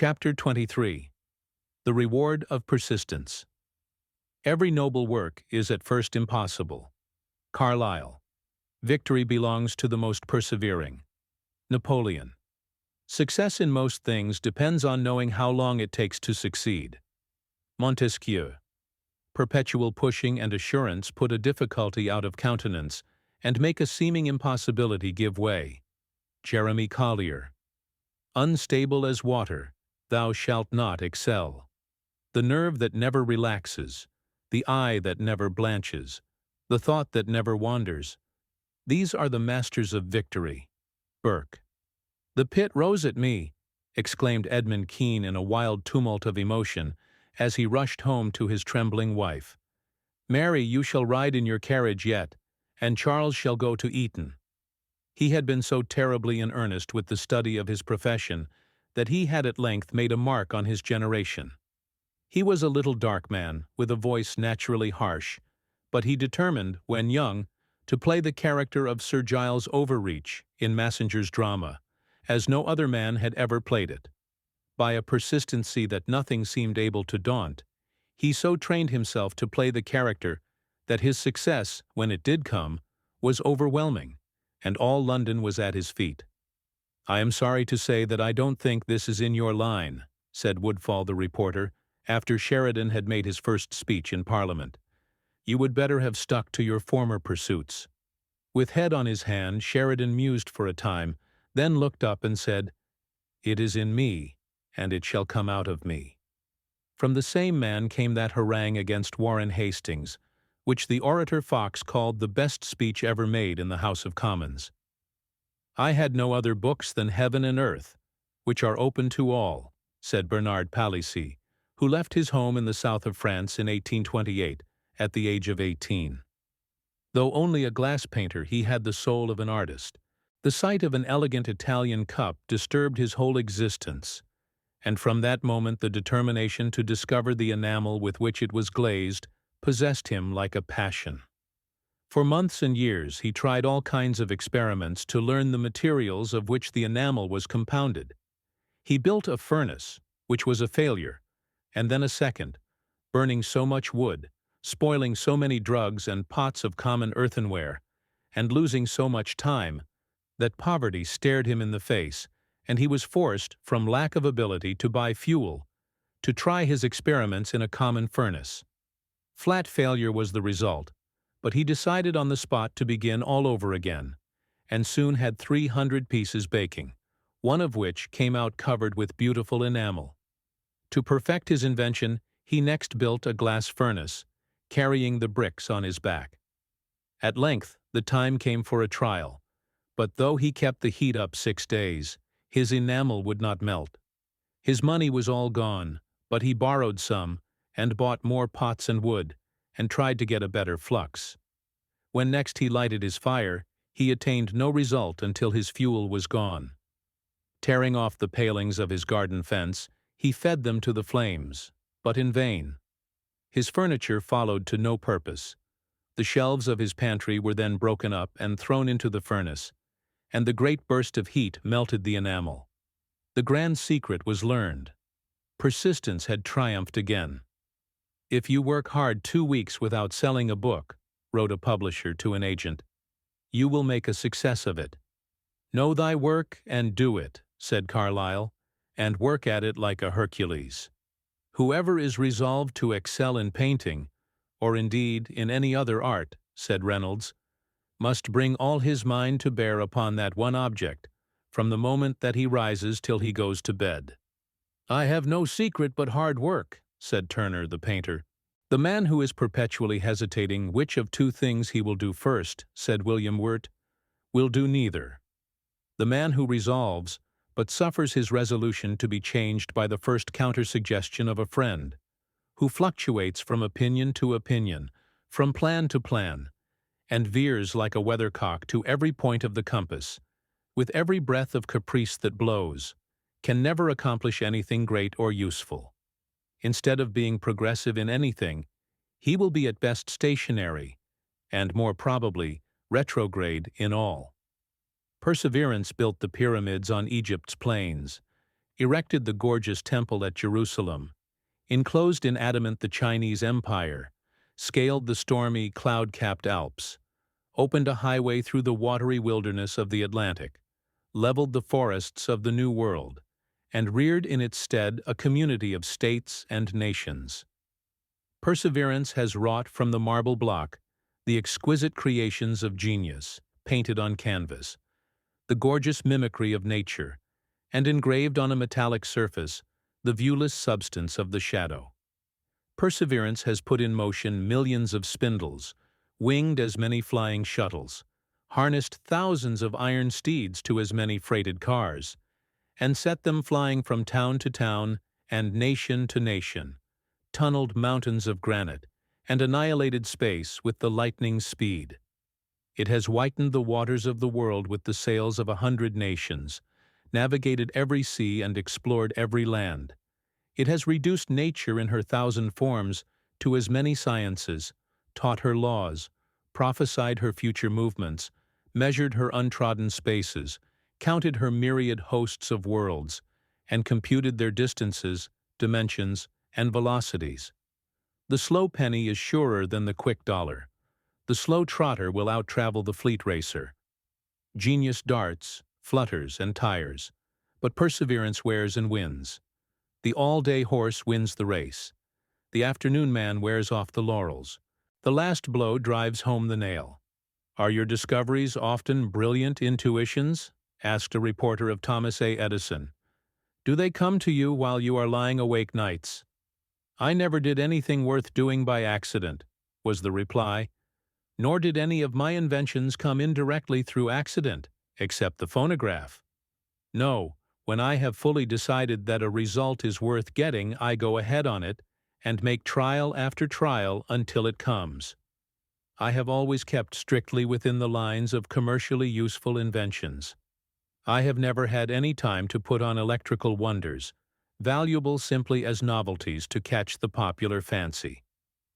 Chapter 23. The Reward of Persistence. Every noble work is at first impossible. Carlyle. Victory belongs to the most persevering. Napoleon. Success in most things depends on knowing how long it takes to succeed. Montesquieu. Perpetual pushing and assurance put a difficulty out of countenance and make a seeming impossibility give way. Jeremy Collier. Unstable as water, thou shalt not excel. The nerve that never relaxes, the eye that never blanches, the thought that never wanders, these are the masters of victory. Burke. The pit rose at me, exclaimed Edmund Kean in a wild tumult of emotion as he rushed home to his trembling wife. Mary, you shall ride in your carriage yet, and Charles shall go to Eton. He had been so terribly in earnest with the study of his profession that he had at length made a mark on his generation. He was a little dark man, with a voice naturally harsh, but he determined, when young, to play the character of Sir Giles Overreach in Massinger's drama, as no other man had ever played it. By a persistency that nothing seemed able to daunt, he so trained himself to play the character that his success, when it did come, was overwhelming, and all London was at his feet. "I am sorry to say that I don't think this is in your line," said Woodfall the reporter, after Sheridan had made his first speech in Parliament. "You would better have stuck to your former pursuits." With head on his hand, Sheridan mused for a time, then looked up and said, "It is in me, and it shall come out of me." From the same man came that harangue against Warren Hastings, which the orator Fox called the best speech ever made in the House of Commons. "I had no other books than heaven and earth, which are open to all," said Bernard Palissy, who left his home in the south of France in 1828, at the age of 18. Though only a glass painter, he had the soul of an artist. The sight of an elegant Italian cup disturbed his whole existence, and from that moment the determination to discover the enamel with which it was glazed possessed him like a passion. For months and years he tried all kinds of experiments to learn the materials of which the enamel was compounded. He built a furnace, which was a failure, and then a second, burning so much wood, spoiling so many drugs and pots of common earthenware, and losing so much time, that poverty stared him in the face, and he was forced, from lack of ability to buy fuel, to try his experiments in a common furnace. Flat failure was the result, but he decided on the spot to begin all over again, and soon had 300 pieces baking, one of which came out covered with beautiful enamel. To perfect his invention, he next built a glass furnace, carrying the bricks on his back. At length, the time came for a trial, but though he kept the heat up 6 days, his enamel would not melt. His money was all gone, but he borrowed some, and bought more pots and wood, and tried to get a better flux. When next he lighted his fire, he attained no result until his fuel was gone. Tearing off the palings of his garden fence, he fed them to the flames, but in vain. His furniture followed to no purpose. The shelves of his pantry were then broken up and thrown into the furnace, and the great burst of heat melted the enamel. The grand secret was learned. Persistence had triumphed again. "If you work hard 2 weeks without selling a book," wrote a publisher to an agent, "you will make a success of it." "Know thy work and do it," said Carlyle, "and work at it like a Hercules." "Whoever is resolved to excel in painting, or indeed in any other art," said Reynolds, "must bring all his mind to bear upon that one object, from the moment that he rises till he goes to bed." "I have no secret but hard work," said Turner the painter. "The man who is perpetually hesitating which of two things he will do first," said William Wirt, "will do neither. The man who resolves, but suffers his resolution to be changed by the first counter-suggestion of a friend, who fluctuates from opinion to opinion, from plan to plan, and veers like a weathercock to every point of the compass, with every breath of caprice that blows, can never accomplish anything great or useful. Instead of being progressive in anything, he will be at best stationary, and more probably retrograde in all. Perseverance built the pyramids on Egypt's plains. erected the gorgeous temple at Jerusalem, enclosed in adamant the Chinese Empire, scaled the stormy, cloud-capped Alps, opened a highway through the watery wilderness of the Atlantic, leveled the forests of the New World, and reared in its stead a community of states and nations. Perseverance has wrought from the marble block the exquisite creations of genius, painted on canvas, the gorgeous mimicry of nature, and engraved on a metallic surface the viewless substance of the shadow. Perseverance has put in motion millions of spindles, winged as many flying shuttles, harnessed thousands of iron steeds to as many freighted cars, and set them flying from town to town and nation to nation, tunneled mountains of granite, and annihilated space with the lightning's speed. It has whitened the waters of the world with the sails of 100 nations, navigated every sea and explored every land. It has reduced nature in her 1,000 forms to as many sciences, taught her laws, prophesied her future movements, measured her untrodden spaces, counted her myriad hosts of worlds, and computed their distances, dimensions, and velocities. The slow penny is surer than the quick dollar. The slow trotter will out-travel the fleet racer. Genius darts, flutters, and tires, but perseverance wears and wins. The all-day horse wins the race. The afternoon man wears off the laurels. The last blow drives home the nail. "Are your discoveries often brilliant intuitions?" asked a reporter of Thomas A. Edison. "Do they come to you while you are lying awake nights?" "I never did anything worth doing by accident," was the reply. "Nor did any of my inventions come indirectly through accident, except the phonograph. No, when I have fully decided that a result is worth getting, I go ahead on it and make trial after trial until it comes. I have always kept strictly within the lines of commercially useful inventions. I have never had any time to put on electrical wonders, valuable simply as novelties to catch the popular fancy.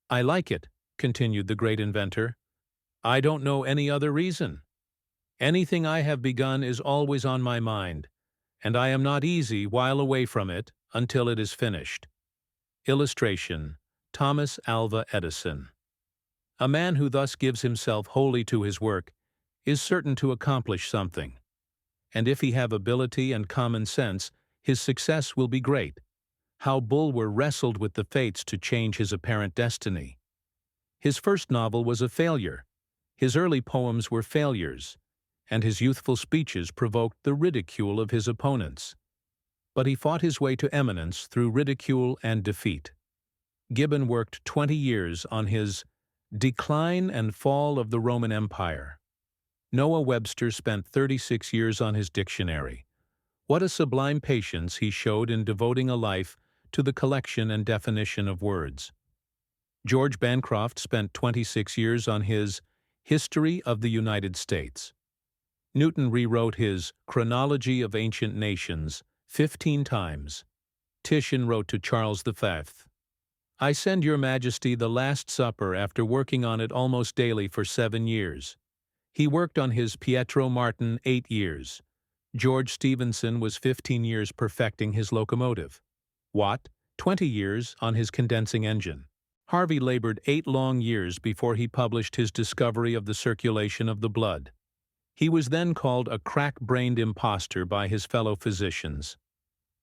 I like it," continued the great inventor. "I don't know any other reason. Anything I have begun is always on my mind, and I am not easy while away from it until it is finished." Illustration: Thomas Alva Edison. A man who thus gives himself wholly to his work is certain to accomplish something, and if he have ability and common sense, his success will be great. How Bulwer wrestled with the fates to change his apparent destiny. His first novel was a failure. His early poems were failures, and his youthful speeches provoked the ridicule of his opponents. But he fought his way to eminence through ridicule and defeat. Gibbon worked 20 years on his Decline and Fall of the Roman Empire. Noah Webster spent 36 years on his dictionary. What a sublime patience he showed in devoting a life to the collection and definition of words. George Bancroft spent 26 years on his History of the United States. Newton rewrote his Chronology of Ancient Nations 15 times. Titian wrote to Charles V, "I send your Majesty the Last Supper after working on it almost daily for 7 years. He worked on his Pietro Martin 8 years. George Stephenson was 15 years perfecting his locomotive. Watt, 20 years on his condensing engine. Harvey labored 8 long years before he published his discovery of the circulation of the blood. He was then called a crack-brained impostor by his fellow physicians.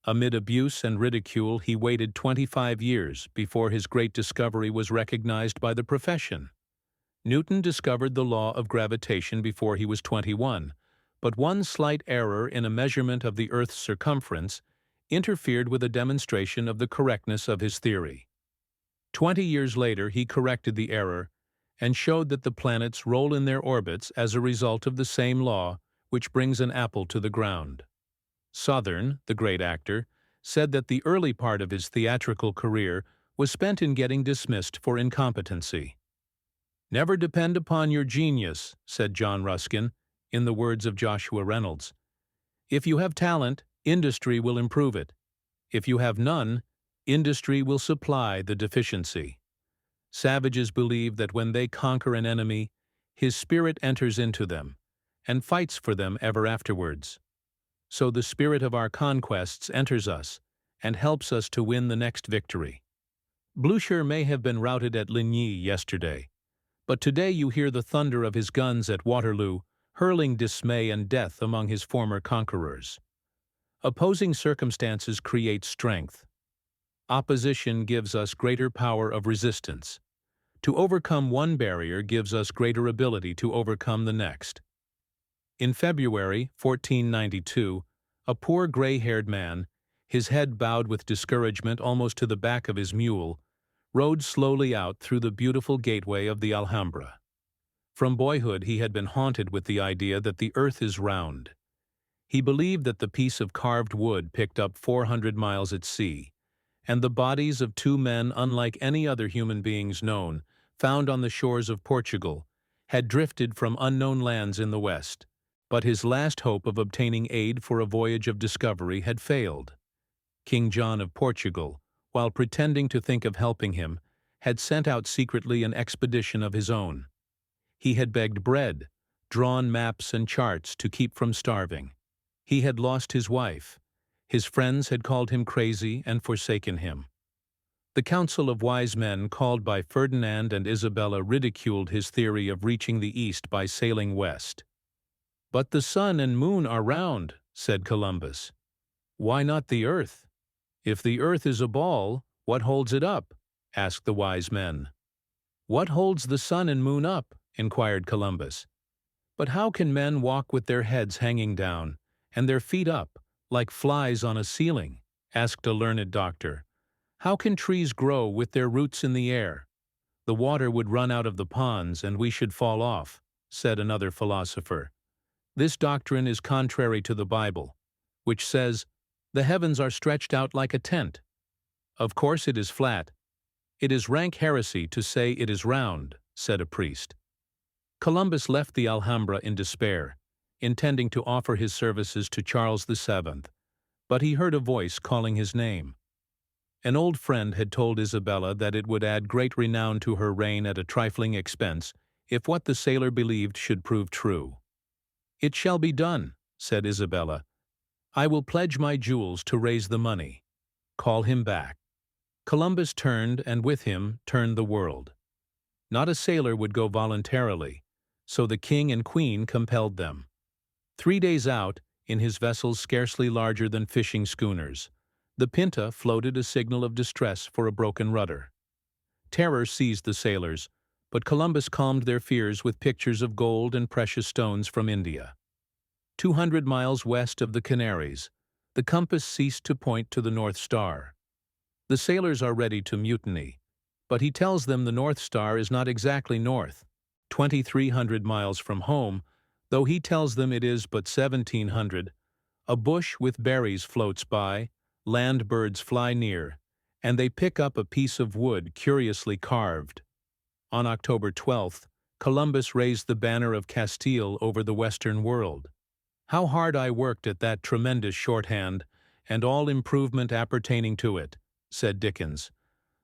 Amid abuse and ridicule, he waited 25 years before his great discovery was recognized by the profession. Newton discovered the law of gravitation before he was 21, but one slight error in a measurement of the Earth's circumference interfered with a demonstration of the correctness of his theory. 20 years later, he corrected the error and showed that the planets roll in their orbits as a result of the same law which brings an apple to the ground. Southern, the great actor, said that the early part of his theatrical career was spent in getting dismissed for incompetency. "Never depend upon your genius," said John Ruskin, in the words of Joshua Reynolds. "If you have talent, industry will improve it. If you have none, industry will supply the deficiency." Savages believe that when they conquer an enemy, his spirit enters into them and fights for them ever afterwards. so the spirit of our conquests enters us and helps us to win the next victory. Blucher may have been routed at Ligny yesterday, but today you hear the thunder of his guns at Waterloo, hurling dismay and death among his former conquerors. Opposing circumstances create strength. Opposition gives us greater power of resistance. To overcome one barrier gives us greater ability to overcome the next. In February 1492, a poor gray-haired man, his head bowed with discouragement almost to the back of his mule, rode slowly out through the beautiful gateway of the Alhambra. From boyhood he had been haunted with the idea that the earth is round. He believed that the piece of carved wood picked up 400 miles at sea, and the bodies of two men unlike any other human beings known, found on the shores of Portugal, had drifted from unknown lands in the west. But his last hope of obtaining aid for a voyage of discovery had failed. King John of Portugal, while pretending to think of helping him, had sent out secretly an expedition of his own. He had begged bread, drawn maps and charts to keep from starving. He had lost his wife. His friends had called him crazy and forsaken him. The Council of Wise Men called by Ferdinand and Isabella ridiculed his theory of reaching the east by sailing west. "But the sun and moon are round," said Columbus. "Why not the earth? If the earth is a ball, what holds it up?" asked the wise men. "What holds the sun and moon up?" inquired Columbus. "But how can men walk with their heads hanging down and their feet up, like flies on a ceiling?" asked a learned doctor. "How can trees grow with their roots in the air?" "The water would run out of the ponds and we should fall off," said another philosopher. "This doctrine is contrary to the Bible, which says, 'The heavens are stretched out like a tent.' Of course it is flat." "It is rank heresy to say it is round," said a priest. Columbus left the Alhambra in despair, intending to offer his services to Charles VII, but he heard a voice calling his name. An old friend had told Isabella that it would add great renown to her reign at a trifling expense if what the sailor believed should prove true. "It shall be done," said Isabella. "I will pledge my jewels to raise the money. Call him back." Columbus turned, and with him turned the world. Not a sailor would go voluntarily, so the king and queen compelled them. 3 days out, in his vessels scarcely larger than fishing schooners, the Pinta floated a signal of distress for a broken rudder. Terror seized the sailors, but Columbus calmed their fears with pictures of gold and precious stones from India. 200 miles west of the Canaries, the compass ceased to point to the North Star. The sailors are ready to mutiny, but he tells them the North Star is not exactly north, 2,300 miles from home, though he tells them it is but 1,700. A bush with berries floats by, land birds fly near, and they pick up a piece of wood curiously carved. On October 12th, Columbus raised the banner of Castile over the Western world. "How hard I worked at that tremendous shorthand, and all improvement appertaining to it," said Dickens.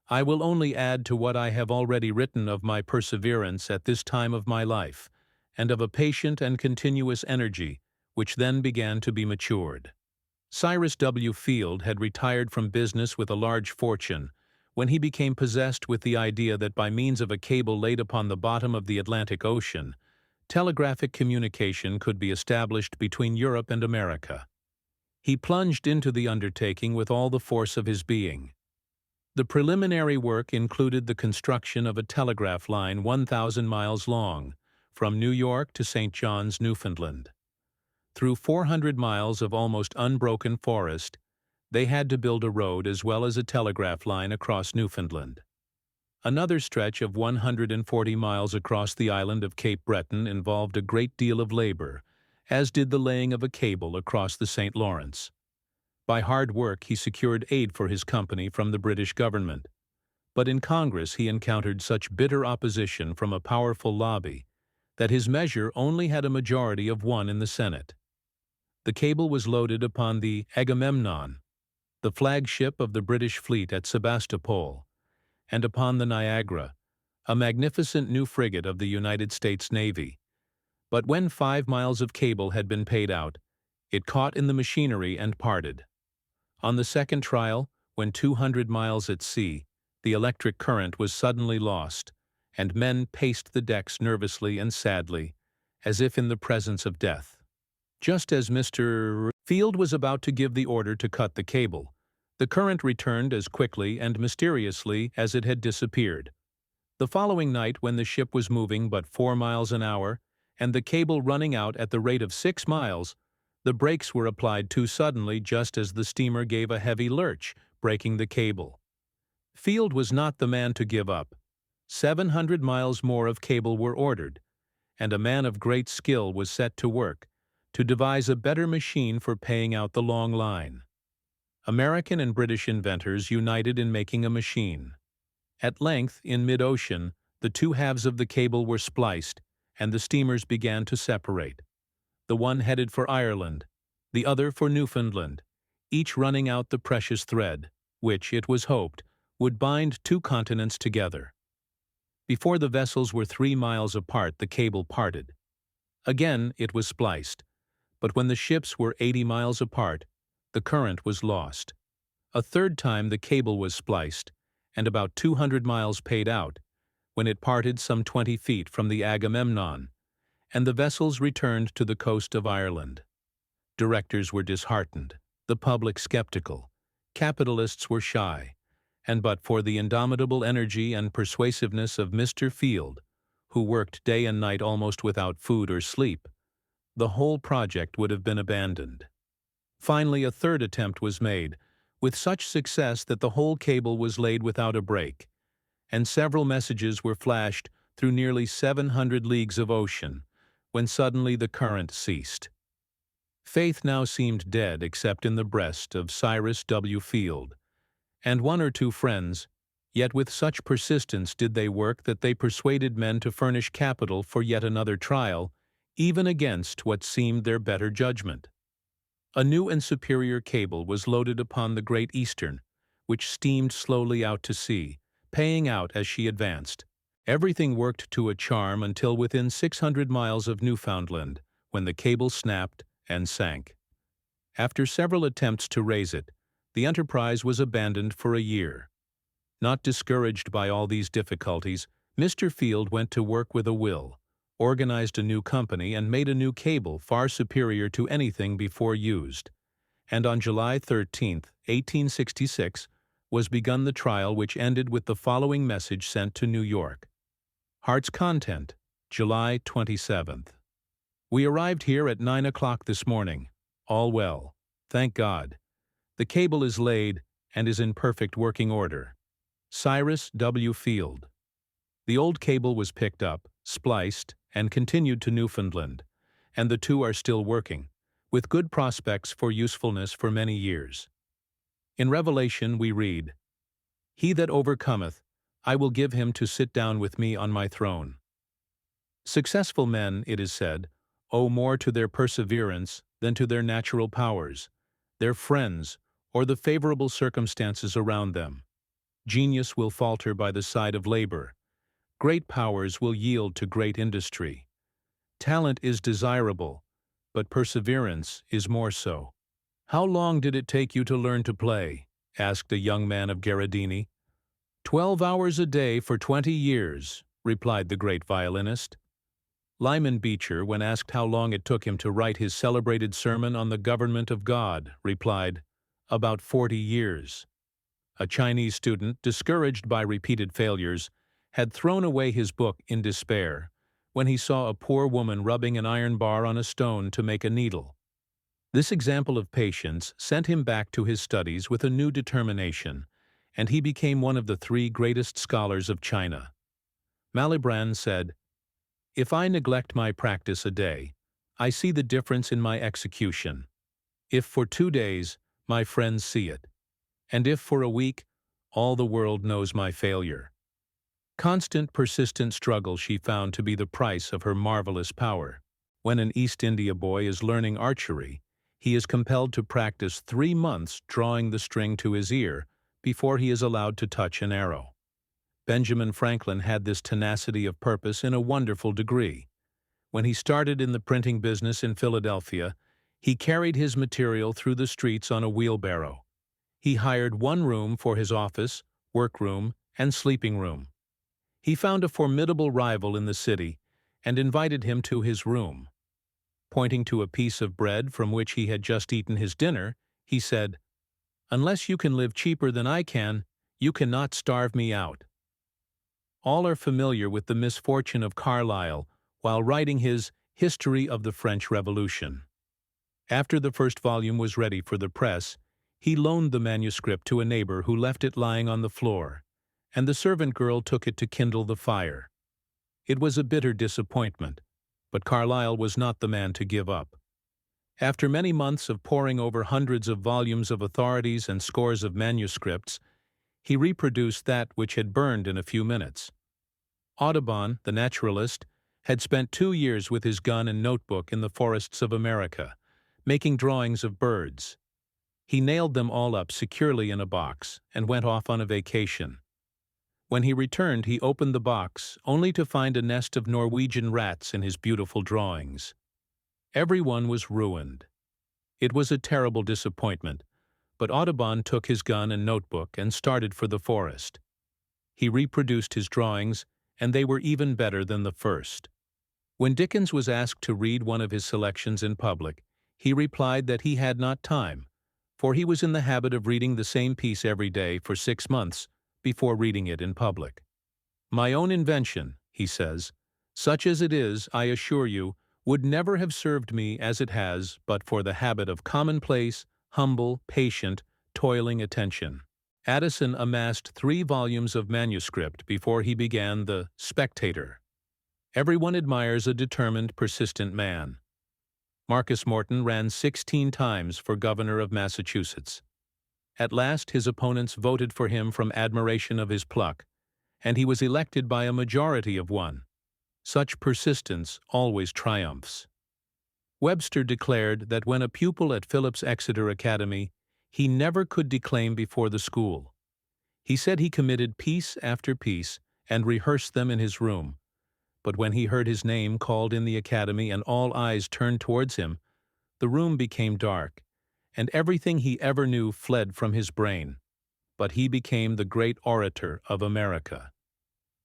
"I will only add to what I have already written of my perseverance at this time of my life, and of a patient and continuous energy, which then began to be matured." Cyrus W. Field had retired from business with a large fortune when he became possessed with the idea that by means of a cable laid upon the bottom of the Atlantic Ocean, telegraphic communication could be established between Europe and America. He plunged into the undertaking with all the force of his being. The preliminary work included the construction of a telegraph line 1,000 miles long, from New York to St. John's, Newfoundland. Through 400 miles of almost unbroken forest, they had to build a road as well as a telegraph line across Newfoundland. Another stretch of 140 miles across the island of Cape Breton involved a great deal of labor, as did the laying of a cable across the St. Lawrence. By hard work he secured aid for his company from the British government, but in Congress he encountered such bitter opposition from a powerful lobby that his measure only had a majority of 1 in the Senate. The cable was loaded upon the Agamemnon, the flagship of the British fleet at Sebastopol, and upon the Niagara, a magnificent new frigate of the United States Navy. But when 5 miles of cable had been paid out, It caught in the machinery and parted. On the second trial, when 200 miles at sea, the electric current was suddenly lost, and men paced the decks nervously and sadly, as if in the presence of death. Just as Mr. Field was about to give the order to cut the cable, the current returned as quickly and mysteriously as it had disappeared. The following night, when the ship was moving but 4 miles an hour, and the cable running out at the rate of 6 miles, the brakes were applied too suddenly just as the steamer gave a heavy lurch, breaking the cable. Field was not the man to give up. 700 miles more of cable were ordered, and a man of great skill was set to work to devise a better machine for paying out the long line. American and British inventors united in making a machine. At length, in mid-ocean, the two halves of the cable were spliced, and the steamers began to separate. The one headed for Ireland, the other for Newfoundland, each running out the precious thread, which, it was hoped, would bind two continents together. Before the vessels were 3 miles apart, the cable parted. Again it was spliced, but when the ships were 80 miles apart, the current was lost. A third time the cable was spliced, and about 200 miles paid out, when it parted some 20 feet from the Agamemnon, and the vessels returned to the coast of Ireland. Directors were disheartened, the public skeptical, capitalists were shy, and but for the indomitable energy and persuasiveness of Mr. Field, who worked day and night almost without food or sleep, the whole project would have been abandoned. Finally, a third attempt was made, with such success that the whole cable was laid without a break, and several messages were flashed through nearly 700 leagues of ocean, when suddenly the current ceased. Faith now seemed dead except in the breast of Cyrus W. Field, and one or two friends, yet with such persistence did they work that they persuaded men to furnish capital for yet another trial, even against what seemed their better judgment. A new and superior cable was loaded upon the Great Eastern, which steamed slowly out to sea, paying out as she advanced. Everything worked to a charm until within 600 miles of Newfoundland, when the cable snapped and sank. After several attempts to raise it, the enterprise was abandoned for a year. Not discouraged by all these difficulties, Mr. Field went to work with a will, organized a new company, and made a new cable far superior to anything before used. And on July 13, 1866, was begun the trial which ended with the following message sent to New York. Heart's Content, July 27th. We arrived here at 9 o'clock this morning. All well. Thank God. The cable is laid and is in perfect working order. Cyrus W. Field. The old cable was picked up, spliced, and continued to Newfoundland, and the two are still working, with good prospects for usefulness for many years. In Revelation we read, "He that overcometh, I will give him to sit down with me on my throne." Successful men, it is said, owe more to their perseverance than to their natural powers, their friends, or the favorable circumstances around them. Genius will falter by the side of labor. Great powers will yield to great industry. Talent is desirable, but perseverance is more so. "How long did it take you to learn to play?" asked a young man of Gherardini. 12 hours a day for 20 years, replied the great violinist. Lyman Beecher, when asked how long it took him to write his celebrated sermon on the government of God, replied, "About 40 years." A Chinese student, discouraged by repeated failures, had thrown away his book in despair when he saw a poor woman rubbing an iron bar on a stone to make a needle. This example of patience sent him back to his studies with a new determination, and he became one of the 3 greatest scholars of China. Malibran said, "If I neglect my practice a day, I see the difference in my execution. If for 2 days, my friends see it, and if for a week, all the world knows my failure." Constant, persistent struggle she found to be the price of her marvelous power. When an East India boy is learning archery, he is compelled to practice 3 months drawing the string to his ear before he is allowed to touch an arrow. Benjamin Franklin had this tenacity of purpose in a wonderful degree. When he started in the printing business in Philadelphia, He carried his material through the streets on a wheelbarrow. He hired one room for his office, workroom, and sleeping room. He found a formidable rival in the city and invited him to his room. Pointing to a piece of bread from which he had just eaten his dinner, he said, "Unless you can live cheaper than I can, you cannot starve me out." All are familiar with the misfortune of Carlyle while writing his History of the French Revolution. After the first volume was ready for the press, he loaned the manuscript to a neighbor who left it lying on the floor, and the servant girl took it to kindle the fire. It was a bitter disappointment, but Carlyle was not the man to give up. After many months of poring over hundreds of volumes of authorities and scores of manuscripts, he reproduced that which had burned in a few minutes. Audubon, the naturalist, had spent 2 years with his gun and notebook in the forests of America, making drawings of birds. He nailed them all up securely in a box and went off on a vacation. When he returned, he opened the box, only to find a nest of Norwegian rats in his beautiful drawings. Everyone was ruined. It was a terrible disappointment, but Audubon took his gun and notebook and started for the forest. He reproduced his drawings, and they were even better than the first. When Dickens was asked to read one of his selections in public, he replied that he had not time, for he was in the habit of reading the same piece every day for 6 months before reading it in public. "My own invention," he says, "such as it is, I assure you, would never have served me as it has but for the habit of commonplace, humble, patient, toiling attention." Addison amassed 3 volumes of manuscript before he began the Spectator. Everyone admires a determined, persistent man. Marcus Morton ran 16 times for governor of Massachusetts. At last his opponents voted for him from admiration of his pluck, and he was elected by a majority of 1. Such persistence always triumphs. Webster declared that when a pupil at Phillips Exeter Academy, he never could declaim before the school. He said he committed piece after piece and rehearsed them in his room, but when he heard his name called in the academy and all eyes turned towards him, the room became dark, and everything he ever knew fled from his brain. But he became the great orator of America.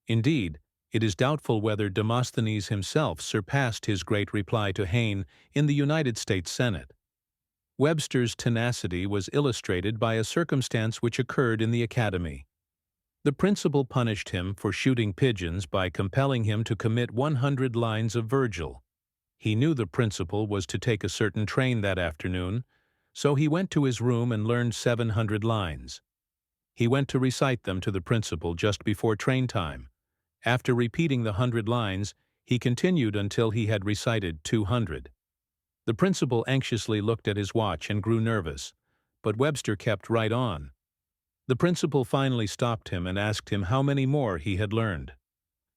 Indeed, it is doubtful whether Demosthenes himself surpassed his great reply to Hayne in the United States Senate. Webster's tenacity was illustrated by a circumstance which occurred in the academy. The principal punished him for shooting pigeons by compelling him to commit 100 lines of Virgil. He knew the principal was to take a certain train that afternoon, so he went to his room and learned 700 lines. He went to recite them to the principal just before train time. After repeating the 100 lines, he continued until he had recited 200. The principal anxiously looked at his watch and grew nervous, but Webster kept right on. The principal finally stopped him and asked him how many more he had learned.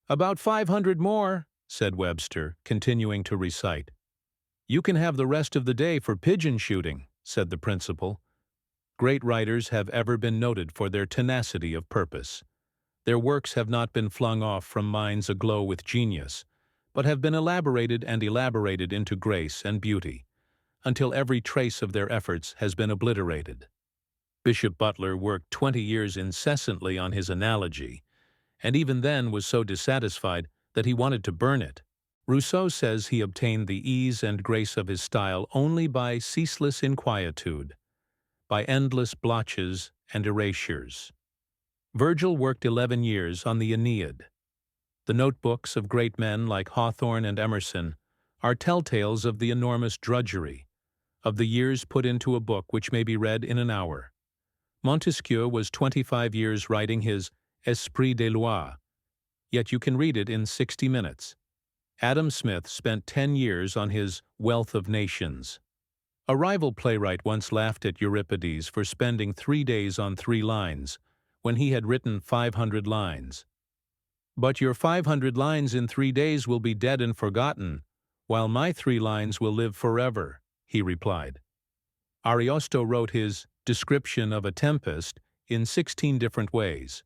"About 500 more," said Webster, continuing to recite. "You can have the rest of the day for pigeon shooting," said the principal. Great writers have ever been noted for their tenacity of purpose. Their works have not been flung off from minds aglow with genius, but have been elaborated and elaborated into grace and beauty, until every trace of their efforts has been obliterated. Bishop Butler worked 20 years incessantly on his Analogy, and even then was so dissatisfied that he wanted to burn it. Rousseau says he obtained the ease and grace of his style only by ceaseless inquietude, by endless blotches and erasures. Virgil worked 11 years on the Aeneid. The notebooks of great men like Hawthorne and Emerson are telltales of the enormous drudgery, of the years put into a book which may be read in an hour. Montesquieu was 25 years writing his Esprit des Lois, yet you can read it in 60 minutes. Adam Smith spent 10 years on his Wealth of Nations. A rival playwright once laughed at Euripides for spending 3 days on 3 lines, when he had written 500 lines. "But your 500 lines in 3 days will be dead and forgotten, while my 3 lines will live forever," he replied. Ariosto wrote his Description of a Tempest in 16 different ways.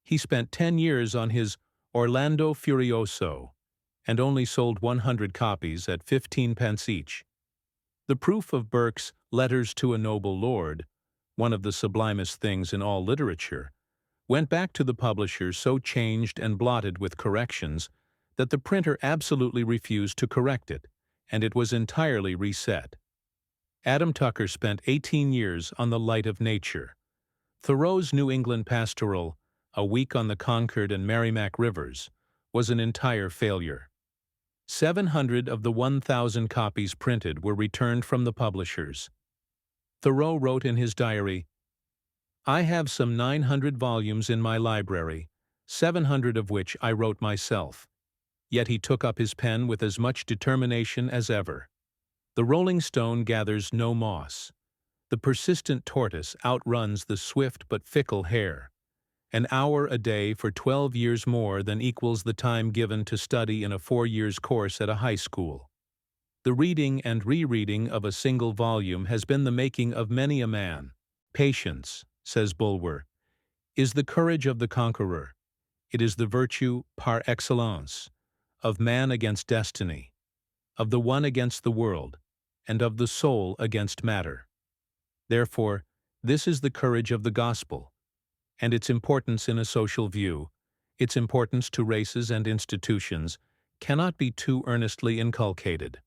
He spent 10 years on his Orlando Furioso, and only sold 100 copies at 15 pence each. The proof of Burke's Letters to a Noble Lord, one of the sublimest things in all literature, went back to the publisher so changed and blotted with corrections that the printer absolutely refused to correct it, and it was entirely reset. Adam Tucker spent 18 years on The Light of Nature. Thoreau's New England pastoral, A Week on the Concord and Merrimack Rivers, was an entire failure. 700 of the 1,000 copies printed were returned from the publishers. Thoreau wrote in his diary, "I have some 900 volumes in my library, 700 of which I wrote myself." Yet he took up his pen with as much determination as ever. The rolling stone gathers no moss. The persistent tortoise outruns the swift but fickle hare. An hour a day for 12 years more than equals the time given to study in a 4 years course at a high school. The reading and rereading of a single volume has been the making of many a man. Patience, says Bulwer, is the courage of the conqueror. It is the virtue par excellence of man against destiny, of the one against the world, and of the soul against matter. Therefore, this is the courage of the gospel, and its importance in a social view, its importance to races and institutions, cannot be too earnestly inculcated.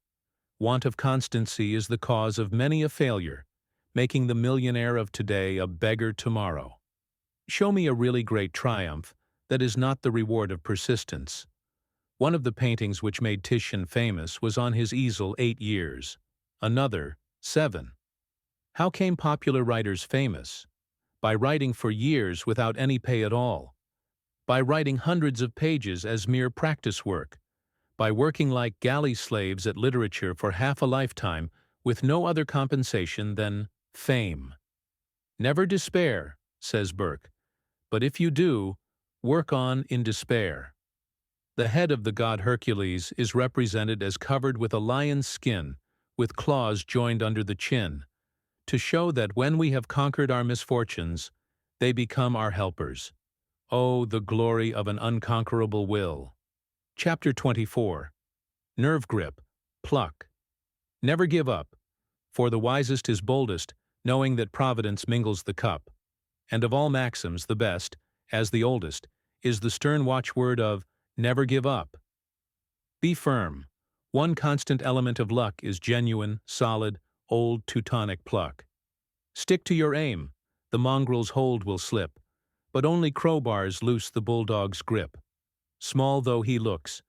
Want of constancy is the cause of many a failure, making the millionaire of today a beggar tomorrow. Show me a really great triumph that is not the reward of persistence. One of the paintings which made Titian famous was on his easel 8 years, another 7. How came popular writers famous? By writing for years without any pay at all. By writing hundreds of pages as mere practice work. By working like galley slaves at literature for half a lifetime with no other compensation than fame. Never despair, says Burke, but if you do, work on in despair. The head of the god Hercules is represented as covered with a lion's skin, with claws joined under the chin, to show that when we have conquered our misfortunes, they become our helpers. Oh, the glory of an unconquerable will! Chapter 24. Nerve grip, pluck. Never give up, for the wisest is boldest, knowing that Providence mingles the cup. And of all maxims the best, as the oldest, is the stern watchword of never give up. Be firm. One constant element of luck is genuine, solid, old Teutonic pluck. Stick to your aim. The mongrel's hold will slip, but only crowbars loose the bulldog's grip. Small though he looks,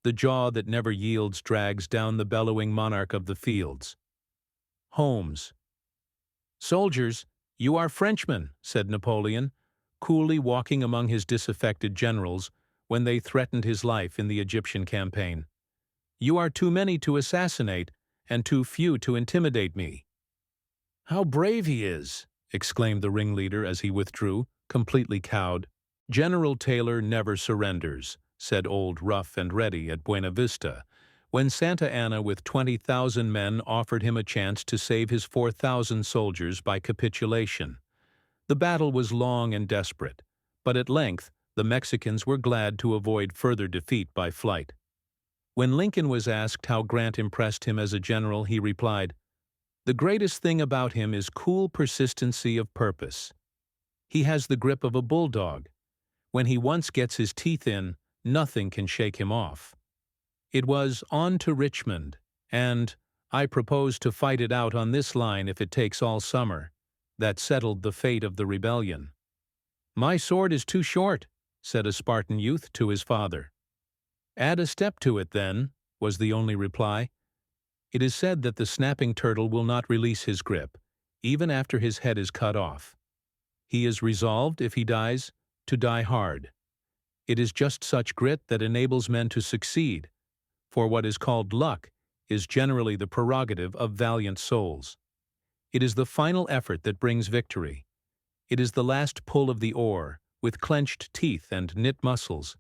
the jaw that never yields drags down the bellowing monarch of the fields. Holmes. Soldiers, you are Frenchmen, said Napoleon, coolly walking among his disaffected generals when they threatened his life in the Egyptian campaign. You are too many to assassinate, and too few to intimidate me. How brave he is, exclaimed the ringleader as he withdrew, completely cowed. General Taylor never surrenders, said old Rough and Ready at Buena Vista, when Santa Anna with 20,000 men offered him a chance to save his 4,000 soldiers by capitulation. The battle was long and desperate, but at length the Mexicans were glad to avoid further defeat by flight. When Lincoln was asked how Grant impressed him as a general, he replied, "The greatest thing about him is cool persistency of purpose. He has the grip of a bulldog. When he once gets his teeth in, nothing can shake him off." It was on to Richmond, and "I propose to fight it out on this line if it takes all summer," that settled the fate of the rebellion. "My sword is too short," said a Spartan youth to his father. "Add a step to it, then," was the only reply. It is said that the snapping turtle will not release his grip, even after his head is cut off. He is resolved, if he dies, to die hard. It is just such grit that enables men to succeed, for what is called luck is generally the prerogative of valiant souls. It is the final effort that brings victory. It is the last pull of the oar, with clenched teeth and knit muscles,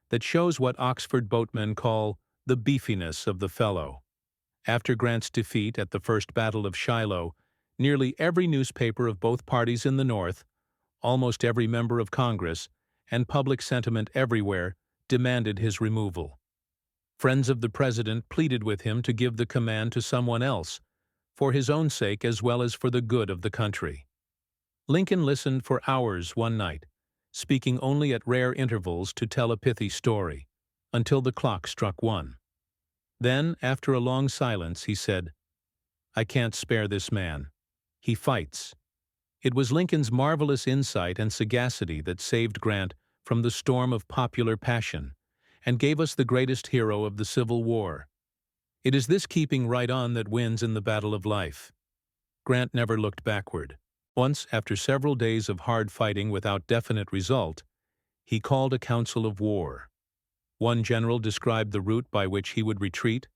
that shows what Oxford boatmen call the beefiness of the fellow. After Grant's defeat at the First Battle of Shiloh, nearly every newspaper of both parties in the North, almost every member of Congress, and public sentiment everywhere demanded his removal. Friends of the president pleaded with him to give the command to someone else, for his own sake as well as for the good of the country. Lincoln listened for hours one night, speaking only at rare intervals to tell a pithy story, until the clock struck 1. Then, after a long silence, he said, "I can't spare this man. He fights." It was Lincoln's marvelous insight and sagacity that saved Grant from the storm of popular passion and gave us the greatest hero of the Civil War. It is this keeping right on that wins in the battle of life. Grant never looked backward. Once, after several days of hard fighting without definite result, he called a council of war. One general described the route by which he would retreat,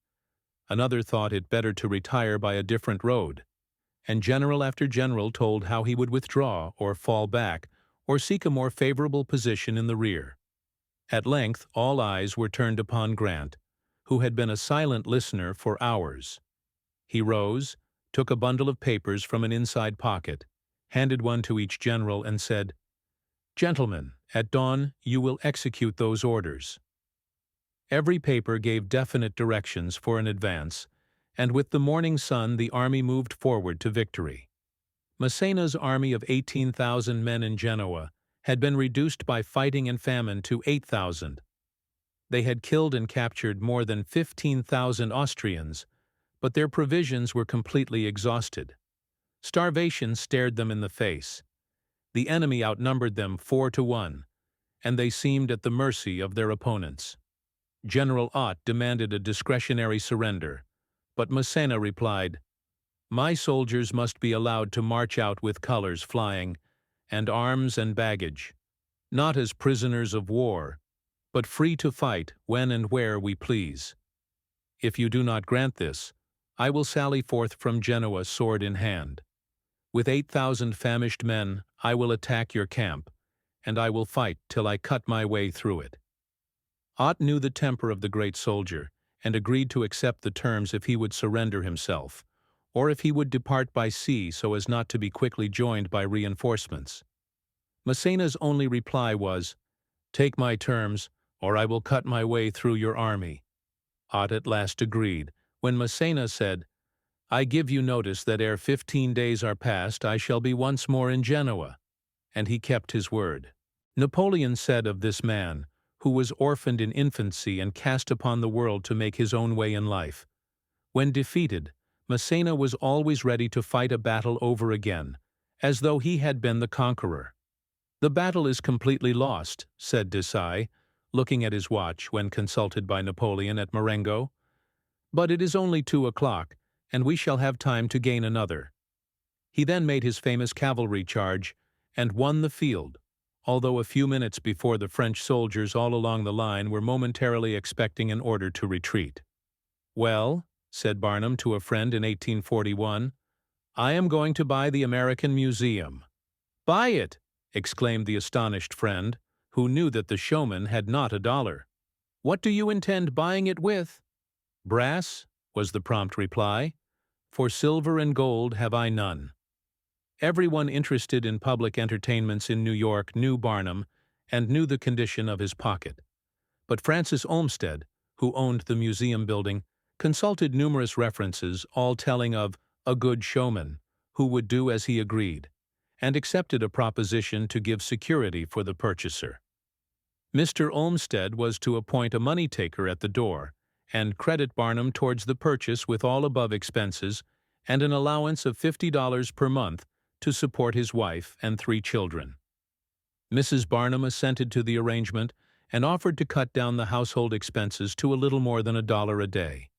another thought it better to retire by a different road, and general after general told how he would withdraw or fall back or seek a more favorable position in the rear. At length all eyes were turned upon Grant, who had been a silent listener for hours. He rose, took a bundle of papers from an inside pocket, handed one to each general, and said, "Gentlemen, at dawn you will execute those orders." Every paper gave definite directions for an advance, and with the morning sun the army moved forward to victory. Massena's army of 18,000 men in Genoa had been reduced by fighting and famine to 8,000. They had killed and captured more than 15,000 Austrians, but their provisions were completely exhausted. Starvation stared them in the face. The enemy outnumbered them 4-1, and they seemed at the mercy of their opponents. General Ott demanded a discretionary surrender, but Massena replied, "My soldiers must be allowed to march out with colors flying, and arms and baggage, not as prisoners of war, but free to fight when and where we please. If you do not grant this, I will sally forth from Genoa sword in hand. With 8,000 famished men, I will attack your camp, and I will fight till I cut my way through it." Ott knew the temper of the great soldier, and agreed to accept the terms if he would surrender himself, or if he would depart by sea so as not to be quickly joined by reinforcements. Massena's only reply was, "Take my terms, or I will cut my way through your army." Ott at last agreed, when Massena said, "I give you notice that ere 15 days are past I shall be once more in Genoa," and he kept his word. Napoleon said of this man, who was orphaned in infancy and cast upon the world to make his own way in life, "When defeated, Massena was always ready to fight a battle over again, as though he had been the conqueror." "The battle is completely lost," said Desailles, looking at his watch when consulted by Napoleon at Marengo. "But it is only 2 o'clock, and we shall have time to gain another." He then made his famous cavalry charge and won the field, although a few minutes before the French soldiers all along the line were momentarily expecting an order to retreat. "Well," said Barnum to a friend in 1841, "I am going to buy the American Museum." "Buy it!" exclaimed the astonished friend, who knew that the showman had not a dollar. "What do you intend buying it with?" "Brass," was the prompt reply, "for silver and gold have I none." Everyone interested in public entertainments in New York knew Barnum and knew the condition of his pocket. But Francis Olmsted, who owned the museum building, consulted numerous references, all telling of a good showman who would do as he agreed, and accepted a proposition to give security for the purchaser. Mr. Olmsted was to appoint a money-taker at the door and credit Barnum towards the purchase with all above expenses and an allowance of $50 per month to support his wife and 3 children. Mrs. Barnum assented to the arrangement and offered to cut down the household expenses to a little more than $1 a day.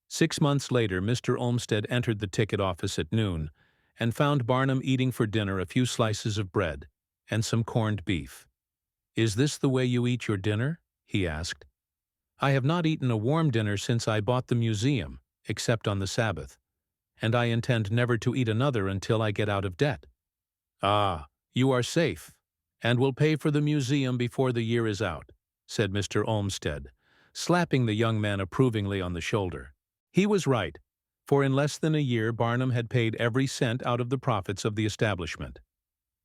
6 months later, Mr. Olmsted entered the ticket office at noon and found Barnum eating for dinner a few slices of bread and some corned beef. "Is this the way you eat your dinner?" he asked. "I have not eaten a warm dinner since I bought the museum, except on the Sabbath, and I intend never to eat another until I get out of debt." "Ah, you are safe, and will pay for the museum before the year is out," said Mr. Olmsted, slapping the young man approvingly on the shoulder. He was right, for in less than a year Barnum had paid every cent out of the profits of the establishment.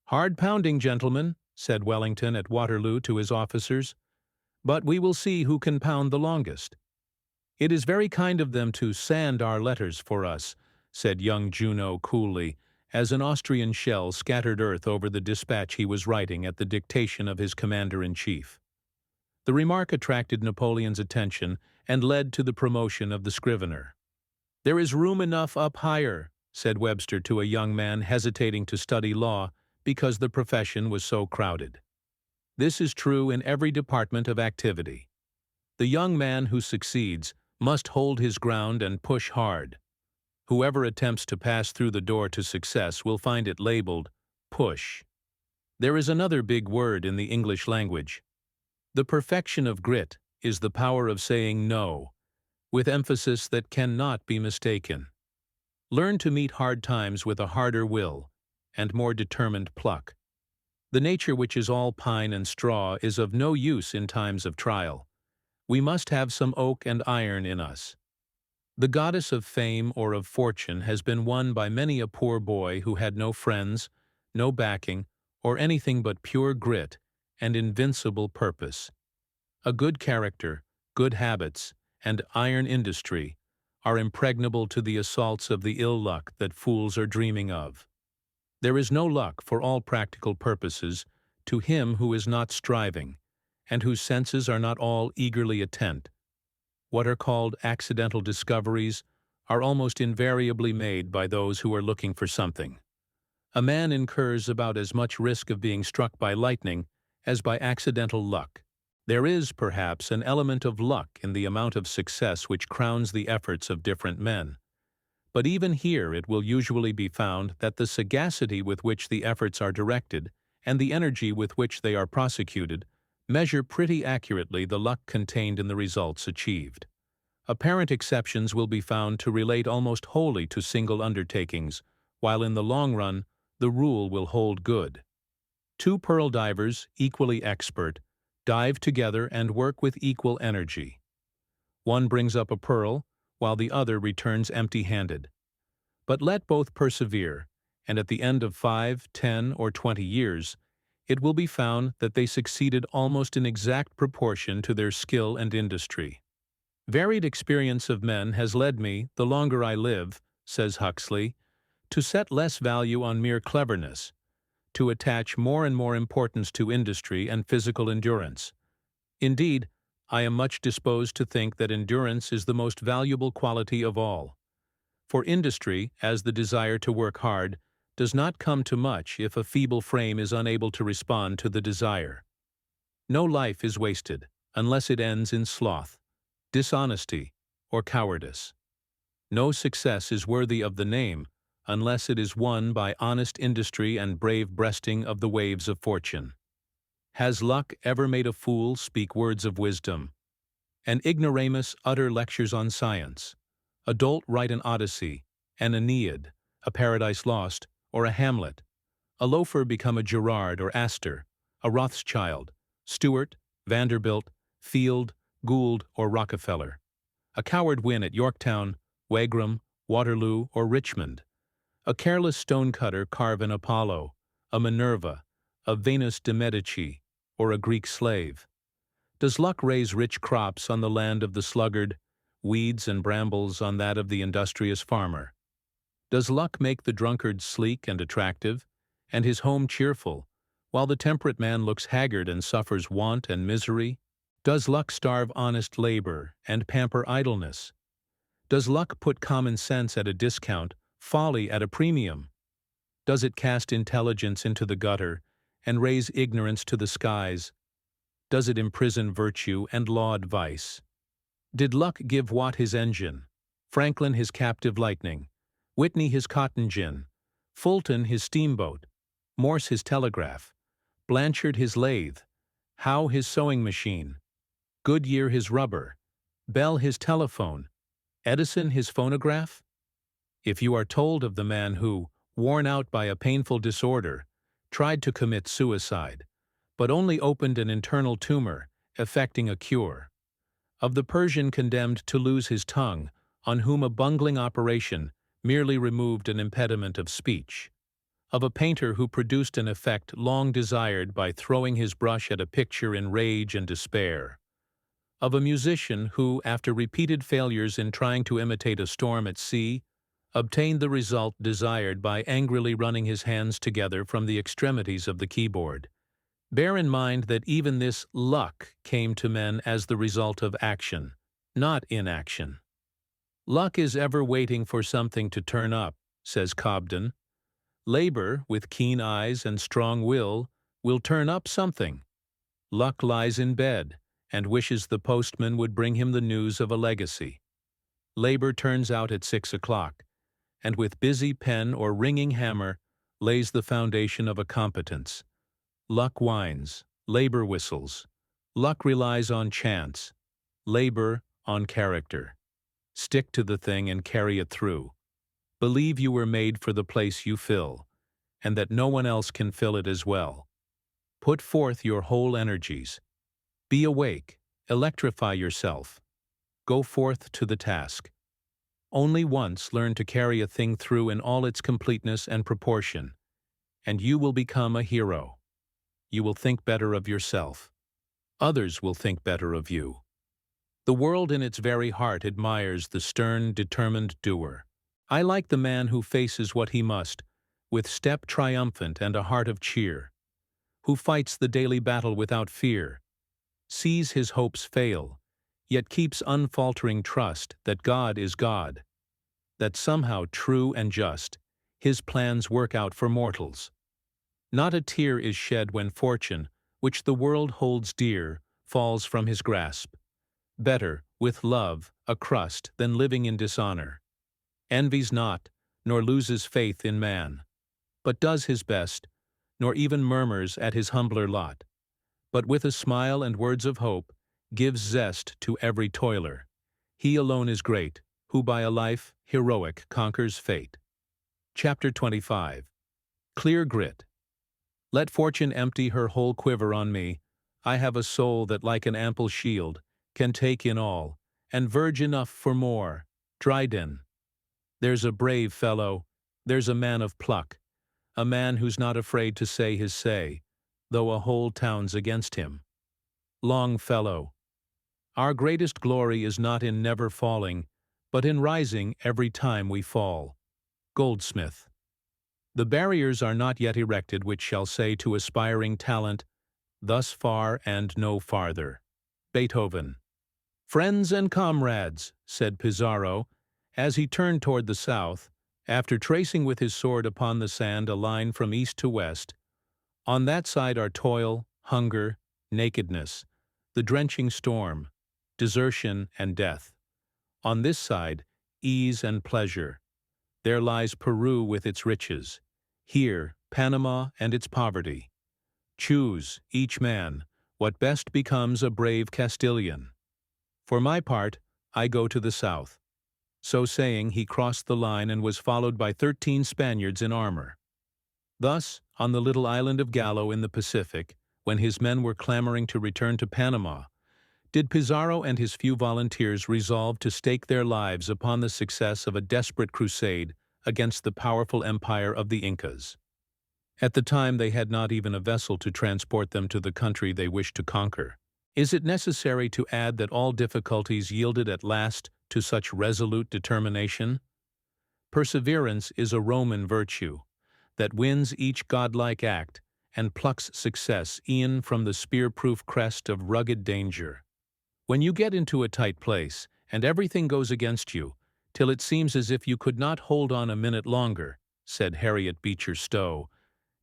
"Hard pounding, gentlemen," said Wellington at Waterloo to his officers, "but we will see who can pound the longest. It is very kind of them to sand our letters for us, said young Juno coolly, as an Austrian shell scattered earth over the dispatch he was writing at the dictation of his commander-in-chief. The remark attracted Napoleon's attention and led to the promotion of the scrivener. "There is room enough up higher," said Webster to a young man hesitating to study law because the profession was so crowded. This is true in every department of activity. The young man who succeeds must hold his ground and push hard. Whoever attempts to pass through the door to success will find it labeled push. There is another big word in the English language. The perfection of grit is the power of saying no, with emphasis that cannot be mistaken. Learn to meet hard times with a harder will and more determined pluck. The nature which is all pine and straw is of no use in times of trial. We must have some oak and iron in us. The goddess of fame or of fortune has been won by many a poor boy who had no friends, no backing, or anything but pure grit and invincible purpose. A good character, good habits, and iron industry are impregnable to the assaults of the ill luck that fools are dreaming of. There is no luck for all practical purposes to him who is not striving, and whose senses are not all eagerly attent. What are called accidental discoveries are almost invariably made by those who are looking for something. A man incurs about as much risk of being struck by lightning as by accidental luck. There is, perhaps, an element of luck in the amount of success which crowns the efforts of different men. But even here it will usually be found that the sagacity with which the efforts are directed and the energy with which they are prosecuted measure pretty accurately the luck contained in the results achieved. Apparent exceptions will be found to relate almost wholly to single undertakings, while in the long run the rule will hold good. Two pearl divers, equally expert, dive together and work with equal energy. One brings up a pearl, while the other returns empty-handed. But let both persevere, and at the end of 5, 10, or 20 years, it will be found that they succeeded almost in exact proportion to their skill and industry. Varied experience of men has led me, the longer I live, says Huxley, to set less value on mere cleverness, to attach more and more importance to industry and physical endurance. Indeed, I am much disposed to think that endurance is the most valuable quality of all. For industry, as the desire to work hard, does not come to much if a feeble frame is unable to respond to the desire. No life is wasted unless it ends in sloth, dishonesty, or cowardice. No success is worthy of the name unless it is won by honest industry and brave breasting of the waves of fortune. Has luck ever made a fool speak words of wisdom? An ignoramus utter lectures on science? A dolt write an Odyssey, an Aeneid, a Paradise Lost, or a Hamlet? A loafer become a Gerard or Astor, a Rothschild, Stuart, Vanderbilt, Field, Gould, or Rockefeller? A coward win at Yorktown, Wagram, Waterloo, or Richmond? A careless stonecutter carve an Apollo, a Minerva, a Venus de Medici, or a Greek slave? Does luck raise rich crops on the land of the sluggard, weeds and brambles on that of the industrious farmer? Does luck make the drunkard sleek and attractive, and his home cheerful, while the temperate man looks haggard and suffers want and misery? Does luck starve honest labor and pamper idleness? Does luck put common sense at a discount, folly at a premium? Does it cast intelligence into the gutter and raise ignorance to the skies? Does it imprison virtue and laud vice? Did luck give Watt his engine, Franklin his captive lightning, Whitney his cotton gin, Fulton his steamboat, Morse his telegraph, Blanchard his lathe, Howe his sewing machine, Goodyear his rubber, Bell his telephone, Edison his phonograph? If you are told of the man who, worn out by a painful disorder, tried to commit suicide, but only opened an internal tumor, effecting a cure; of the Persian condemned to lose his tongue, on whom a bungling operation merely removed an impediment of speech; of a painter who produced an effect long desired by throwing his brush at a picture in rage and despair; of a musician who, after repeated failures in trying to imitate a storm at sea, obtained the result desired by angrily running his hands together from the extremities of the keyboard. Bear in mind that even this luck came to men as the result of action, not inaction. Luck is ever waiting for something to turn up, says Cobden. Labor, with keen eyes and strong will turn up something. Luck lies in bed and wishes the postman would bring him the news of a legacy. Labor turns out at 6 o'clock, and with busy pen or ringing hammer lays the foundation of a competence. Luck whines, labor whistles. Luck relies on chance, labor on character. Stick to the thing and carry it through. Believe you were made for the place you fill, and that no one else can fill it as well. Put forth your whole energies. Be awake, electrify yourself. Go forth to the task. Only once learn to carry a thing through in all its completeness and proportion, and you will become a hero. You will think better of yourself. Others will think better of you. The world in its very heart admires the stern, determined doer. I like the man who faces what he must, with step triumphant and a heart of cheer, who fights the daily battle without fear, sees his hopes fail, yet keeps unfaltering trust that God is God, that somehow true and just, his plans work out for mortals. Not a tear is shed when fortune, which the world holds dear, falls from his grasp. Better, with love, a crust than living in dishonor. Envies not, nor loses faith in man, but does his best, nor even murmurs at his humbler lot, but with a smile and words of hope gives zest to every toiler. He alone is great, who by a life heroic conquers fate. Chapter 25. Clear Grit. Let fortune empty her whole quiver on me. I have a soul that like an ample shield can take in all, and verge enough for more. Dryden. There's a brave fellow, there's a man of pluck, a man who's not afraid to say his say, though a whole town's against him. Longfellow. Our greatest glory is not in never falling, but in rising every time we fall. Goldsmith. The barriers are not yet erected which shall say to aspiring talent, thus far and no farther. Beethoven. Friends and comrades, said Pizarro, as he turned toward the south, after tracing with his sword upon the sand a line from east to west, on that side are toil, hunger, nakedness, the drenching storm, desertion and death. On this side, ease and pleasure. There lies Peru with its riches. Here, Panama and its poverty. Choose, each man, what best becomes a brave Castilian. For my part, I go to the south. So saying, he crossed the line and was followed by 13 Spaniards in armor. Thus, on the little island of Gallo in the Pacific, when his men were clamoring to return to Panama, did Pizarro and his few volunteers resolve to stake their lives upon the success of a desperate crusade against the powerful empire of the Incas. At the time they had not even a vessel to transport them to the country they wished to conquer. Is it necessary to add that all difficulties yielded at last to such resolute determination? Perseverance is a Roman virtue that wins each godlike act and plucks success e'en from the spear-proof crest of rugged danger. When you get into a tight place, and everything goes against you, till it seems as if you could not hold on a minute longer, said Harriet Beecher Stowe,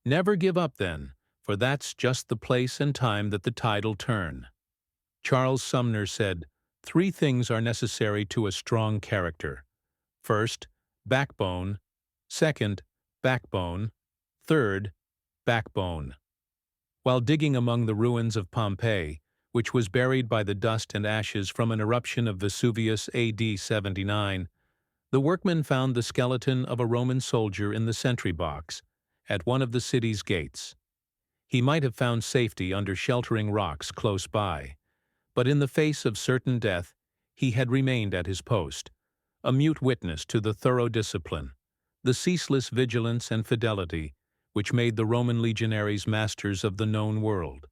never give up then, for that's just the place and time that the tide'll turn. Charles Sumner said, 3 things are necessary to a strong character. First, backbone. Second, backbone. Third, backbone. While digging among the ruins of Pompeii, which was buried by the dust and ashes from an eruption of Vesuvius AD 79, the workmen found the skeleton of a Roman soldier in the sentry box at one of the city's gates. He might have found safety under sheltering rocks close by, but in the face of certain death he had remained at his post, a mute witness to the thorough discipline, the ceaseless vigilance and fidelity which made the Roman legionaries masters of the known world.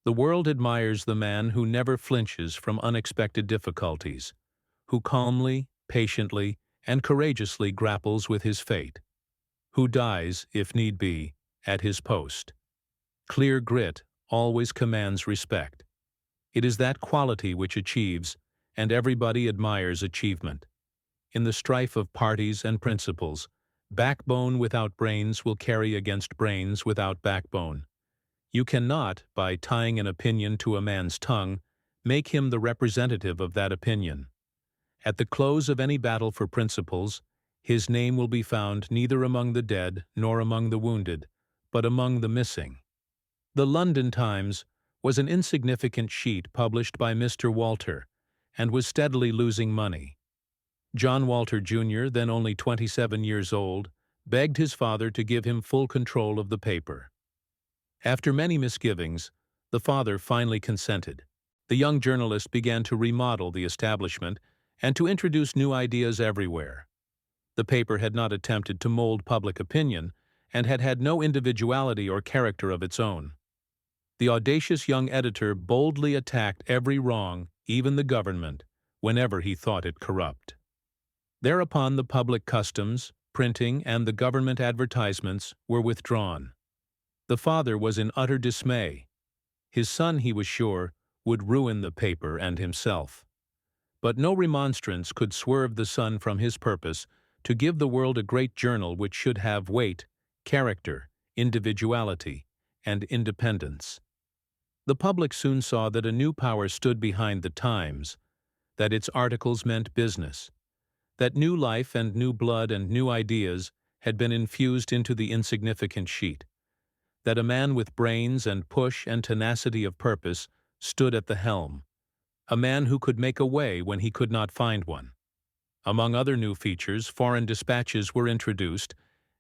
The world admires the man who never flinches from unexpected difficulties, who calmly, patiently, and courageously grapples with his fate, who dies, if need be, at his post. Clear grit always commands respect. It is that quality which achieves, and everybody admires achievement. In the strife of parties and principles, backbone without brains will carry against brains without backbone. You cannot, by tying an opinion to a man's tongue, make him the representative of that opinion. At the close of any battle for principles, his name will be found neither among the dead nor among the wounded, but among the missing. The London Times was an insignificant sheet published by Mr. Walter, and was steadily losing money. John Walter Jr., then only 27 years old, begged his father to give him full control of the paper. After many misgivings, the father finally consented. The young journalist began to remodel the establishment and to introduce new ideas everywhere. The paper had not attempted to mold public opinion and had had no individuality or character of its own. The audacious young editor boldly attacked every wrong, even the government, whenever he thought it corrupt. Thereupon the public customs, printing, and the government advertisements were withdrawn. The father was in utter dismay. His son, he was sure, would ruin the paper and himself. But no remonstrance could swerve the son from his purpose to give the world a great journal which should have weight, character, individuality, and independence. The public soon saw that a new power stood behind the Times, that its articles meant business, that new life and new blood and new ideas had been infused into the insignificant sheet, that a man with brains and push and tenacity of purpose stood at the helm, a man who could make a way when he could not find one. Among other new features, foreign dispatches were introduced,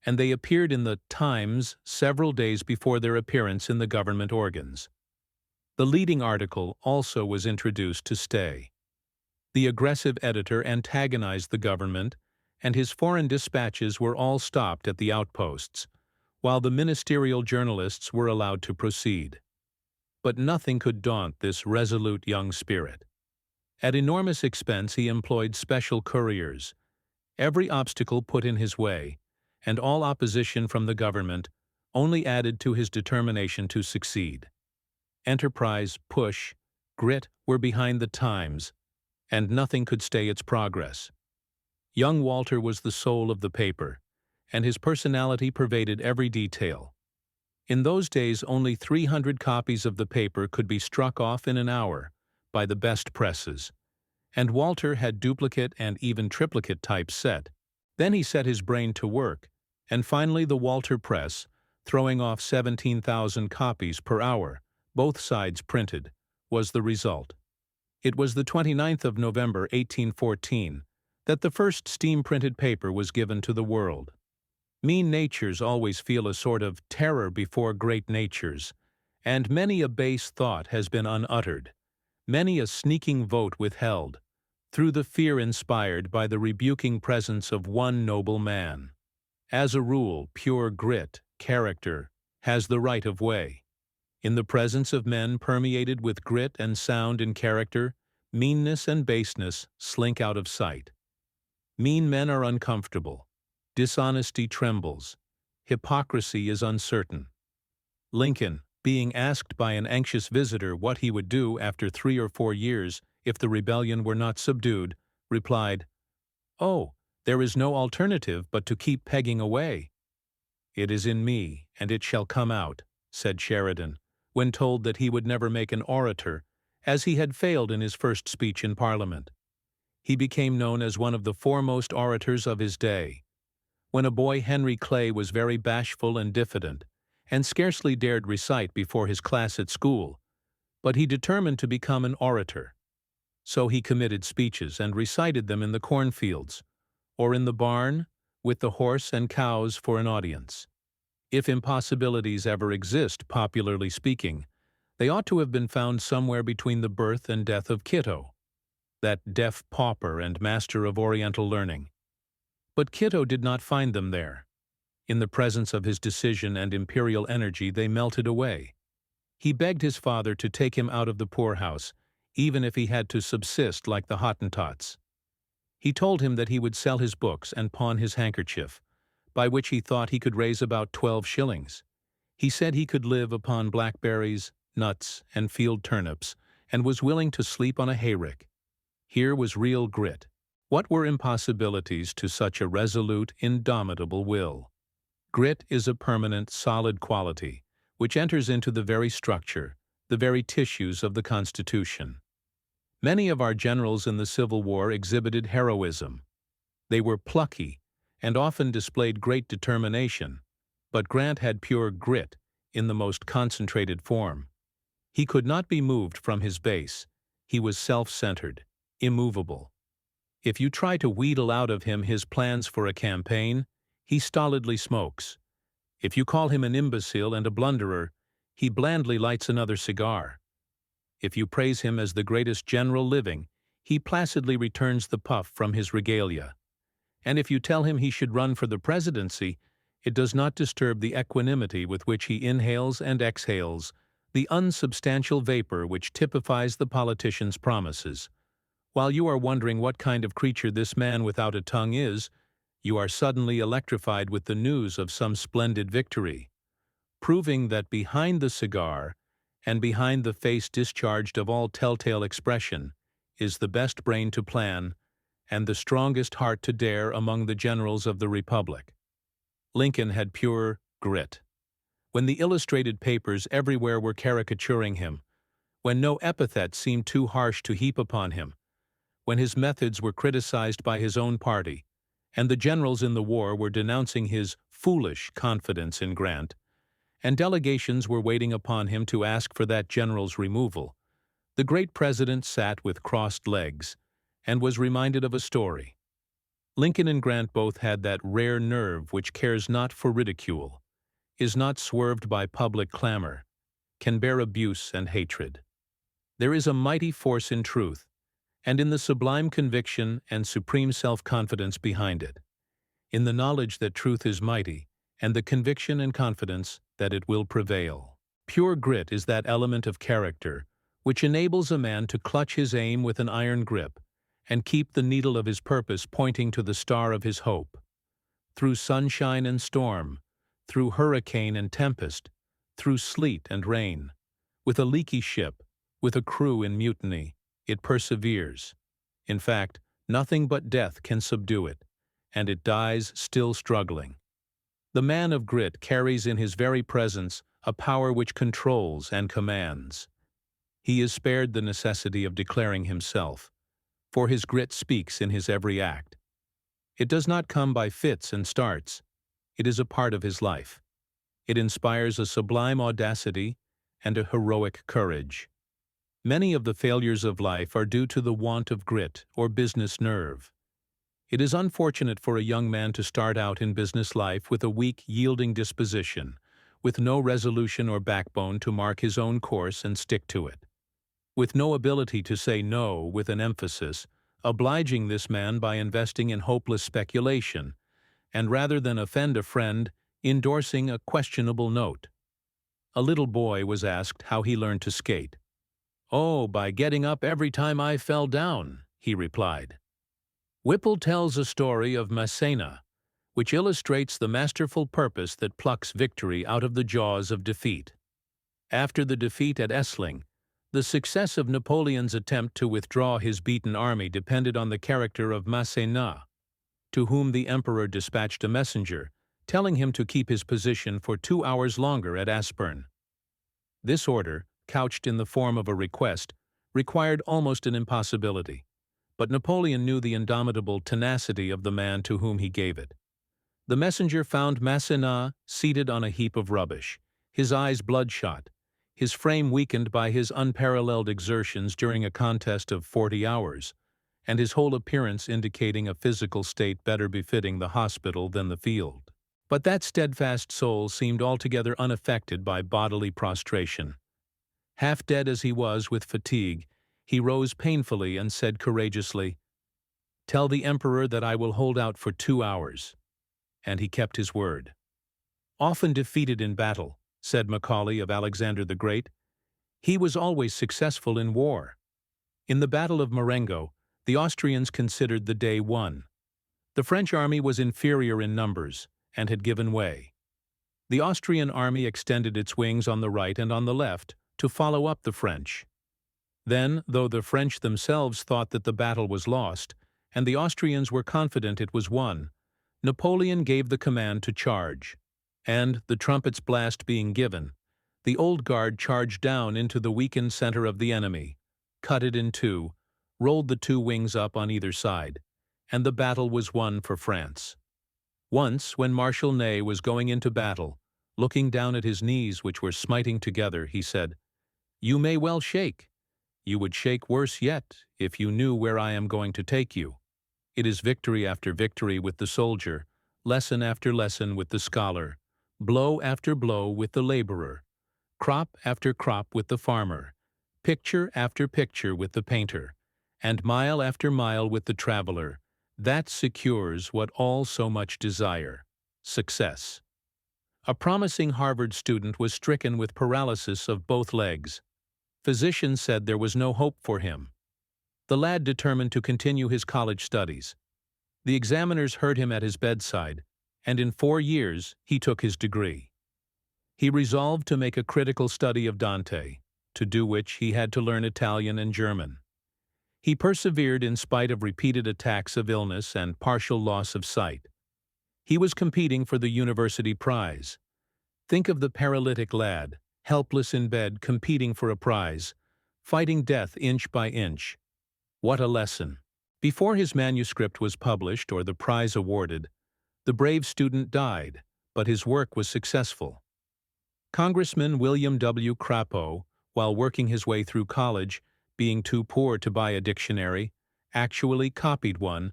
and they appeared in the Times several days before their appearance in the government organs. The leading article also was introduced to stay. The aggressive editor antagonized the government, and his foreign dispatches were all stopped at the outposts, while the ministerial journalists were allowed to proceed. But nothing could daunt this resolute young spirit. At enormous expense he employed special couriers. Every obstacle put in his way, and all opposition from the government, only added to his determination to succeed. Enterprise, push, grit were behind the Times, and nothing could stay its progress. Young Walter was the soul of the paper, and his personality pervaded every detail. In those days only 300 copies of the paper could be struck off in an hour by the best presses, and Walter had duplicate and even triplicate types set. Then he set his brain to work, and finally the Walter Press, throwing off 17,000 copies per hour, both sides printed, was the result. It was the 29th of November, 1814, that the first steam-printed paper was given to the world. Mean natures always feel a sort of terror before great natures, and many a base thought has been unuttered, many a sneaking vote withheld, through the fear inspired by the rebuking presence of one noble man. As a rule, pure grit, character, has the right of way. In the presence of men permeated with grit and sound in character, meanness and baseness slink out of sight. Mean men are uncomfortable. Dishonesty trembles. Hypocrisy is uncertain. Lincoln, being asked by an anxious visitor what he would do after 3 or 4 years if the rebellion were not subdued, replied, "Oh, there is no alternative but to keep pegging away." "It is in me, and it shall come out," said Sheridan, when told that he would never make an orator, as he had failed in his first speech in Parliament. He became known as one of the foremost orators of his day. When a boy, Henry Clay was very bashful and diffident, and scarcely dared recite before his class at school, but he determined to become an orator. So he committed speeches and recited them in the cornfields, or in the barn, with the horse and cows for an audience. If impossibilities ever exist, popularly speaking, they ought to have been found somewhere between the birth and death of Kitto, that deaf pauper and master of Oriental learning. But Kitto did not find them there. In the presence of his decision and imperial energy they melted away. He begged his father to take him out of the poorhouse, even if he had to subsist like the Hottentots. He told him that he would sell his books and pawn his handkerchief, by which he thought he could raise about 12 shillings. He said he could live upon blackberries, nuts, and field turnips, and was willing to sleep on a hayrick. Here was real grit. What were impossibilities to such a resolute, indomitable will? Grit is a permanent, solid quality, which enters into the very structure, the very tissues of the Constitution. Many of our generals in the Civil War exhibited heroism. They were plucky and often displayed great determination, but Grant had pure grit in the most concentrated form. He could not be moved from his base. He was self-centered, immovable. If you try to wheedle out of him his plans for a campaign, he stolidly smokes. If you call him an imbecile and a blunderer, he blandly lights another cigar. If you praise him as the greatest general living, he placidly returns the puff from his regalia. And if you tell him he should run for the presidency, it does not disturb the equanimity with which he inhales and exhales the unsubstantial vapor which typifies the politician's promises. While you are wondering what kind of creature this man without a tongue is, you are suddenly electrified with the news of some splendid victory, proving that behind the cigar and behind the face discharged of all telltale expression is the best brain to plan and the strongest heart to dare among the generals of the Republic. Lincoln had pure grit. When the illustrated papers everywhere were caricaturing him, when no epithet seemed too harsh to heap upon him, when his methods were criticized by his own party, and the generals in the war were denouncing his foolish confidence in Grant, and delegations were waiting upon him to ask for that general's removal, the great president sat with crossed legs and was reminded of a story. Lincoln and Grant both had that rare nerve which cares not for ridicule, is not swerved by public clamor, can bear abuse and hatred. There is a mighty force in truth, and in the sublime conviction and supreme self-confidence behind it, in the knowledge that truth is mighty, and the conviction and confidence that it will prevail. Pure grit is that element of character which enables a man to clutch his aim with an iron grip and keep the needle of his purpose pointing to the star of his hope. Through sunshine and storm, through hurricane and tempest, through sleet and rain, with a leaky ship, with a crew in mutiny, it perseveres. In fact, nothing but death can subdue it, and it dies still struggling. The man of grit carries in his very presence a power which controls and commands. He is spared the necessity of declaring himself, for his grit speaks in his every act. It does not come by fits and starts. It is a part of his life. It inspires a sublime audacity and a heroic courage. Many of the failures of life are due to the want of grit or business nerve. It is unfortunate for a young man to start out in business life with a weak, yielding disposition, with no resolution or backbone to mark his own course and stick to it, with no ability to say no with an emphasis, obliging this man by investing in hopeless speculation, and rather than offend a friend, endorsing a questionable note. A little boy was asked how he learned to skate. "Oh, by getting up every time I fell down," he replied. Whipple tells a story of Massena, which illustrates the masterful purpose that plucks victory out of the jaws of defeat. After the defeat at Essling, the success of Napoleon's attempt to withdraw his beaten army depended on the character of Massena, to whom the emperor dispatched a messenger, telling him to keep his position for 2 hours longer at Aspern. This order, couched in the form of a request, required almost an impossibility, but Napoleon knew the indomitable tenacity of the man to whom he gave it. The messenger found Massena seated on a heap of rubbish, his eyes bloodshot, his frame weakened by his unparalleled exertions during a contest of 40 hours, and his whole appearance indicating a physical state better befitting the hospital than the field. But that steadfast soul seemed altogether unaffected by bodily prostration. Half dead as he was with fatigue, he rose painfully and said courageously, "Tell the emperor that I will hold out for 2 hours." And he kept his word. Often defeated in battle, said Macaulay of Alexander the Great, he was always successful in war. In the Battle of Marengo, the Austrians considered the day won. The French army was inferior in numbers and had given way. The Austrian army extended its wings on the right and on the left to follow up the French. Then, though the French themselves thought that the battle was lost, and the Austrians were confident it was won, Napoleon gave the command to charge, and, the trumpet's blast being given, the Old Guard charged down into the weakened center of the enemy, cut it in two, rolled the two wings up on either side, and the battle was won for France. Once, when Marshal Ney was going into battle, looking down at his knees which were smiting together, he said, "You may well shake. You would shake worse yet if you knew where I am going to take you." It is victory after victory with the soldier, lesson after lesson with the scholar, blow after blow with the laborer, crop after crop with the farmer, picture after picture with the painter, and mile after mile with the traveler, that secures what all so much desire: success. A promising Harvard student was stricken with paralysis of both legs. Physicians said there was no hope for him. The lad determined to continue his college studies. The examiners heard him at his bedside, and in 4 years he took his degree. He resolved to make a critical study of Dante, to do which he had to learn Italian and German. He persevered in spite of repeated attacks of illness and partial loss of sight. He was competing for the university prize. Think of the paralytic lad, helpless in bed, competing for a prize, fighting death inch by inch. What a lesson! Before his manuscript was published or the prize awarded, the brave student died, but his work was successful. Congressman William W. Crapo, while working his way through college, being too poor to buy a dictionary, actually copied one,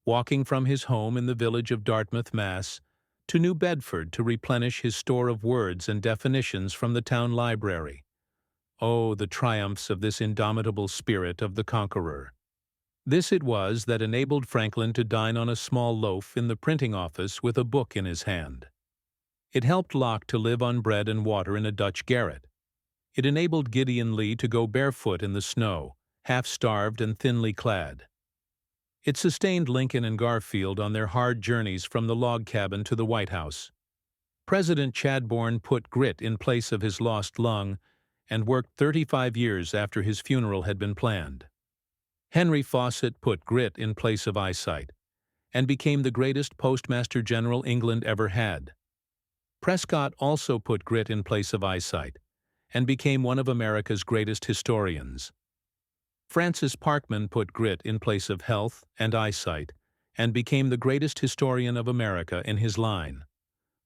walking from his home in the village of Dartmouth, Mass., to New Bedford to replenish his store of words and definitions from the town library. Oh, the triumphs of this indomitable spirit of the conqueror! This it was that enabled Franklin to dine on a small loaf in the printing office with a book in his hand. It helped Locke to live on bread and water in a Dutch garret. It enabled Gideon Lee to go barefoot in the snow, half-starved and thinly clad. It sustained Lincoln and Garfield on their hard journeys from the log cabin to the White House. President Chadbourne put grit in place of his lost lung and worked 35 years after his funeral had been planned. Henry Fawcett put grit in place of eyesight and became the greatest Postmaster General England ever had. Prescott also put grit in place of eyesight and became one of America's greatest historians. Francis Parkman put grit in place of health and eyesight and became the greatest historian of America in his line.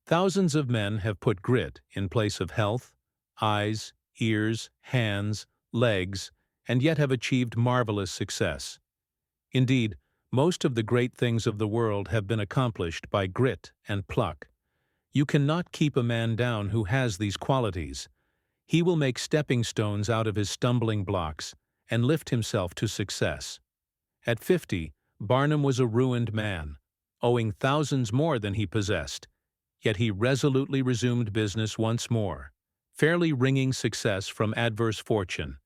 Thousands of men have put grit in place of health, eyes, ears, hands, legs, and yet have achieved marvelous success. Indeed, most of the great things of the world have been accomplished by grit and pluck. You cannot keep a man down who has these qualities. He will make stepping stones out of his stumbling blocks and lift himself to success. At 50, Barnum was a ruined man, owing thousands more than he possessed, yet he resolutely resumed business once more, fairly wringing success from adverse fortune,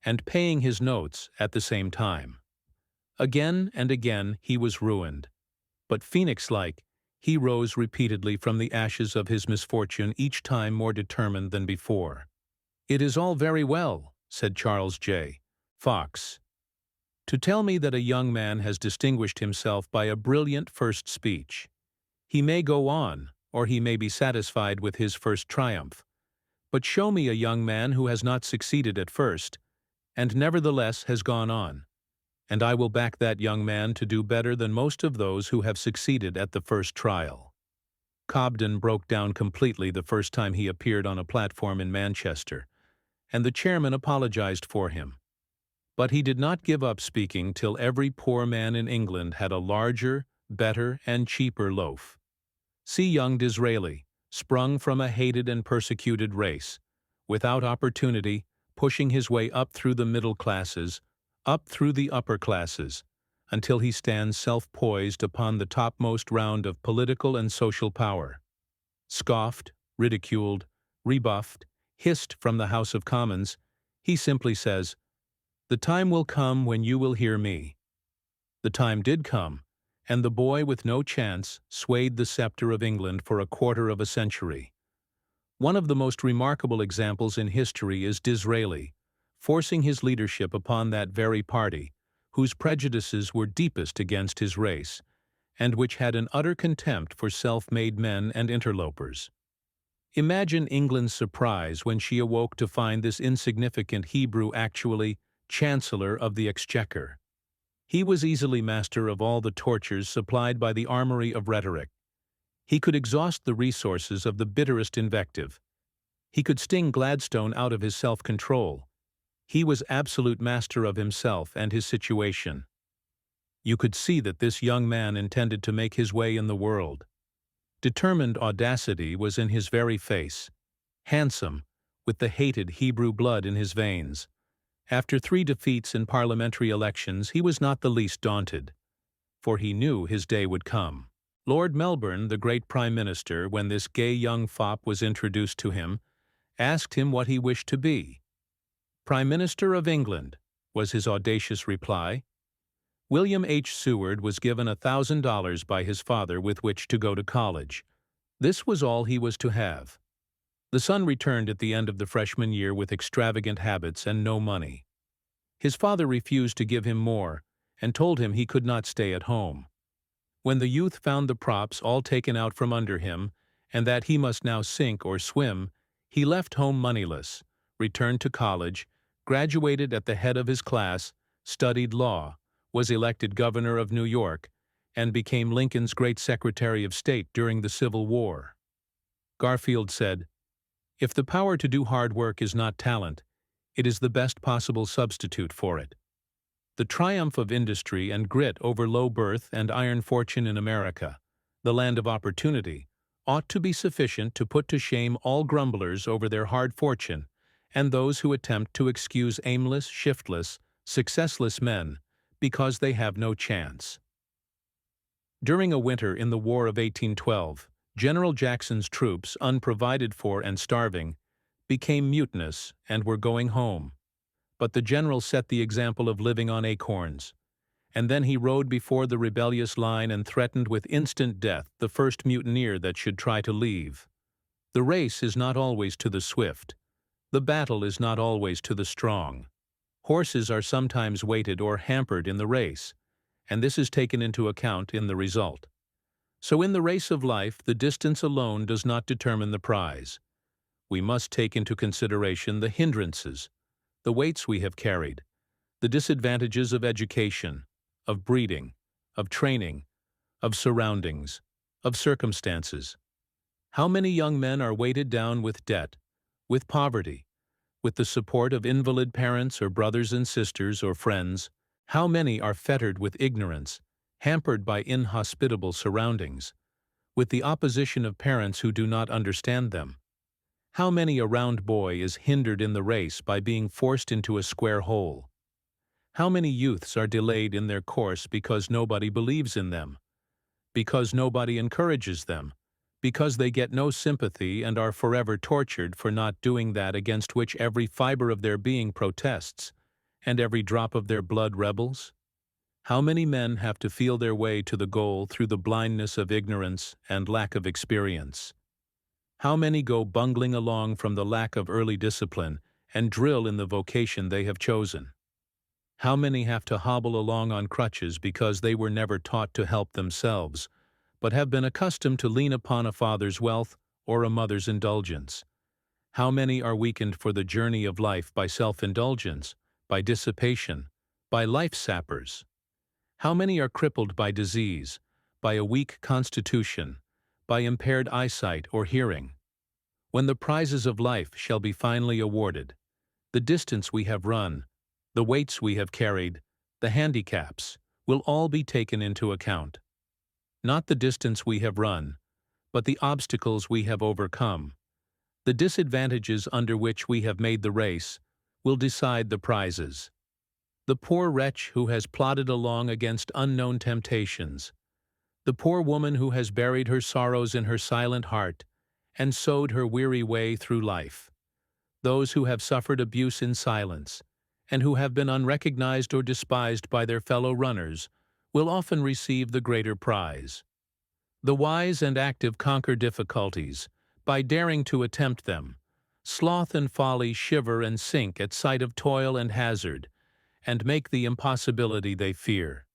and paying his notes at the same time. Again and again he was ruined, but phoenix-like, he rose repeatedly from the ashes of his misfortune, each time more determined than before. "It is all very well," said Charles J. Fox, "to tell me that a young man has distinguished himself by a brilliant first speech. He may go on, or he may be satisfied with his first triumph. But show me a young man who has not succeeded at first, and nevertheless has gone on, and I will back that young man to do better than most of those who have succeeded at the first trial." Cobden broke down completely the first time he appeared on a platform in Manchester, and the chairman apologized for him. But he did not give up speaking till every poor man in England had a larger, better, and cheaper loaf. See young Disraeli, sprung from a hated and persecuted race, without opportunity, pushing his way up through the middle classes, up through the upper classes, until he stands self-poised upon the topmost round of political and social power. Scoffed, ridiculed, rebuffed, hissed from the House of Commons, he simply says, "The time will come when you will hear me." The time did come, and the boy with no chance swayed the scepter of England for a quarter of a century. One of the most remarkable examples in history is Disraeli, forcing his leadership upon that very party, whose prejudices were deepest against his race, and which had an utter contempt for self-made men and interlopers. Imagine England's surprise when she awoke to find this insignificant Hebrew actually Chancellor of the Exchequer. He was easily master of all the tortures supplied by the armory of rhetoric. He could exhaust the resources of the bitterest invective. He could sting Gladstone out of his self-control. He was absolute master of himself and his situation. You could see that this young man intended to make his way in the world. Determined audacity was in his very face. Handsome, with the hated Hebrew blood in his veins. After 3 defeats in parliamentary elections, he was not the least daunted, for he knew his day would come. Lord Melbourne, the great Prime Minister, when this gay young fop was introduced to him, asked him what he wished to be. "Prime Minister of England," was his audacious reply. William H. Seward was given $1,000 by his father with which to go to college. This was all he was to have. The son returned at the end of the freshman year with extravagant habits and no money. His father refused to give him more and told him he could not stay at home. When the youth found the props all taken out from under him and that he must now sink or swim, he left home moneyless, returned to college, graduated at the head of his class, studied law, was elected governor of New York, and became Lincoln's great Secretary of State during the Civil War. Garfield said, "If the power to do hard work is not talent, it is the best possible substitute for it." The triumph of industry and grit over low birth and iron fortune in America, the land of opportunity, ought to be sufficient to put to shame all grumblers over their hard fortune and those who attempt to excuse aimless, shiftless, successless men because they have no chance. During a winter in the War of 1812, General Jackson's troops, unprovided for and starving, became mutinous and were going home. But the general set the example of living on acorns, and then he rode before the rebellious line and threatened with instant death the first mutineer that should try to leave. The race is not always to the swift. The battle is not always to the strong. Horses are sometimes weighted or hampered in the race, and this is taken into account in the result. So in the race of life, the distance alone does not determine the prize. We must take into consideration the hindrances, the weights we have carried, the disadvantages of education, of breeding, of training, of surroundings, of circumstances. How many young men are weighted down with debt, with poverty, with the support of invalid parents or brothers and sisters or friends? How many are fettered with ignorance, hampered by inhospitable surroundings, with the opposition of parents who do not understand them? How many a round boy is hindered in the race by being forced into a square hole? How many youths are delayed in their course because nobody believes in them, because nobody encourages them, because they get no sympathy and are forever tortured for not doing that against which every fiber of their being protests, and every drop of their blood rebels? How many men have to feel their way to the goal through the blindness of ignorance and lack of experience? How many go bungling along from the lack of early discipline and drill in the vocation they have chosen? How many have to hobble along on crutches because they were never taught to help themselves, but have been accustomed to lean upon a father's wealth or a mother's indulgence? How many are weakened for the journey of life by self-indulgence, by dissipation, by life sappers? How many are crippled by disease, by a weak constitution, by impaired eyesight or hearing? When the prizes of life shall be finally awarded, the distance we have run, the weights we have carried, the handicaps, will all be taken into account. Not the distance we have run, but the obstacles we have overcome, the disadvantages under which we have made the race, will decide the prizes. The poor wretch who has plodded along against unknown temptations, the poor woman who has buried her sorrows in her silent heart and sowed her weary way through life, those who have suffered abuse in silence, and who have been unrecognized or despised by their fellow runners, will often receive the greater prize. The wise and active conquer difficulties by daring to attempt them. Sloth and folly shiver and sink at sight of toil and hazard, and make the impossibility they fear.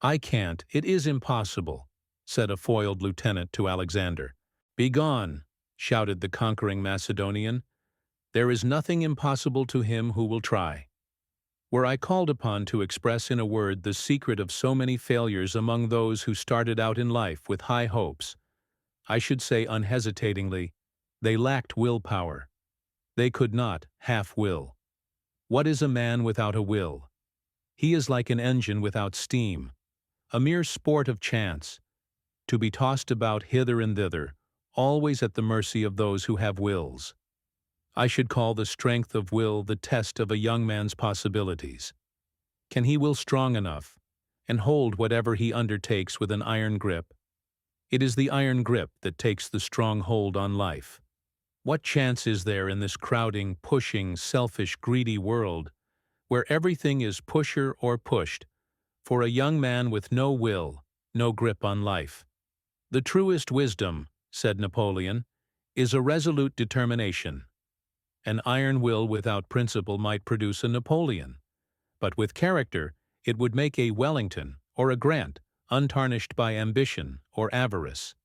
"I can't, it is impossible," said a foiled lieutenant to Alexander. "Begone," shouted the conquering Macedonian. "There is nothing impossible to him who will try." Were I called upon to express in a word the secret of so many failures among those who started out in life with high hopes, I should say unhesitatingly, they lacked willpower. They could not half will. What is a man without a will? He is like an engine without steam, a mere sport of chance, to be tossed about hither and thither, always at the mercy of those who have wills. I should call the strength of will the test of a young man's possibilities. Can he will strong enough, and hold whatever he undertakes with an iron grip? It is the iron grip that takes the strong hold on life. What chance is there in this crowding, pushing, selfish, greedy world, where everything is pusher or pushed, for a young man with no will, no grip on life? "The truest wisdom," said Napoleon, "is a resolute determination." An iron will without principle might produce a Napoleon, but with character it would make a Wellington or a Grant, untarnished by ambition or avarice.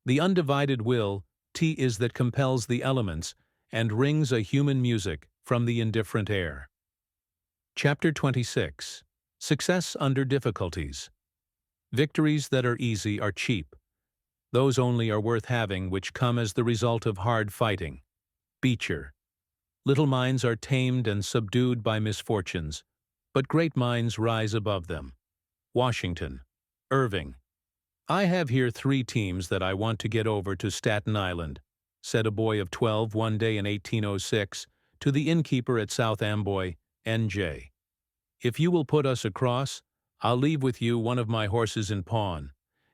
The undivided will is that compels the elements and wrings a human music from the indifferent air. Chapter 26. Success under difficulties. Victories that are easy are cheap. Those only are worth having which come as the result of hard fighting. Beecher. Little minds are tamed and subdued by misfortunes, but great minds rise above them. Washington. Irving. "I have here 3 teams that I want to get over to Staten Island," said a boy of 12 one day in 1806 to the innkeeper at South Amboy, N.J. "If you will put us across, I'll leave with you one of my horses in pawn,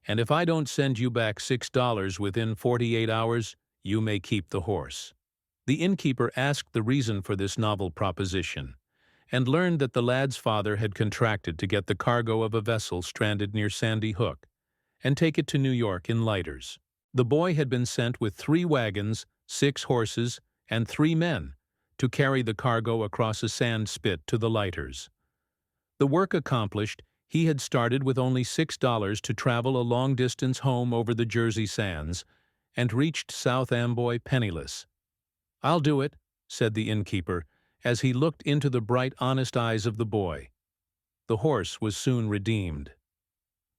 and if I don't send you back $6 within 48 hours, you may keep the horse." The innkeeper asked the reason for this novel proposition, and learned that the lad's father had contracted to get the cargo of a vessel stranded near Sandy Hook, and take it to New York in lighters. The boy had been sent with 3 wagons, 6 horses, and 3 men to carry the cargo across a sand spit to the lighters. The work accomplished, he had started with only $6 to travel a long distance home over the Jersey sands, and reached South Amboy penniless. "I'll do it," said the innkeeper, as he looked into the bright, honest eyes of the boy. The horse was soon redeemed.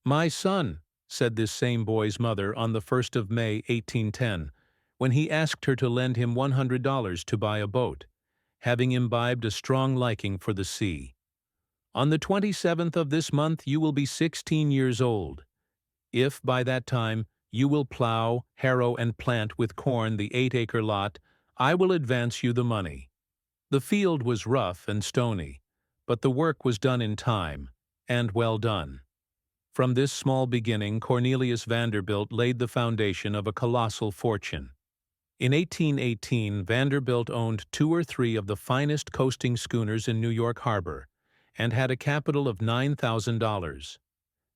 "My son," said this same boy's mother on the 1st of May, 1810, when he asked her to lend him $100 to buy a boat, having imbibed a strong liking for the sea. "On the 27th of this month you will be 16 years old. If, by that time, you will plow, harrow, and plant with corn the 8-acre lot, I will advance you the money." The field was rough and stony, but the work was done in time, and well done. From this small beginning Cornelius Vanderbilt laid the foundation of a colossal fortune. In 1818 Vanderbilt owned 2 or 3 of the finest coasting schooners in New York Harbor, and had a capital of $9,000.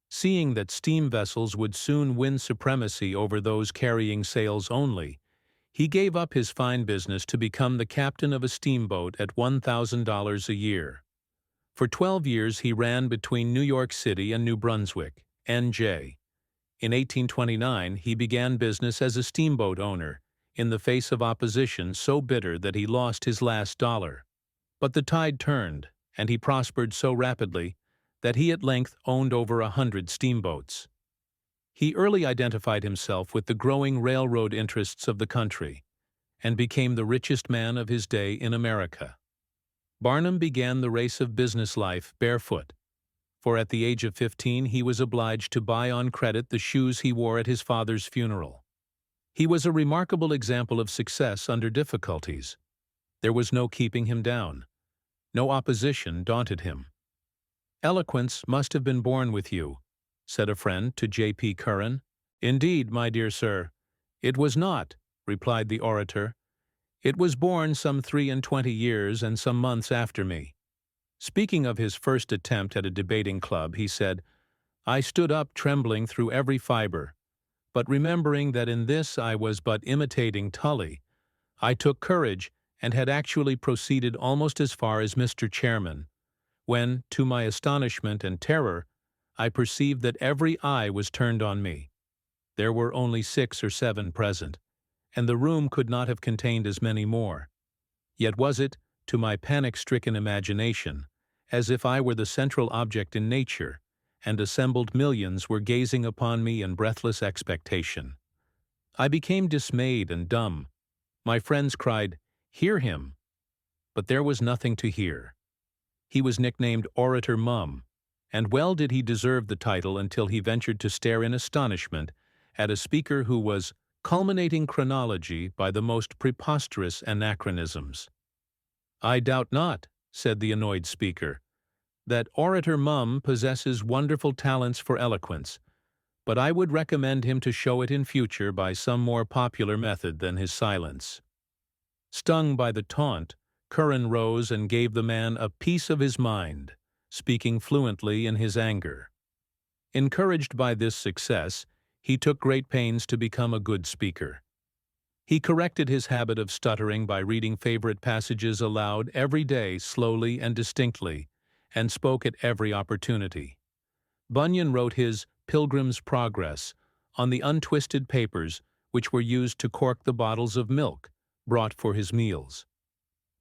Seeing that steam vessels would soon win supremacy over those carrying sails only, he gave up his fine business to become the captain of a steamboat at $1,000 a year. For 12 years he ran between New York City and New Brunswick, N.J. In 1829 he began business as a steamboat owner, in the face of opposition so bitter that he lost his last dollar. But the tide turned, and he prospered so rapidly that he at length owned over 100 steamboats. He early identified himself with the growing railroad interests of the country, and became the richest man of his day in America. Barnum began the race of business life barefoot, for at the age of 15 he was obliged to buy on credit the shoes he wore at his father's funeral. He was a remarkable example of success under difficulties. There was no keeping him down. No opposition daunted him. "Eloquence must have been born with you," said a friend to J.P. Curran. "Indeed, my dear sir, it was not," replied the orator. "It was born some 23 years and some months after me." Speaking of his first attempt at a debating club, he said, I stood up trembling through every fiber, but remembering that in this I was but imitating Tully, I took courage and had actually proceeded almost as far as Mr. Chairman, when, to my astonishment and terror, I perceived that every eye was turned on me. There were only 6 or 7 present, and the room could not have contained as many more. Yet was it, to my panic-stricken imagination, as if I were the central object in nature, and assembled millions were gazing upon me in breathless expectation. I became dismayed and dumb. My friends cried, "Hear him!" But there was nothing to hear. He was nicknamed Orator Mum, and well did he deserve the title until he ventured to stare in astonishment at a speaker who was culminating chronology by the most preposterous anachronisms. "I doubt not," said the annoyed speaker, "that Orator Mum possesses wonderful talents for eloquence, but I would recommend him to show it in future by some more popular method than his silence." Stung by the taunt, Curran rose and gave the man a piece of his mind, speaking fluently in his anger. Encouraged by this success, he took great pains to become a good speaker. He corrected his habit of stuttering by reading favorite passages aloud every day slowly and distinctly, and spoke at every opportunity. Bunyan wrote his Pilgrim's Progress on the untwisted papers which were used to cork the bottles of milk brought for his meals.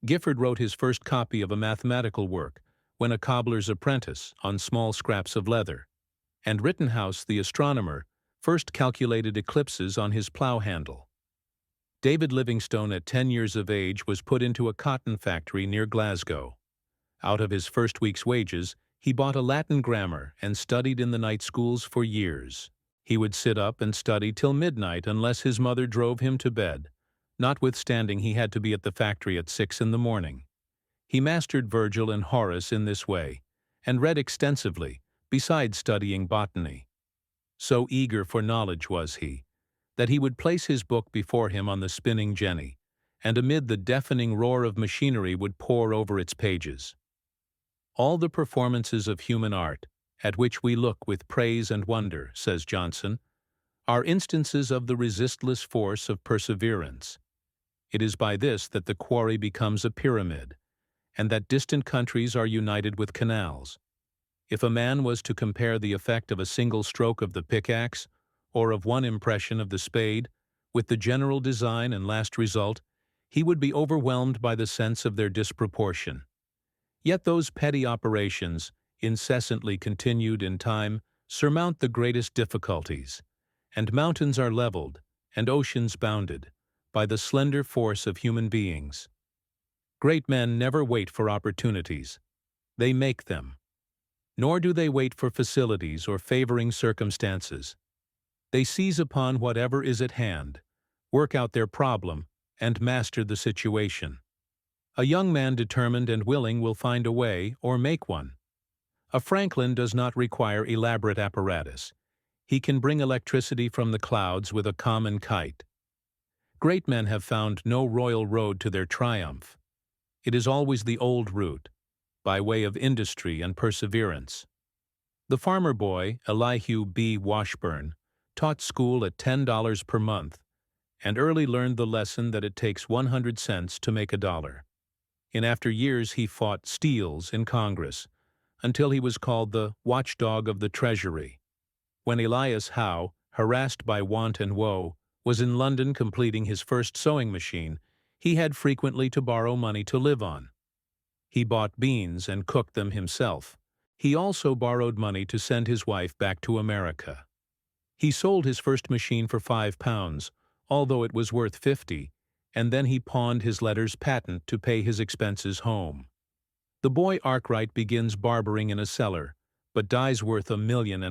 Gifford wrote his first copy of a mathematical work, When a Cobbler's Apprentice, on small scraps of leather, and Rittenhouse, the astronomer, first calculated eclipses on his plow handle. David Livingstone, at 10 years of age, was put into a cotton factory near Glasgow. Out of his first week's wages, he bought a Latin grammar and studied in the night schools for years. He would sit up and study till midnight unless his mother drove him to bed, notwithstanding he had to be at the factory at 6 in the morning. He mastered Virgil and Horace in this way, and read extensively, besides studying botany. So eager for knowledge was he, that he would place his book before him on the spinning jenny, and amid the deafening roar of machinery would pore over its pages. "All the performances of human art, at which we look with praise and wonder," says Johnson, "are instances of the resistless force of perseverance. It is by this that the quarry becomes a pyramid, and that distant countries are united with canals. If a man was to compare the effect of a single stroke of the pickaxe, or of one impression of the spade, with the general design and last result, he would be overwhelmed by the sense of their disproportion. Yet those petty operations, incessantly continued in time, surmount the greatest difficulties, and mountains are leveled, and oceans bounded, by the slender force of human beings. Great men never wait for opportunities. They make them. Nor do they wait for facilities or favoring circumstances. They seize upon whatever is at hand, work out their problem, and master the situation. A young man determined and willing will find a way or make one. A Franklin does not require elaborate apparatus. He can bring electricity from the clouds with a common kite. Great men have found no royal road to their triumph. It is always the old route, by way of industry and perseverance. The farmer boy, Elihu B. Washburn, taught school at $10 per month, and early learned the lesson that it takes 100 cents to make a dollar. In after years he fought steals in Congress, until he was called the watchdog of the Treasury. When Elias Howe, harassed by want and woe, was in London completing his first sewing machine, he had frequently to borrow money to live on. He bought beans and cooked them himself. He also borrowed money to send his wife back to America. He sold his first machine for £5, although it was worth 50, and then he pawned his letters patent to pay his expenses home. The boy Arkwright begins barbering in a cellar, but dies worth $1.5 million.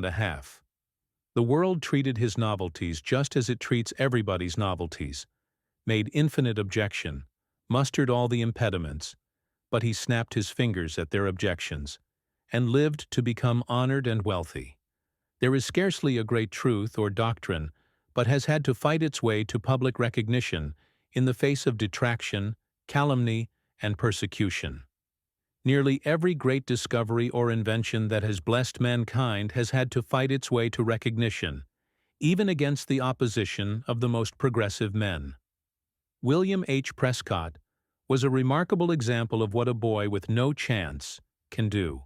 The world treated his novelties just as it treats everybody's novelties, made infinite objection, mustered all the impediments, but he snapped his fingers at their objections, and lived to become honored and wealthy. There is scarcely a great truth or doctrine, but has had to fight its way to public recognition in the face of detraction, calumny, and persecution. Nearly every great discovery or invention that has blessed mankind has had to fight its way to recognition, even against the opposition of the most progressive men. William H. Prescott was a remarkable example of what a boy with no chance can do.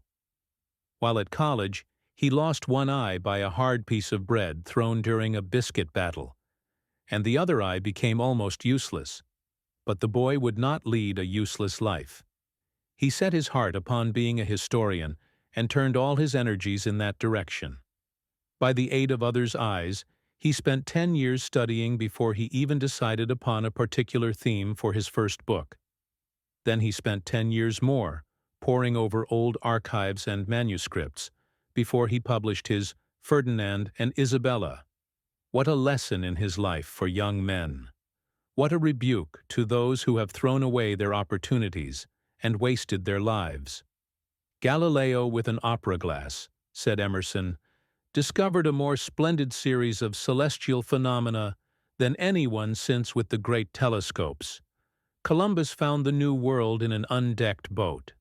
While at college, he lost one eye by a hard piece of bread thrown during a biscuit battle, and the other eye became almost useless. But the boy would not lead a useless life. He set his heart upon being a historian and turned all his energies in that direction. By the aid of others' eyes, he spent 10 years studying before he even decided upon a particular theme for his first book. Then he spent 10 years more, poring over old archives and manuscripts, before he published his Ferdinand and Isabella. What a lesson in his life for young men! What a rebuke to those who have thrown away their opportunities and wasted their lives. Galileo with an opera glass, said Emerson, discovered a more splendid series of celestial phenomena than anyone since with the great telescopes. Columbus found the New World in an undecked boat.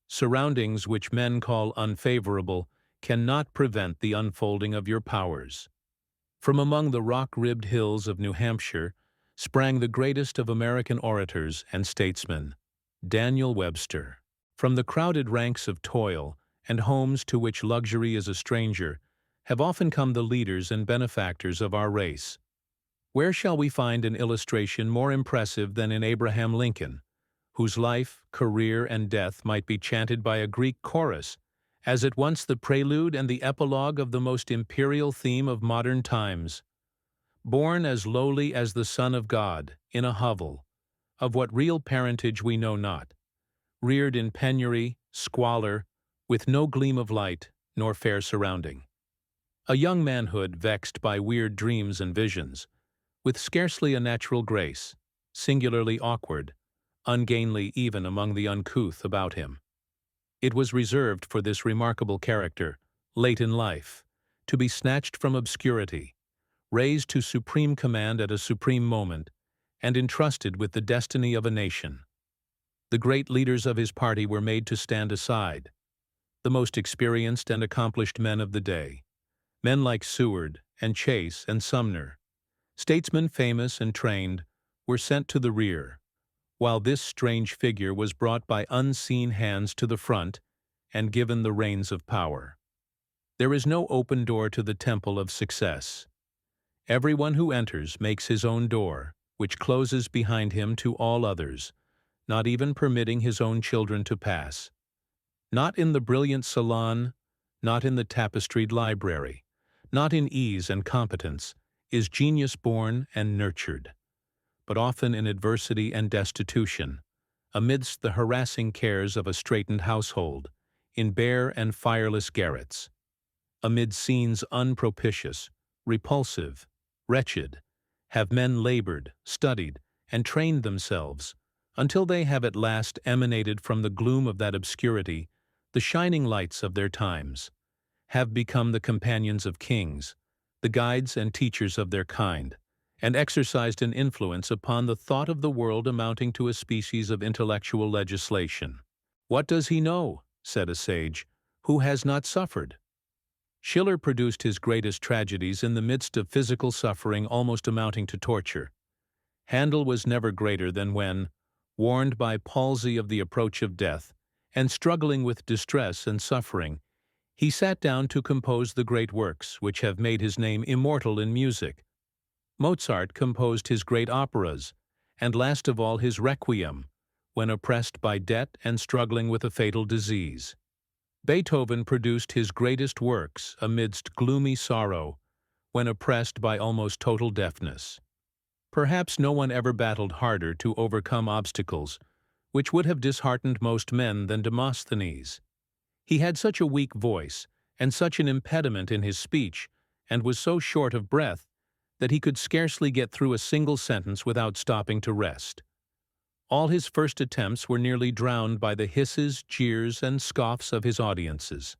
Surroundings which men call unfavorable cannot prevent the unfolding of your powers. From among the rock-ribbed hills of New Hampshire sprang the greatest of American orators and statesmen, Daniel Webster. From the crowded ranks of toil and homes to which luxury is a stranger have often come the leaders and benefactors of our race. Where shall we find an illustration more impressive than in Abraham Lincoln, whose life, career, and death might be chanted by a Greek chorus, as at once the prelude and the epilogue of the most imperial theme of modern times? Born as lowly as the Son of God, in a hovel, of what real parentage we know not, reared in penury, squalor, with no gleam of light, nor fair surrounding. A young manhood vexed by weird dreams and visions, with scarcely a natural grace, singularly awkward, ungainly even among the uncouth about him. It was reserved for this remarkable character, late in life, to be snatched from obscurity, raised to supreme command at a supreme moment, and entrusted with the destiny of a nation. The great leaders of his party were made to stand aside, the most experienced and accomplished men of the day, men like Seward and Chase and Sumner, statesmen famous and trained, were sent to the rear, while this strange figure was brought by unseen hands to the front and given the reins of power. There is no open door to the temple of success. Everyone who enters makes his own door, which closes behind him to all others, not even permitting his own children to pass. Not in the brilliant salon, not in the tapestried library, not in ease and competence, is genius born and nurtured, but often in adversity and destitution, amidst the harassing cares of a straitened household, in bare and fireless garrets, amid scenes unpropitious, repulsive, wretched, have men labored, studied, and trained themselves, until they have at last emanated from the gloom of that obscurity the shining lights of their times, have become the companions of kings, the guides and teachers of their kind, and exercised an influence upon the thought of the world amounting to a species of intellectual legislation. "What does he know?" said a sage, "who has not suffered?" Schiller produced his greatest tragedies in the midst of physical suffering almost amounting to torture. Handel was never greater than when, warned by palsy of the approach of death, and struggling with distress and suffering, he sat down to compose the great works which have made his name immortal in music. Mozart composed his great operas, and last of all his Requiem, when oppressed by debt and struggling with a fatal disease. Beethoven produced his greatest works amidst gloomy sorrow, when oppressed by almost total deafness. Perhaps no one ever battled harder to overcome obstacles, which would have disheartened most men, than Demosthenes. He had such a weak voice, and such an impediment in his speech, and was so short of breath, that he could scarcely get through a single sentence without stopping to rest. All his first attempts were nearly drowned by the hisses, jeers, and scoffs of his audiences.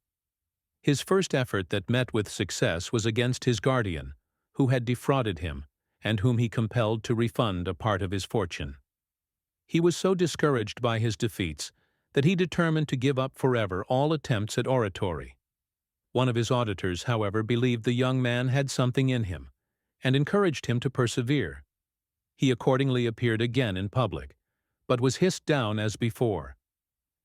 His first effort that met with success was against his guardian, who had defrauded him, and whom he compelled to refund a part of his fortune. He was so discouraged by his defeats that he determined to give up forever all attempts at oratory. One of his auditors, however, believed the young man had something in him, and encouraged him to persevere. He accordingly appeared again in public, but was hissed down as before.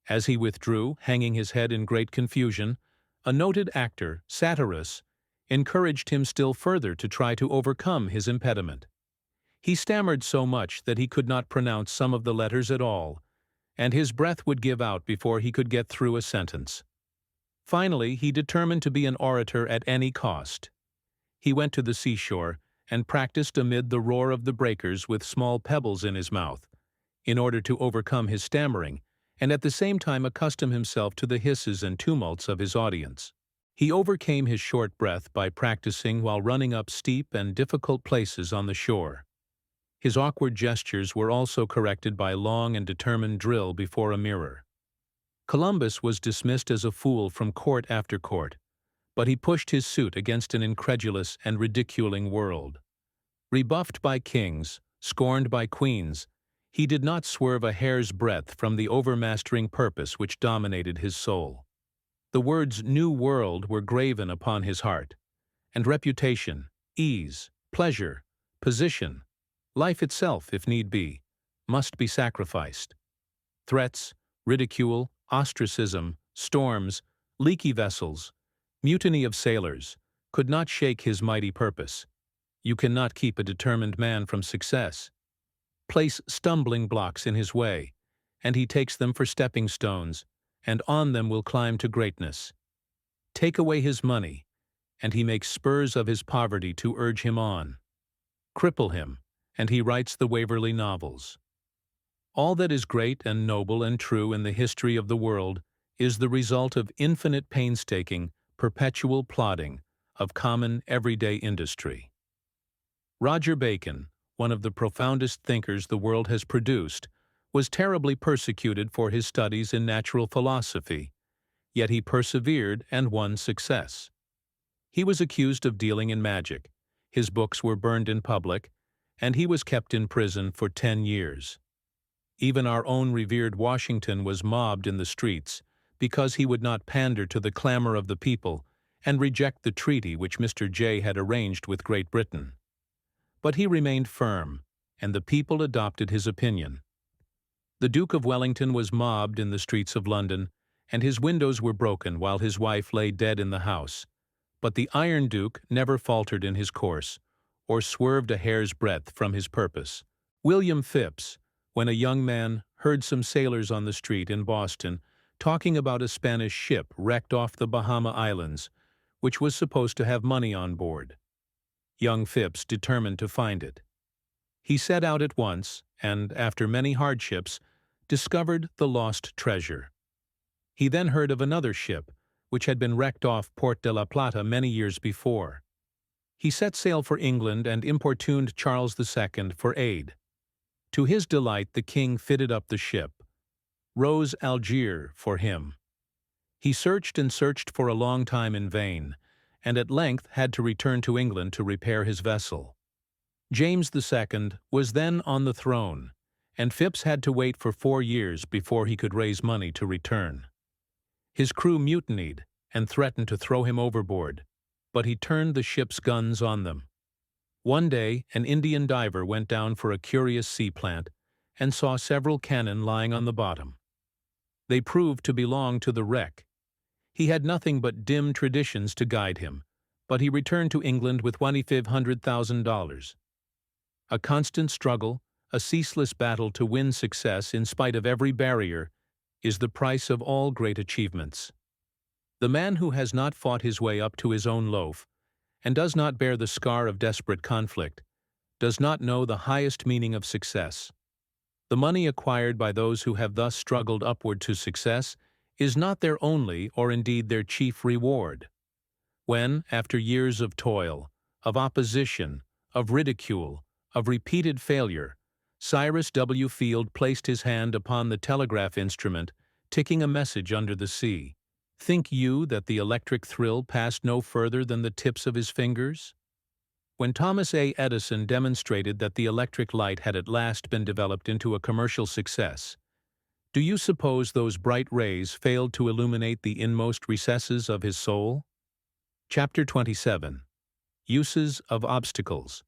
As he withdrew, hanging his head in great confusion, a noted actor, Satyrus, encouraged him still further to try to overcome his impediment. He stammered so much that he could not pronounce some of the letters at all, and his breath would give out before he could get through a sentence. Finally, he determined to be an orator at any cost. He went to the seashore and practiced amid the roar of the breakers with small pebbles in his mouth, in order to overcome his stammering and at the same time accustom himself to the hisses and tumults of his audience. He overcame his short breath by practicing while running up steep and difficult places on the shore. His awkward gestures were also corrected by long and determined drill before a mirror. Columbus was dismissed as a fool from court after court, but he pushed his suit against an incredulous and ridiculing world. Rebuffed by kings, scorned by queens, he did not swerve a hair's breadth from the overmastering purpose which dominated his soul. The words "New World" were graven upon his heart, and reputation, ease, pleasure, position, life itself, if need be, must be sacrificed. Threats, ridicule, ostracism, storms, leaky vessels, mutiny of sailors, could not shake his mighty purpose. You cannot keep a determined man from success. Place stumbling blocks in his way, and he takes them for stepping stones, and on them will climb to greatness. Take away his money, and he makes spurs of his poverty to urge him on. Cripple him, and he writes the Waverley novels. All that is great and noble and true in the history of the world is the result of infinite painstaking, perpetual plodding, of common everyday industry. Roger Bacon, one of the profoundest thinkers the world has produced, was terribly persecuted for his studies in natural philosophy, yet he persevered and won success. He was accused of dealing in magic, his books were burned in public, and he was kept in prison for 10 years. Even our own revered Washington was mobbed in the streets because he would not pander to the clamor of the people and reject the treaty which Mr. Jay had arranged with Great Britain. But he remained firm, and the people adopted his opinion. The Duke of Wellington was mobbed in the streets of London, and his windows were broken while his wife lay dead in the house. But the Iron Duke never faltered in his course, or swerved a hair's breadth from his purpose. William Phipps, when a young man, heard some sailors on the street in Boston talking about a Spanish ship wrecked off the Bahama Islands, which was supposed to have money on board. Young Phipps determined to find it. He set out at once, and, after many hardships, discovered the lost treasure. He then heard of another ship, which had been wrecked off Port de la Plata many years before. He set sail for England and importuned Charles II for aid. To his delight, the king fitted up the ship, Rose Algiers, for him. He searched and searched for a long time in vain, and at length had to return to England to repair his vessel. James II was then on the throne, and Phipps had to wait for 4 years before he could raise money to return. His crew mutinied and threatened to throw him overboard, but he turned the ship's guns on them. One day, an Indian diver went down for a curious sea plant and saw several cannon lying on the bottom. They proved to belong to the wreck. He had nothing but dim traditions to guide him, but he returned to England with $2,500. A constant struggle, a ceaseless battle to win success in spite of every barrier, is the price of all great achievements. The man who has not fought his way up to his own loaf, and does not bear the scar of desperate conflict, does not know the highest meaning of success. The money acquired by those who have thus struggled upward to success is not their only or indeed their chief reward. When, after years of toil, of opposition, of ridicule, of repeated failure, Cyrus W. Field placed his hand upon the telegraph instrument, ticking a message under the sea, think you that the electric thrill passed no further than the tips of his fingers? When Thomas A. Edison demonstrated that the electric light had at last been developed into a commercial success, Do you suppose those bright rays failed to illuminate the inmost recesses of his soul? Chapter 27. Uses of Obstacles.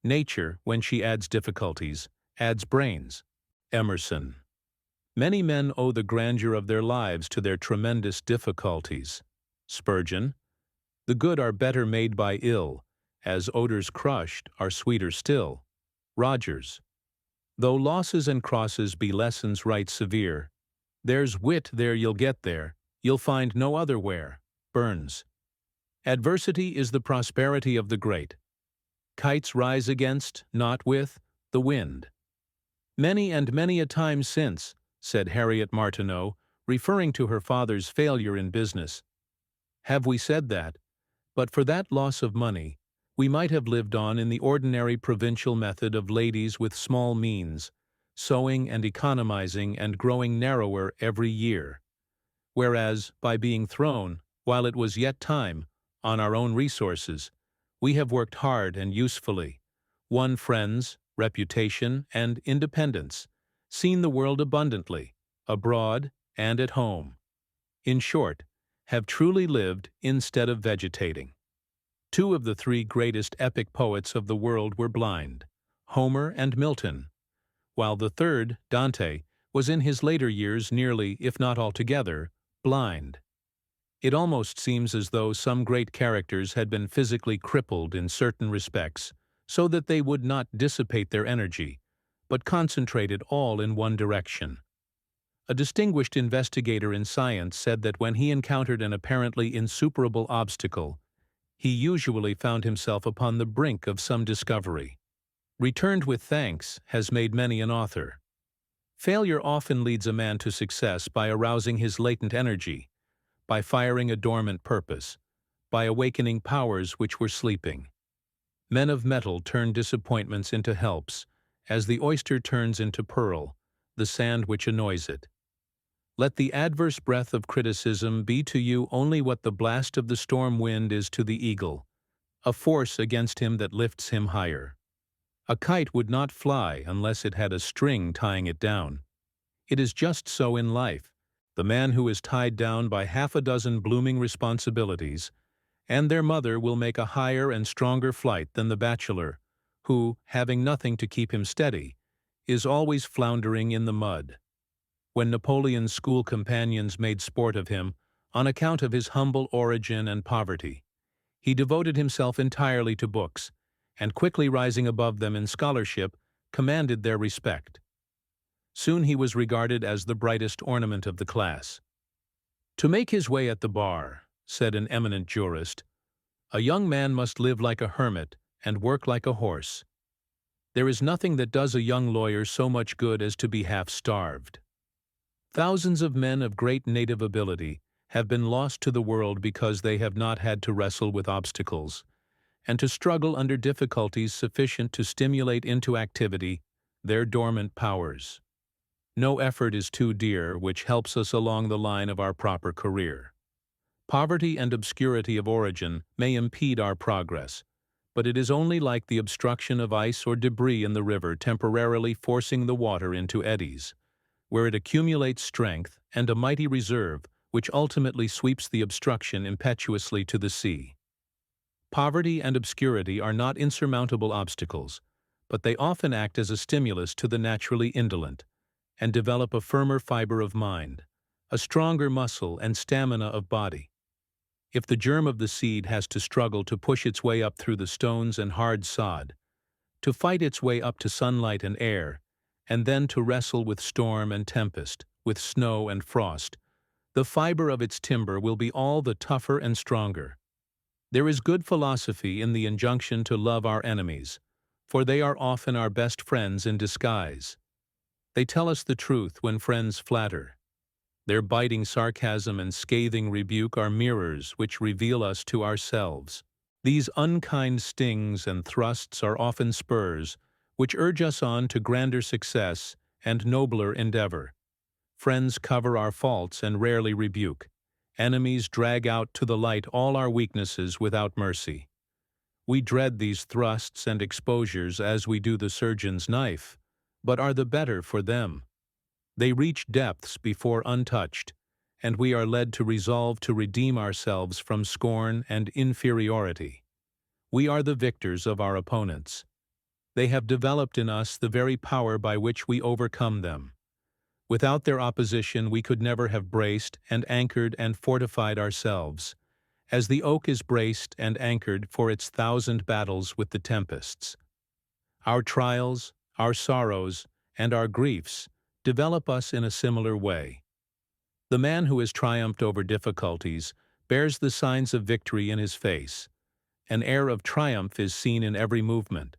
Nature, when she adds difficulties, adds brains. Emerson. Many men owe the grandeur of their lives to their tremendous difficulties. Spurgeon. The good are better made by ill, as odors crushed are sweeter still. Rogers. Though losses and crosses be lessons right severe, there's wit there you'll get there, you'll find no other where. Burns. Adversity is the prosperity of the great. Kites rise against, not with, the wind. Many and many a time since, said Harriet Martineau, referring to her father's failure in business, have we said that, but for that loss of money, we might have lived on in the ordinary provincial method of ladies with small means, sewing and economizing and growing narrower every year. Whereas, by being thrown, while it was yet time, on our own resources, we have worked hard and usefully, won friends, reputation, and independence, seen the world abundantly, abroad and at home. In short, have truly lived instead of vegetating. Two of the three greatest epic poets of the world were blind, Homer and Milton, while the third, Dante, was in his later years nearly, if not altogether, blind. It almost seems as though some great characters had been physically crippled in certain respects, so that they would not dissipate their energy, but concentrate it all in one direction. A distinguished investigator in science said that when he encountered an apparently insuperable obstacle, he usually found himself upon the brink of some discovery. Returned with thanks has made many an author. Failure often leads a man to success by arousing his latent energy, by firing a dormant purpose, by awakening powers which were sleeping. Men of metal turn disappointments into helps, as the oyster turns into pearl, the sand which annoys it. Let the adverse breath of criticism be to you only what the blast of the storm wind is to the eagle, a force against him that lifts him higher. A kite would not fly unless it had a string tying it down. It is just so in life. The man who is tied down by half a dozen blooming responsibilities, and their mother will make a higher and stronger flight than the bachelor, who, having nothing to keep him steady, is always floundering in the mud. When Napoleon's school companions made sport of him, on account of his humble origin and poverty, he devoted himself entirely to books, and quickly rising above them in scholarship, commanded their respect. Soon he was regarded as the brightest ornament of the class. To make his way at the bar, said an eminent jurist, a young man must live like a hermit and work like a horse. There is nothing that does a young lawyer so much good as to be half-starved. Thousands of men of great native ability have been lost to the world because they have not had to wrestle with obstacles, and to struggle under difficulties sufficient to stimulate into activity their dormant powers. No effort is too dear which helps us along the line of our proper career. Poverty and obscurity of origin may impede our progress, but it is only like the obstruction of ice or debris in the river temporarily forcing the water into eddies, where it accumulates strength and a mighty reserve which ultimately sweeps the obstruction impetuously to the sea. Poverty and obscurity are not insurmountable obstacles, but they often act as a stimulus to the naturally indolent, and develop a firmer fiber of mind, a stronger muscle and stamina of body. If the germ of the seed has to struggle to push its way up through the stones and hard sod, to fight its way up to sunlight and air, and then to wrestle with storm and tempest, with snow and frost, the fiber of its timber will be all the tougher and stronger. There is good philosophy in the injunction to love our enemies, for they are often our best friends in disguise. They tell us the truth when friends flatter. Their biting sarcasm and scathing rebuke are mirrors which reveal us to ourselves. These unkind stings and thrusts are often spurs which urge us on to grander success and nobler endeavor. Friends cover our faults and rarely rebuke. Enemies drag out to the light all our weaknesses without mercy. We dread these thrusts and exposures as we do the surgeon's knife, but are the better for them. They reach depths before untouched, and we are led to resolve to redeem ourselves from scorn and inferiority. We are the victors of our opponents. They have developed in us the very power by which we overcome them. Without their opposition we could never have braced and anchored and fortified ourselves, as the oak is braced and anchored for its 1,000 battles with the tempests. Our trials, our sorrows, and our griefs develop us in a similar way. The man who has triumphed over difficulties bears the signs of victory in his face. An air of triumph is seen in every movement.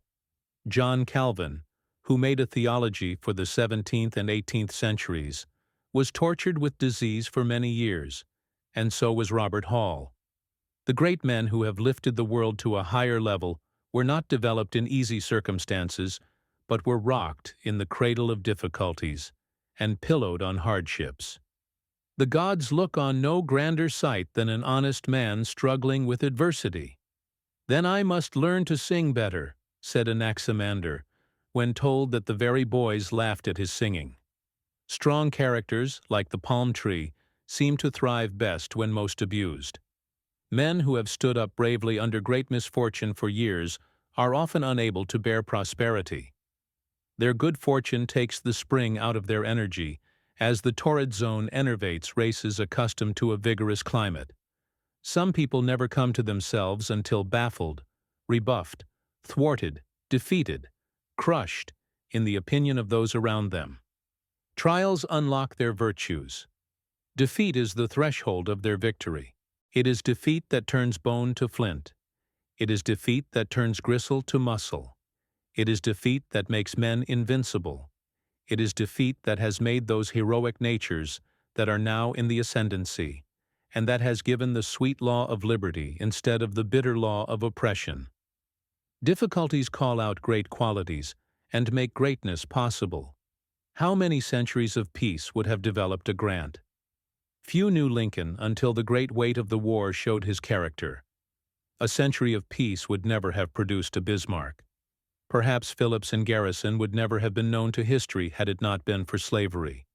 John Calvin, who made a theology for the 17th and 18th centuries, was tortured with disease for many years, and so was Robert Hall. The great men who have lifted the world to a higher level were not developed in easy circumstances, but were rocked in the cradle of difficulties and pillowed on hardships. The gods look on no grander sight than an honest man struggling with adversity. "Then I must learn to sing better," said Anaximander, when told that the very boys laughed at his singing. Strong characters, like the palm tree, seem to thrive best when most abused. Men who have stood up bravely under great misfortune for years are often unable to bear prosperity. Their good fortune takes the spring out of their energy, as the torrid zone enervates races accustomed to a vigorous climate. Some people never come to themselves until baffled, rebuffed, thwarted, defeated, crushed, in the opinion of those around them. Trials unlock their virtues. Defeat is the threshold of their victory. It is defeat that turns bone to flint. It is defeat that turns gristle to muscle. It is defeat that makes men invincible. It is defeat that has made those heroic natures that are now in the ascendancy, and that has given the sweet law of liberty instead of the bitter law of oppression. Difficulties call out great qualities and make greatness possible. How many centuries of peace would have developed a Grant? Few knew Lincoln until the great weight of the war showed his character. A century of peace would never have produced a Bismarck. Perhaps Phillips and Garrison would never have been known to history had it not been for slavery.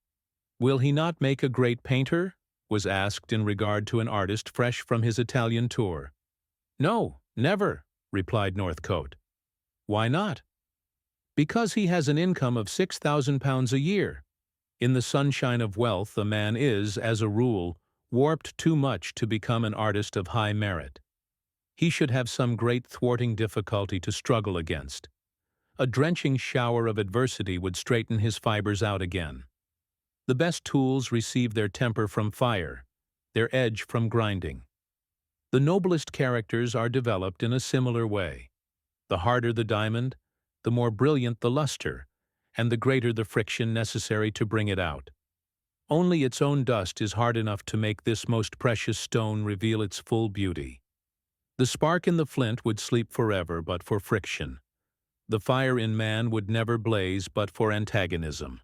"Will he not make a great painter?" was asked in regard to an artist fresh from his Italian tour. "No, never," replied Northcote. "Why not?" "Because he has an income of £6,000 a year. In the sunshine of wealth a man is, as a rule, warped too much to become an artist of high merit. He should have some great thwarting difficulty to struggle against. A drenching shower of adversity would straighten his fibers out again. The best tools receive their temper from fire, their edge from grinding. The noblest characters are developed in a similar way. The harder the diamond, the more brilliant the luster, and the greater the friction necessary to bring it out. Only its own dust is hard enough to make this most precious stone reveal its full beauty. The spark in the flint would sleep forever but for friction. The fire in man would never blaze but for antagonism.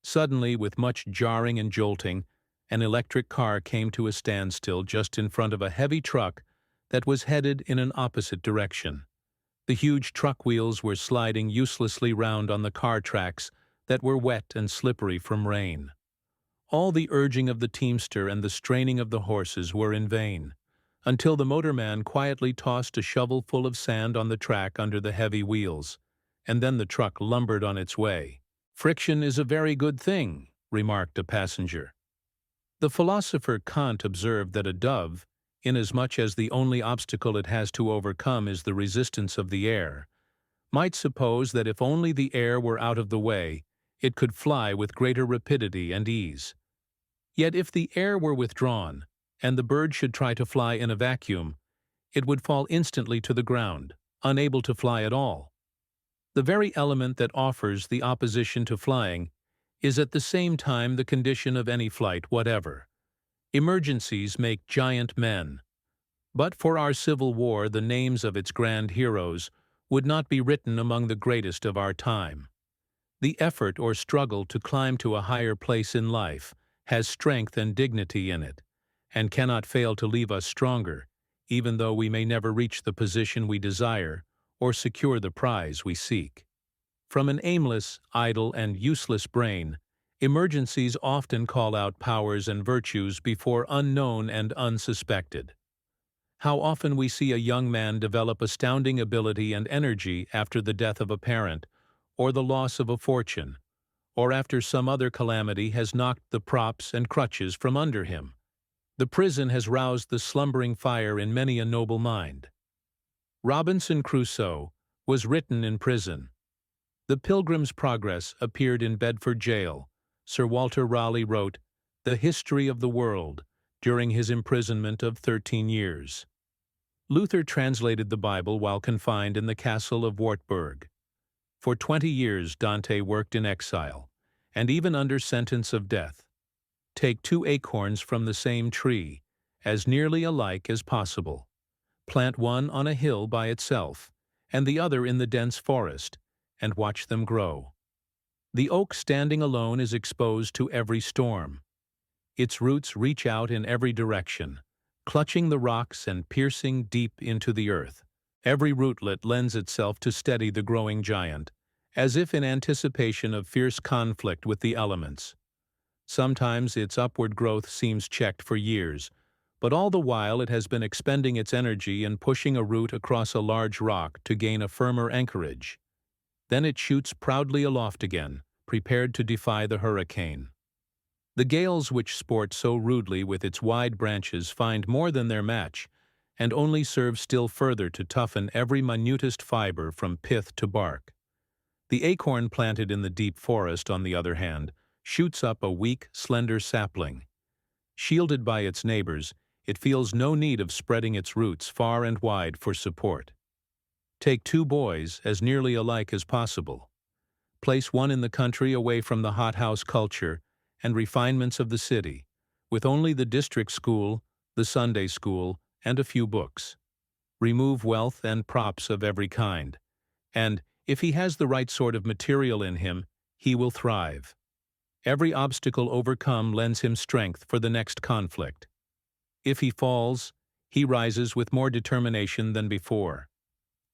Suddenly, with much jarring and jolting, an electric car came to a standstill just in front of a heavy truck that was headed in an opposite direction. The huge truck wheels were sliding uselessly round on the car tracks that were wet and slippery from rain. All the urging of the teamster and the straining of the horses were in vain, until the motorman quietly tossed a shovelful of sand on the track under the heavy wheels, and then the truck lumbered on its way. "Friction is a very good thing," remarked a passenger. The philosopher Kant observed that a dove, inasmuch as the only obstacle it has to overcome is the resistance of the air, might suppose that if only the air were out of the way, it could fly with greater rapidity and ease. Yet if the air were withdrawn, and the bird should try to fly in a vacuum, it would fall instantly to the ground, unable to fly at all. The very element that offers the opposition to flying is at the same time the condition of any flight whatever. Emergencies make giant men. But for our Civil War, the names of its grand heroes would not be written among the greatest of our time. The effort or struggle to climb to a higher place in life has strength and dignity in it, and cannot fail to leave us stronger, even though we may never reach the position we desire or secure the prize we seek. From an aimless, idle, and useless brain, Emergencies often call out powers and virtues before unknown and unsuspected. How often we see a young man develop astounding ability and energy after the death of a parent, or the loss of a fortune, or after some other calamity has knocked the props and crutches from under him. The prison has roused the slumbering fire in many a noble mind. Robinson Crusoe was written in prison. The Pilgrim's Progress appeared in Bedford Jail. Sir Walter Raleigh wrote The History of the World during his imprisonment of 13 years. Luther translated the Bible while confined in the castle of Wartburg. For 20 years Dante worked in exile, and even under sentence of death. Take 2 acorns from the same tree, as nearly alike as possible. Plant one on a hill by itself, and the other in the dense forest, and watch them grow. The oak standing alone is exposed to every storm. Its roots reach out in every direction, clutching the rocks and piercing deep into the earth. Every rootlet lends itself to steady the growing giant, as if in anticipation of fierce conflict with the elements. Sometimes its upward growth seems checked for years, but all the while it has been expending its energy in pushing a root across a large rock to gain a firmer anchorage. Then it shoots proudly aloft again, prepared to defy the hurricane. The gales which sport so rudely with its wide branches find more than their match, and only serve still further to toughen every minutest fiber from pith to bark. The acorn planted in the deep forest, on the other hand, shoots up a weak, slender sapling. Shielded by its neighbors, it feels no need of spreading its roots far and wide for support. Take 2 boys as nearly alike as possible. Place one in the country away from the hothouse culture and refinements of the city, with only the district school, the Sunday school, and a few books. Remove wealth and props of every kind, and, if he has the right sort of material in him, he will thrive. Every obstacle overcome lends him strength for the next conflict. If he falls, he rises with more determination than before.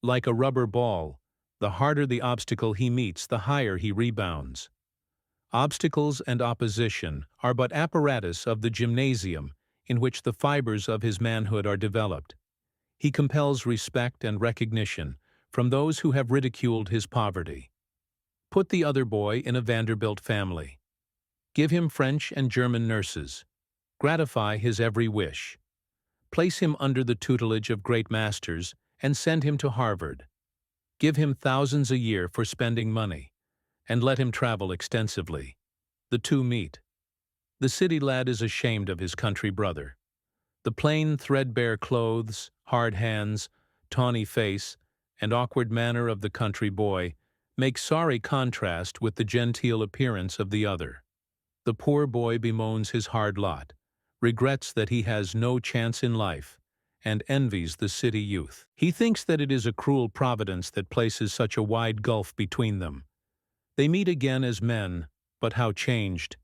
Like a rubber ball, the harder the obstacle he meets, the higher he rebounds. Obstacles and opposition are but apparatus of the gymnasium in which the fibers of his manhood are developed. He compels respect and recognition from those who have ridiculed his poverty. Put the other boy in a Vanderbilt family. Give him French and German nurses. Gratify his every wish. Place him under the tutelage of great masters and send him to Harvard. Give him thousands a year for spending money, and let him travel extensively. The two meet. The city lad is ashamed of his country brother. The plain, threadbare clothes, hard hands, tawny face, and awkward manner of the country boy make sorry contrast with the genteel appearance of the other. The poor boy bemoans his hard lot, regrets that he has no chance in life, and envies the city youth. He thinks that it is a cruel providence that places such a wide gulf between them. They meet again as men, but how changed.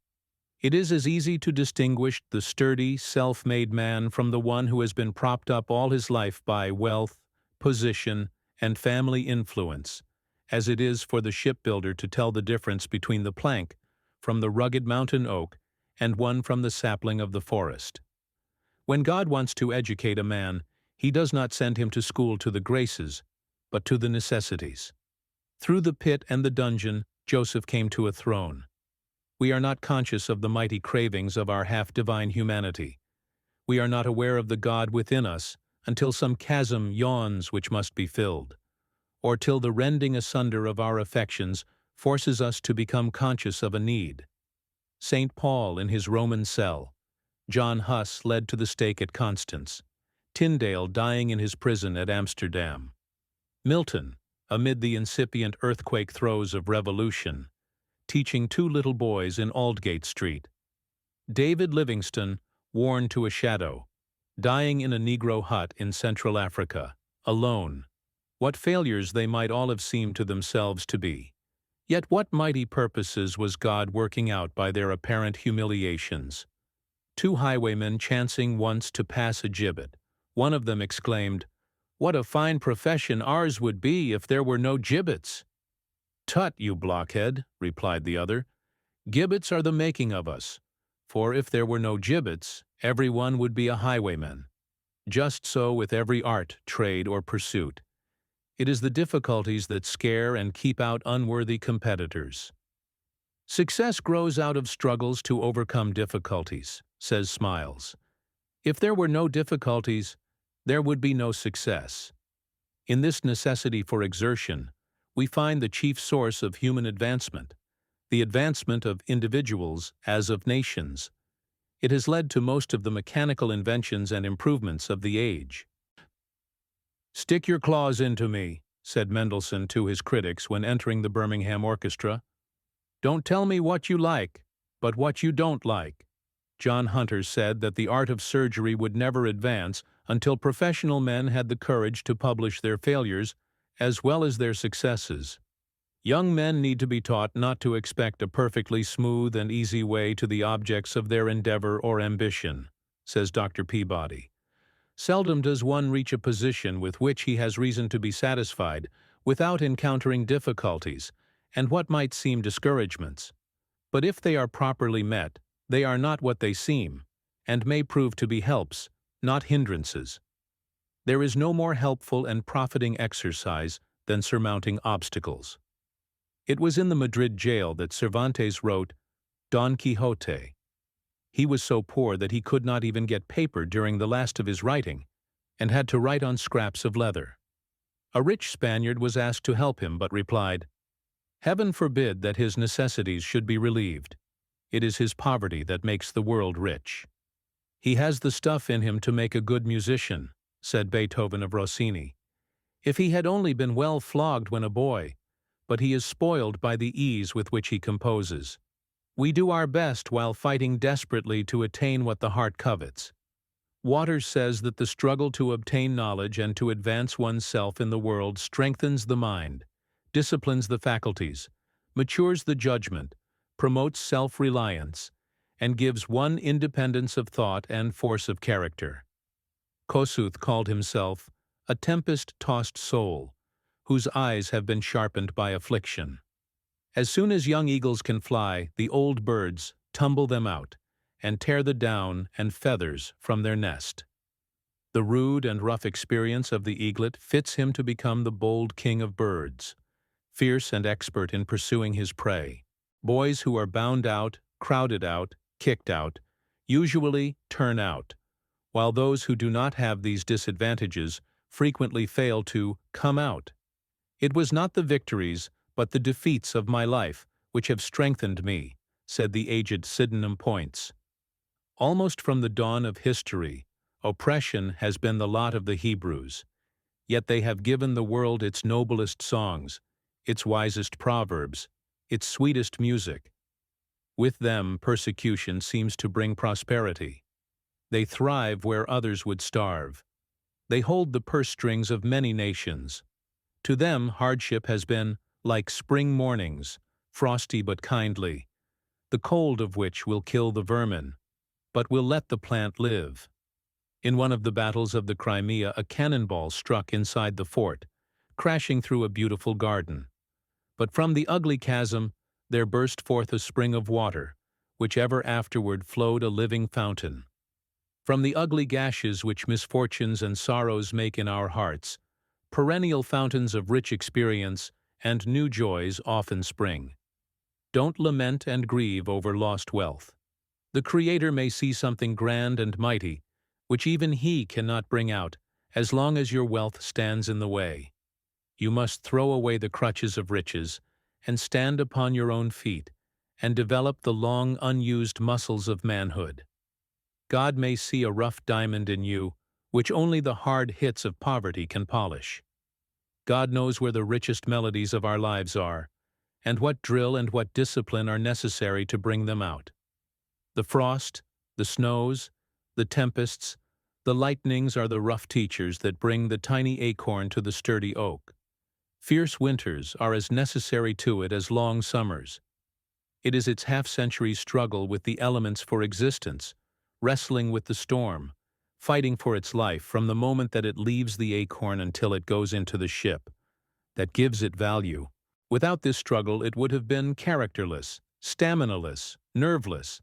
It is as easy to distinguish the sturdy, self-made man from the one who has been propped up all his life by wealth, position, and family influence, as it is for the shipbuilder to tell the difference between the plank from the rugged mountain oak and one from the sapling of the forest. When God wants to educate a man, he does not send him to school to the graces, but to the necessities. Through the pit and the dungeon, Joseph came to a throne. We are not conscious of the mighty cravings of our half-divine humanity. We are not aware of the God within us until some chasm yawns which must be filled, or till the rending asunder of our affections forces us to become conscious of a need. St. Paul in his Roman cell, John Huss led to the stake at Constance, Tyndale dying in his prison at Amsterdam, Milton, amid the incipient earthquake throes of revolution, teaching 2 little boys in Aldgate Street, David Livingstone, worn to a shadow, dying in a Negro hut in Central Africa, alone. What failures they might all have seemed to themselves to be. Yet what mighty purposes was God working out by their apparent humiliations? 2 highwaymen chancing once to pass a gibbet, one of them exclaimed, "What a fine profession ours would be if there were no gibbets!" "Tut, you blockhead," replied the other. Gibbets are the making of us, for if there were no gibbets, every one would be a highwayman. Just so with every art, trade, or pursuit. It is the difficulties that scare and keep out unworthy competitors. Success grows out of struggles to overcome difficulties, says Smiles. If there were no difficulties, there would be no success. In this necessity for exertion, we find the chief source of human advancement, the advancement of individuals as of nations. It has led to most of the mechanical inventions and improvements of the age. "Stick your claws into me," said Mendelssohn to his critics when entering the Birmingham Orchestra. "Don't tell me what you like, but what you don't like." John Hunter said that the art of surgery would never advance until professional men had the courage to publish their failures as well as their successes. Young men need to be taught not to expect a perfectly smooth and easy way to the objects of their endeavor or ambition, says Dr. Peabody. Seldom does one reach a position with which he has reason to be satisfied without encountering difficulties and what might seem discouragements. But if they are properly met, they are not what they seem, and may prove to be helps, not hindrances. There is no more helpful and profiting exercise than surmounting obstacles. It was in the Madrid jail that Cervantes wrote Don Quixote. He was so poor that he could not even get paper during the last of his writing, and had to write on scraps of leather. A rich Spaniard was asked to help him, but replied, "Heaven forbid that his necessities should be relieved. It is his poverty that makes the world rich." "He has the stuff in him to make a good musician," said Beethoven of Rossini. "If he had only been well flogged when a boy, but he is spoiled by the ease with which he composes. We do our best while fighting desperately to attain what the heart covets." Waters says that the struggle to obtain knowledge and to advance oneself in the world strengthens the mind, disciplines the faculties, matures the judgment, promotes self-reliance, and gives one independence of thought and force of character. Kossuth called himself a tempest-tossed soul, whose eyes have been sharpened by affliction. As soon as young eagles can fly, the old birds tumble them out and tear the down and feathers from their nest. The rude and rough experience of the eaglet fits him to become the bold king of birds, fierce and expert in pursuing his prey. Boys who are bound out, crowded out, kicked out, usually turn out, while those who do not have these disadvantages frequently fail to come out. "It was not the victories, but the defeats of my life which have strengthened me," said the aged Sydenham Points. Almost from the dawn of history, oppression has been the lot of the Hebrews, yet they have given the world its noblest songs, its wisest proverbs, its sweetest music. With them, persecution seems to bring prosperity. They thrive where others would starve. They hold the purse strings of many nations. To them, hardship has been like spring mornings, frosty but kindly, the cold of which will kill the vermin, but will let the plant live. In one of the battles of the Crimea, a cannonball struck inside the fort, crashing through a beautiful garden. But from the ugly chasm there burst forth a spring of water, which ever afterward flowed a living fountain. From the ugly gashes which misfortunes and sorrows make in our hearts, perennial fountains of rich experience and new joys often spring. Don't lament and grieve over lost wealth. The Creator may see something grand and mighty, which even He cannot bring out, as long as your wealth stands in the way. You must throw away the crutches of riches, and stand upon your own feet, and develop the long unused muscles of manhood. God may see a rough diamond in you, which only the hard hits of poverty can polish. God knows where the richest melodies of our lives are, and what drill and what discipline are necessary to bring them out. The frost, the snows, the tempests, the lightnings are the rough teachers that bring the tiny acorn to the sturdy oak. Fierce winters are as necessary to it as long summers. It is its half-century struggle with the elements for existence, wrestling with the storm, fighting for its life from the moment that it leaves the acorn until it goes into the ship, that gives it value. Without this struggle it would have been characterless, staminaless, nerveless,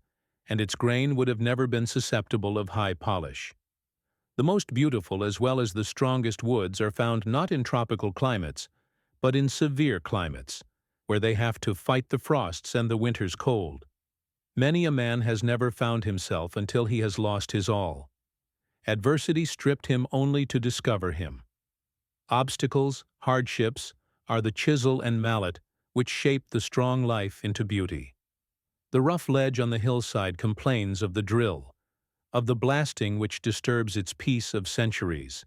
and its grain would have never been susceptible of high polish. The most beautiful as well as the strongest woods are found not in tropical climates, but in severe climates, where they have to fight the frosts and the winter's cold. Many a man has never found himself until he has lost his all. Adversity stripped him only to discover him. Obstacles, hardships, are the chisel and mallet which shape the strong life into beauty. The rough ledge on the hillside complains of the drill, of the blasting which disturbs its peace of centuries.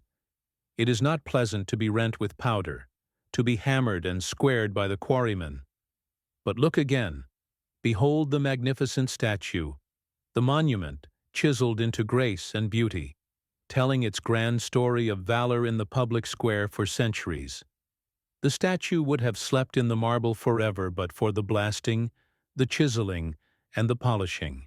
It is not pleasant to be rent with powder, to be hammered and squared by the quarryman. But look again. Behold the magnificent statue, the monument chiseled into grace and beauty, telling its grand story of valor in the public square for centuries. The statue would have slept in the marble forever but for the blasting, the chiseling, and the polishing.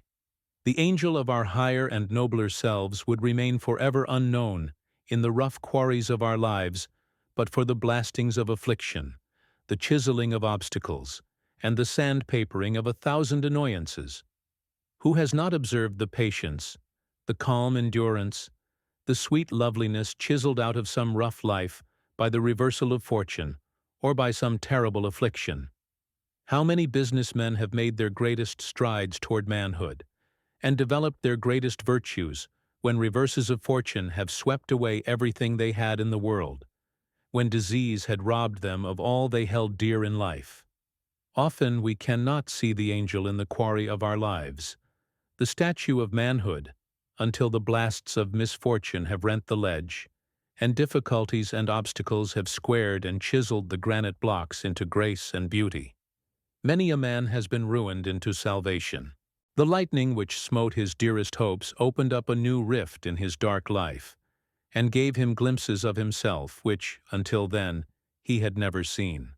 The angel of our higher and nobler selves would remain forever unknown in the rough quarries of our lives but for the blastings of affliction, the chiseling of obstacles, and the sandpapering of 1,000 annoyances. Who has not observed the patience, the calm endurance, the sweet loveliness chiseled out of some rough life by the reversal of fortune, or by some terrible affliction? How many businessmen have made their greatest strides toward manhood, and developed their greatest virtues when reverses of fortune have swept away everything they had in the world, when disease had robbed them of all they held dear in life? Often we cannot see the angel in the quarry of our lives, the statue of manhood, until the blasts of misfortune have rent the ledge, and difficulties and obstacles have squared and chiseled the granite blocks into grace and beauty. Many a man has been ruined into salvation. The lightning which smote his dearest hopes opened up a new rift in his dark life, and gave him glimpses of himself which, until then, he had never seen.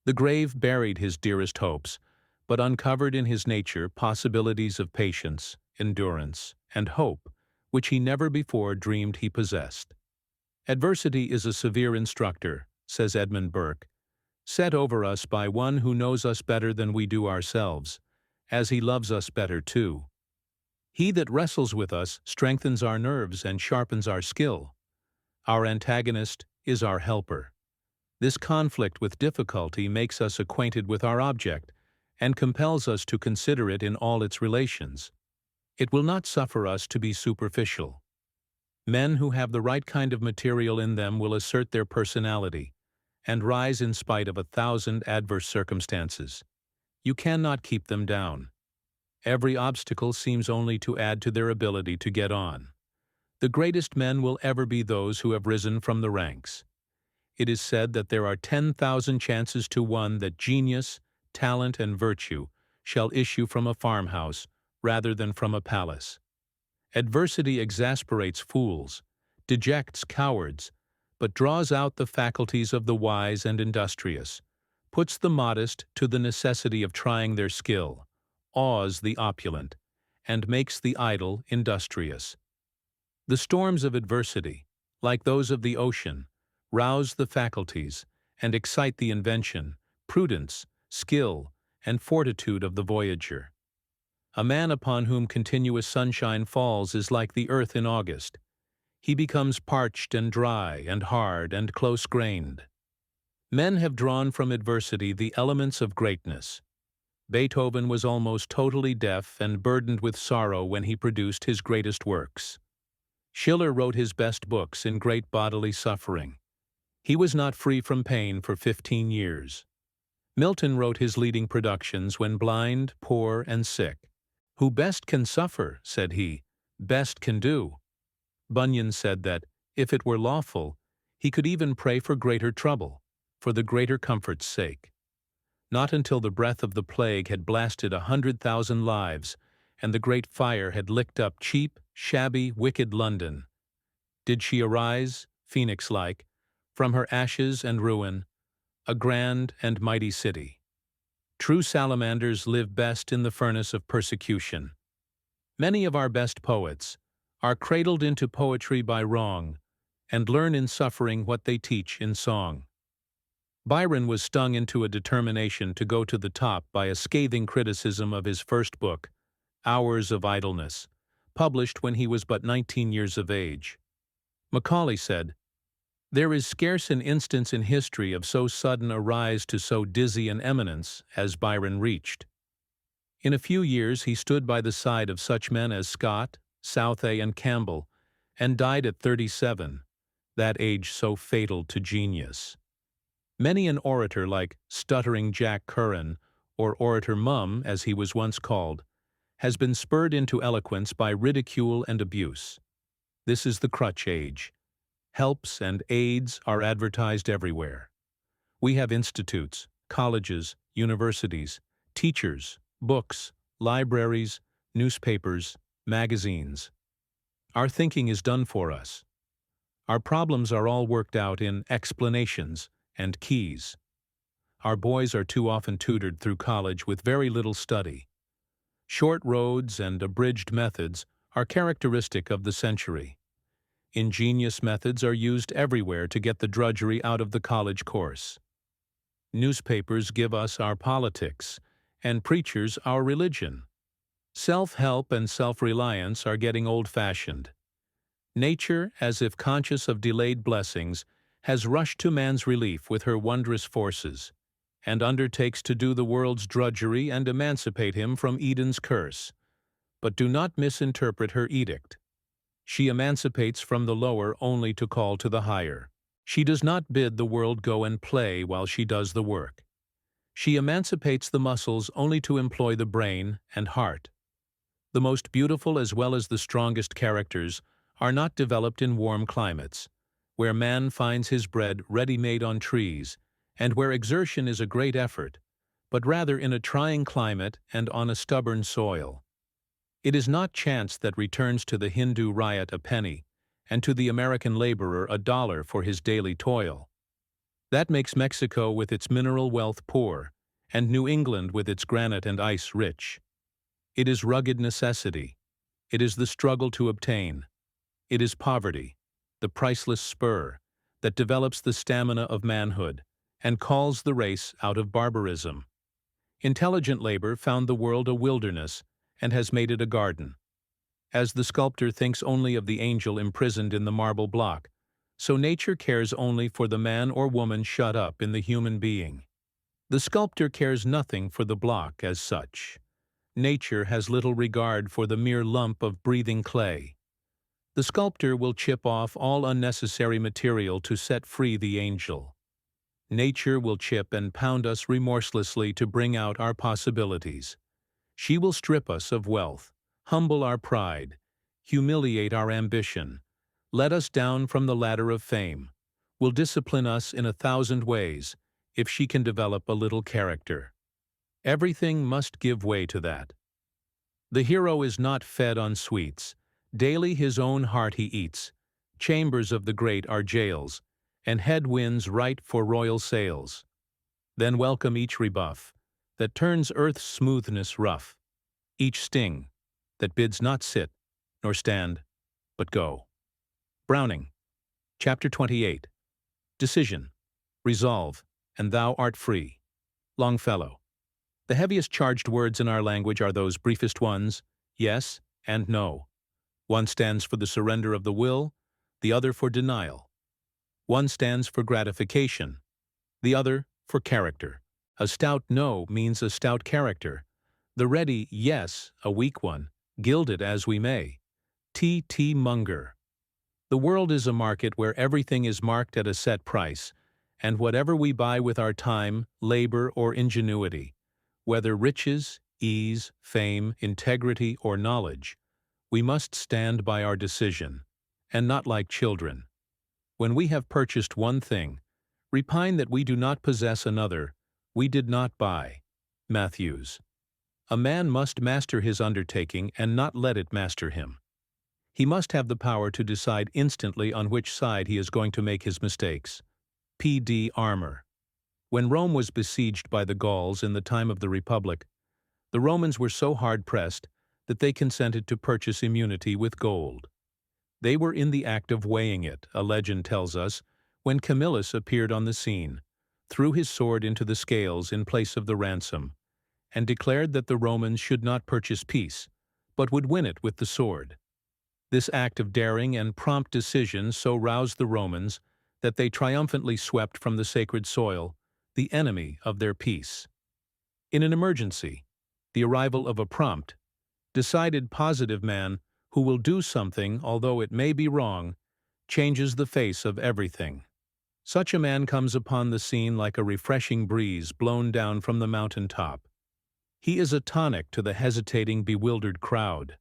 The grave buried his dearest hopes, but uncovered in his nature possibilities of patience, endurance, and hope, which he never before dreamed he possessed. Adversity is a severe instructor, says Edmund Burke, set over us by one who knows us better than we do ourselves, as he loves us better too. He that wrestles with us strengthens our nerves and sharpens our skill. Our antagonist is our helper. This conflict with difficulty makes us acquainted with our object, and compels us to consider it in all its relations. It will not suffer us to be superficial. Men who have the right kind of material in them will assert their personality, and rise in spite of 1,000 adverse circumstances. You cannot keep them down. Every obstacle seems only to add to their ability to get on. The greatest men will ever be those who have risen from the ranks. It is said that there are 10,000 chances to one that genius, talent, and virtue shall issue from a farmhouse rather than from a palace. Adversity exasperates fools, dejects cowards, but draws out the faculties of the wise and industrious, puts the modest to the necessity of trying their skill, awes the opulent, and makes the idle industrious. The storms of adversity, like those of the ocean, rouse the faculties and excite the invention, prudence, skill, and fortitude of the voyager. A man upon whom continuous sunshine falls is like the earth in August. He becomes parched and dry and hard and close-grained. Men have drawn from adversity the elements of greatness. Beethoven was almost totally deaf and burdened with sorrow when he produced his greatest works. Schiller wrote his best books in great bodily suffering. He was not free from pain for 15 years. Milton wrote his leading productions when blind, poor, and sick. Who best can suffer, said he, best can do. Bunyan said that, if it were lawful, he could even pray for greater trouble, for the greater comfort's sake. Not until the breath of the plague had blasted 100,000 lives, and the great fire had licked up cheap, shabby, wicked London, did she arise, phoenix-like, from her ashes and ruin, a grand and mighty city. True salamanders live best in the furnace of persecution. Many of our best poets are cradled into poetry by wrong, and learn in suffering what they teach in song. Byron was stung into a determination to go to the top by a scathing criticism of his first book, Hours of Idleness, published when he was but 19 years of age. Macaulay said, "There is scarce an instance in history of so sudden a rise to so dizzy an eminence as Byron reached. In a few years he stood by the side of such men as Scott, Southey, and Campbell, and died at 37, that age so fatal to genius. Many an orator like Stuttering Jack Curran, or Orator Mum, as he was once called, has been spurred into eloquence by ridicule and abuse. This is the crutch age. Helps and aids are advertised everywhere. We have institutes, colleges, universities, teachers, books, libraries, newspapers, magazines. Our thinking is done for us. Our problems are all worked out in explanations and keys. Our boys are too often tutored through college with very little study. Short roads and abridged methods are characteristic of the century. Ingenious methods are used everywhere to get the drudgery out of the college course. Newspapers give us our politics, and preachers our religion. Self-help and self-reliance are getting old-fashioned. Nature, as if conscious of delayed blessings, has rushed to man's relief with her wondrous forces, and undertakes to do the world's drudgery and emancipate him from Eden's curse. But do not misinterpret her edict. She emancipates from the lower only to call to the higher. She does not bid the world go and play while she does the work. She emancipates the muscles only to employ the brain and heart. The most beautiful as well as the strongest characters are not developed in warm climates, where man finds his bread ready-made on trees, and where exertion is a great effort, but rather in a trying climate and on a stubborn soil. It is not chance that returns to the Hindu ryot a penny, and to the American laborer $1 for his daily toil. That makes Mexico with its mineral wealth poor, and New England with its granite and ice rich. It is rugged necessity. It is the struggle to obtain. It is poverty, the priceless spur, that develops the stamina of manhood, and calls the race out of barbarism. Intelligent labor found the world a wilderness, and has made it a garden. As the sculptor thinks only of the angel imprisoned in the marble block, so nature cares only for the man or woman shut up in the human being. The sculptor cares nothing for the block as such. Nature has little regard for the mere lump of breathing clay. The sculptor will chip off all unnecessary material to set free the angel. Nature will chip and pound us remorselessly to bring out our possibilities. She will strip us of wealth, humble our pride, humiliate our ambition, let us down from the ladder of fame, will discipline us in 1,000 ways, if she can develop a little character. Everything must give way to that. The hero is not fed on sweets. Daily his own heart he eats. Chambers of the great are jails, and headwinds right for royal sails. Then welcome each rebuff that turns earth's smoothness rough, each sting that bids not sit nor stand, but go. Browning, Chapter 28. Decision, resolve, and thou art free. Longfellow. The heaviest charged words in our language are those briefest ones, yes and no. One stands for the surrender of the will, the other for denial. One stands for gratification, the other for character. A stout no means a stout character. The ready yes, a weak one, gild it as we may. T. T. Munger. The world is a market where everything is marked at a set price, and whatever we buy with our time, labor, or ingenuity, whether riches, ease, fame, integrity, or knowledge, we must stand by our decision, and not like children. When we have purchased one thing, repine that we do not possess another we did not buy. Matthews. A man must master his undertaking and not let it master him. He must have the power to decide instantly on which side he is going to make his mistakes. P. D. Armour. When Rome was besieged by the Gauls in the time of the Republic, the Romans were so hard-pressed that they consented to purchase immunity with gold. They were in the act of weighing it, a legend tells us, when Camillus appeared on the scene, threw his sword into the scales in place of the ransom, and declared that the Romans should not purchase peace, but would win it with the sword. This act of daring and prompt decision so roused the Romans that they triumphantly swept from the sacred soil the enemy of their peace. In an emergency, the arrival of a prompt, decided positive man who will do something, although it may be wrong, changes the face of everything. Such a man comes upon the scene like a refreshing breeze blown down from the mountain top. He is a tonic to the hesitating, bewildered crowd.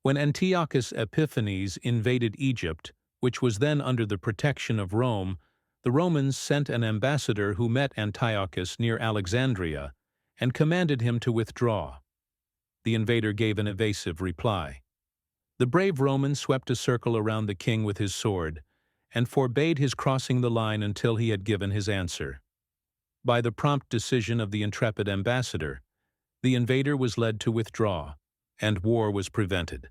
When Antiochus Epiphanes invaded Egypt, which was then under the protection of Rome, the Romans sent an ambassador who met Antiochus near Alexandria and commanded him to withdraw. The invader gave an evasive reply. The brave Roman swept a circle around the king with his sword and forbade his crossing the line until he had given his answer. By the prompt decision of the intrepid ambassador, the invader was led to withdraw, and war was prevented.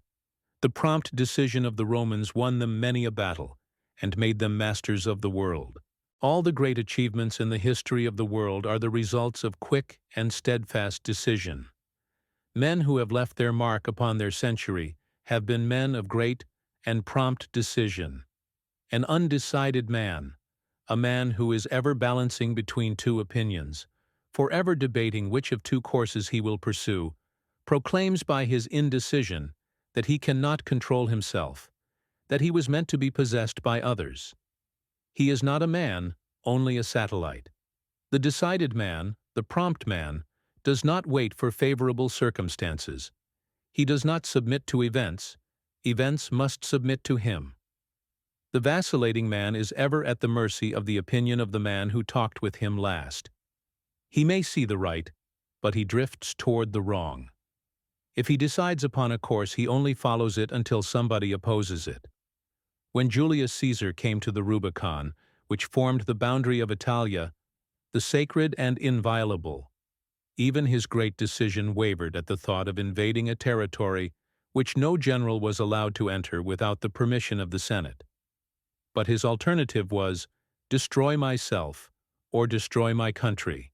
The prompt decision of the Romans won them many a battle and made them masters of the world. All the great achievements in the history of the world are the results of quick and steadfast decision. Men who have left their mark upon their century have been men of great and prompt decision. An undecided man, a man who is ever balancing between two opinions, forever debating which of two courses he will pursue, proclaims by his indecision that he cannot control himself, that he was meant to be possessed by others. He is not a man, only a satellite. The decided man, the prompt man, does not wait for favorable circumstances. He does not submit to events. Events must submit to him. The vacillating man is ever at the mercy of the opinion of the man who talked with him last. He may see the right, but he drifts toward the wrong. If he decides upon a course, he only follows it until somebody opposes it. When Julius Caesar came to the Rubicon, which formed the boundary of Italia, the sacred and inviolable, even his great decision wavered at the thought of invading a territory which no general was allowed to enter without the permission of the Senate. But his alternative was, destroy myself or destroy my country,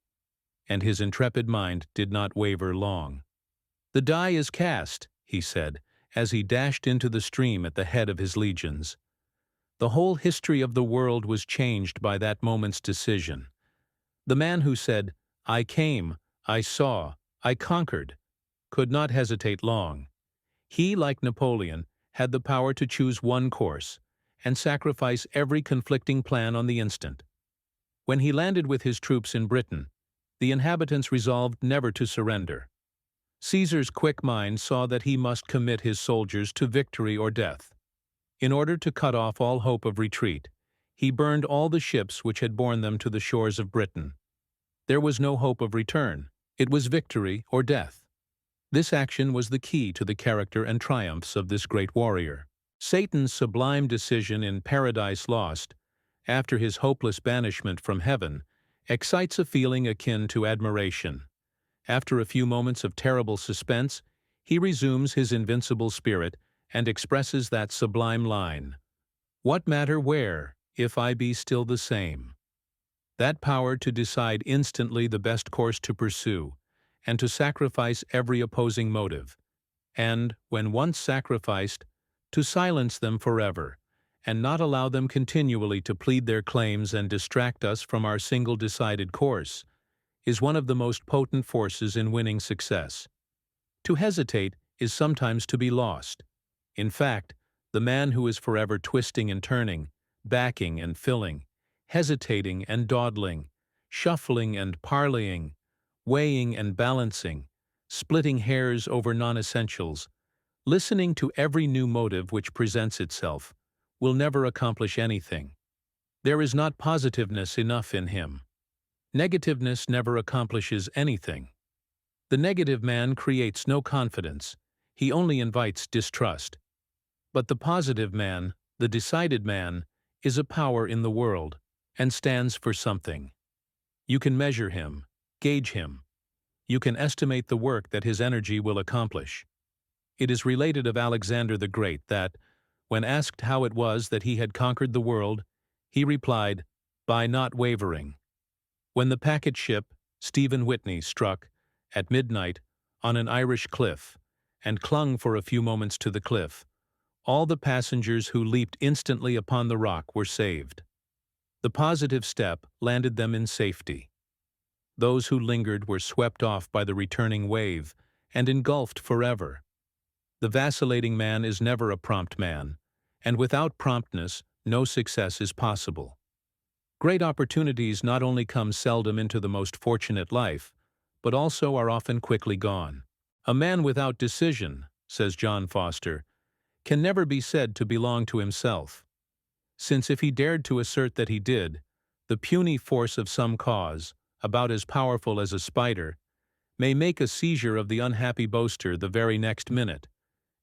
and his intrepid mind did not waver long. The die is cast, he said, as he dashed into the stream at the head of his legions. The whole history of the world was changed by that moment's decision. The man who said, I came, I saw, I conquered, could not hesitate long. He, like Napoleon, had the power to choose one course and sacrifice every conflicting plan on the instant. When he landed with his troops in Britain, the inhabitants resolved never to surrender. Caesar's quick mind saw that he must commit his soldiers to victory or death. In order to cut off all hope of retreat, he burned all the ships which had borne them to the shores of Britain. There was no hope of return. It was victory or death. This action was the key to the character and triumphs of this great warrior. Satan's sublime decision in Paradise Lost, after his hopeless banishment from heaven, excites a feeling akin to admiration. After a few moments of terrible suspense, he resumes his invincible spirit and expresses that sublime line, "What matter where, if I be still the same?" That power to decide instantly the best course to pursue, and to sacrifice every opposing motive, and, when once sacrificed, to silence them forever, and not allow them continually to plead their claims and distract us from our single decided course, is one of the most potent forces in winning success. To hesitate is sometimes to be lost. In fact, the man who is forever twisting and turning, backing and filling, hesitating and dawdling, shuffling and parleying, weighing and balancing, splitting hairs over non-essentials, listening to every new motive which presents itself, will never accomplish anything. There is not positiveness enough in him. Negativeness never accomplishes anything. The negative man creates no confidence. He only invites distrust. But the positive man, the decided man, is a power in the world and stands for something. You can measure him, gauge him. You can estimate the work that his energy will accomplish. It is related of Alexander the Great that, when asked how it was that he had conquered the world, he replied, "By not wavering." When the packet ship, Stephen Whitney, struck, at midnight, on an Irish cliff, and clung for a few moments to the cliff, all the passengers who leaped instantly upon the rock were saved. The positive step landed them in safety. Those who lingered were swept off by the returning wave and engulfed forever. The vacillating man is never a prompt man, and without promptness, no success is possible. Great opportunities not only come seldom into the most fortunate life, but also are often quickly gone. A man without decision, says John Foster, can never be said to belong to himself, since if he dared to assert that he did, the puny force of some cause, about as powerful as a spider, may make a seizure of the unhappy boaster the very next minute,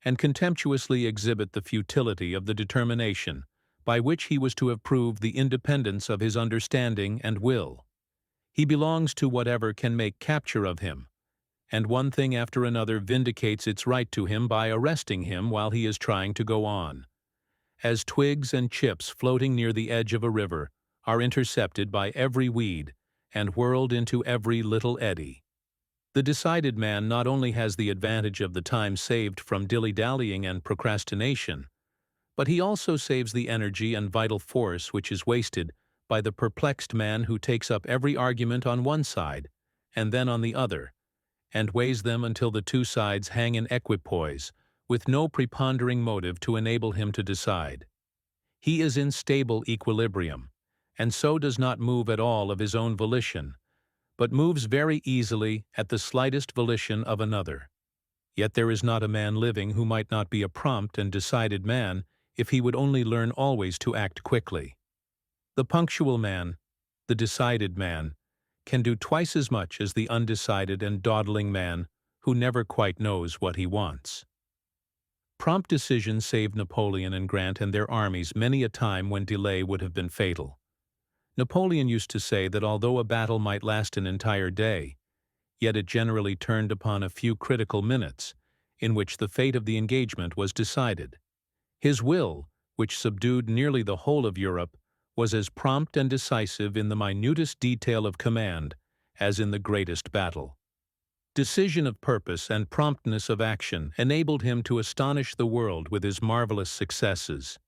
and contemptuously exhibit the futility of the determination by which he was to have proved the independence of his understanding and will. He belongs to whatever can make capture of him, and one thing after another vindicates its right to him by arresting him while he is trying to go on. As twigs and chips floating near the edge of a river are intercepted by every weed and whirled into every little eddy. The decided man not only has the advantage of the time saved from dilly-dallying and procrastination, but he also saves the energy and vital force which is wasted by the perplexed man who takes up every argument on one side and then on the other, and weighs them until the two sides hang in equipoise, with no prepondering motive to enable him to decide. He is in stable equilibrium, and so does not move at all of his own volition, but moves very easily at the slightest volition of another. Yet there is not a man living who might not be a prompt and decided man if he would only learn always to act quickly. The punctual man, the decided man, can do twice as much as the undecided and dawdling man who never quite knows what he wants. Prompt decision saved Napoleon and Grant and their armies many a time when delay would have been fatal. Napoleon used to say that although a battle might last an entire day, yet it generally turned upon a few critical minutes, in which the fate of the engagement was decided. His will, which subdued nearly the whole of Europe, was as prompt and decisive in the minutest detail of command as in the greatest battle. Decision of purpose and promptness of action enabled him to astonish the world with his marvelous successes.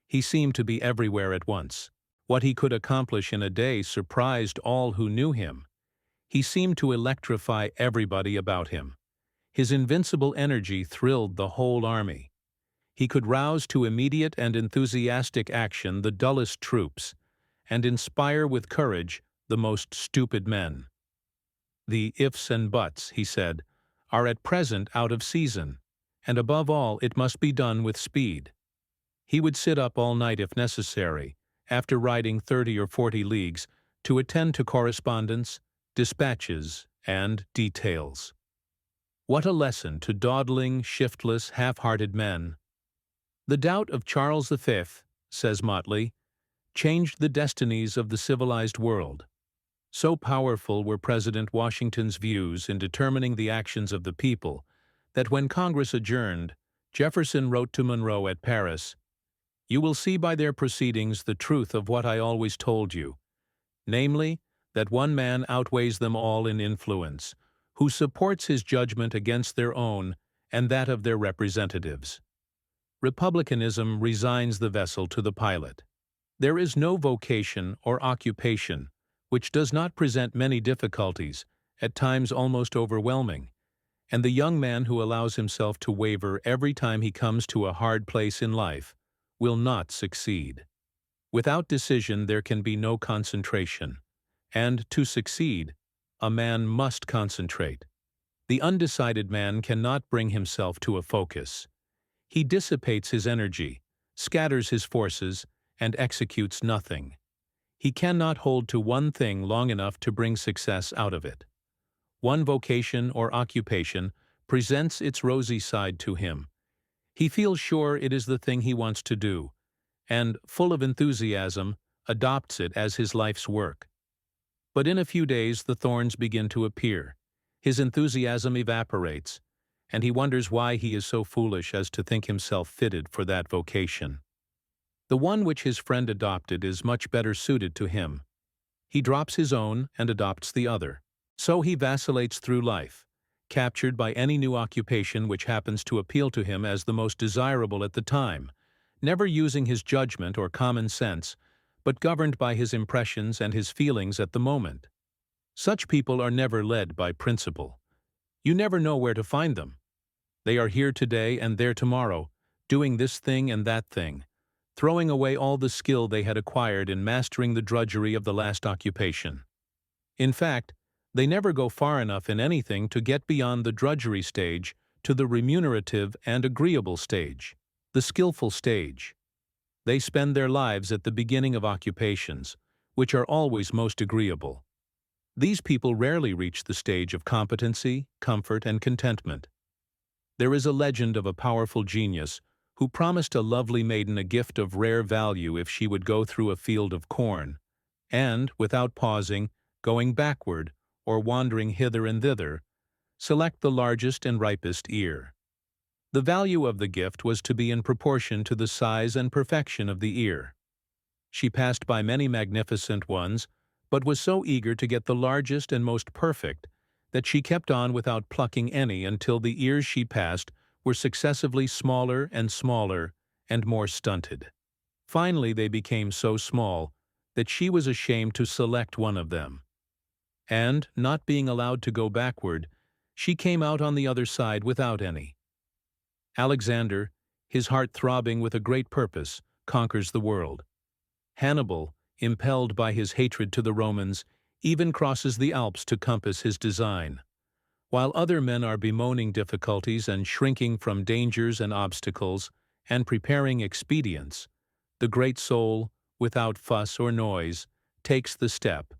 He seemed to be everywhere at once. What he could accomplish in a day surprised all who knew him. He seemed to electrify everybody about him. His invincible energy thrilled the whole army. He could rouse to immediate and enthusiastic action the dullest troops, and inspire with courage the most stupid men. The ifs and buts, he said, are at present out of season, and above all it must be done with speed. He would sit up all night if necessary, after riding 30 or 40 leagues, to attend to correspondence, dispatches, and details. What a lesson to dawdling, shiftless, half-hearted men! The doubt of Charles V, says Motley, changed the destinies of the civilized world. So powerful were President Washington's views in determining the actions of the people that when Congress adjourned, Jefferson wrote to Monroe at Paris, "You will see by their proceedings the truth of what I always told you, namely, that one man outweighs them all in influence, who supports his judgment against their own and that of their representatives." Republicanism resigns the vessel to the pilot. There is no vocation or occupation which does not present many difficulties, at times almost overwhelming, and the young man who allows himself to waver every time he comes to a hard place in life will not succeed. Without decision there can be no concentration, and to succeed, a man must concentrate. The undecided man cannot bring himself to a focus. He dissipates his energy, scatters his forces, and executes nothing. He cannot hold to one thing long enough to bring success out of it. One vocation or occupation presents its rosy side to him. He feels sure it is the thing he wants to do, and, full of enthusiasm, adopts it as his life's work. But in a few days the thorns begin to appear. His enthusiasm evaporates, and he wonders why he is so foolish as to think himself fitted for that vocation. The one which his friend adopted is much better suited to him. He drops his own and adopts the other. So he vacillates through life, captured by any new occupation which happens to appeal to him as the most desirable at the time, never using his judgment or common sense, but governed by his impressions and his feelings at the moment. Such people are never led by principle. You never know where to find them. They are here today and there tomorrow, doing this thing and that thing, throwing away all the skill they had acquired in mastering the drudgery of the last occupation. In fact, they never go far enough in anything to get beyond the drudgery stage to the remunerative and agreeable stage, the skillful stage. They spend their lives at the beginning of occupations, which are always most agreeable. These people rarely reach the stage of competency, comfort, and contentment. There is a legend of a powerful genius who promised a lovely maiden a gift of rare value if she would go through a field of corn, and, without pausing, going backward, or wandering hither and thither, select the largest and ripest ear. The value of the gift was to be in proportion to the size and perfection of the ear. She passed by many magnificent ones, but was so eager to get the largest and most perfect that she kept on without plucking any until the ears she passed were successively smaller and more stunted. Finally they became so small that she was ashamed to select one of them. And, not being allowed to go backward, she came out on the other side without any. Alexander, his heart throbbing with a great purpose, conquers the world. Hannibal, impelled by his hatred to the Romans, even crosses the Alps to compass his design. While other men are bemoaning difficulties and shrinking from dangers and obstacles, and preparing expedients, the great soul, without fuss or noise, takes the step,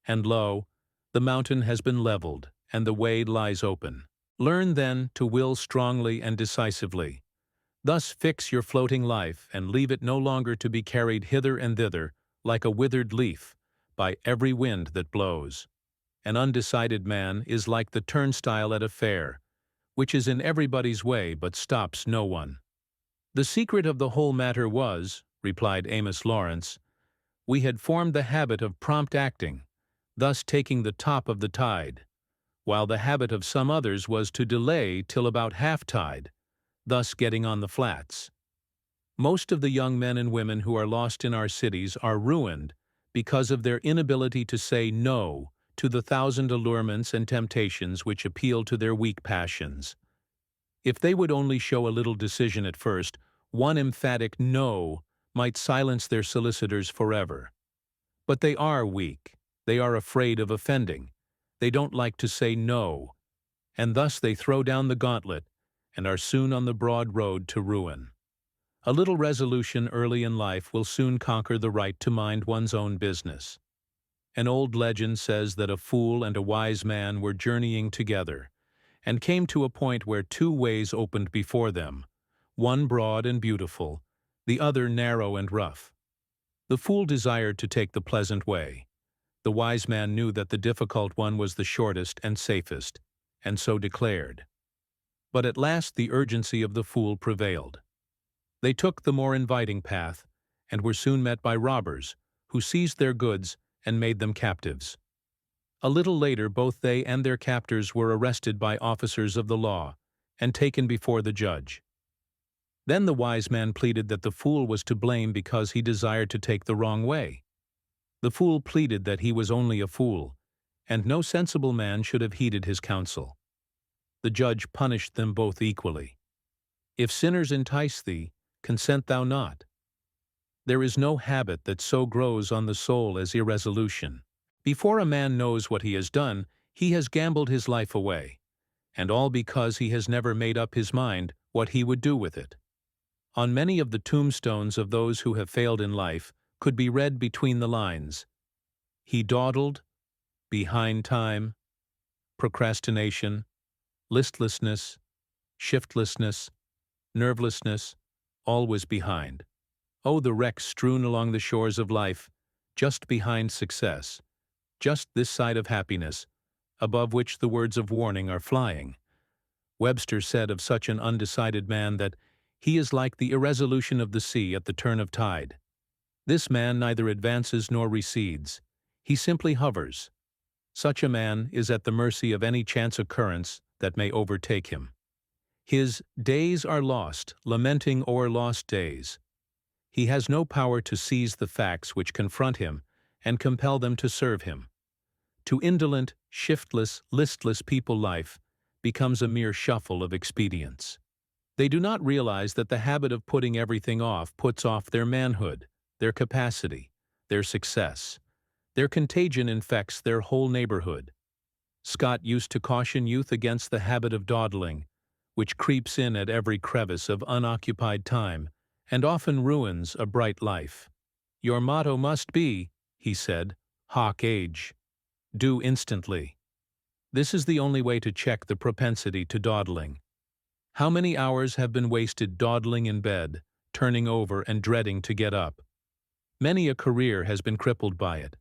and lo, the mountain has been leveled, and the way lies open. Learn, then, to will strongly and decisively. Thus fix your floating life, and leave it no longer to be carried hither and thither, like a withered leaf, by every wind that blows. An undecided man is like the turnstile at a fair, which is in everybody's way but stops no one. The secret of the whole matter was, replied Amos Lawrence, we had formed the habit of prompt acting, thus taking the top of the tide, while the habit of some others was to delay till about half-tide, thus getting on the flats. Most of the young men and women who are lost in our cities are ruined because of their inability to say no to the thousand allurements and temptations which appeal to their weak passions. If they would only show a little decision at first, one emphatic no might silence their solicitors forever. But they are weak, they are afraid of offending, they don't like to say no, and thus they throw down the gauntlet and are soon on the broad road to ruin. A little resolution early in life will soon conquer the right to mind one's own business. An old legend says that a fool and a wise man were journeying together, and came to a point where two ways opened before them, one broad and beautiful, the other narrow and rough. The fool desired to take the pleasant way. The wise man knew that the difficult one was the shortest and safest, and so declared. But at last the urgency of the fool prevailed. They took the more inviting path, and were soon met by robbers, who seized their goods and made them captives. A little later both they and their captors were arrested by officers of the law, and taken before the judge. Then the wise man pleaded that the fool was to blame because he desired to take the wrong way. The fool pleaded that he was only a fool, and no sensible man should have heeded his counsel. The judge punished them both equally. If sinners entice thee, consent thou not. There is no habit that so grows on the soul as irresolution. Before a man knows what he has done, he has gambled his life away, and all because he has never made up his mind what he would do with it. On many of the tombstones of those who have failed in life could be read between the lines, he dawdled, behind time, procrastination, listlessness, shiftlessness, nervelessness, always behind. Oh, the wrecks strewn along the shores of life, just behind success, just this side of happiness, above which the words of warning are flying. Webster said of such an undecided man that he is like the irresolution of the sea at the turn of tide. This man neither advances nor recedes. He simply hovers. Such a man is at the mercy of any chance occurrence that may overtake him. His days are lost, lamenting o'er lost days. He has no power to seize the facts which confront him and compel them to serve him. To indolent, shiftless, listless people life becomes a mere shuffle of expedients. They do not realize that the habit of putting everything off puts off their manhood, their capacity, their success. Their contagion infects their whole neighborhood. Scott used to caution youth against the habit of dawdling, which creeps in at every crevice of unoccupied time and often ruins a bright life. Your motto must be, he said, hoc age. Do instantly. This is the only way to check the propensity to dawdling. How many hours have been wasted dawdling in bed, turning over and dreading to get up? Many a career has been crippled by it.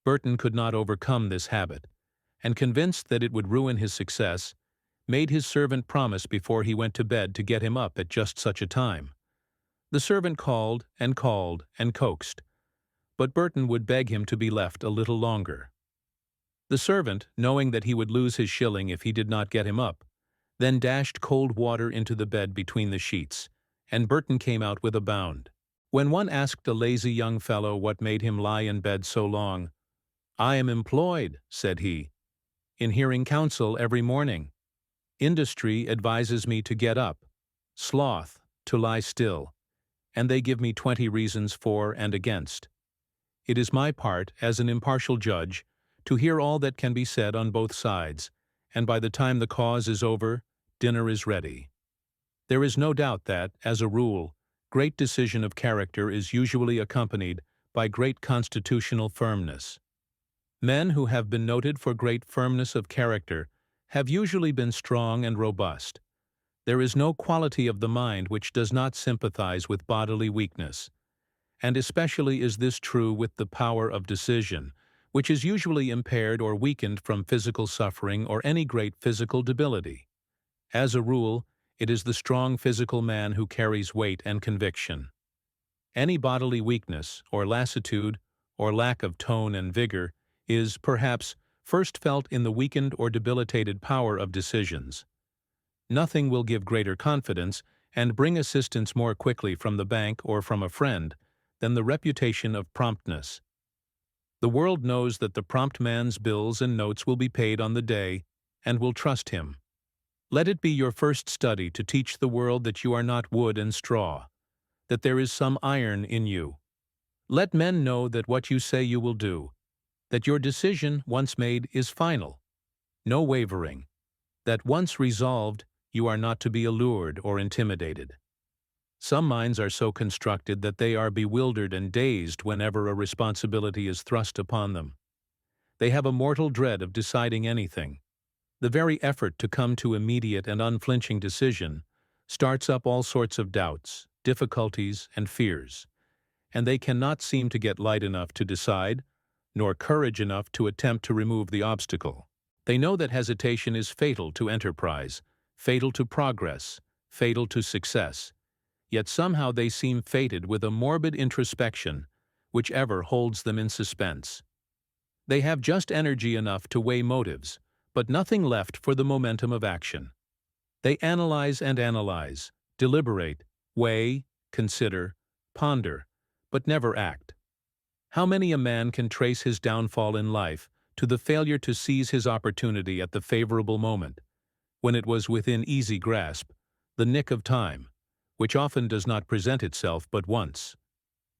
Burton could not overcome this habit, and convinced that it would ruin his success, made his servant promise before he went to bed to get him up at just such a time. The servant called and coaxed, but Burton would beg him to be left a little longer. The servant, knowing that he would lose his shilling if he did not get him up, then dashed cold water into the bed between the sheets, and Burton came out with a bound. When one asked a lazy young fellow what made him lie in bed so long, "I am employed," said he, "in hearing counsel every morning. Industry advises me to get up, sloth to lie still, and they give me 20 reasons for and against. It is my part, as an impartial judge, to hear all that can be said on both sides, and by the time the cause is over, dinner is ready." There is no doubt that, as a rule, great decision of character is usually accompanied by great constitutional firmness. Men who have been noted for great firmness of character have usually been strong and robust. There is no quality of the mind which does not sympathize with bodily weakness, and especially is this true with the power of decision, which is usually impaired or weakened from physical suffering or any great physical debility. As a rule, it is the strong physical man who carries weight and conviction. Any bodily weakness, or lassitude, or lack of tone and vigor is, perhaps, first felt in the weakened or debilitated power of decisions. Nothing will give greater confidence and bring assistance more quickly from the bank or from a friend than the reputation of promptness. The world knows that the prompt man's bills and notes will be paid on the day and will trust him. Let it be your first study to teach the world that you are not wood and straw, that there is some iron in you. Let men know that what you say you will do, that your decision, once made, is final, no wavering, that once resolved, you are not to be allured or intimidated. Some minds are so constructed that they are bewildered and dazed whenever a responsibility is thrust upon them. They have a mortal dread of deciding anything. The very effort to come to immediate and unflinching decision starts up all sorts of doubts, difficulties, and fears, and they cannot seem to get light enough to decide, nor courage enough to attempt to remove the obstacle. They know that hesitation is fatal to enterprise, fatal to progress, fatal to success, yet somehow they seem fated with a morbid introspection which ever holds them in suspense. They have just energy enough to weigh motives, but nothing left for the momentum of action. They analyze and analyze, deliberate, weigh, consider, ponder, but never act. How many a man can trace his downfall in life to the failure to seize his opportunity at the favorable moment, when it was within easy grasp, the nick of time, which often does not present itself but once.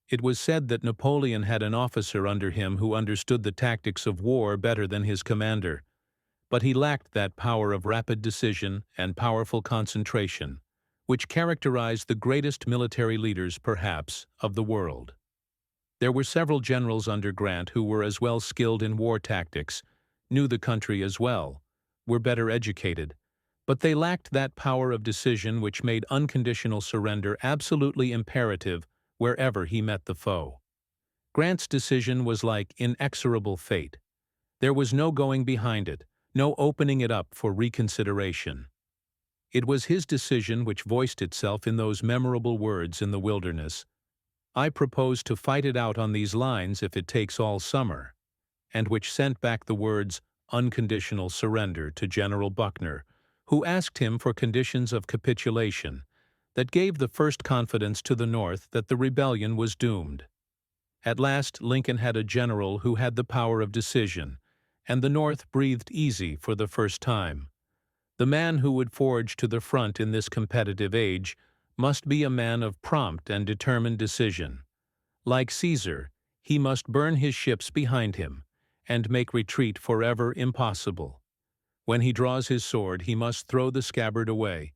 It was said that Napoleon had an officer under him who understood the tactics of war better than his commander, but he lacked that power of rapid decision and powerful concentration, which characterized the greatest military leaders, perhaps, of the world. There were several generals under Grant who were as well skilled in war tactics, knew the country as well, were better educated, but they lacked that power of decision which made unconditional surrender absolutely imperative wherever he met the foe. Grant's decision was like inexorable fate. There was no going behind it, no opening it up for reconsideration. It was his decision which voiced itself in those memorable words in the wilderness, "I propose to fight it out on these lines if it takes all summer." and which sent back the words "unconditional surrender" to General Buckner, who asked him for conditions of capitulation that gave the first confidence to the North that the rebellion was doomed. At last, Lincoln had a general who had the power of decision, and the North breathed easy for the first time. The man who would forge to the front in this competitive age must be a man of prompt and determined decision. Like Caesar, he must burn his ships behind him and make retreat forever impossible. When he draws his sword, he must throw the scabbard away,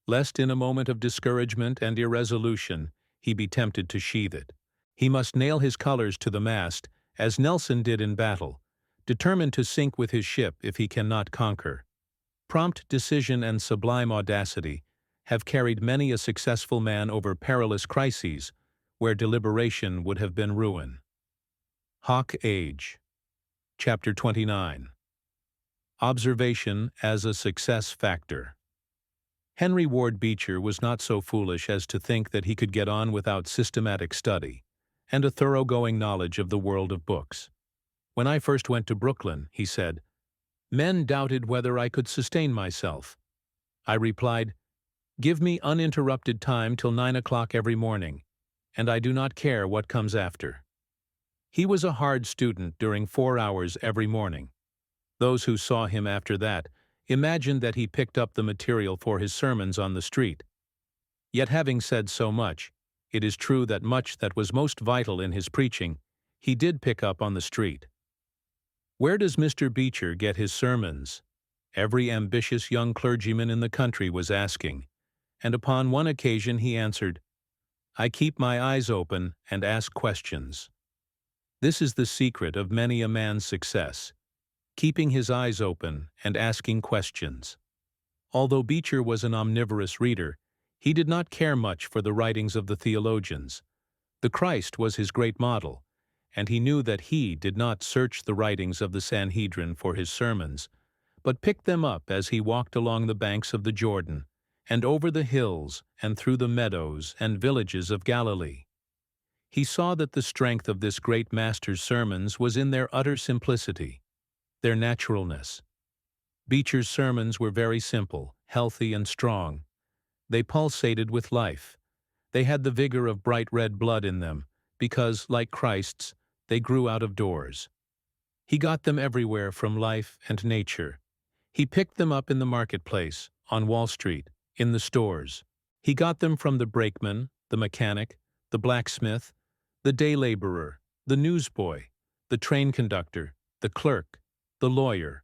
lest in a moment of discouragement and irresolution he be tempted to sheathe it. He must nail his colors to the mast, as Nelson did in battle, determined to sink with his ship if he cannot conquer. Prompt decision and sublime audacity have carried many a successful man over perilous crises where deliberation would have been ruin. Hawk Age. Chapter 29. Observation as a Success Factor. Henry Ward Beecher was not so foolish as to think that he could get on without systematic study and a thoroughgoing knowledge of the world of books. When I first went to Brooklyn, he said, men doubted whether I could sustain myself. I replied, give me uninterrupted time till 9 o'clock every morning, and I do not care what comes after. He was a hard student during 4 hours every morning. Those who saw him after that imagined that he picked up the material for his sermons on the street. Yet having said so much, it is true that much that was most vital in his preaching he did pick up on the street. Where does Mr. Beecher get his sermons? Every ambitious young clergyman in the country was asking, and upon one occasion he answered, I keep my eyes open and ask questions. This is the secret of many a man's success, keeping his eyes open and asking questions. Although Beecher was an omnivorous reader, he did not care much for the writings of the theologians. The Christ was his great model, and he knew that he did not search the writings of the Sanhedrin for his sermons, but picked them up as he walked along the banks of the Jordan, and over the hills and through the meadows and villages of Galilee. He saw that the strength of this great master's sermons was in their utter simplicity, their naturalness. Beecher's sermons were very simple, healthy, and strong. They pulsated with life. They had the vigor of bright red blood in them, because, like Christ's, they grew out of doors. He got them everywhere from life and nature. He picked them up in the marketplace, on Wall Street, in the stores. He got them from the brakeman, the mechanic, the blacksmith, the day laborer, the newsboy, the train conductor, the clerk, the lawyer,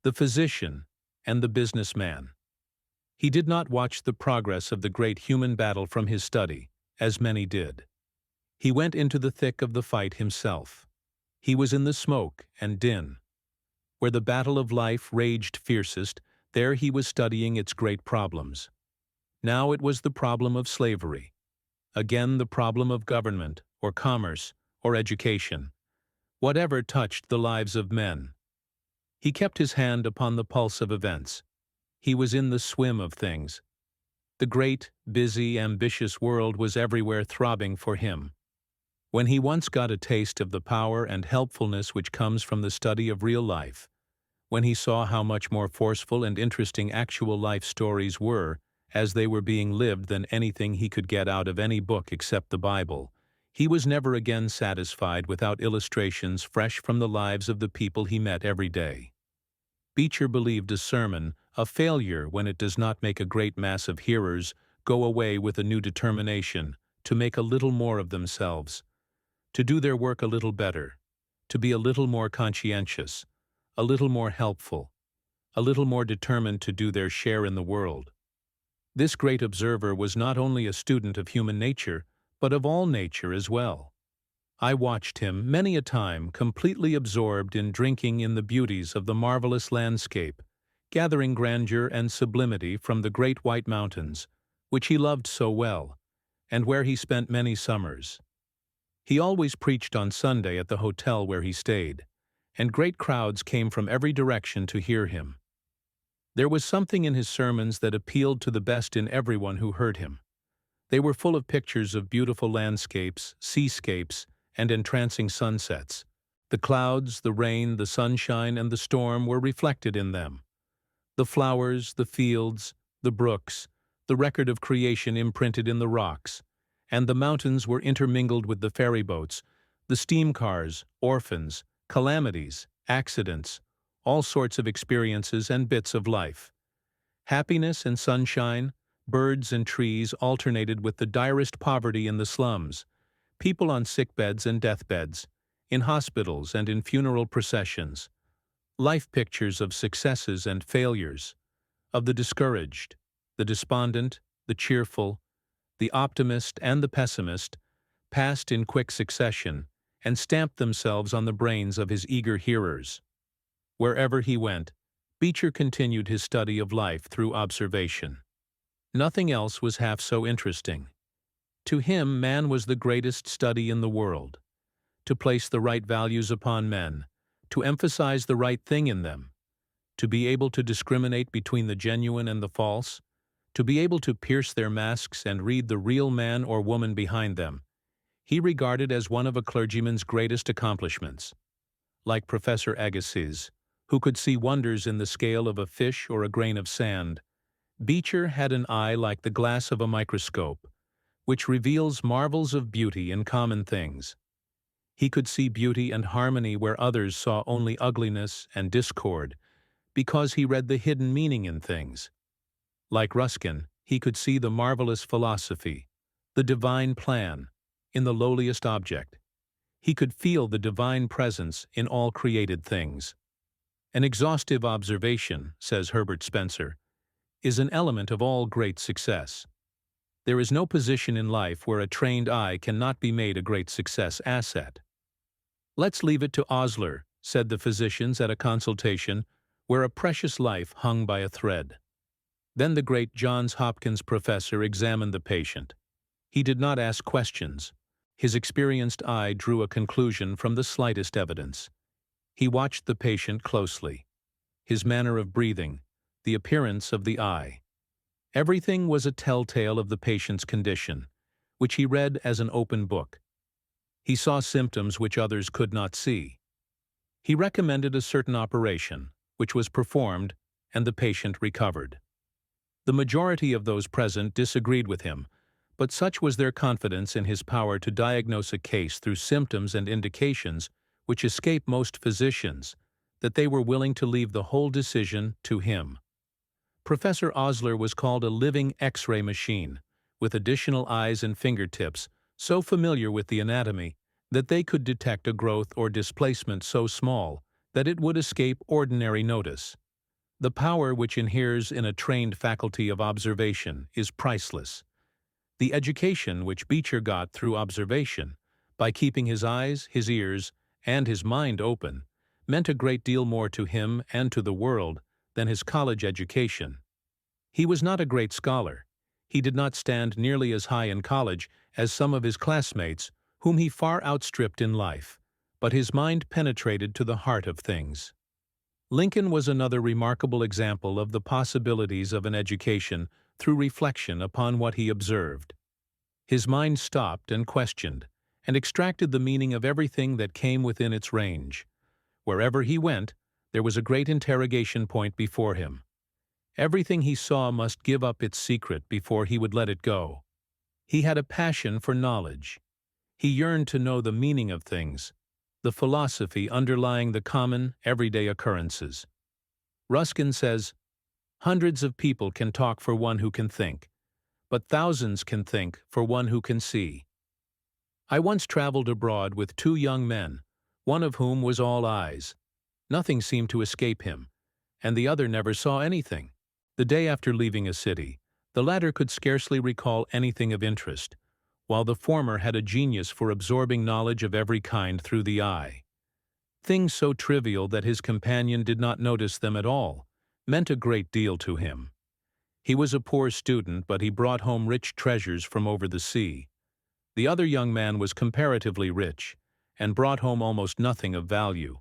the physician, and the businessman. He did not watch the progress of the great human battle from his study, as many did. He went into the thick of the fight himself. He was in the smoke and din. Where the battle of life raged fiercest, there he was studying its great problems. Now it was the problem of slavery. Again the problem of government, or commerce, or education. Whatever touched the lives of men. He kept his hand upon the pulse of events. He was in the swim of things. The great, busy, ambitious world was everywhere throbbing for him. When he once got a taste of the power and helpfulness which comes from the study of real life, when he saw how much more forceful and interesting actual life stories were as they were being lived than anything he could get out of any book except the Bible, he was never again satisfied without illustrations fresh from the lives of the people he met every day. Beecher believed a sermon a failure when it does not make a great mass of hearers go away with a new determination to make a little more of themselves, to do their work a little better, to be a little more conscientious, a little more helpful, a little more determined to do their share in the world. This great observer was not only a student of human nature, but of all nature as well. I watched him many a time completely absorbed in drinking in the beauties of the marvelous landscape, gathering grandeur and sublimity from the great white mountains, which he loved so well, and where he spent many summers. He always preached on Sunday at the hotel where he stayed, and great crowds came from every direction to hear him. There was something in his sermons that appealed to the best in everyone who heard him. They were full of pictures of beautiful landscapes, seascapes, and entrancing sunsets, The clouds, the rain, the sunshine, and the storm were reflected in them. The flowers, the fields, the brooks, the record of creation imprinted in the rocks, and the mountains were intermingled with the ferryboats, the steam cars, orphans, calamities, accidents, all sorts of experiences and bits of life. Happiness and sunshine, birds and trees alternated with the direst poverty in the slums, people on sickbeds and deathbeds, in hospitals and in funeral processions, life pictures of successes and failures, of the discouraged, the despondent, the cheerful, the optimist and the pessimist, passed in quick succession and stamped themselves on the brains of his eager hearers. Wherever he went, Beecher continued his study of life through observation. Nothing else was half so interesting. To him, man was the greatest study in the world. To place the right values upon men, to emphasize the right thing in them, to be able to discriminate between the genuine and the false, to be able to pierce their masks and read the real man or woman behind them, he regarded as one of a clergyman's greatest accomplishments. Like Professor Agassiz, who could see wonders in the scale of a fish or a grain of sand, Beecher had an eye like the glass of a microscope, which reveals marvels of beauty in common things. He could see beauty and harmony where others saw only ugliness and discord, because he read the hidden meaning in things. Like Ruskin, he could see the marvelous philosophy, the divine plan, in the lowliest object. He could feel the divine presence in all created things. An exhaustive observation, says Herbert Spencer, is an element of all great success. There is no position in life where a trained eye cannot be made a great success asset. Let's leave it to Osler, said the physicians at a consultation where a precious life hung by a thread. Then the great Johns Hopkins professor examined the patient. He did not ask questions. His experienced eye drew a conclusion from the slightest evidence. He watched the patient closely. His manner of breathing, the appearance of the eye. Everything was a telltale of the patient's condition, which he read as an open book. He saw symptoms which others could not see. He recommended a certain operation, which was performed, and the patient recovered. The majority of those present disagreed with him, but such was their confidence in his power to diagnose a case through symptoms and indications which escape most physicians, that they were willing to leave the whole decision to him. Professor Osler was called a living X-ray machine, with additional eyes and fingertips, so familiar with the anatomy that they could detect a growth or displacement so small that it would escape ordinary notice. The power which inheres in a trained faculty of observation is priceless. The education which Beecher got through observation, by keeping his eyes, his ears, and his mind open, meant a great deal more to him and to the world than his college education. He was not a great scholar. He did not stand nearly as high in college as some of his classmates, whom he far outstripped in life, but his mind penetrated to the heart of things. Lincoln was another remarkable example of the possibilities of an education through reflection upon what he observed. His mind stopped and questioned, and extracted the meaning of everything that came within its range. Wherever he went, there was a great interrogation point before him. Everything he saw must give up its secret before he would let it go. He had a passion for knowledge. He yearned to know the meaning of things, the philosophy underlying the common, everyday occurrences. Ruskin says, "Hundreds of people can talk for one who can think, but thousands can think for one who can see." I once traveled abroad with two young men, one of whom was all eyes. Nothing seemed to escape him, and the other never saw anything. The day after leaving a city, the latter could scarcely recall anything of interest, while the former had a genius for absorbing knowledge of every kind through the eye. Things so trivial that his companion did not notice them at all meant a great deal to him. He was a poor student, but he brought home rich treasures from over the sea. The other young man was comparatively rich, and brought home almost nothing of value.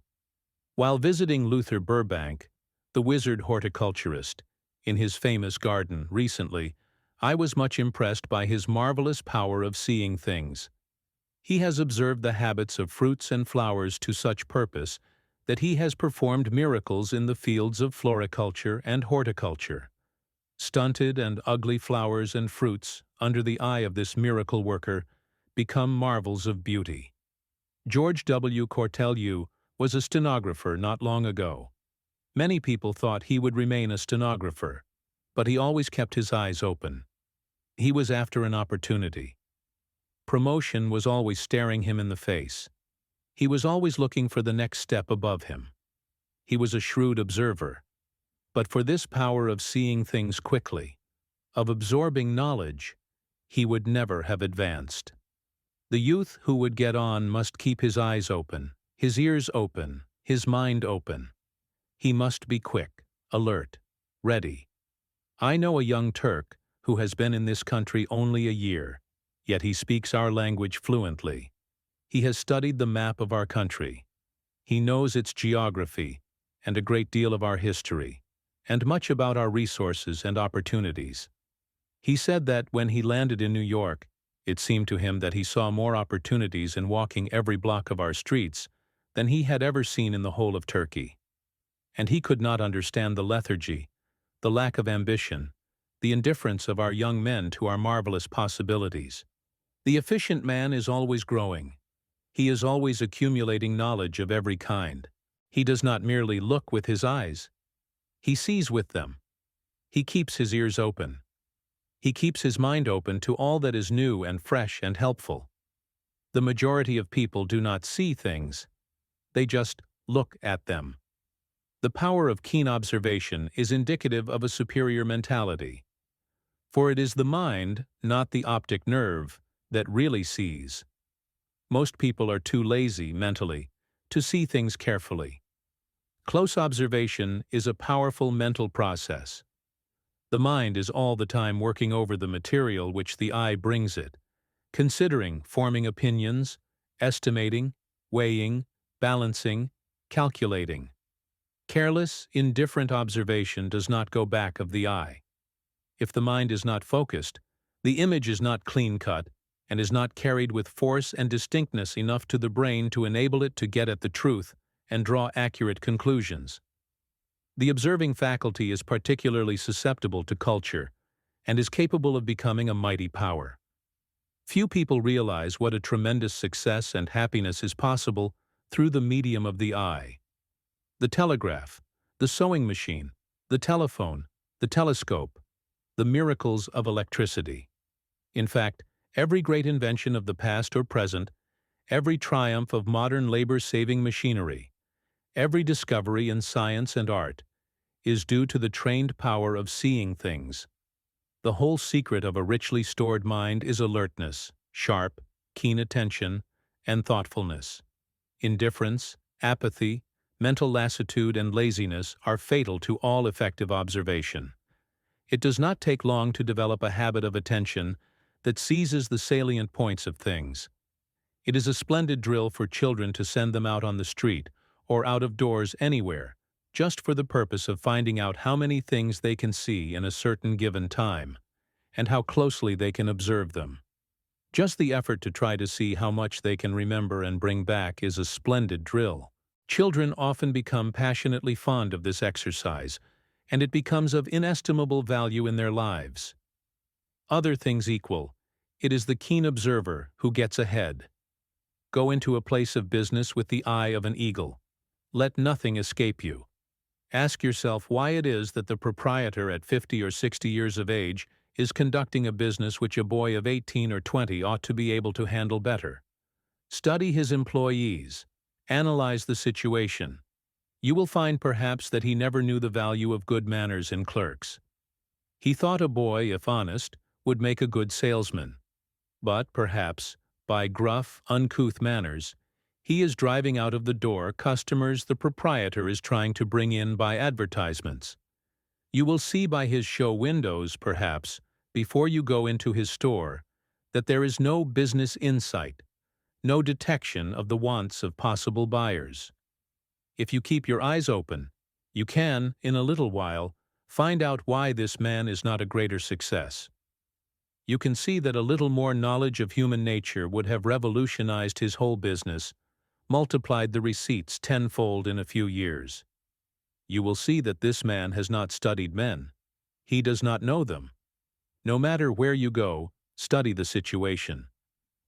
While visiting Luther Burbank, the wizard horticulturist, in his famous garden recently, I was much impressed by his marvelous power of seeing things. He has observed the habits of fruits and flowers to such purpose that he has performed miracles in the fields of floriculture and horticulture. Stunted and ugly flowers and fruits, under the eye of this miracle worker, become marvels of beauty. George W. Cortelyou was a stenographer not long ago. Many people thought he would remain a stenographer, but he always kept his eyes open. He was after an opportunity. Promotion was always staring him in the face. He was always looking for the next step above him. He was a shrewd observer. But for this power of seeing things quickly, of absorbing knowledge, he would never have advanced. The youth who would get on must keep his eyes open, his ears open, his mind open. He must be quick, alert, ready. I know a young Turk who has been in this country only a year, yet he speaks our language fluently. He has studied the map of our country. He knows its geography and a great deal of our history, and much about our resources and opportunities. He said that when he landed in New York, it seemed to him that he saw more opportunities in walking every block of our streets than he had ever seen in the whole of Turkey. And he could not understand the lethargy, the lack of ambition, the indifference of our young men to our marvelous possibilities. The efficient man is always growing. He is always accumulating knowledge of every kind. He does not merely look with his eyes. He sees with them. He keeps his ears open. He keeps his mind open to all that is new and fresh and helpful. The majority of people do not see things. They just look at them. The power of keen observation is indicative of a superior mentality. For it is the mind, not the optic nerve, that really sees. Most people are too lazy, mentally, to see things carefully. Close observation is a powerful mental process. The mind is all the time working over the material which the eye brings it, considering, forming opinions, estimating, weighing, balancing, calculating. Careless, indifferent observation does not go back of the eye. If the mind is not focused, the image is not clean-cut, and is not carried with force and distinctness enough to the brain to enable it to get at the truth and draw accurate conclusions. The observing faculty is particularly susceptible to culture and is capable of becoming a mighty power. Few people realize what a tremendous success and happiness is possible through the medium of the eye. The telegraph, the sewing machine, the telephone, the telescope, the miracles of electricity. In fact, every great invention of the past or present, every triumph of modern labor-saving machinery, every discovery in science and art, is due to the trained power of seeing things. The whole secret of a richly stored mind is alertness, sharp, keen attention, and thoughtfulness. Indifference, apathy, mental lassitude, and laziness are fatal to all effective observation. It does not take long to develop a habit of attention that seizes the salient points of things. It is a splendid drill for children to send them out on the street or out of doors anywhere, just for the purpose of finding out how many things they can see in a certain given time, and how closely they can observe them. Just the effort to try to see how much they can remember and bring back is a splendid drill. Children often become passionately fond of this exercise, and it becomes of inestimable value in their lives. Other things equal, it is the keen observer who gets ahead. Go into a place of business with the eye of an eagle. Let nothing escape you. Ask yourself why it is that the proprietor at 50 or 60 years of age is conducting a business which a boy of 18 or 20 ought to be able to handle better. Study his employees. Analyze the situation. You will find perhaps that he never knew the value of good manners in clerks. He thought a boy, if honest, would make a good salesman. But, perhaps, by gruff, uncouth manners, he is driving out of the door customers the proprietor is trying to bring in by advertisements. You will see by his show windows, perhaps, before you go into his store, that there is no business insight, no detection of the wants of possible buyers. If you keep your eyes open, you can, in a little while, find out why this man is not a greater success. You can see that a little more knowledge of human nature would have revolutionized his whole business, multiplied the receipts tenfold in a few years. You will see that this man has not studied men. He does not know them. No matter where you go, study the situation.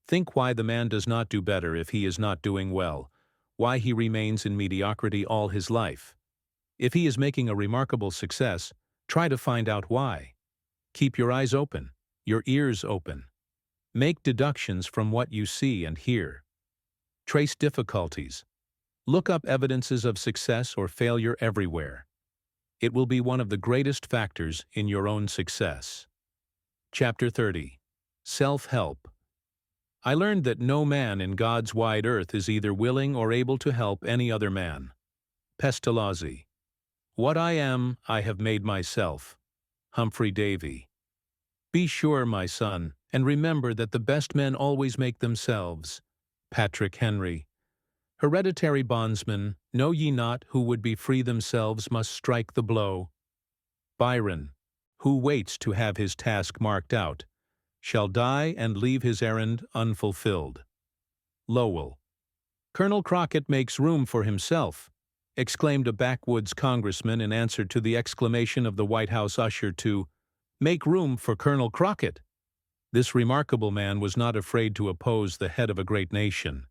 Think why the man does not do better if he is not doing well, why he remains in mediocrity all his life. If he is making a remarkable success, try to find out why. Keep your eyes open, your ears open. Make deductions from what you see and hear. Trace difficulties. Look up evidences of success or failure everywhere. It will be one of the greatest factors in your own success. Chapter 30. Self-Help. I learned that no man in God's wide earth is either willing or able to help any other man. Pestalozzi. What I am, I have made myself. Humphrey Davy. Be sure, my son, and remember that the best men always make themselves. Patrick Henry. Hereditary bondsmen, know ye not who would be free themselves must strike the blow? Byron. Who waits to have his task marked out, shall die and leave his errand unfulfilled. Lowell. Colonel Crockett makes room for himself, exclaimed a backwoods congressman in answer to the exclamation of the White House usher to make room for Colonel Crockett. This remarkable man was not afraid to oppose the head of a great nation.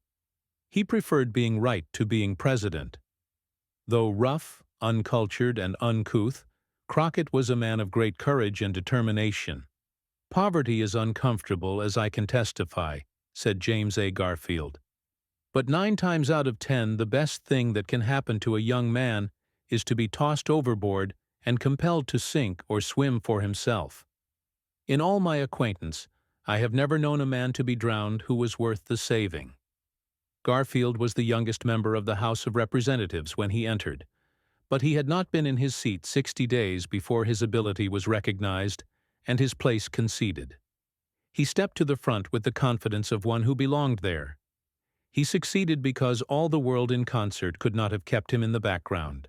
He preferred being right to being president. Though rough, uncultured, and uncouth, Crockett was a man of great courage and determination. Poverty is uncomfortable, as I can testify, said James A. Garfield. But 9 times out of 10, the best thing that can happen to a young man is to be tossed overboard and compelled to sink or swim for himself. In all my acquaintance, I have never known a man to be drowned who was worth the saving. Garfield was the youngest member of the House of Representatives when he entered, but he had not been in his seat 60 days before his ability was recognized and his place conceded. He stepped to the front with the confidence of one who belonged there. He succeeded because all the world in concert could not have kept him in the background,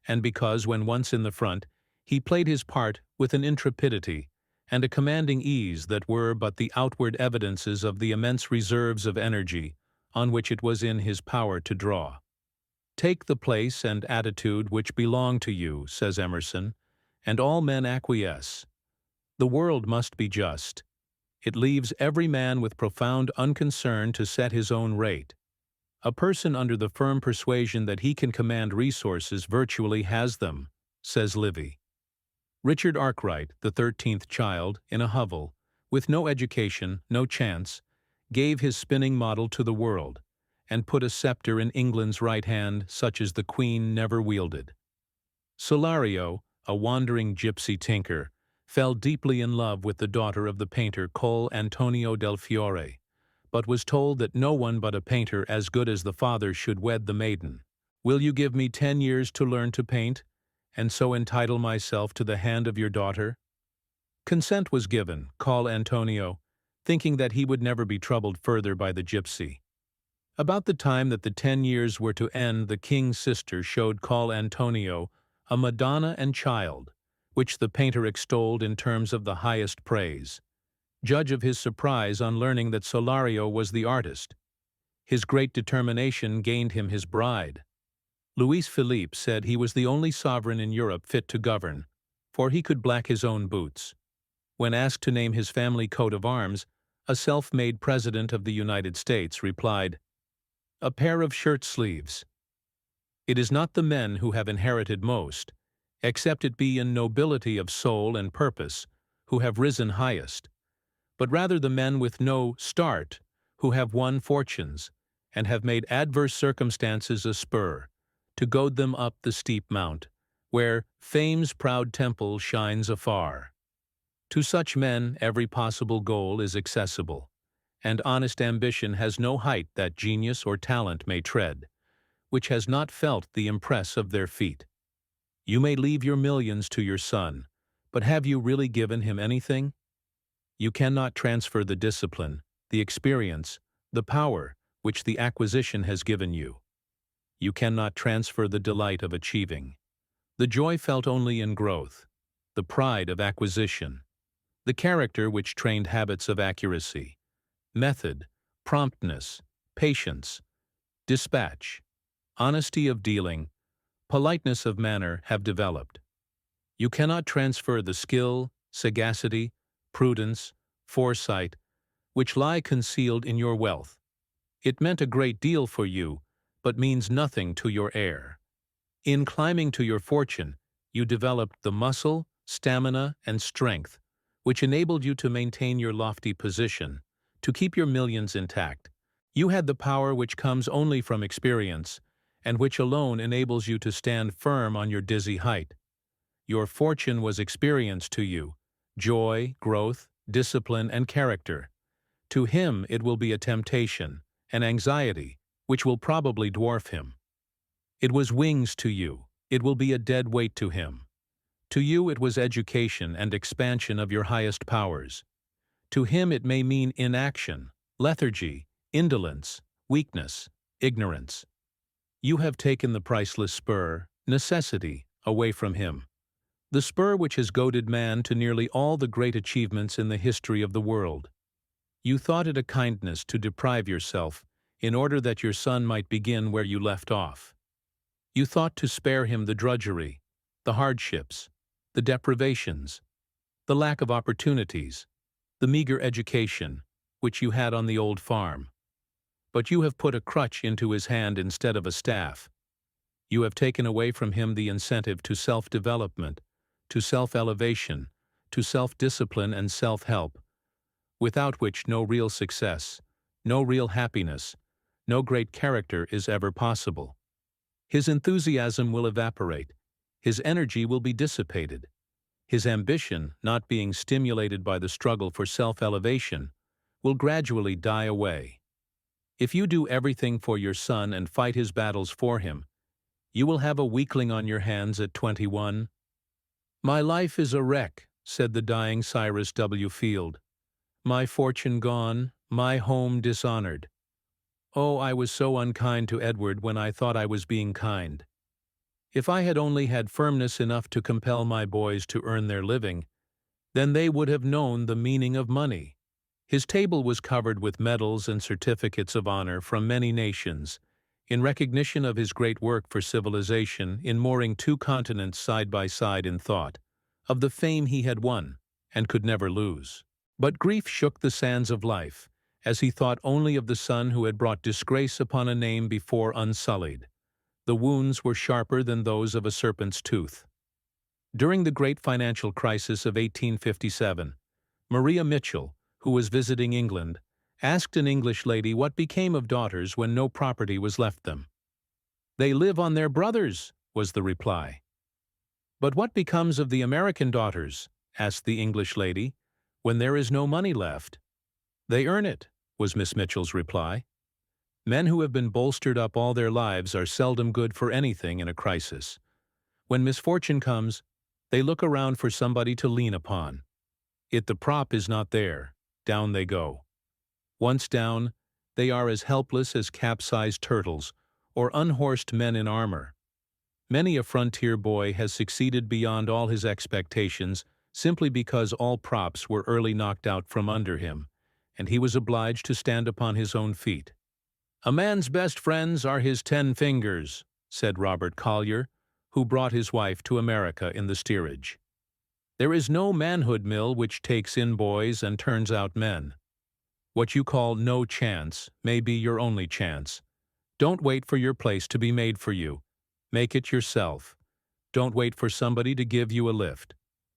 and because, when once in the front, he played his part with an intrepidity and a commanding ease that were but the outward evidences of the immense reserves of energy on which it was in his power to draw. Take the place and attitude which belong to you, says Emerson, and all men acquiesce. The world must be just. It leaves every man with profound unconcern to set his own rate. A person under the firm persuasion that he can command resources virtually has them, says Livy. Richard Arkwright, the 13th child, in a hovel, with no education, no chance, gave his spinning model to the world, and put a scepter in England's right hand such as the Queen never wielded. Solario, a wandering gypsy tinker, fell deeply in love with the daughter of the painter Coll Antonio del Fiore, but was told that no one but a painter as good as the father should wed the maiden. Will you give me 10 years to learn to paint, and so entitle myself to the hand of your daughter? Consent was given, Coll Antonio, thinking that he would never be troubled further by the gypsy. About the time that the 10 years were to end, the king's sister showed Coll Antonio a Madonna and Child, which the painter extolled in terms of the highest praise. Judge of his surprise on learning that Solario was the artist. His great determination gained him his bride. Louis Philippe said he was the only sovereign in Europe fit to govern, for he could black his own boots. When asked to name his family coat of arms, a self-made president of the United States replied, "A pair of shirt sleeves." It is not the men who have inherited most, except it be in nobility of soul and purpose, who have risen highest, but rather the men with no start who have won fortunes, and have made adverse circumstances a spur, to goad them up the steep mount, where fame's proud temple shines afar. To such men every possible goal is accessible, and honest ambition has no height that genius or talent may tread, which has not felt the impress of their feet. You may leave your millions to your son, but have you really given him anything? You cannot transfer the discipline, the experience, the power which the acquisition has given you. You cannot transfer the delight of achieving, the joy felt only in growth, the pride of acquisition. the character which trained habits of accuracy, method, promptness, patience, dispatch, honesty of dealing, politeness of manner have developed. You cannot transfer the skill, sagacity, prudence, foresight, which lie concealed in your wealth. It meant a great deal for you, but means nothing to your heir. In climbing to your fortune, you developed the muscle, stamina, and strength, which enabled you to maintain your lofty position, to keep your millions intact. You had the power which comes only from experience, and which alone enables you to stand firm on your dizzy height. Your fortune was experience to you, joy, growth, discipline, and character. To him it will be a temptation, an anxiety, which will probably dwarf him. It was wings to you, it will be a dead weight to him. To you it was education and expansion of your highest powers. To him it may mean inaction, lethargy, indolence, weakness, ignorance. You have taken the priceless spur, necessity, away from him. The spur which has goaded man to nearly all the great achievements in the history of the world. You thought it a kindness to deprive yourself in order that your son might begin where you left off. You thought to spare him the drudgery, the hardships, the deprivations, the lack of opportunities, the meager education which you had on the old farm. But you have put a crutch into his hand instead of a staff. You have taken away from him the incentive to self-development, to self-elevation, to self-discipline and self-help, without which no real success, no real happiness, no great character is ever possible. His enthusiasm will evaporate, his energy will be dissipated. His ambition, not being stimulated by the struggle for self-elevation, will gradually die away. If you do everything for your son and fight his battles for him, you will have a weakling on your hands at 21. "My life is a wreck," said the dying Cyrus W. Field. "My fortune gone, my home dishonored. Oh, I was so unkind to Edward when I thought I was being kind. If I had only had firmness enough to compel my boys to earn their living, then they would have known the meaning of money." His table was covered with medals and certificates of honor from many nations, in recognition of his great work for civilization in mooring two continents side by side in thought, of the fame he had won and could never lose. But grief shook the sands of life, as he thought only of the son who had brought disgrace upon a name before unsullied. The wounds were sharper than those of a serpent's tooth. During the great financial crisis of 1857, Maria Mitchell, who was visiting England, asked an English lady what became of daughters when no property was left them. "They live on their brothers," was the reply. "But what becomes of the American daughters," asked the English lady, "when there is no money left?" "They earn it," was Miss Mitchell's reply. Men who have been bolstered up all their lives are seldom good for anything in a crisis. When misfortune comes, they look around for somebody to lean upon. If the prop is not there, down they go. Once down, they are as helpless as capsized turtles or unhorsed men in armor. Many a frontier boy has succeeded beyond all his expectations simply because all props were early knocked out from under him, and he was obliged to stand upon his own feet. "A man's best friends are his 10 fingers," said Robert Collyer, who brought his wife to America in the steerage. "There is no manhood mill which takes in boys and turns out men. What you call no chance may be your only chance. Don't wait for your place to be made for you. Make it yourself. Don't wait for somebody to give you a lift.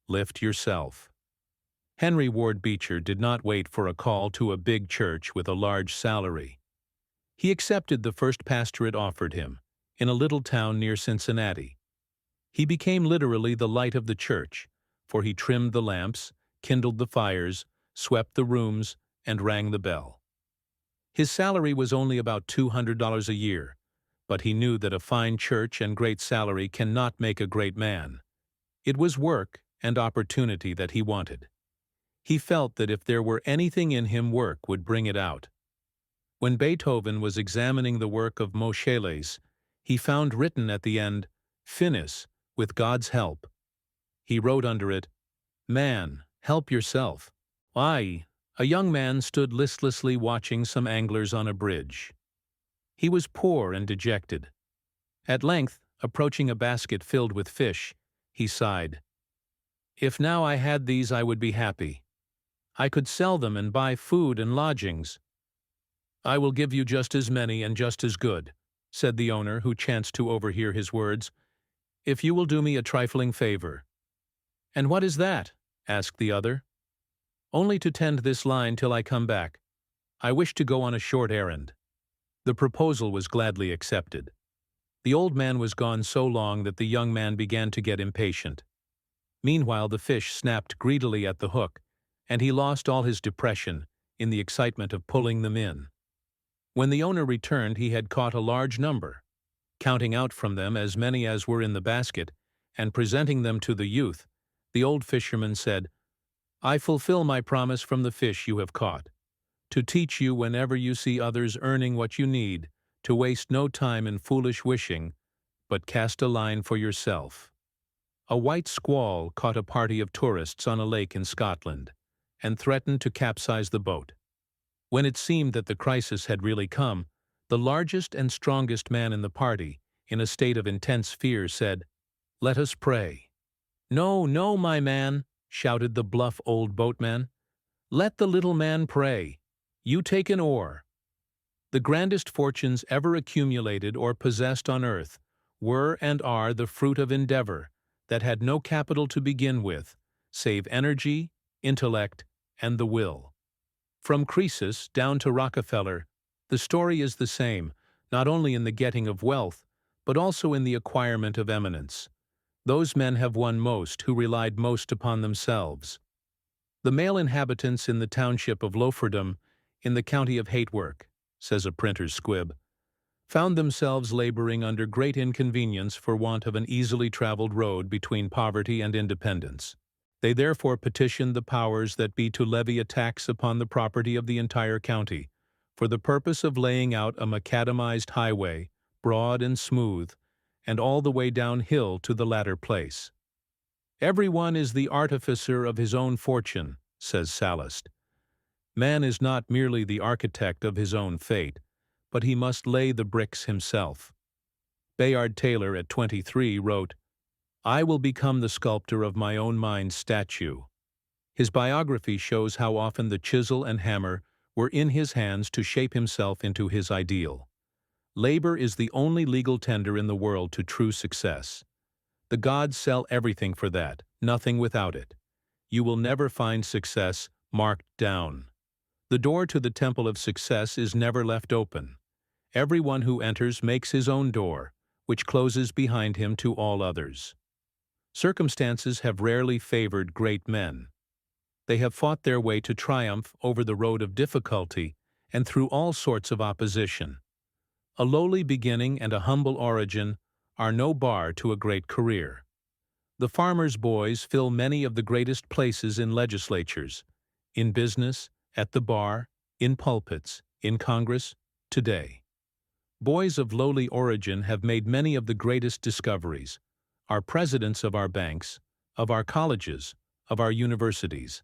Lift yourself." Henry Ward Beecher did not wait for a call to a big church with a large salary. He accepted the first pastorate offered him, in a little town near Cincinnati. He became literally the light of the church, for he trimmed the lamps, kindled the fires, swept the rooms, and rang the bell. His salary was only about $200 a year, but he knew that a fine church and great salary cannot make a great man. It was work and opportunity that he wanted. He felt that if there were anything in him, work would bring it out. When Beethoven was examining the work of Moscheles, he found written at the end, "Finis, with God's help." He wrote under it, "Man, Help yourself. Why? A young man stood listlessly watching some anglers on a bridge. He was poor and dejected. At length, approaching a basket filled with fish, he sighed. If now I had these, I would be happy. I could sell them and buy food and lodgings. I will give you just as many and just as good, said the owner, who chanced to overhear his words, if you will do me a trifling favor. And what is that? Asked the other. Only to tend this line till I come back. I wish to go on a short errand. The proposal was gladly accepted. The old man was gone so long that the young man began to get impatient. Meanwhile the fish snapped greedily at the hook, and he lost all his depression in the excitement of pulling them in. When the owner returned, he had caught a large number. Counting out from them as many as were in the basket, and presenting them to the youth, the old fisherman said, I fulfill my promise from the fish you have caught, to teach you whenever you see others earning what you need, to waste no time in foolish wishing, but cast a line for yourself. A white squall caught a party of tourists on a lake in Scotland, and threatened to capsize the boat. When it seemed that the crisis had really come, the largest and strongest man in the party, in a state of intense fear, said, Let us pray. No, no, my man, shouted the bluff old boatman. Let the little man pray. You take an oar. The grandest fortunes ever accumulated or possessed on earth were and are the fruit of endeavor that had no capital to begin with, save energy, intellect, and the will. From Croesus down to Rockefeller, the story is the same, not only in the getting of wealth, but also in the acquirement of eminence. Those men have won most who relied most upon themselves. The male inhabitants in the township of Loaferdom, in the county of Hatework, says a printer's squib, found themselves laboring under great inconvenience for want of an easily traveled road between poverty and independence. They therefore petitioned the powers that be to levy a tax upon the property of the entire county, for the purpose of laying out a macadamized highway, broad and smooth, and all the way downhill to the latter place. Every one is the artificer of his own fortune, says Sallust. Man is not merely the architect of his own fate, but he must lay the bricks himself. Bayard Taylor at 23 wrote, I will become the sculptor of my own mind's statue. His biography shows how often the chisel and hammer were in his hands to shape himself into his ideal. Labor is the only legal tender in the world to true success. The gods sell everything for that, nothing without it. You will never find success marked down. The door to the temple of success is never left open. Everyone who enters makes his own door, which closes behind him to all others. Circumstances have rarely favored great men. They have fought their way to triumph over the road of difficulty and through all sorts of opposition. A lowly beginning and a humble origin are no bar to a great career. The farmers' boys fill many of the greatest places in legislatures, in business, at the bar, in pulpits, in Congress, today. Boys of lowly origin have made many of the greatest discoveries, are presidents of our banks, of our colleges, of our universities.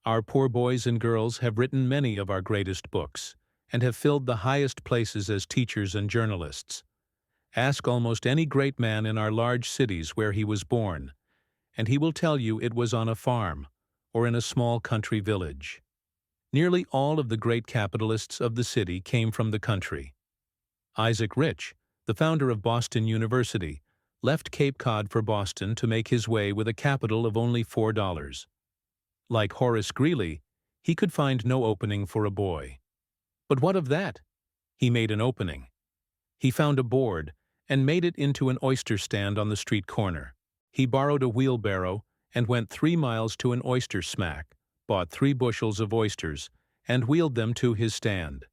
Our poor boys and girls have written many of our greatest books, and have filled the highest places as teachers and journalists. Ask almost any great man in our large cities where he was born, and he will tell you it was on a farm or in a small country village. Nearly all of the great capitalists of the city came from the country. Isaac Rich, the founder of Boston University, left Cape Cod for Boston to make his way with a capital of only $4. Like Horace Greeley, he could find no opening for a boy. But what of that? He made an opening. He found a board and made it into an oyster stand on the street corner. He borrowed a wheelbarrow and went 3 miles to an oyster smack, bought 3 bushels of oysters, and wheeled them to his stand.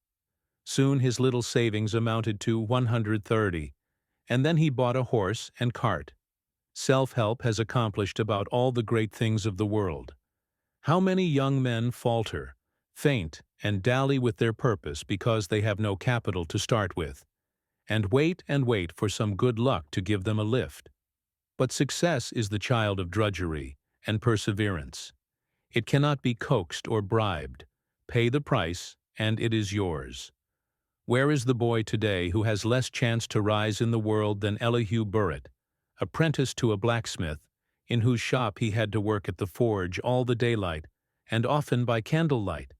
Soon his little savings amounted to $130, and then he bought a horse and cart. Self-help has accomplished about all the great things of the world. How many young men falter, faint, and dally with their purpose because they have no capital to start with, and wait for some good luck to give them a lift. But success is the child of drudgery and perseverance. It cannot be coaxed or bribed. Pay the price, and it is yours. Where is the boy today who has less chance to rise in the world than Elihu Burritt, apprentice to a blacksmith, in whose shop he had to work at the forge all the daylight, and often by candlelight?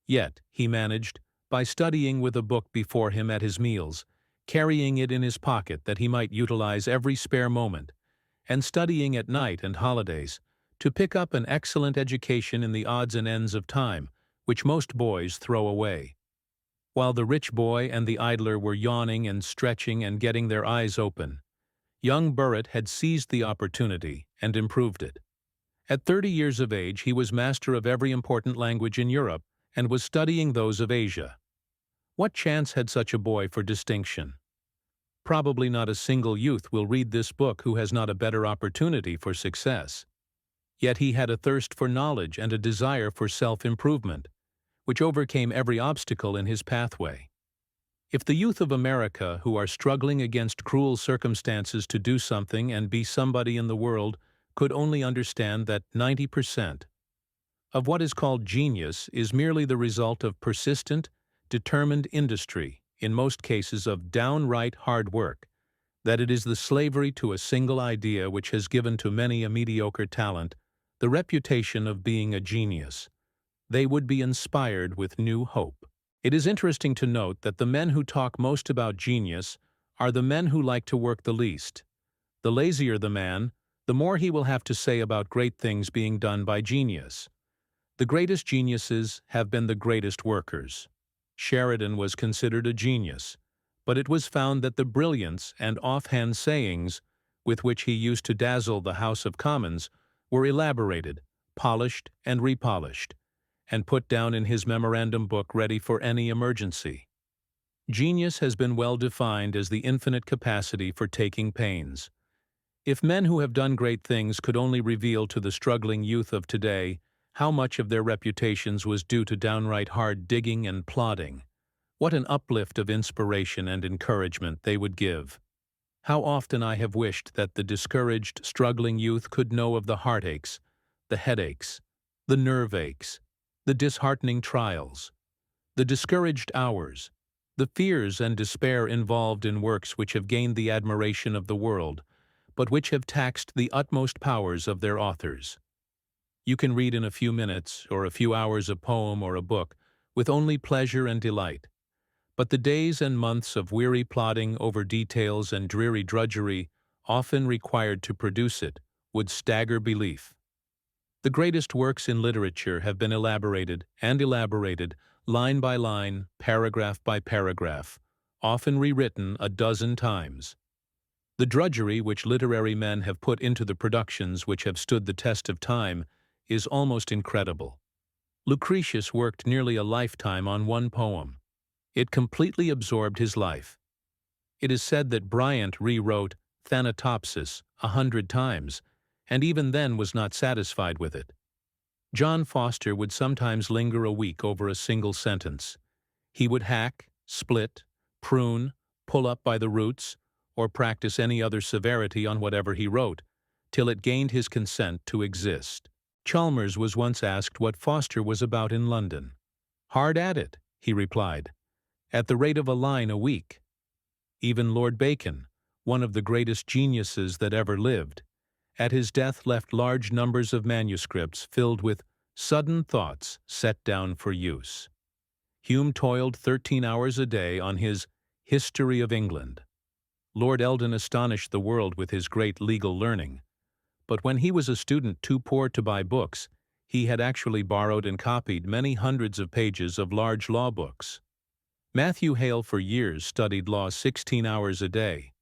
Yet he managed, by studying with a book before him at his meals, carrying it in his pocket that he might utilize every spare moment, and studying at night and holidays, to pick up an excellent education in the odds and ends of time, which most boys throw away. While the rich boy and the idler were yawning and stretching and getting their eyes open, young Burritt had seized the opportunity and improved it. At 30 years of age, he was master of every important language in Europe and was studying those of Asia. What chance had such a boy for distinction? Probably not a single youth will read this book who has not a better opportunity for success. Yet he had a thirst for knowledge and a desire for self-improvement, which overcame every obstacle in his pathway. If the youth of America who are struggling against cruel circumstances to do something and be somebody in the world could only understand that 90% of what is called genius is merely the result of persistent, determined industry, in most cases of downright hard work, that it is the slavery to a single idea which has given to many a mediocre talent the reputation of being a genius, they would be inspired with new hope. It is interesting to note that the men who talk most about genius are the men who like to work the least. The lazier the man, the more he will have to say about great things being done by genius. The greatest geniuses have been the greatest workers. Sheridan was considered a genius, but it was found that the brilliance and offhand sayings with which he used to dazzle the House of Commons were elaborated, polished, and repolished, and put down in his memorandum book ready for any emergency. Genius has been well defined as the infinite capacity for taking pains. If men who have done great things could only reveal to the struggling youth of today how much of their reputations was due to downright hard digging and plodding, what an uplift of inspiration and encouragement they would give. How often I have wished that the discouraged, struggling youth could know of the heartaches, the headaches, the nerve aches, the disheartening trials, the discouraged hours, the fears and despair involved in works which have gained the admiration of the world, but which have taxed the utmost powers of their authors. You can read in a few minutes or a few hours a poem or a book with only pleasure and delight, but the days and months of weary plodding over details and dreary drudgery often required to produce it would stagger belief. The greatest works in literature have been elaborated and elaborated, line by line, paragraph by paragraph, often rewritten a dozen times. The drudgery which literary men have put into the productions which have stood the test of time is almost incredible. Lucretius worked nearly a lifetime on one poem. It completely absorbed his life. It is said that Bryant rewrote Thanatopsis 100 times, and even then was not satisfied with it. John Foster would sometimes linger a week over a single sentence. He would hack, split, prune, pull up by the roots, or practice any other severity on whatever he wrote, till it gained his consent to exist. Chalmers was once asked what Foster was about in London. "Hard at it," he replied, "at the rate of a line a week." Even Lord Bacon, one of the greatest geniuses that ever lived, at his death left large numbers of manuscripts filled with sudden thoughts set down for use. Hume toiled 13 hours a day on his History of England. Lord Eldon astonished the world with his great legal learning, but when he was a student too poor to buy books, he had actually borrowed and copied many hundreds of pages of large law books. Matthew Hale for years studied law 16 hours a day.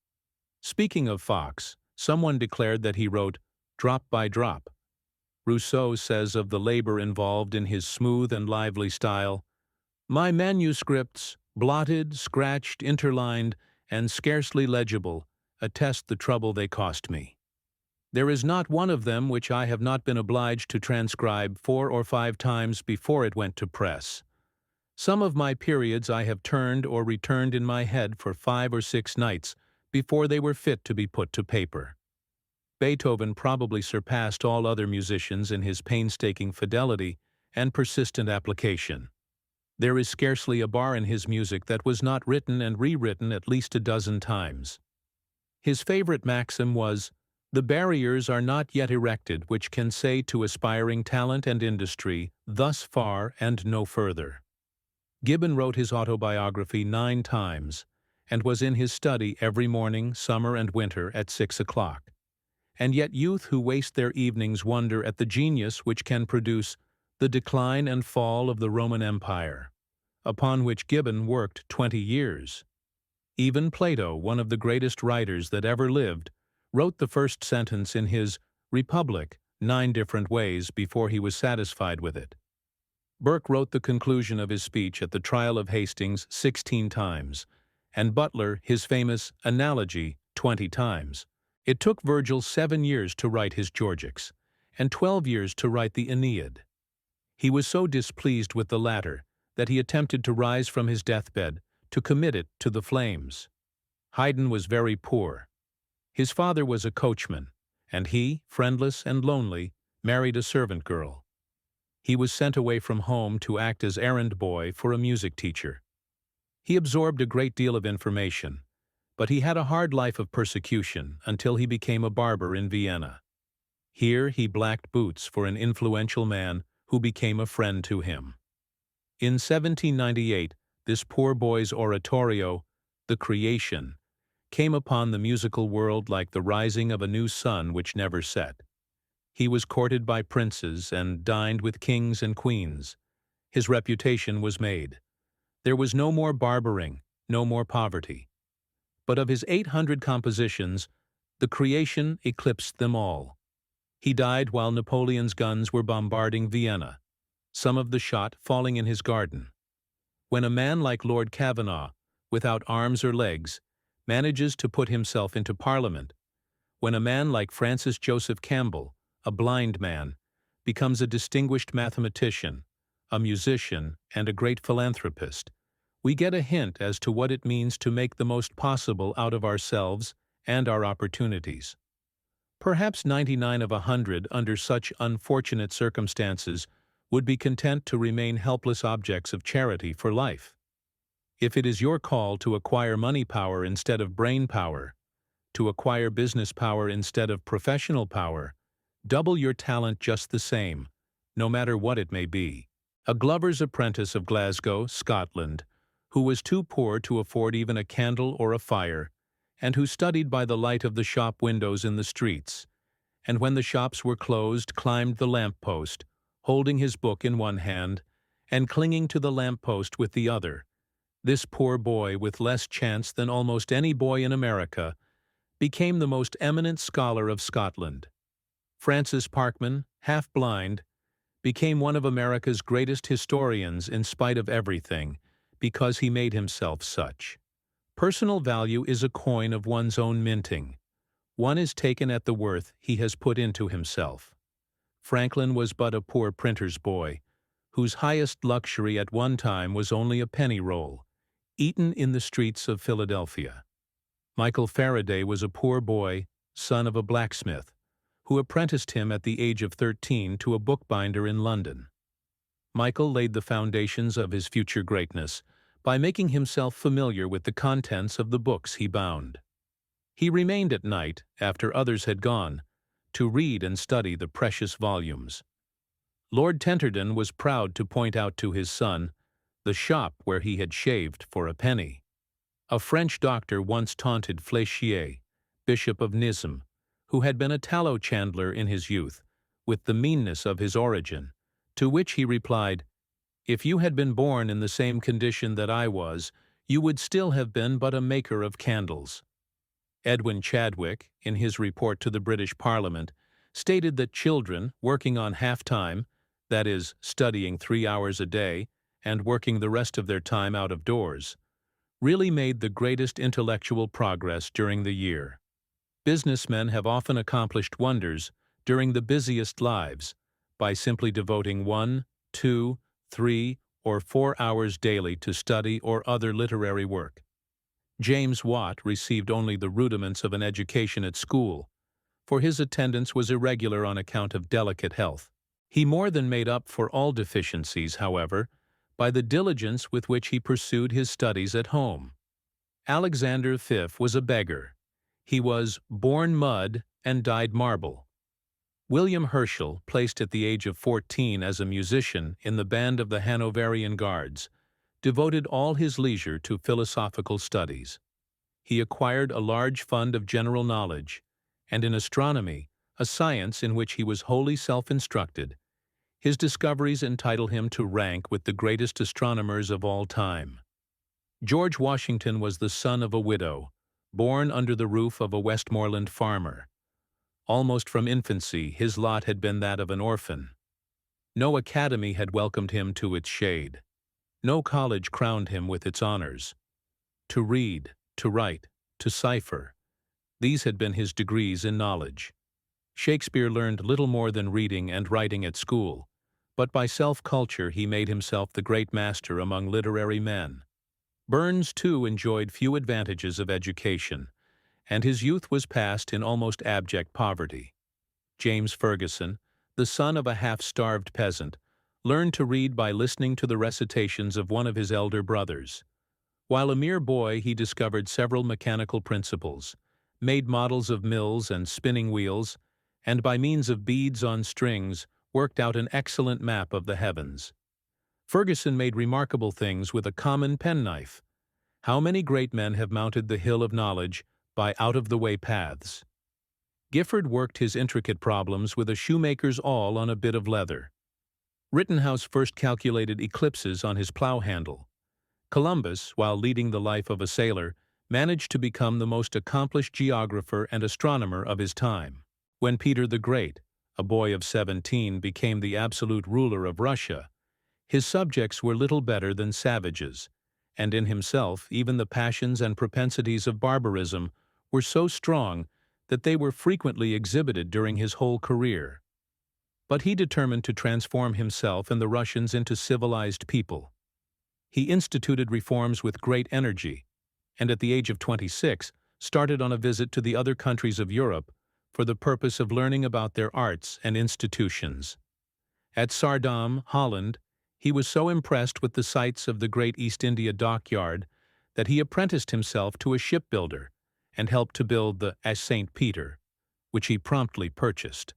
Speaking of Fox, someone declared that he wrote drop by drop. Rousseau says of the labor involved in his smooth and lively style, "My manuscripts, blotted, scratched, interlined, and scarcely legible, attest the trouble they cost me. There is not one of them which I have not been obliged to transcribe 4 or 5 times before it went to press. Some of my periods I have turned or returned in my head for 5 or 6 nights before they were fit to be put to paper." Beethoven probably surpassed all other musicians in his painstaking fidelity and persistent application. There is scarcely a bar in his music that was not written and rewritten at least a dozen times. His favorite maxim was, "The barriers are not yet erected which can say to aspiring talent and industry, thus far and no further." Gibbon wrote his autobiography 9 times, and was in his study every morning, summer and winter, at 6 o'clock. And yet youth who waste their evenings wonder at the genius which can produce The Decline and Fall of the Roman Empire, upon which Gibbon worked 20 years. Even Plato, one of the greatest writers that ever lived, wrote the first sentence in his Republic 9 different ways before he was satisfied with it. Burke wrote the conclusion of his speech at the trial of Hastings 16 times, and Butler his famous Analogy 20 times. It took Virgil 7 years to write his Georgics, and 12 years to write the Aeneid. He was so displeased with the latter that he attempted to rise from his deathbed to commit it to the flames. Haydn was very poor. His father was a coachman, and he, friendless and lonely, married a servant girl. He was sent away from home to act as errand boy for a music teacher. He absorbed a great deal of information, but he had a hard life of persecution until he became a barber in Vienna. Here he blacked boots for an influential man who became a friend to him. In 1798, this poor boy's oratorio, The Creation, came upon the musical world like the rising of a new sun which never set. He was courted by princes and dined with kings and queens. His reputation was made. There was no more barbering, no more poverty. But of his 800 compositions, The Creation eclipsed them all. He died while Napoleon's guns were bombarding Vienna, some of the shot falling in his garden. When a man like Lord Cavanagh, without arms or legs, manages to put himself into Parliament, when a man like Francis Joseph Campbell, a blind man, becomes a distinguished mathematician, a musician, and a great philanthropist, we get a hint as to what it means to make the most possible out of ourselves and our opportunities. Perhaps 99 of 100 under such unfortunate circumstances would be content to remain helpless objects of charity for life. If it is your call to acquire money power instead of brain power, to acquire business power instead of professional power, double your talent just the same, no matter what it may be. A glover's apprentice of Glasgow, Scotland, who was too poor to afford even a candle or a fire, and who studied by the light of the shop windows in the streets, and when the shops were closed climbed the lamp-post, holding his book in one hand, and clinging to the lamp-post with the other. This poor boy, with less chance than almost any boy in America, became the most eminent scholar of Scotland. Francis Parkman, half blind, became one of America's greatest historians in spite of everything, because he made himself such. Personal value is a coin of one's own minting. One is taken at the worth he has put into himself. Franklin was but a poor printer's boy, whose highest luxury at one time was only a penny roll, eaten in the streets of Philadelphia. Michael Faraday was a poor boy, son of a blacksmith, who apprenticed him at the age of 13 to a bookbinder in London. Michael laid the foundations of his future greatness by making himself familiar with the contents of the books he bound. He remained at night, after others had gone, to read and study the precious volumes. Lord Tenterden was proud to point out to his son the shop where he had shaved for a penny. A French doctor once taunted Fléchier, Bishop of Nizam, who had been a tallow chandler in his youth, with the meanness of his origin, to which he replied, "If you had been born in the same condition that I was, you would still have been but a maker of candles." Edwin Chadwick, in his report to the British Parliament, stated that children working on half-time, that is, studying 3 hours a day and working the rest of their time out of doors, really made the greatest intellectual progress during the year. Businessmen have often accomplished wonders during the busiest lives by simply devoting 1, 2, 3, or 4 hours daily to study or other literary work. James Watt received only the rudiments of an education at school, for his attendance was irregular on account of delicate health. He more than made up for all deficiencies, however, by the diligence with which he pursued his studies at home. Alexander V was a beggar. He was born mud and died marble. William Herschel, placed at the age of 14 as a musician in the band of the Hanoverian Guards, devoted all his leisure to philosophical studies. He acquired a large fund of general knowledge, and in astronomy, a science in which he was wholly self-instructed, his discoveries entitle him to rank with the greatest astronomers of all time. George Washington was the son of a widow, born under the roof of a Westmoreland farmer. Almost from infancy, his lot had been that of an orphan. No academy had welcomed him to its shade. No college crowned him with its honors. To read, to write, to cipher, these had been his degrees in knowledge. Shakespeare learned little more than reading and writing at school, but by self-culture he made himself the great master among literary men. Burns, too, enjoyed few advantages of education, and his youth was passed in almost abject poverty. James Ferguson, the son of a half-starved peasant, learned to read by listening to the recitations of one of his elder brothers. While a mere boy, he discovered several mechanical principles, made models of mills and spinning wheels, and by means of beads on strings, worked out an excellent map of the heavens. Ferguson made remarkable things with a common penknife. How many great men have mounted the hill of knowledge by out-of-the-way paths? Gifford worked his intricate problems with a shoemaker's awl on a bit of leather. Rittenhouse first calculated eclipses on his plow handle. Columbus, while leading the life of a sailor, managed to become the most accomplished geographer and astronomer of his time. When Peter the Great, a boy of 17, became the absolute ruler of Russia, his subjects were little better than savages, and in himself even the passions and propensities of barbarism were so strong that they were frequently exhibited during his whole career. But he determined to transform himself and the Russians into civilized people. He instituted reforms with great energy, and at the age of 26 started on a visit to the other countries of Europe for the purpose of learning about their arts and institutions. At Saardam, Holland, he was so impressed with the sights of the great East India dockyard that he apprenticed himself to a shipbuilder and helped to build the St. Peter, which he promptly purchased.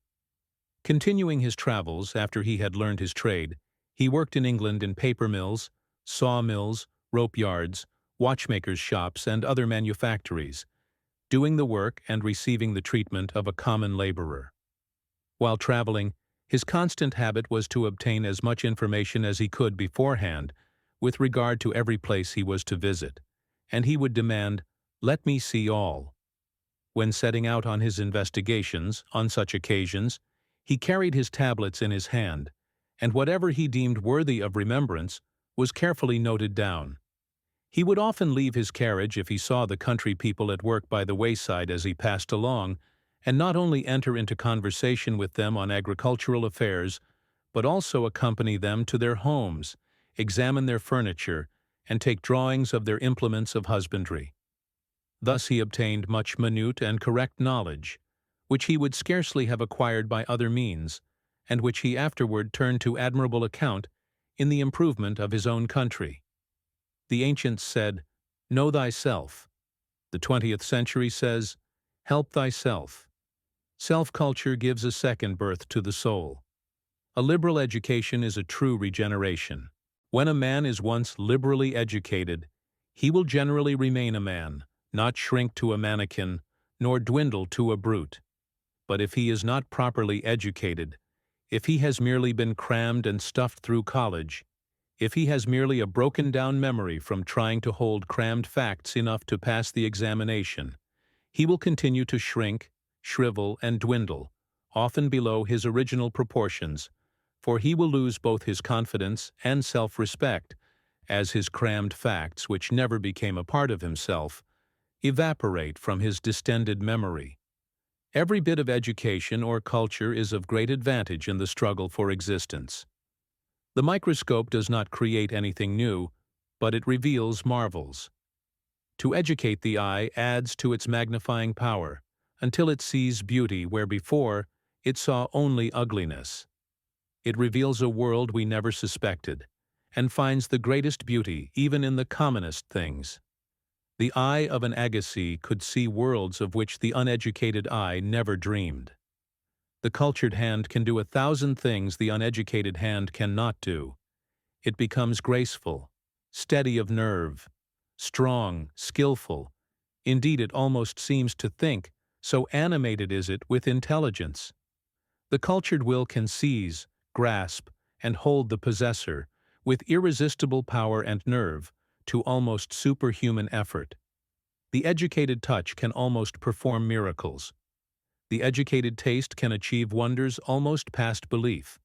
Continuing his travels after he had learned his trade, he worked in England in paper mills, sawmills, rope yards, watchmakers' shops, and other manufactories, doing the work and receiving the treatment of a common laborer. While traveling, his constant habit was to obtain as much information as he could beforehand with regard to every place he was to visit, and he would demand, "Let me see all." When setting out on his investigations, on such occasions, he carried his tablets in his hand, and whatever he deemed worthy of remembrance was carefully noted down. He would often leave his carriage if he saw the country people at work by the wayside as he passed along, and not only enter into conversation with them on agricultural affairs, but also accompany them to their homes, examine their furniture, and take drawings of their implements of husbandry. Thus he obtained much minute and correct knowledge, which he would scarcely have acquired by other means, and which he afterward turned to admirable account in the improvement of his own country. The ancients said, "Know thyself." The 20th century says, "Help thyself." Self-culture gives a second birth to the soul. A liberal education is a true regeneration. When a man is once liberally educated, he will generally remain a man, not shrink to a mannequin, nor dwindle to a brute. But if he is not properly educated, if he has merely been crammed and stuffed through college, if he has merely a broken-down memory from trying to hold crammed facts enough to pass the examination, he will continue to shrink, shrivel, and dwindle, often below his original proportions, for he will lose both his confidence and self-respect, as his crammed facts, which never became a part of himself, evaporate from his distended memory. Every bit of education or culture is of great advantage in the struggle for existence. The microscope does not create anything new, but it reveals marvels. To educate the eye adds to its magnifying power, until it sees beauty where before it saw only ugliness. It reveals a world we never suspected, and finds the greatest beauty even in the commonest things. The eye of an Agassiz could see worlds of which the uneducated eye never dreamed. The cultured hand can do 1,000 things the uneducated hand cannot do. It becomes graceful, steady of nerve, strong, skillful. Indeed, it almost seems to think, so animated is it with intelligence. The cultured will can seize, grasp, and hold the possessor, with irresistible power and nerve, to almost superhuman effort. The educated touch can almost perform miracles. The educated taste can achieve wonders almost past belief.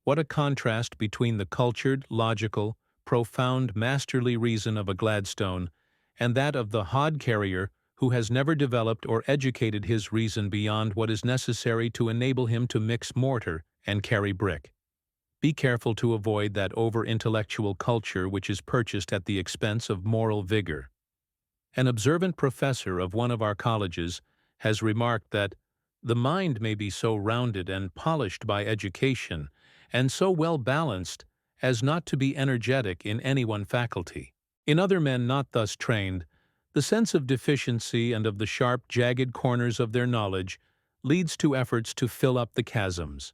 What a contrast between the cultured, logical, profound, masterly reason of a Gladstone and that of the hod-carrier who has never developed or educated his reason beyond what is necessary to enable him to mix mortar and carry brick. Be careful to avoid that over-intellectual culture which is purchased at the expense of moral vigor. An observant professor of one of our colleges has remarked that the mind may be so rounded and polished by education and so well balanced as not to be energetic in any one faculty. In other men not thus trained, the sense of deficiency and of the sharp, jagged corners of their knowledge leads to efforts to fill up the chasms,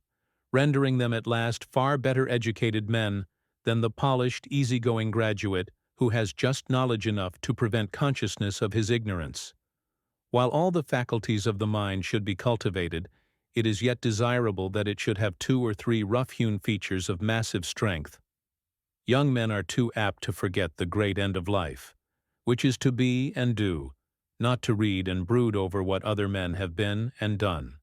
rendering them at last far better educated men than the polished, easygoing graduate who has just knowledge enough to prevent consciousness of his ignorance. While all the faculties of the mind should be cultivated, it is yet desirable that it should have 2 or 3 rough-hewn features of massive strength. Young men are too apt to forget the great end of life, which is to be and do, not to read and brood over what other men have been and done.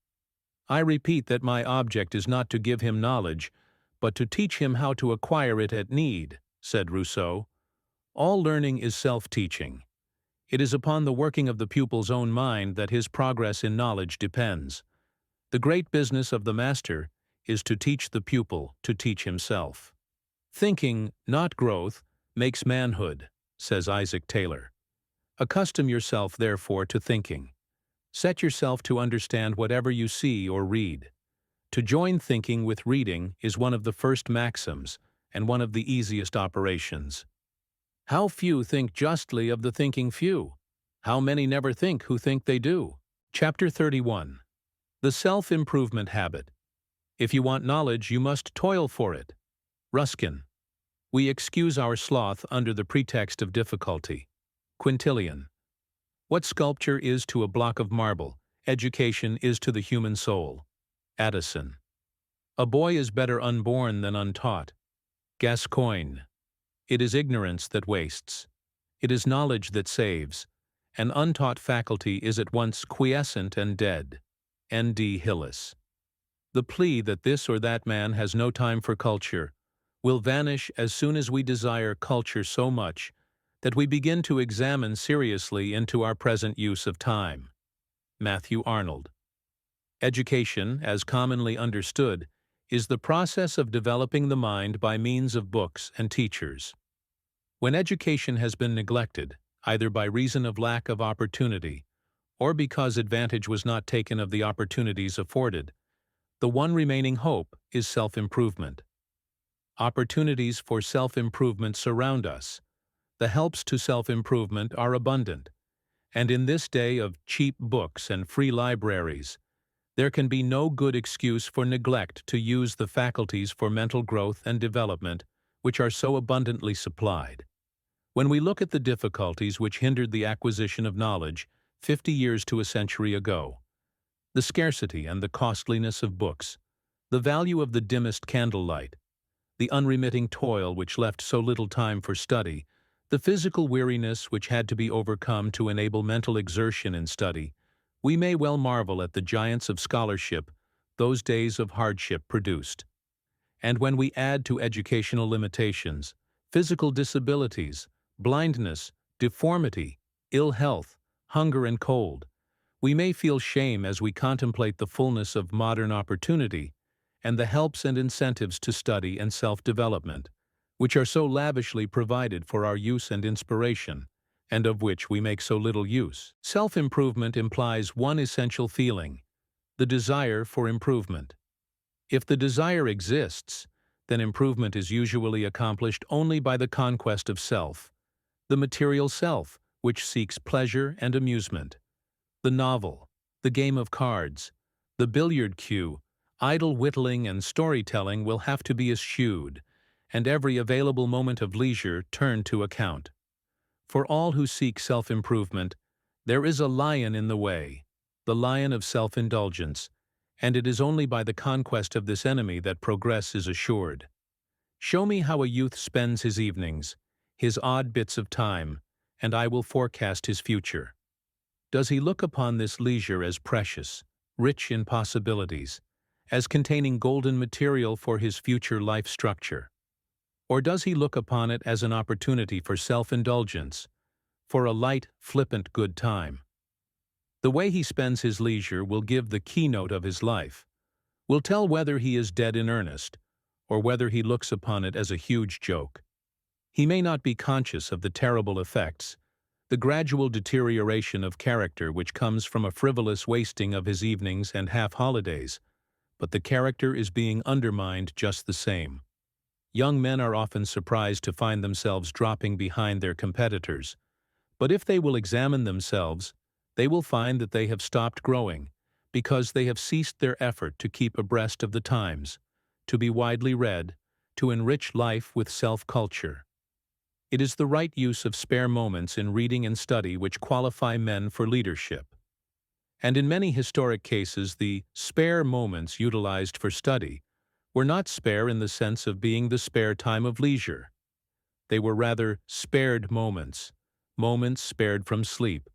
I repeat that my object is not to give him knowledge, but to teach him how to acquire it at need, said Rousseau. All learning is self-teaching. It is upon the working of the pupil's own mind that his progress in knowledge depends. The great business of the master is to teach the pupil to teach himself. Thinking, not growth, makes manhood, says Isaac Taylor. Accustom yourself, therefore, to thinking. Set yourself to understand whatever you see or read. To join thinking with reading is one of the first maxims and one of the easiest operations. How few think justly of the thinking few? How many never think who think they do? Chapter 31. The Self-Improvement Habit. If you want knowledge, you must toil for it. Ruskin. We excuse our sloth under the pretext of difficulty. Quintilian. What sculpture is to a block of marble, education is to the human soul. Addison. A boy is better unborn than untaught. Gascoigne. It is ignorance that wastes. It is knowledge that saves. An untaught faculty is at once quiescent and dead. N. D. Hillis. The plea that this or that man has no time for culture will vanish as soon as we desire culture so much that we begin to examine seriously into our present use of time. Matthew Arnold. Education, as commonly understood, is the process of developing the mind by means of books and teachers. When education has been neglected, either by reason of lack of opportunity or because advantage was not taken of the opportunities afforded, the one remaining hope is self-improvement. Opportunities for self-improvement surround us. The helps to self-improvement are abundant, and in this day of cheap books and free libraries, there can be no good excuse for neglect to use the faculties for mental growth and development which are so abundantly supplied. When we look at the difficulties which hindered the acquisition of knowledge 50 years to a century ago, the scarcity and the costliness of books, the value of the dimmest candlelight, the unremitting toil which left so little time for study, the physical weariness which had to be overcome to enable mental exertion in study, we may well marvel at the giants of scholarship those days of hardship produced. And when we add to educational limitations, physical disabilities, blindness, deformity, ill health, hunger and cold, we may feel shame as we contemplate the fullness of modern opportunity and the helps and incentives to study and self-development, which are so lavishly provided for our use and inspiration, and of which we make so little use. Self-improvement implies one essential feeling: the desire for improvement. If the desire exists, then improvement is usually accomplished only by the conquest of self, the material self, which seeks pleasure and amusement. The novel, the game of cards, the billiard cue, idle whittling and storytelling will have to be eschewed, and every available moment of leisure turned to account. For all who seek self-improvement, there is a lion in the way, the lion of self-indulgence, and it is only by the conquest of this enemy that progress is assured. Show me how a youth spends his evenings, his odd bits of time, and I will forecast his future. Does he look upon this leisure as precious, rich in possibilities, as containing golden material for his future life structure? Or does he look upon it as an opportunity for self-indulgence, for a light, flippant good time? The way he spends his leisure will give the keynote of his life, will tell whether he is dead in earnest, or whether he looks upon it as a huge joke. He may not be conscious of the terrible effects, the gradual deterioration of character which comes from a frivolous wasting of his evenings and half-holidays, but the character is being undermined just the same. Young men are often surprised to find themselves dropping behind their competitors, but if they will examine themselves, they will find that they have stopped growing, because they have ceased their effort to keep abreast of the times, to be widely read, to enrich life with self-culture. It is the right use of spare moments in reading and study which qualify men for leadership. And in many historic cases, the spare moments utilized for study were not spare in the sense of being the spare time of leisure. They were rather spared moments, moments spared from sleep,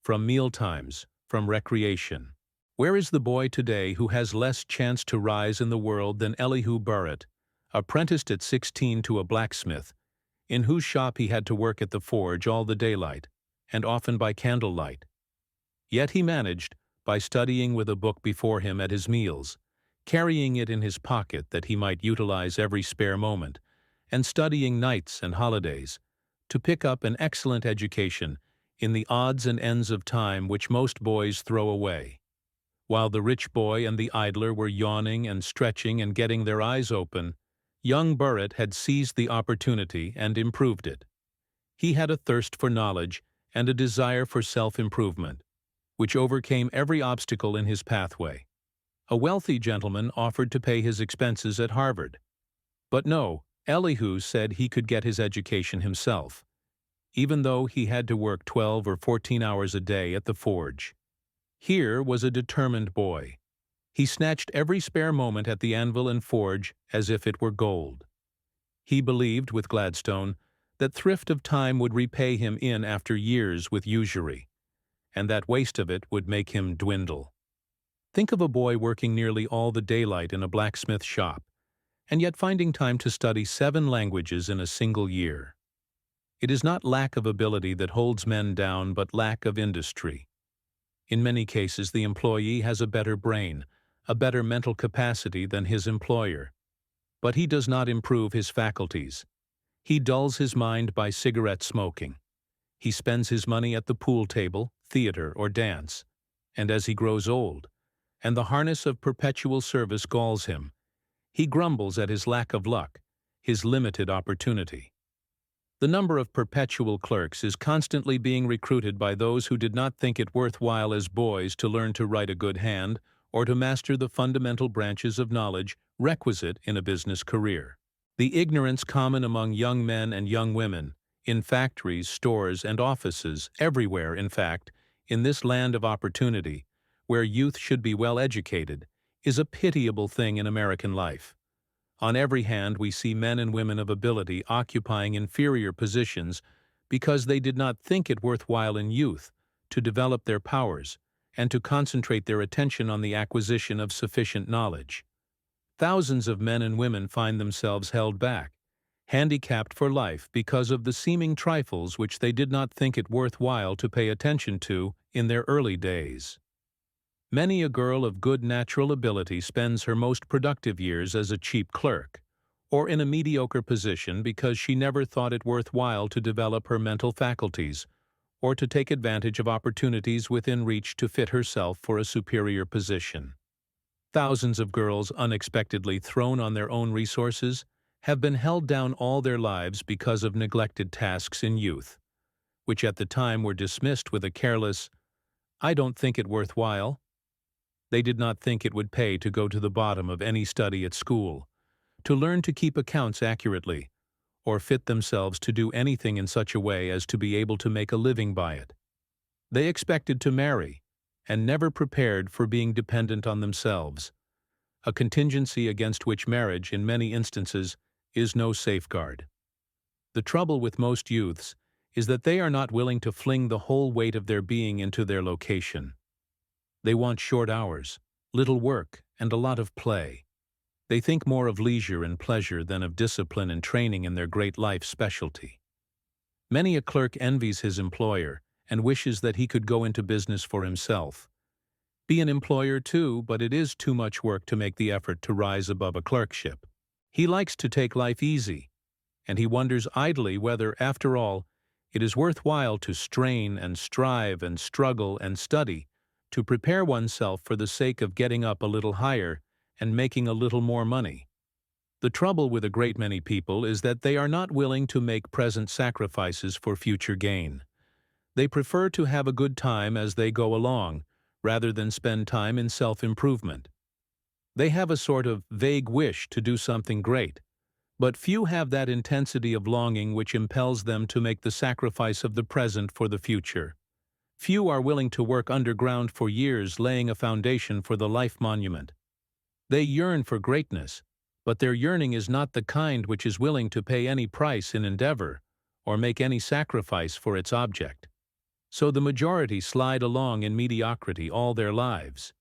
from mealtimes, from recreation. Where is the boy today who has less chance to rise in the world than Elihu Burritt, apprenticed at 16 to a blacksmith, in whose shop he had to work at the forge all the daylight, and often by candlelight? Yet he managed, by studying with a book before him at his meals, carrying it in his pocket that he might utilize every spare moment, and studying nights and holidays, to pick up an excellent education in the odds and ends of time which most boys throw away. While the rich boy and the idler were yawning and stretching and getting their eyes open, young Burritt had seized the opportunity and improved it. He had a thirst for knowledge and a desire for self-improvement, which overcame every obstacle in his pathway. A wealthy gentleman offered to pay his expenses at Harvard. But no, Elihu said he could get his education himself, even though he had to work 12 or 14 hours a day at the forge. Here was a determined boy. He snatched every spare moment at the anvil and forge as if it were gold. He believed, with Gladstone, that thrift of time would repay him in after years with usury, and that waste of it would make him dwindle. Think of a boy working nearly all the daylight in a blacksmith shop, and yet finding time to study 7 languages in a single year. It is not lack of ability that holds men down, but lack of industry. In many cases, the employee has a better brain, a better mental capacity than his employer. But he does not improve his faculties. He dulls his mind by cigarette smoking. He spends his money at the pool table, theater, or dance, and as he grows old, and the harness of perpetual service galls him, he grumbles at his lack of luck, his limited opportunity. The number of perpetual clerks is constantly being recruited by those who did not think it worthwhile as boys to learn to write a good hand or to master the fundamental branches of knowledge requisite in a business career. The ignorance common among young men and young women, in factories, stores, and offices, everywhere, in fact, in this land of opportunity, where youth should be well educated, is a pitiable thing in American life. On every hand, we see men and women of ability occupying inferior positions because they did not think it worthwhile in youth to develop their powers and to concentrate their attention on the acquisition of sufficient knowledge. Thousands of men and women find themselves held back, handicapped for life because of the seeming trifles which they did not think it worthwhile to pay attention to in their early days. Many a girl of good natural ability spends her most productive years as a cheap clerk, or in a mediocre position because she never thought it worthwhile to develop her mental faculties, or to take advantage of opportunities within reach to fit herself for a superior position. Thousands of girls unexpectedly thrown on their own resources have been held down all their lives because of neglected tasks in youth, which at the time were dismissed with a careless, "I don't think it worthwhile." They did not think it would pay to go to the bottom of any study at school, to learn to keep accounts accurately, or fit themselves to do anything in such a way as to be able to make a living by it. They expected to marry, and never prepared for being dependent on themselves, a contingency against which marriage, in many instances, is no safeguard. The trouble with most youths is that they are not willing to fling the whole weight of their being into their location. They want short hours, little work, and a lot of play. They think more of leisure and pleasure than of discipline and training in their great life specialty. Many a clerk envies his employer and wishes that he could go into business for himself. Be an employer too, but it is too much work to make the effort to rise above a clerkship. He likes to take life easy, and he wonders idly whether, after all, it is worthwhile to strain and strive and struggle and study to prepare oneself for the sake of getting up a little higher and making a little more money. The trouble with a great many people is that they are not willing to make present sacrifices for future gain. They prefer to have a good time as they go along, rather than spend time in self-improvement. They have a sort of vague wish to do something great, but few have that intensity of longing which impels them to make the sacrifice of the present for the future. Few are willing to work underground for years laying a foundation for the life monument. They yearn for greatness, but their yearning is not the kind which is willing to pay any price in endeavor or make any sacrifice for its object. So the majority slide along in mediocrity all their lives.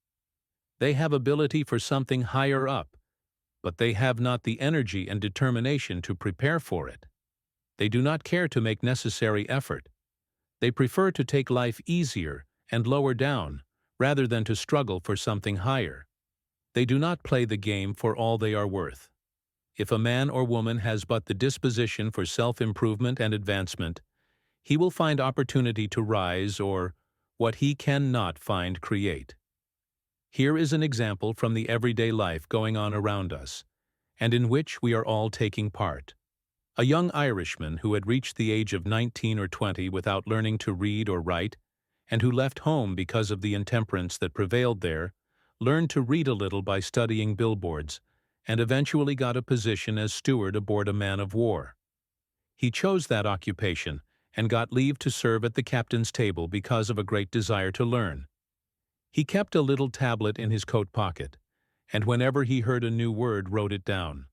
They have ability for something higher up, but they have not the energy and determination to prepare for it. They do not care to make necessary effort. They prefer to take life easier and lower down, rather than to struggle for something higher. They do not play the game for all they are worth. If a man or woman has but the disposition for self-improvement and advancement, he will find opportunity to rise or, what he cannot find, create. Here is an example from the everyday life going on around us, and in which we are all taking part. A young Irishman who had reached the age of 19 or 20 without learning to read or write, and who left home because of the intemperance that prevailed there, learned to read a little by studying billboards, and eventually got a position as steward aboard a man-of-war. He chose that occupation and got leave to serve at the captain's table because of a great desire to learn. He kept a little tablet in his coat pocket, and whenever he heard a new word wrote it down.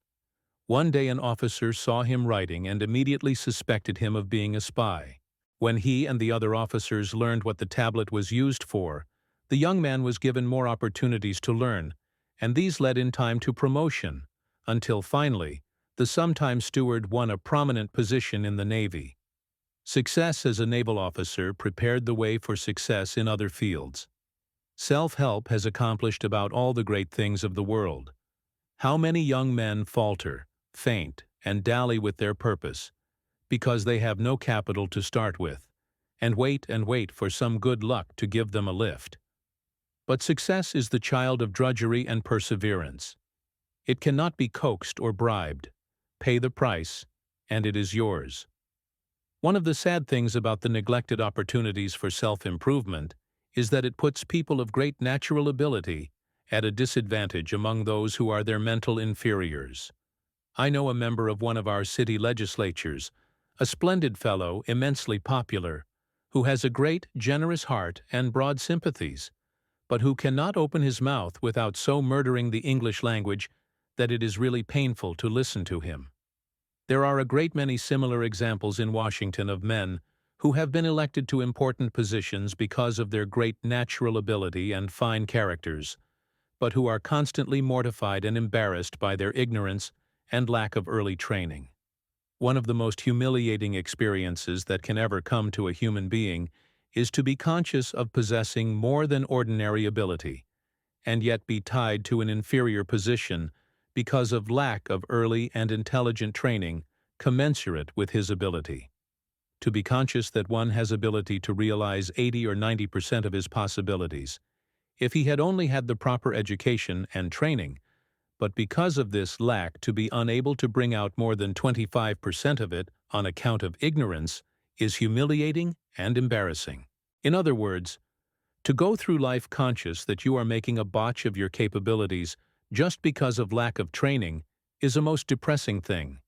One day an officer saw him writing and immediately suspected him of being a spy. When he and the other officers learned what the tablet was used for, the young man was given more opportunities to learn, and these led in time to promotion, until finally, the sometime steward won a prominent position in the Navy. Success as a naval officer prepared the way for success in other fields. Self-help has accomplished about all the great things of the world. How many young men falter, faint, and dally with their purpose, because they have no capital to start with, and wait for some good luck to give them a lift. But success is the child of drudgery and perseverance. It cannot be coaxed or bribed. Pay the price, and it is yours. One of the sad things about the neglected opportunities for self-improvement is that it puts people of great natural ability at a disadvantage among those who are their mental inferiors. I know a member of one of our city legislatures, a splendid fellow, immensely popular, who has a great, generous heart and broad sympathies, but who cannot open his mouth without so murdering the English language that it is really painful to listen to him. There are a great many similar examples in Washington of men who have been elected to important positions because of their great natural ability and fine characters, but who are constantly mortified and embarrassed by their ignorance and lack of early training. One of the most humiliating experiences that can ever come to a human being is to be conscious of possessing more than ordinary ability, and yet be tied to an inferior position because of lack of early and intelligent training commensurate with his ability. to be conscious that one has ability to realize 80 or 90% of his possibilities, if he had only had the proper education and training, but because of this lack to be unable to bring out more than 25% of it on account of ignorance is humiliating and embarrassing. In other words, to go through life conscious that you are making a botch of your capabilities just because of lack of training is a most depressing thing.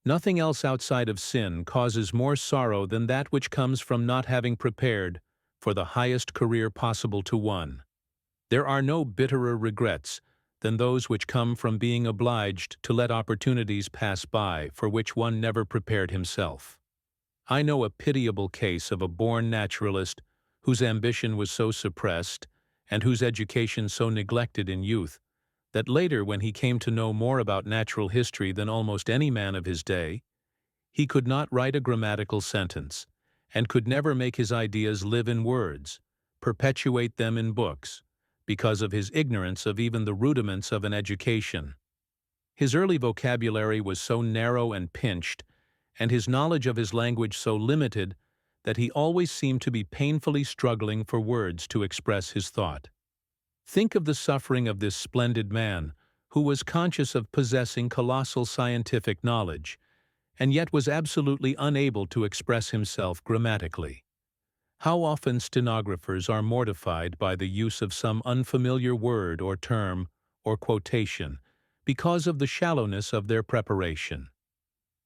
Nothing else outside of sin causes more sorrow than that which comes from not having prepared for the highest career possible to one. There are no bitterer regrets than those which come from being obliged to let opportunities pass by for which one never prepared himself. I know a pitiable case of a born naturalist whose ambition was so suppressed and whose education so neglected in youth that later, when he came to know more about natural history than almost any man of his day, he could not write a grammatical sentence and could never make his ideas live in words, perpetuate them in books, because of his ignorance of even the rudiments of an education. His early vocabulary was so narrow and pinched, and his knowledge of his language so limited, that he always seemed to be painfully struggling for words to express his thought. Think of the suffering of this splendid man, who was conscious of possessing colossal scientific knowledge, and yet was absolutely unable to express himself grammatically. How often stenographers are mortified by the use of some unfamiliar word or term or quotation because of the shallowness of their preparation.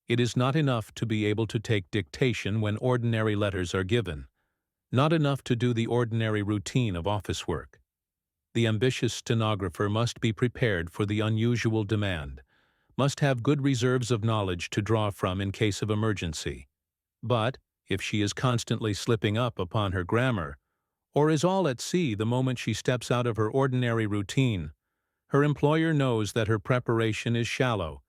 It is not enough to be able to take dictation when ordinary letters are given, not enough to do the ordinary routine of office work. The ambitious stenographer must be prepared for the unusual demand, must have good reserves of knowledge to draw from in case of emergency. But, if she is constantly slipping up upon her grammar, or is all at sea the moment she steps out of her ordinary routine, her employer knows that her preparation is shallow,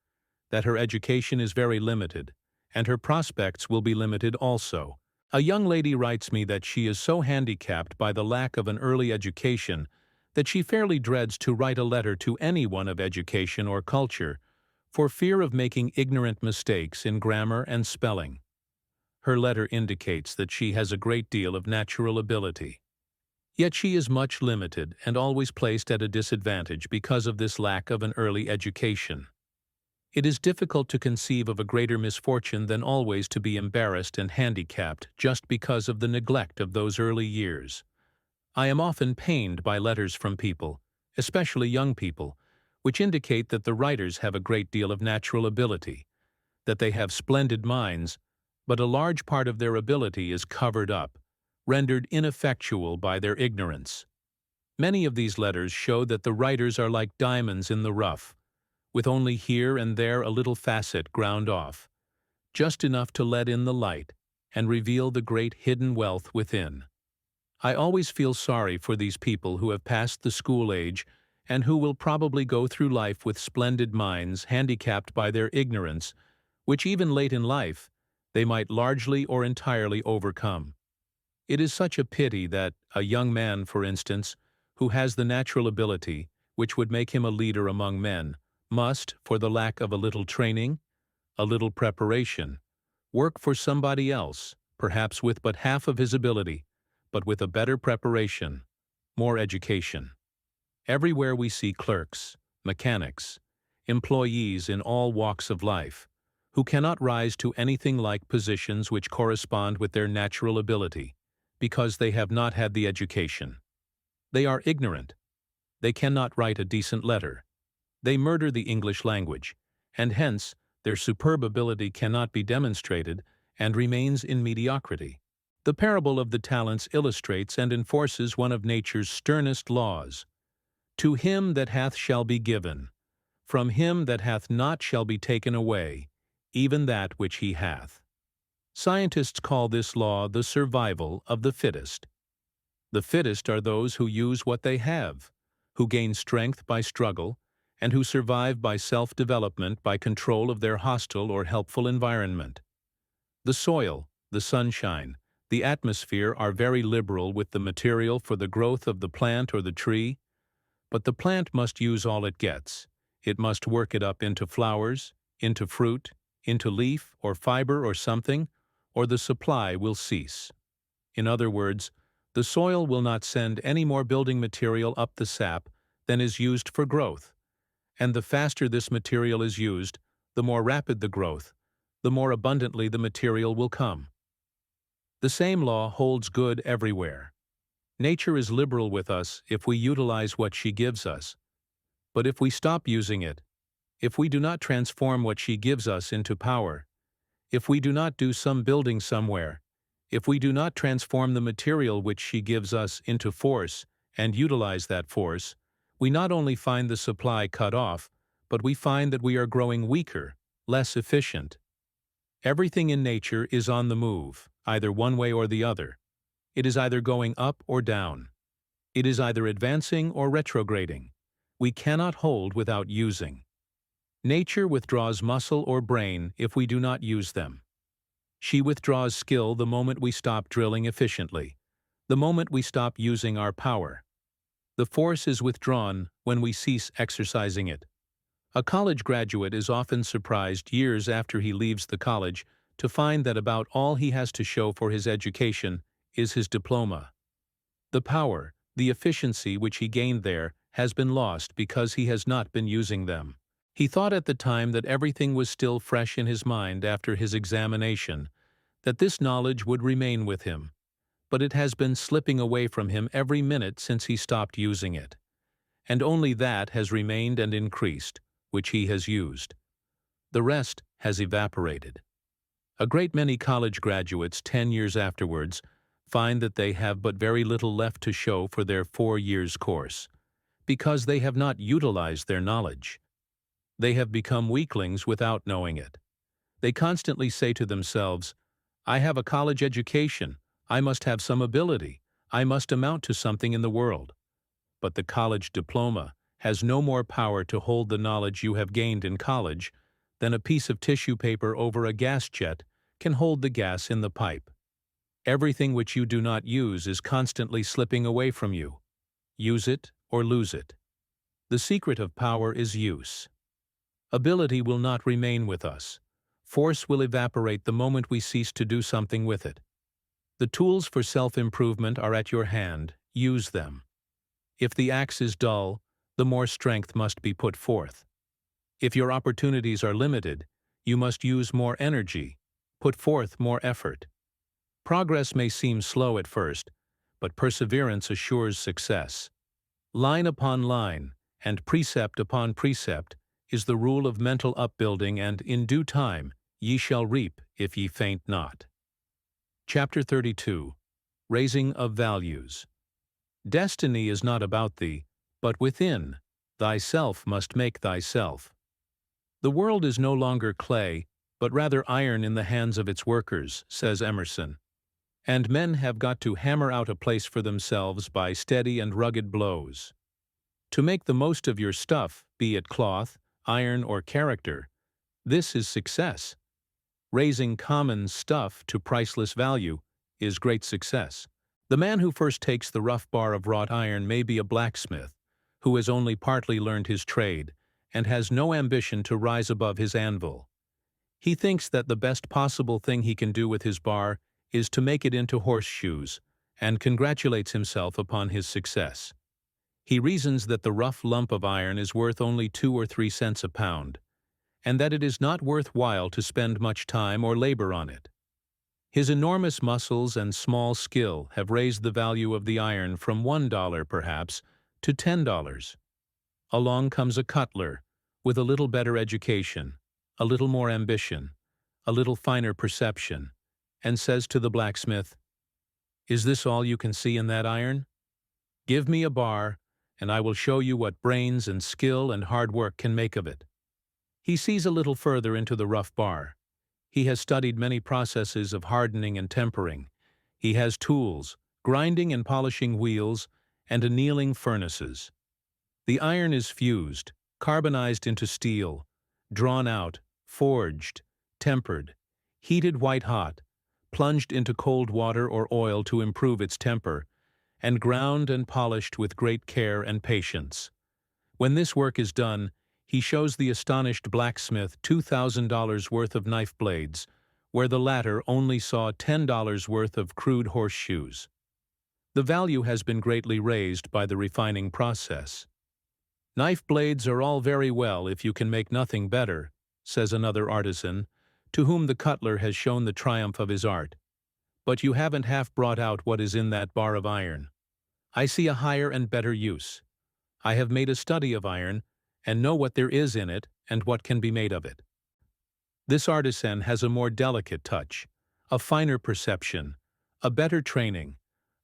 that her education is very limited, and her prospects will be limited also. A young lady writes me that she is so handicapped by the lack of an early education that she fairly dreads to write a letter to anyone of education or culture for fear of making ignorant mistakes in grammar and spelling. Her letter indicates that she has a great deal of natural ability. Yet she is much limited and always placed at a disadvantage because of this lack of an early education. It is difficult to conceive of a greater misfortune than always to be embarrassed and handicapped just because of the neglect of those early years. I am often pained by letters from people, especially young people, which indicate that the writers have a great deal of natural ability, that they have splendid minds, but a large part of their ability is covered up, rendered ineffectual by their ignorance. Many of these letters show that the writers are like diamonds in the rough, with only here and there a little facet ground off, just enough to let in the light and reveal the great hidden wealth within. I always feel sorry for these people who have passed the school age and who will probably go through life with splendid minds handicapped by their ignorance, which even late in life they might largely or entirely overcome. It is such a pity that a young man, for instance, who has the natural ability which would make him a leader among men, must, for the lack of a little training, a little preparation, work for somebody else, perhaps with but half of his ability, but with a better preparation, more education. Everywhere we see clerks, mechanics, employees in all walks of life, who cannot rise to anything like positions which correspond with their natural ability, because they have not had the education. They are ignorant. They cannot write a decent letter. They murder the English language, and hence their superb ability cannot be demonstrated and remains in mediocrity. The parable of the talents illustrates and enforces one of nature's sternest laws. To him that hath shall be given, from him that hath not shall be taken away, even that which he hath. Scientists call this law the survival of the fittest. The fittest are those who use what they have, who gain strength by struggle, and who survive by self-development by control of their hostile or helpful environment. The soil, the sunshine, the atmosphere are very liberal with the material for the growth of the plant or the tree, but the plant must use all it gets. It must work it up into flowers, into fruit, into leaf or fiber or something, or the supply will cease. In other words, the soil will not send any more building material up the sap than is used for growth, and the faster this material is used, the more rapid the growth, the more abundantly the material will come. The same law holds good everywhere. Nature is liberal with us if we utilize what she gives us. But if we stop using it, if we do not transform what she gives us into power, if we do not do some building somewhere, if we do not transform the material which she gives us into force and utilize that force, we not only find the supply cut off, but we find that we are growing weaker, less efficient. Everything in nature is on the move, either one way or the other. It is either going up or down. It is either advancing or retrograding. We cannot hold without using. Nature withdraws muscle or brain if we do not use them. She withdraws skill the moment we stop drilling efficiently, the moment we stop using our power. The force is withdrawn when we cease exercising it. A college graduate is often surprised years after he leaves the college to find that about all he has to show for his education is his diploma. The power, the efficiency which he gained there has been lost because he has not been using them. He thought at the time that everything was still fresh in his mind after his examination, that this knowledge would remain with him, but it has been slipping away from him every minute since he stopped using it. And only that has remained and increased, which he has used. The rest has evaporated. A great many college graduates 10 years afterwards find that they have but very little left to show for their 4 years course, because they have not utilized their knowledge. They have become weaklings without knowing it. They constantly say to themselves, "I have a college education, I must have some ability, I must amount to something in the world." But the college diploma has no more power to hold the knowledge you have gained in college than a piece of tissue paper over a gas jet can hold the gas in the pipe. Everything which you do not use is constantly slipping away from you. Use it or lose it. The secret of power is use. Ability will not remain with us. Force will evaporate the moment we cease to do something with it. The tools for self-improvement are at your hand. Use them. If the axe is dull, the more strength must be put forth. If your opportunities are limited, you must use more energy, put forth more effort. Progress may seem slow at first, but perseverance assures success. Line upon line, and precept upon precept, is the rule of mental upbuilding, and in due time ye shall reap if ye faint not. Chapter 32. Raising of Values. Destiny is not about thee, but within. Thyself must make thyself. The world is no longer clay, but rather iron in the hands of its workers, says Emerson. And men have got to hammer out a place for themselves by steady and rugged blows. To make the most of your stuff, be it cloth, iron, or character, this is success. Raising common stuff to priceless value is great success. The man who first takes the rough bar of wrought iron may be a blacksmith, who has only partly learned his trade, and has no ambition to rise above his anvil. He thinks that the best possible thing he can do with his bar is to make it into horseshoes, and congratulates himself upon his success. He reasons that the rough lump of iron is worth only 2 or 3 cents a pound, and that it is not worth while to spend much time or labor on it. His enormous muscles and small skill have raised the value of the iron from $1 perhaps to $10. Along comes a cutler, with a little better education, a little more ambition, a little finer perception, and says to the blacksmith, "Is this all you can see in that iron? Give me a bar, and I will show you what brains and skill and hard work can make of it." He sees a little further into the rough bar. He has studied many processes of hardening and tempering. He has tools, grinding and polishing wheels, and annealing furnaces. The iron is fused, carbonized into steel, drawn out, forged, tempered, heated white-hot, plunged into cold water or oil to improve its temper, and ground and polished with great care and patience. When this work is done, he shows the astonished blacksmith $2,000 worth of knife blades, where the latter only saw $10 worth of crude horseshoes. The value has been greatly raised by the refining process. "Knife blades are all very well if you can make nothing better," says another artisan, to whom the cutler has shown the triumph of his art. "But you haven't half brought out what is in that bar of iron. I see a higher and better use. I have made a study of iron, and know what there is in it and what can be made of it." This artisan has a more delicate touch, a finer perception, a better training,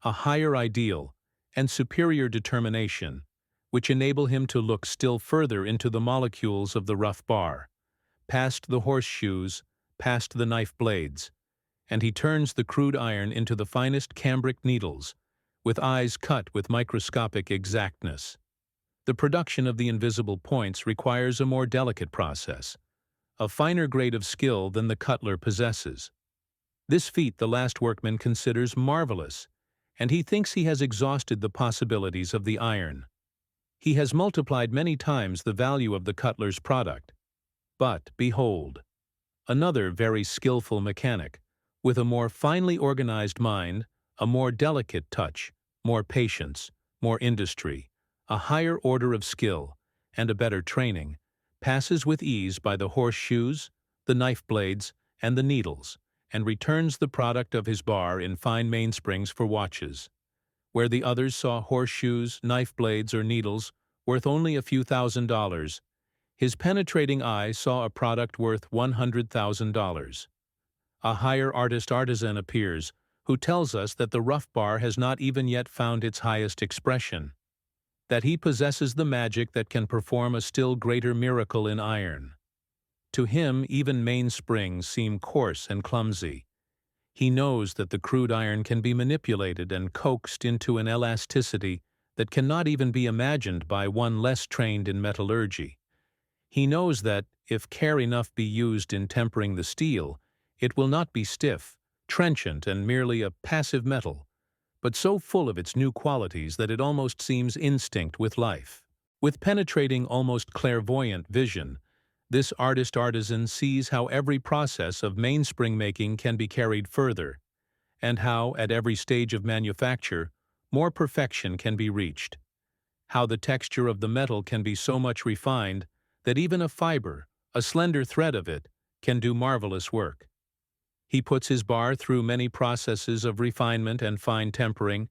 a higher ideal, and superior determination, which enable him to look still further into the molecules of the rough bar, past the horseshoes, past the knife blades, and he turns the crude iron into the finest cambric needles, with eyes cut with microscopic exactness. The production of the invisible points requires a more delicate process, a finer grade of skill than the cutler possesses. This feat the last workman considers marvelous, and he thinks he has exhausted the possibilities of the iron. He has multiplied many times the value of the cutler's product. But, behold, another very skillful mechanic, with a more finely organized mind, a more delicate touch, more patience, more industry, a higher order of skill, and a better training, passes with ease by the horseshoes, the knife blades, and the needles, and returns the product of his bar in fine mainsprings for watches. Where the others saw horseshoes, knife blades, or needles worth only a few $1,000s, his penetrating eye saw a product worth $100,000. A higher artisan appears, who tells us that the rough bar has not even yet found its highest expression, that he possesses the magic that can perform a still greater miracle in iron. To him, even mainsprings seem coarse and clumsy. He knows that the crude iron can be manipulated and coaxed into an elasticity that cannot even be imagined by one less trained in metallurgy. He knows that, if care enough be used in tempering the steel, it will not be stiff, trenchant, and merely a passive metal, but so full of its new qualities that it almost seems instinct with life. With penetrating, almost clairvoyant vision, this artisan sees how every process of mainspring making can be carried further, and how, at every stage of manufacture, more perfection can be reached. How the texture of the metal can be so much refined that even a fiber, a slender thread of it, can do marvelous work. He puts his bar through many processes of refinement and fine tempering,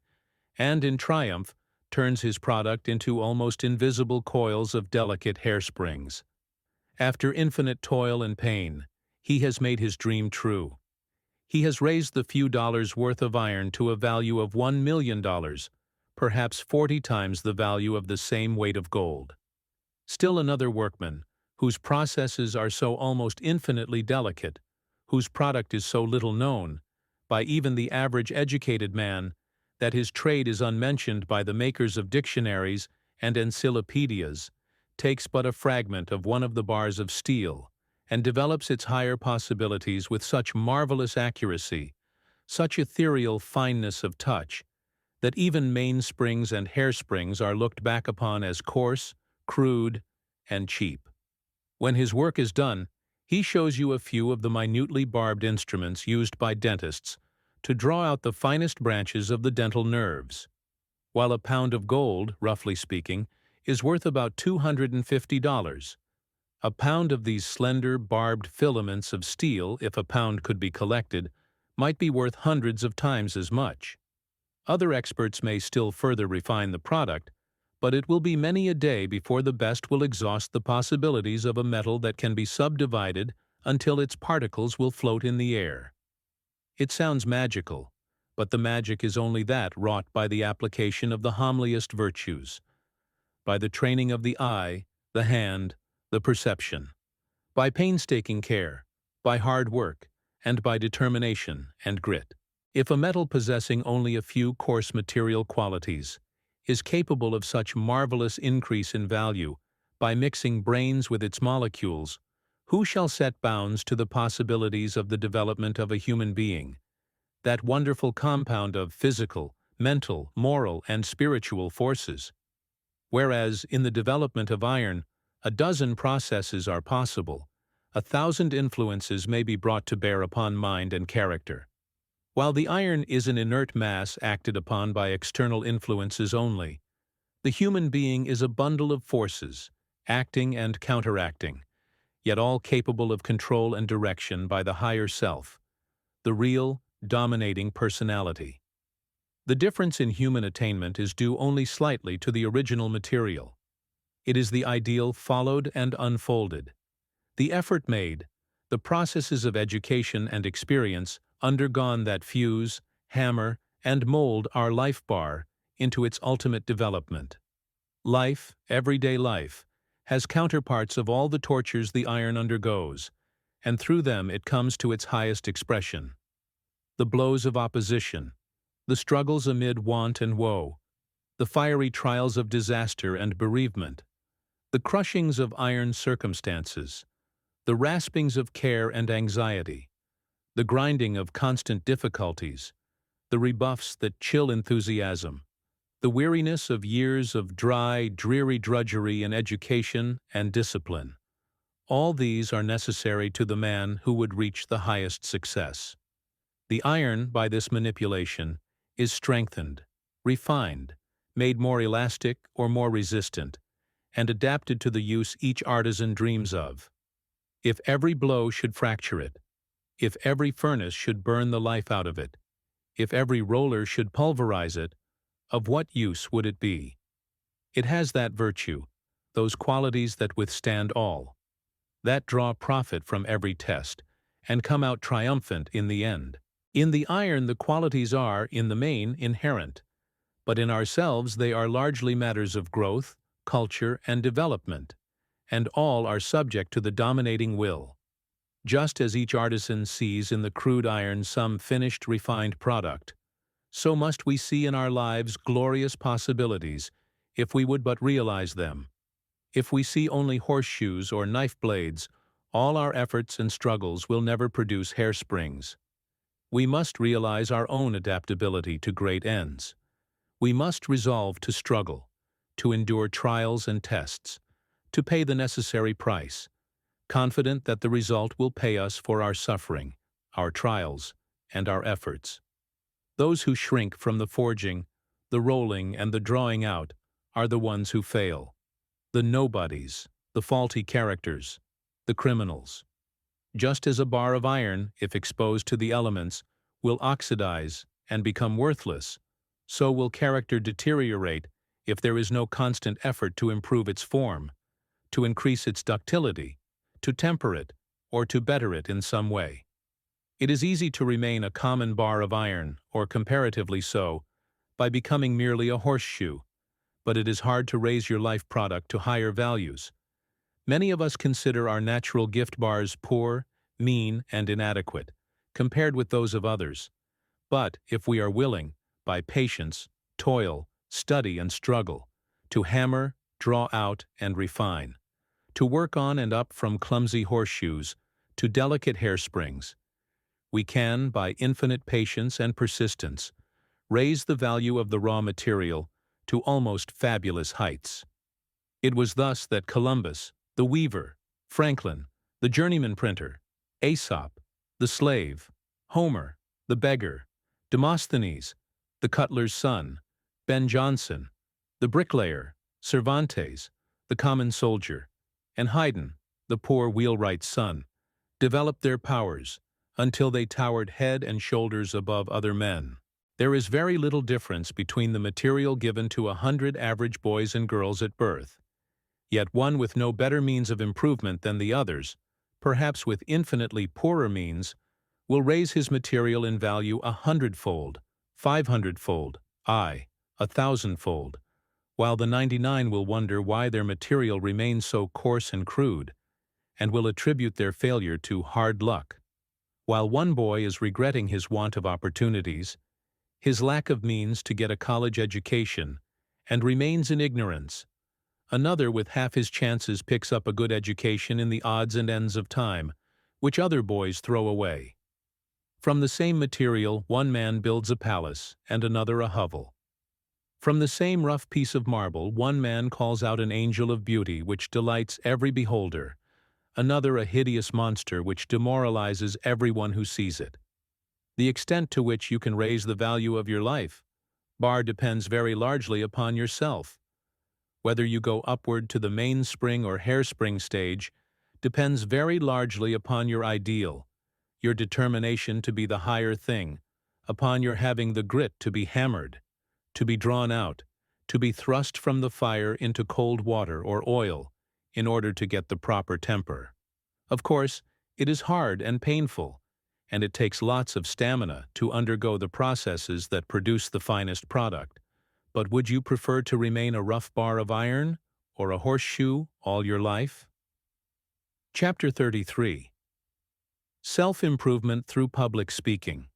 and in triumph turns his product into almost invisible coils of delicate hairsprings. After infinite toil and pain, he has made his dream true. He has raised the few dollars worth of iron to a value of $1 million, perhaps 40 times the value of the same weight of gold. Still another workman, whose processes are so almost infinitely delicate, whose product is so little known, by even the average educated man, that his trade is unmentioned by the makers of dictionaries and encyclopedias, takes but a fragment of one of the bars of steel, and develops its higher possibilities with such marvelous accuracy, such ethereal fineness of touch, that even mainsprings and hairsprings are looked back upon as coarse, crude, and cheap. When his work is done, he shows you a few of the minutely barbed instruments used by dentists to draw out the finest branches of the dental nerves. While a pound of gold, roughly speaking, is worth about $250, a pound of these slender, barbed filaments of steel, if a pound could be collected, might be worth hundreds of times as much. Other experts may still further refine the product, but it will be many a day before the best will exhaust the possibilities of a metal that can be subdivided until its particles will float in the air. It sounds magical, but the magic is only that wrought by the application of the homeliest virtues, by the training of the eye, the hand, the perception, by painstaking care, by hard work, and by determination and grit. If a metal possessing only a few coarse material qualities is capable of such marvelous increase in value by mixing brains with its molecules, who shall set bounds to the possibilities of the development of a human being, that wonderful compound of physical, mental, moral, and spiritual forces? Whereas, in the development of iron, a dozen processes are possible, 1,000 influences may be brought to bear upon mind and character. While the iron is an inert mass acted upon by external influences only, the human being is a bundle of forces, acting and counteracting, yet all capable of control and direction by the higher self, the real, dominating personality. The difference in human attainment is due only slightly to the original material. It is the ideal followed and unfolded. The effort made, the processes of education and experience undergone that fuse, hammer, and mold our life bar into its ultimate development. Life, everyday life, has counterparts of all the tortures the iron undergoes, and through them it comes to its highest expression. The blows of opposition, the struggles amid want and woe, the fiery trials of disaster and bereavement, the crushings of iron circumstances, the raspings of care and anxiety, the grinding of constant difficulties, the rebuffs that chill enthusiasm, the weariness of years of dry, dreary drudgery in education and discipline. All these are necessary to the man who would reach the highest success. The iron, by this manipulation, is strengthened, refined, made more elastic or more resistant, and adapted to the use each artisan dreams of. If every blow should fracture it, if every furnace should burn the life out of it, if every roller should pulverize it, of what use would it be? It has that virtue, those qualities that withstand all, that draw profit from every test, and come out triumphant in the end. In the iron the qualities are, in the main, inherent, but in ourselves they are largely matters of growth, culture, and development, and all are subject to the dominating will. Just as each artisan sees in the crude iron some finished, refined product, so must we see in our lives glorious possibilities if we would but realize them. If we see only horseshoes or knife blades, all our efforts and struggles will never produce hairsprings. We must realize our own adaptability to great ends. We must resolve to struggle, to endure trials and tests, to pay the necessary price, confident that the result will pay us for our suffering, our trials, and our efforts. Those who shrink from the forging, the rolling, and the drawing out are the ones who fail. The nobodies, the faulty characters, the criminals. Just as a bar of iron, if exposed to the elements, will oxidize and become worthless, so will character deteriorate if there is no constant effort to improve its form, to increase its ductility, to temper it, or to better it in some way. It is easy to remain a common bar of iron, or comparatively so, by becoming merely a horseshoe, but it is hard to raise your life product to higher values. Many of us consider our natural gift bars poor, mean, and inadequate, compared with those of others. But if we are willing, by patience, toil, study, and struggle, to hammer, draw out, and refine, to work on and up from clumsy horseshoes to delicate hairsprings, we can, by infinite patience and persistence, raise the value of the raw material to almost fabulous heights. It was thus that Columbus, the weaver, Franklin, the journeyman printer, Aesop, the slave, Homer, the beggar, Demosthenes, the cutler's son, Ben Jonson, the bricklayer, Cervantes, the common soldier, and Haydn, the poor wheelwright's son, developed their powers until they towered head and shoulders above other men. There is very little difference between the material given to 100 average boys and girls at birth, yet one with no better means of improvement than the others, perhaps with infinitely poorer means, will raise his material in value 100-fold, 500-fold, aye, 1,000-fold, while the 99 will wonder why their material remains so coarse and crude, and will attribute their failure to hard luck. While one boy is regretting his want of opportunities, his lack of means to get a college education, and remains in ignorance, another with half his chances picks up a good education in the odds and ends of time, which other boys throw away. From the same material, one man builds a palace, and another a hovel. From the same rough piece of marble, one man calls out an angel of beauty which delights every beholder, another a hideous monster which demoralizes everyone who sees it. The extent to which you can raise the value of your life bar depends very largely upon yourself. Whether you go upward to the mainspring or hairspring stage depends very largely upon your ideal, your determination to be the higher thing, upon your having the grit to be hammered, to be drawn out, to be thrust from the fire into cold water or oil in order to get the proper temper. Of course, it is hard and painful, and it takes lots of stamina to undergo the processes that produce the finest product. But would you prefer to remain a rough bar of iron or a horseshoe all your life? Chapter 33. Self-improvement through public speaking.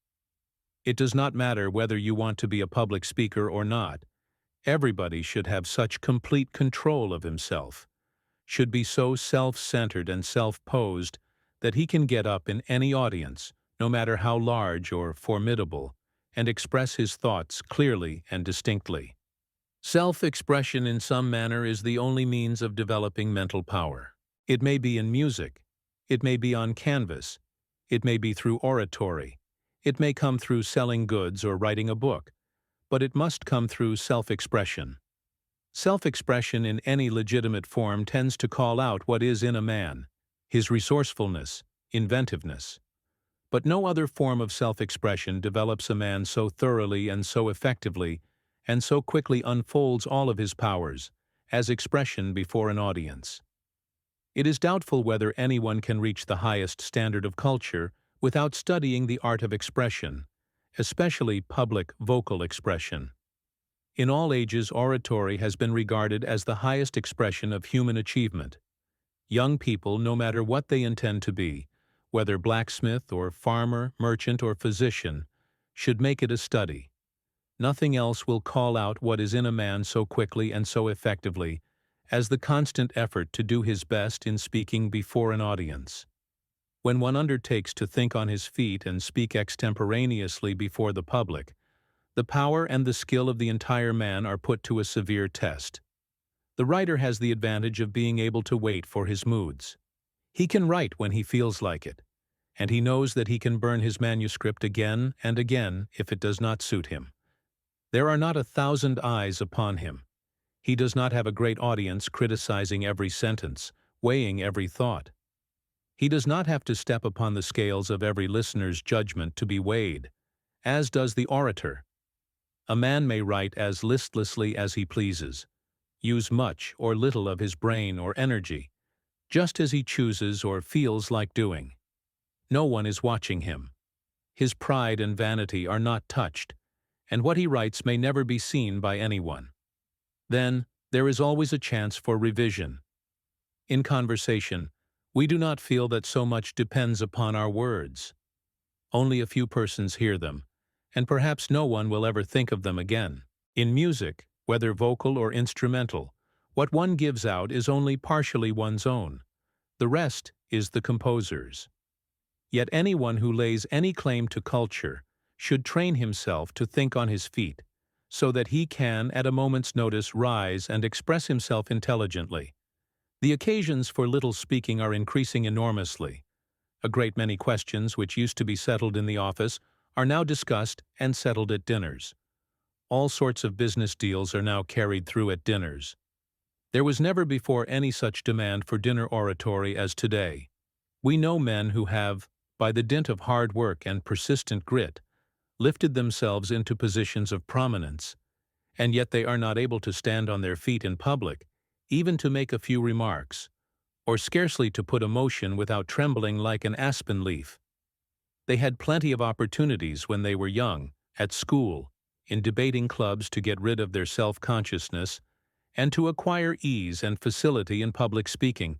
It does not matter whether you want to be a public speaker or not. Everybody should have such complete control of himself, should be so self-centered and self-posed that he can get up in any audience, no matter how large or formidable, and express his thoughts clearly and distinctly. Self-expression in some manner is the only means of developing mental power. It may be in music, it may be on canvas, it may be through oratory, it may come through selling goods or writing a book, but it must come through self-expression. Self-expression in any legitimate form tends to call out what is in a man, his resourcefulness, inventiveness. But no other form of self-expression develops a man so thoroughly and so effectively, and so quickly unfolds all of his powers, as expression before an audience. It is doubtful whether anyone can reach the highest standard of culture without studying the art of expression, especially public vocal expression. In all ages, oratory has been regarded as the highest expression of human achievement. Young people, no matter what they intend to be, whether blacksmith or farmer, merchant or physician, should make it a study. Nothing else will call out what is in a man so quickly and so effectively as the constant effort to do his best in speaking before an audience. When one undertakes to think on his feet and speak extemporaneously before the public, the power and the skill of the entire man are put to a severe test. The writer has the advantage of being able to wait for his moods. He can write when he feels like it, and he knows that he can burn his manuscript again and again if it does not suit him. There are not 1,000 eyes upon him. He does not have a great audience criticizing every sentence, weighing every thought. He does not have to step upon the scales of every listener's judgment to be weighed, as does the orator. A man may write as listlessly as he pleases, use much or little of his brain or energy, just as he chooses or feels like doing. No one is watching him. His pride and vanity are not touched, and what he writes may never be seen by anyone. Then, there is always a chance for revision. In conversation, we do not feel that so much depends upon our words. Only a few persons hear them, and perhaps no one will ever think of them again. In music, whether vocal or instrumental, what one gives out is only partially one's own. The rest is the composer's. Yet anyone who lays any claim to culture should train himself to think on his feet, so that he can, at a moment's notice, rise and express himself intelligently. The occasions for little speaking are increasing enormously. A great many questions which used to be settled in the office are now discussed and settled at dinners. All sorts of business deals are now carried through at dinners. There was never before any such demand for dinner oratory as today. We know men who have, by the dint of hard work and persistent grit, lifted themselves into positions of prominence, and yet they are not able to stand on their feet in public, even to make a few remarks, or scarcely to put a motion without trembling like an aspen leaf. They had plenty of opportunities when they were young, at school, in debating clubs to get rid of their self-consciousness and to acquire ease and facility in public speaking,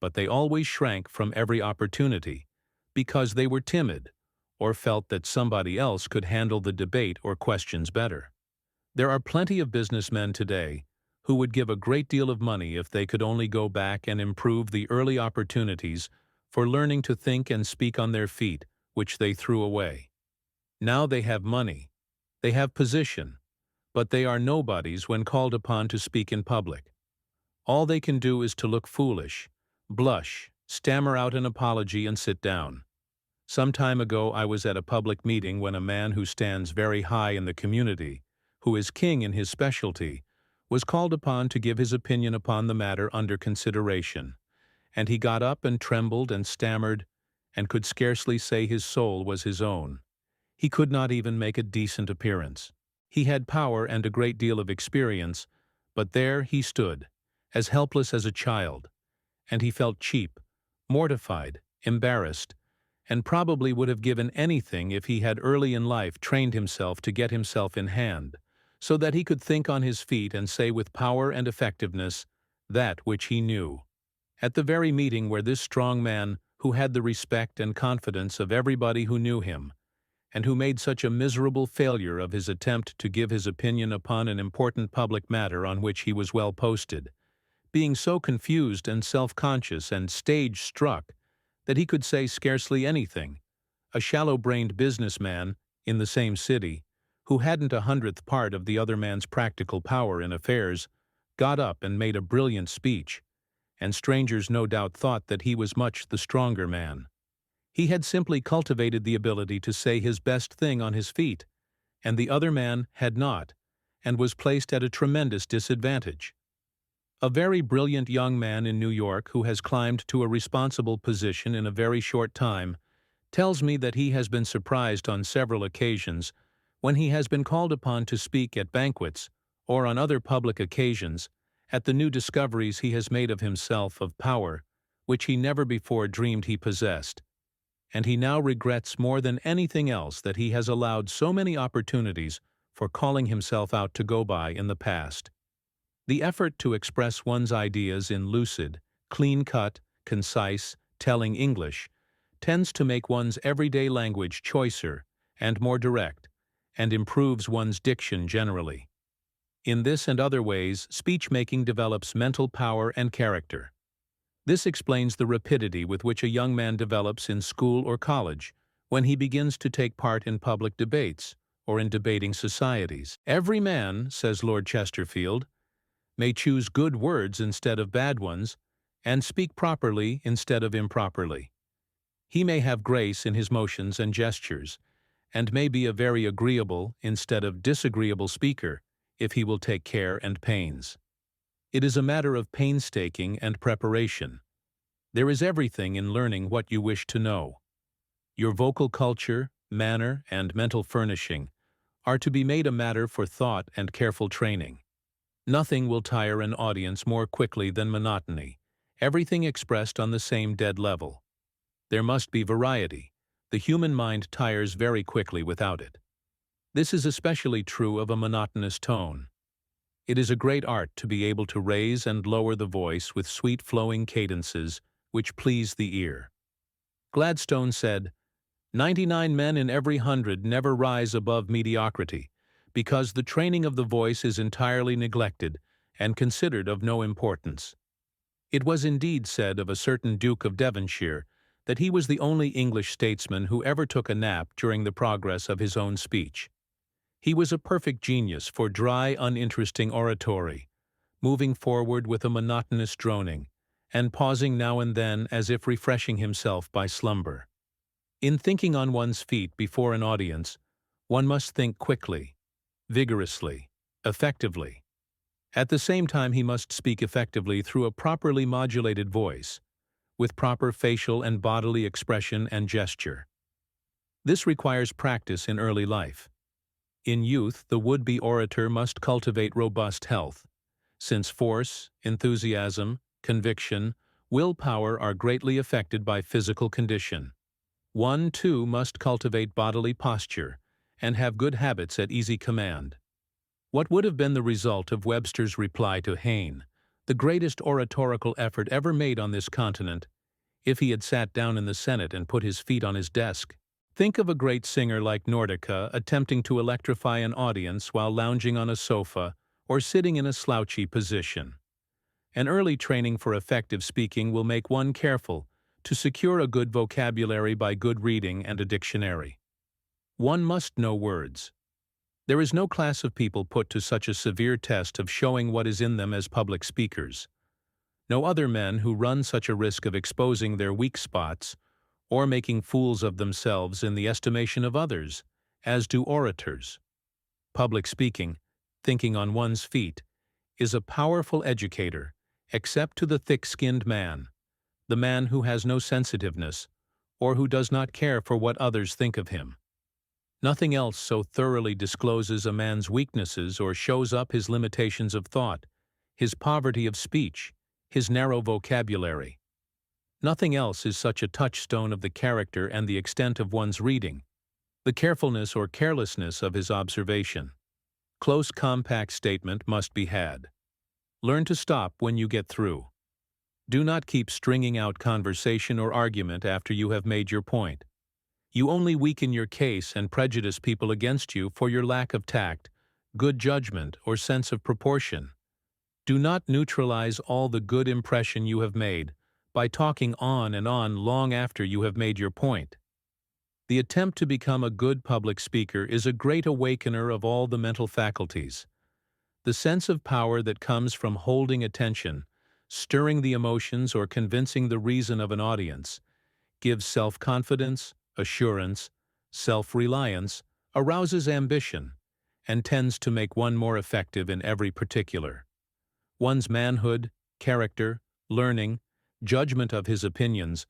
but they always shrank from every opportunity because they were timid or felt that somebody else could handle the debate or questions better. There are plenty of businessmen today who would give a great deal of money if they could only go back and improve the early opportunities for learning to think and speak on their feet, which they threw away. Now they have money, they have position, but they are nobodies when called upon to speak in public. All they can do is to look foolish, blush, stammer out an apology and sit down. Some time ago I was at a public meeting when a man who stands very high in the community, who is king in his specialty, was called upon to give his opinion upon the matter under consideration, and he got up and trembled and stammered, and could scarcely say his soul was his own. He could not even make a decent appearance. He had power and a great deal of experience, but there he stood, as helpless as a child, and he felt cheap, mortified, embarrassed, and probably would have given anything if he had early in life trained himself to get himself in hand, so that he could think on his feet and say with power and effectiveness that which he knew. At the very meeting where this strong man, who had the respect and confidence of everybody who knew him, and who made such a miserable failure of his attempt to give his opinion upon an important public matter on which he was well posted, being so confused and self-conscious and stage-struck that he could say scarcely anything, a shallow-brained businessman in the same city, who hadn't 100th part of the other man's practical power in affairs, got up and made a brilliant speech, and strangers no doubt thought that he was much the stronger man. He had simply cultivated the ability to say his best thing on his feet, and the other man had not, and was placed at a tremendous disadvantage. A very brilliant young man in New York who has climbed to a responsible position in a very short time tells me that he has been surprised on several occasions when he has been called upon to speak at banquets or on other public occasions at the new discoveries he has made of himself of power which he never before dreamed he possessed, and he now regrets more than anything else that he has allowed so many opportunities for calling himself out to go by in the past. The effort to express one's ideas in lucid, clean-cut, concise, telling English tends to make one's everyday language choicer and more direct, and improves one's diction generally. In this and other ways, speech-making develops mental power and character. This explains the rapidity with which a young man develops in school or college when he begins to take part in public debates or in debating societies. Every man, says Lord Chesterfield, may choose good words instead of bad ones, and speak properly instead of improperly. He may have grace in his motions and gestures, and may be a very agreeable instead of disagreeable speaker if he will take care and pains. It is a matter of painstaking and preparation. There is everything in learning what you wish to know. Your vocal culture, manner, and mental furnishing are to be made a matter for thought and careful training. Nothing will tire an audience more quickly than monotony, everything expressed on the same dead level. There must be variety. The human mind tires very quickly without it. This is especially true of a monotonous tone. It is a great art to be able to raise and lower the voice with sweet flowing cadences which please the ear. Gladstone said, 99 men in every 100 never rise above mediocrity, because the training of the voice is entirely neglected and considered of no importance. It was indeed said of a certain Duke of Devonshire that he was the only English statesman who ever took a nap during the progress of his own speech. He was a perfect genius for dry, uninteresting oratory, moving forward with a monotonous droning, and pausing now and then as if refreshing himself by slumber. In thinking on one's feet before an audience, one must think quickly, vigorously, effectively. At the same time he must speak effectively through a properly modulated voice, with proper facial and bodily expression and gesture. This requires practice in early life. In youth, the would-be orator must cultivate robust health, since force, enthusiasm, conviction, willpower are greatly affected by physical condition. One, too, must cultivate bodily posture and have good habits at easy command. What would have been the result of Webster's reply to Hayne, the greatest oratorical effort ever made on this continent, if he had sat down in the Senate and put his feet on his desk? Think of a great singer like Nordica attempting to electrify an audience while lounging on a sofa or sitting in a slouchy position. An early training for effective speaking will make one careful to secure a good vocabulary by good reading and a dictionary. One must know words. There is no class of people put to such a severe test of showing what is in them as public speakers. No other men who run such a risk of exposing their weak spots or making fools of themselves in the estimation of others, as do orators. Public speaking, thinking on one's feet, is a powerful educator, except to the thick-skinned man, the man who has no sensitiveness, or who does not care for what others think of him. Nothing else so thoroughly discloses a man's weaknesses or shows up his limitations of thought, his poverty of speech, his narrow vocabulary. Nothing else is such a touchstone of the character and the extent of one's reading, the carefulness or carelessness of his observation. Close, compact statement must be had. Learn to stop when you get through. Do not keep stringing out conversation or argument after you have made your point. You only weaken your case and prejudice people against you for your lack of tact, good judgment, or sense of proportion. Do not neutralize all the good impression you have made by talking on and on long after you have made your point. The attempt to become a good public speaker is a great awakener of all the mental faculties. The sense of power that comes from holding attention, stirring the emotions, or convincing the reason of an audience, gives self-confidence, assurance, self-reliance, arouses ambition, and tends to make one more effective in every particular. One's manhood, character, learning, judgment of his opinions,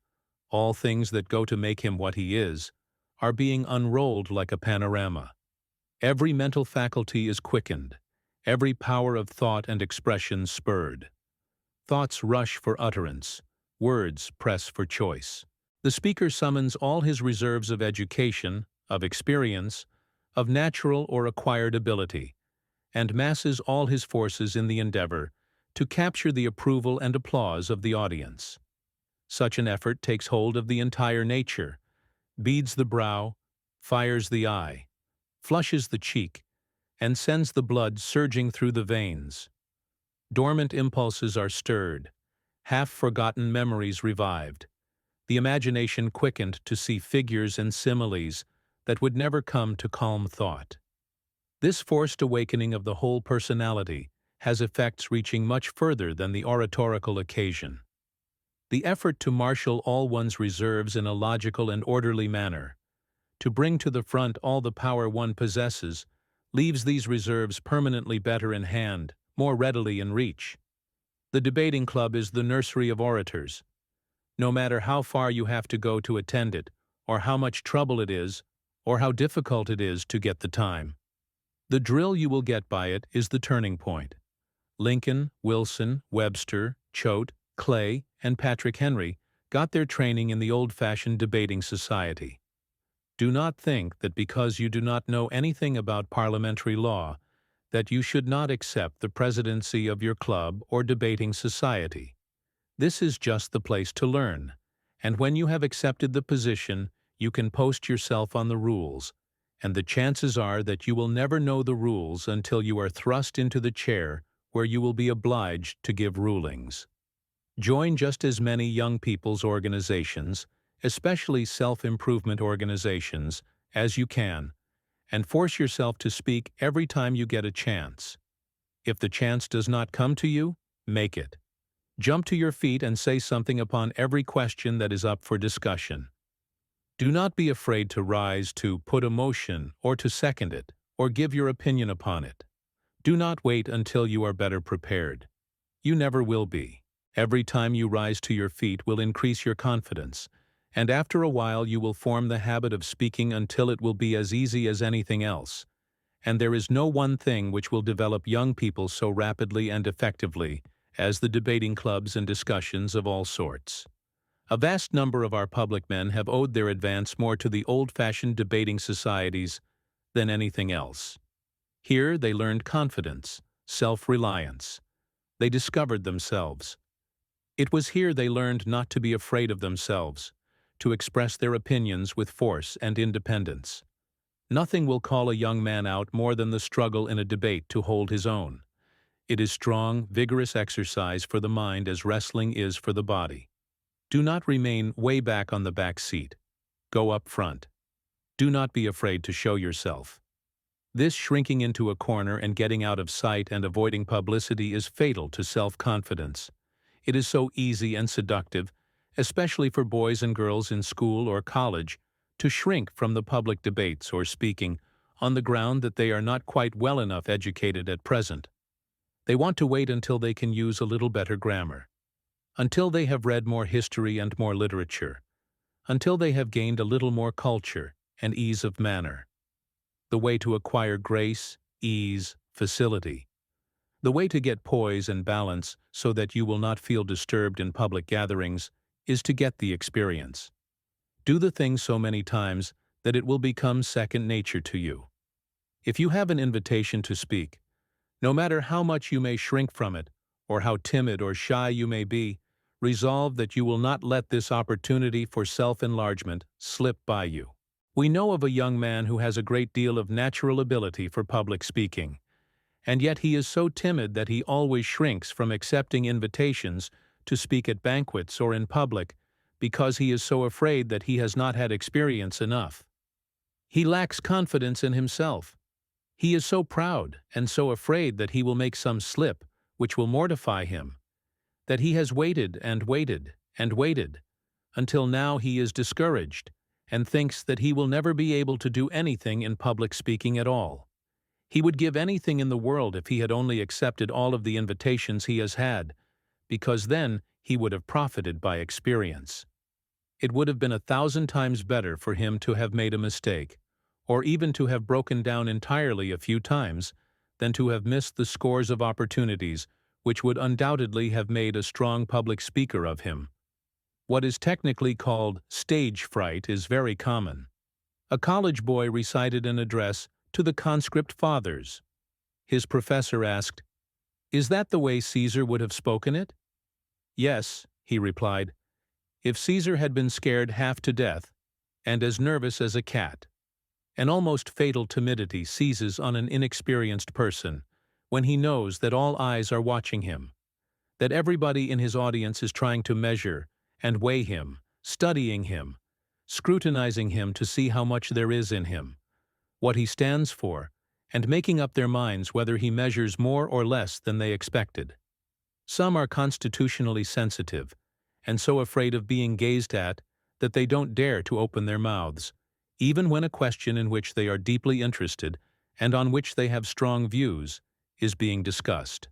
all things that go to make him what he is, are being unrolled like a panorama. Every mental faculty is quickened, every power of thought and expression spurred. Thoughts rush for utterance, words press for choice. The speaker summons all his reserves of education, of experience, of natural or acquired ability, and masses all his forces in the endeavor to capture the approval and applause of the audience. Such an effort takes hold of the entire nature, beads the brow, fires the eye, flushes the cheek, and sends the blood surging through the veins. Dormant impulses are stirred, half-forgotten memories revived, the imagination quickened to see figures and similes that would never come to calm thought. This forced awakening of the whole personality has effects reaching much further than the oratorical occasion. The effort to marshal all one's reserves in a logical and orderly manner, to bring to the front all the power one possesses, leaves these reserves permanently better in hand, more readily in reach. The debating club is the nursery of orators. No matter how far you have to go to attend it, or how much trouble it is, or how difficult it is to get the time, the drill you will get by it is the turning point. Lincoln, Wilson, Webster, Choate, Clay, and Patrick Henry got their training in the old-fashioned debating society. Do not think that because you do not know anything about parliamentary law, that you should not accept the presidency of your club or debating society. This is just the place to learn, and when you have accepted the position, you can post yourself on the rules, and the chances are that you will never know the rules until you are thrust into the chair where you will be obliged to give rulings. Join just as many young people's organizations, especially self-improvement organizations, as you can, and force yourself to speak every time you get a chance. If the chance does not come to you, make it. Jump to your feet and say something upon every question that is up for discussion. Do not be afraid to rise to put a motion or to second it or give your opinion upon it. Do not wait until you are better prepared. You never will be. Every time you rise to your feet will increase your confidence, and after a while you will form the habit of speaking until it will be as easy as anything else. And there is no one thing which will develop young people so rapidly and effectively as the debating clubs and discussions of all sorts. A vast number of our public men have owed their advance more to the old-fashioned debating societies than anything else. Here they learned confidence, self-reliance. They discovered themselves. It was here they learned not to be afraid of themselves, to express their opinions with force and independence. Nothing will call a young man out more than the struggle in a debate to hold his own. It is strong, vigorous exercise for the mind as wrestling is for the body. Do not remain way back on the back seat. Go up front. Do not be afraid to show yourself. This shrinking into a corner and getting out of sight and avoiding publicity is fatal to self-confidence. It is so easy and seductive, especially for boys and girls in school or college, to shrink from the public debates or speaking on the ground that they are not quite well enough educated at present. They want to wait until they can use a little better grammar, until they have read more history and more literature, until they have gained a little more culture and ease of manner. The way to acquire grace, ease, facility. The way to get poise and balance so that you will not feel disturbed in public gatherings is to get the experience. Do the thing so many times that it will become second nature to you. If you have an invitation to speak, no matter how much you may shrink from it, or how timid or shy you may be, resolve that you will not let this opportunity for self-enlargement slip by you. We know of a young man who has a great deal of natural ability for public speaking, and yet he is so timid that he always shrinks from accepting invitations to speak at banquets or in public because he is so afraid that he has not had experience enough. He lacks confidence in himself. He is so proud and so afraid that he will make some slip which will mortify him, that he has waited and waited and waited, until now he is discouraged and thinks that he will never be able to do anything in public speaking at all. He would give anything in the world if he had only accepted all of the invitations he has had, because then he would have profited by experience. It would have been 1,000 times better for him to have made a mistake, or even to have broken down entirely a few times, than to have missed the scores of opportunities which would undoubtedly have made a strong public speaker of him. What is technically called stage fright is very common. A college boy recited an address to the conscript fathers. His professor asked, "Is that the way Caesar would have spoken it?" "Yes," he replied, "if Caesar had been scared half to death, and as nervous as a cat." An almost fatal timidity seizes on an inexperienced person when he knows that all eyes are watching him, that everybody in his audience is trying to measure and weigh him, studying him, scrutinizing him to see how much there is in him, what he stands for, and making up their minds whether he measures more or less than they expected. Some are constitutionally sensitive, and so afraid of being gazed at that they don't dare to open their mouths, even when a question in which they are deeply interested and on which they have strong views is being discussed.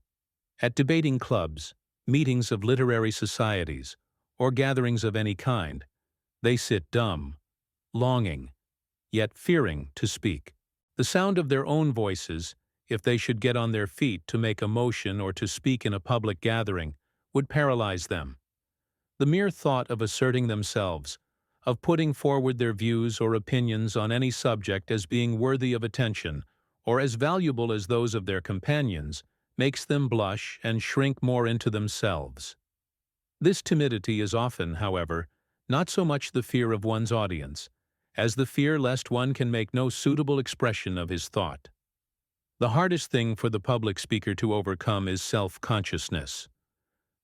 At debating clubs, meetings of literary societies, or gatherings of any kind, they sit dumb, longing, yet fearing to speak. The sound of their own voices, if they should get on their feet to make a motion or to speak in a public gathering, would paralyze them. The mere thought of asserting themselves, of putting forward their views or opinions on any subject as being worthy of attention or as valuable as those of their companions, makes them blush and shrink more into themselves. This timidity is often, however, not so much the fear of one's audience, as the fear lest one can make no suitable expression of his thought. The hardest thing for the public speaker to overcome is self-consciousness.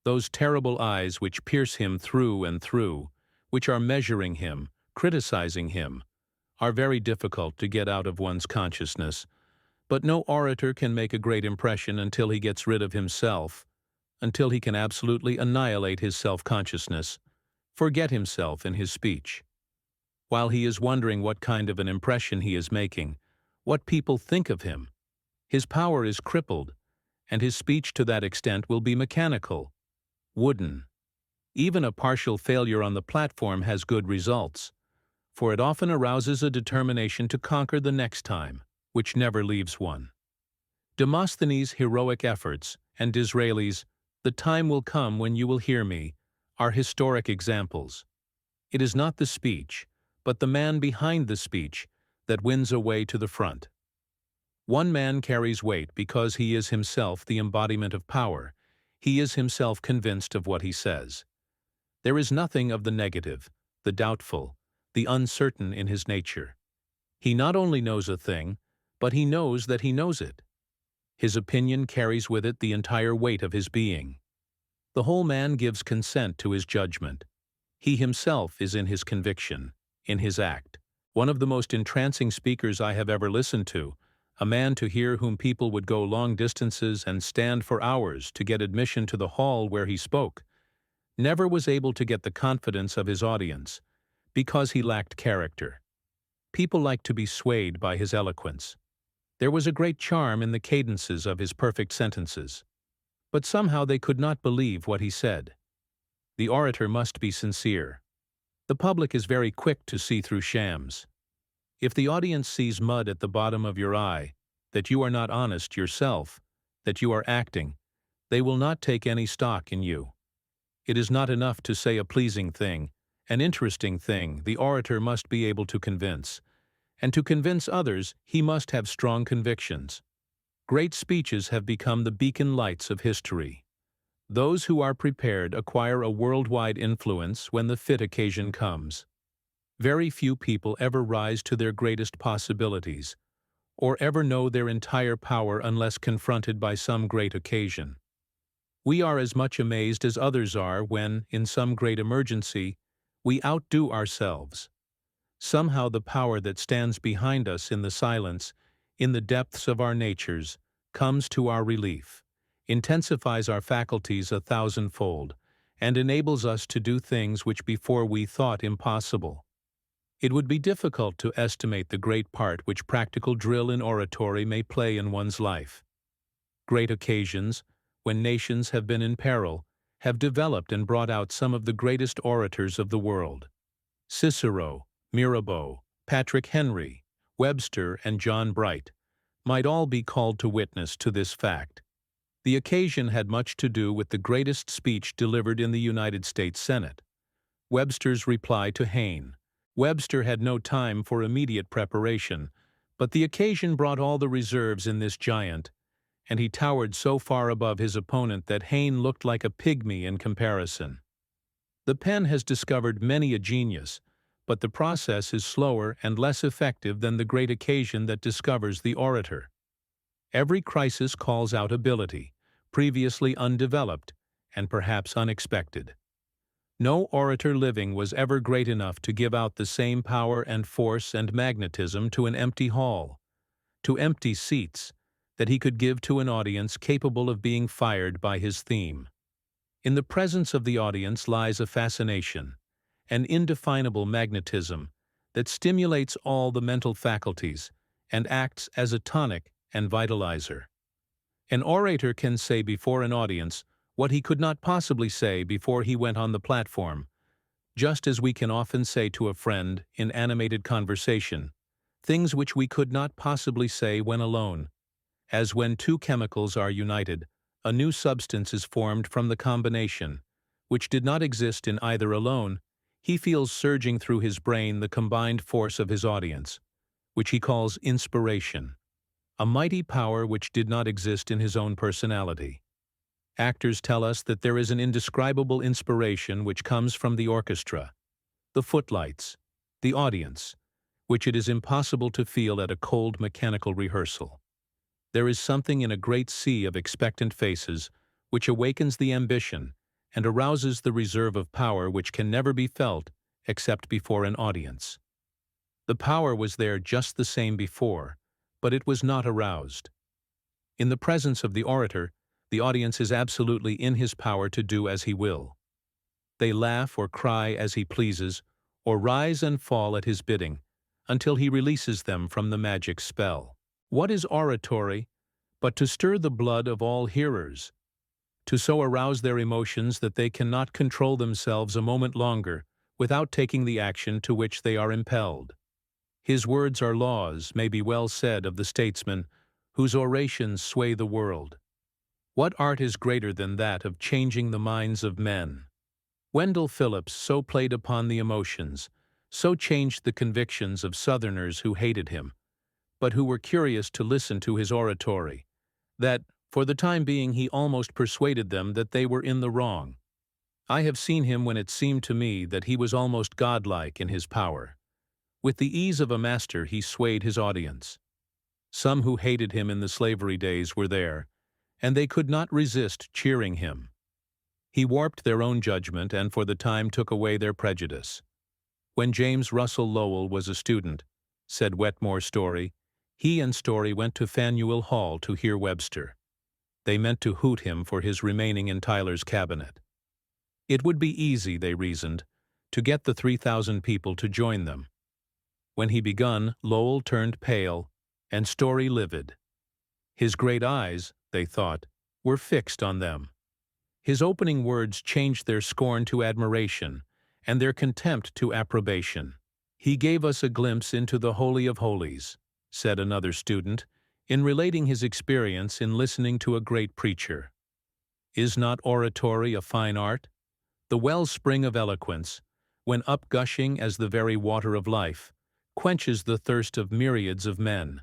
Those terrible eyes which pierce him through and through, which are measuring him, criticizing him, are very difficult to get out of one's consciousness, but no orator can make a great impression until he gets rid of himself, until he can absolutely annihilate his self-consciousness, forget himself in his speech. While he is wondering what kind of an impression he is making, what people think of him, his power is crippled, and his speech to that extent will be mechanical, wooden. Even a partial failure on the platform has good results, for it often arouses a determination to conquer the next time, which never leaves one. Demosthenes' heroic efforts and Disraeli's "The time will come when you will hear me" are historic examples. It is not the speech, but the man behind the speech that wins a way to the front. One man carries weight because he is himself the embodiment of power. He is himself convinced of what he says. There is nothing of the negative, the doubtful, the uncertain in his nature. He not only knows a thing, but he knows that he knows it. His opinion carries with it the entire weight of his being. The whole man gives consent to his judgment. He himself is in his conviction, in his act. One of the most entrancing speakers I have ever listened to, a man to hear whom people would go long distances and stand for hours to get admission to the hall where he spoke, never was able to get the confidence of his audience because he lacked character. People liked to be swayed by his eloquence. There was a great charm in the cadences of his perfect sentences. But somehow they could not believe what he said. The orator must be sincere. The public is very quick to see through shams. If the audience sees mud at the bottom of your eye, that you are not honest yourself, that you are acting, they will not take any stock in you. It is not enough to say a pleasing thing, an interesting thing. The orator must be able to convince. And to convince others, he must have strong convictions. Great speeches have become the beacon lights of history. Those who are prepared acquire a worldwide influence when the fit occasion comes. Very few people ever rise to their greatest possibilities, or ever know their entire power unless confronted by some great occasion. We are as much amazed as others are when, in some great emergency, we outdo ourselves. Somehow the power that stands behind us in the silence, in the depths of our natures, comes to our relief, intensifies our faculties 1,000-fold, and enables us to do things which before we thought impossible. It would be difficult to estimate the great part which practical drill in oratory may play in one's life. Great occasions, when nations have been in peril, have developed and brought out some of the greatest orators of the world. Cicero, Mirabeau, Patrick Henry, Webster, and John Bright might all be called to witness to this fact. The occasion had much to do with the greatest speech delivered in the United States Senate, Webster's reply to Hayne. Webster had no time for immediate preparation, but the occasion brought all the reserves in this giant, and he towered so far above his opponent that Hayne looked like a pygmy in comparison. The pen has discovered many a genius, but the process is slower and less effective than the great occasion that discovers the orator. Every crisis calls out ability, previously undeveloped and perhaps unexpected. No orator living was ever great enough to give out the same power and force and magnetism to an empty hall, to empty seats, that he could give to an audience capable of being fired by his theme. In the presence of the audience lies a fascination, an indefinable magnetism that stimulates all the mental faculties and acts as a tonic and vitalizer. An orator can say before an audience what he could not possibly say before he went on the platform, just as we can often say to a friend in animated conversation things which we could not possibly say when alone. As when two chemicals are united, a new substance is formed from the combination, which did not exist in either alone. He feels surging through his brain the combined force of his audience, which he calls inspiration, a mighty power which did not exist in his own personality. Actors tell us that there is an indescribable inspiration which comes from the orchestra, the footlights, the audience, which it is impossible to feel at a cold mechanical rehearsal. There is something in a great sea of expectant faces which awakens the ambition and arouses the reserve of power which can never be felt except before an audience. The power was there just the same before, but it was not aroused. In the presence of the orator, the audience is absolutely in his power to do as he will. They laugh or cry as he pleases, or rise and fall at his bidding, until he releases them from the magic spell. What is oratory but to stir the blood of all hearers, to so arouse their emotions that they cannot control themselves a moment longer without taking the action to which they are impelled? His words are laws, may be well said of the statesman whose orations sway the world. What art is greater than that of changing the minds of men? Wendell Phillips so played upon the emotions, so changed the convictions of Southerners who hated him, but who were curious to listen to his oratory, that, for the time being, he almost persuaded them that they were in the wrong. I have seen him when it seemed to me that he was almost godlike in his power. With the ease of a master he swayed his audience. Some who hated him in the slavery days were there, and they could not resist cheering him. He warped their own judgment and for the time took away their prejudice. When James Russell Lowell was a student, said Wetmore Story, he and Story went to Faneuil Hall to hear Webster. They meant to hoot him for his remaining in Tyler's cabinet. It would be easy, they reasoned, to get the 3,000 people to join them. When he begun, Lowell turned pale and Story livid. His great eyes, they thought, were fixed on them. His opening words changed their scorn to admiration and their contempt to approbation. "He gave us a glimpse into the Holy of Holies," said another student, in relating his experience in listening to a great preacher. Is not oratory a fine art? The wellspring of eloquence, when upgushing as the very water of life, quenches the thirst of myriads of men,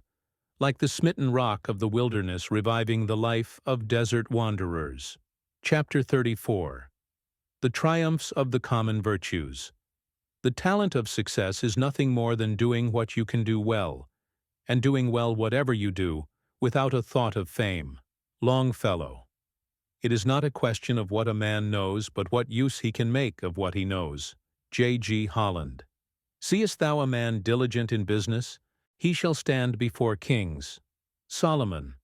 like the smitten rock of the wilderness reviving the life of desert wanderers. Chapter 34. The Triumphs of the Common Virtues. The talent of success is nothing more than doing what you can do well, and doing well whatever you do, without a thought of fame. Longfellow. It is not a question of what a man knows, but what use he can make of what he knows. J.G. Holland. Seest thou a man diligent in business? He shall stand before kings. Solomon.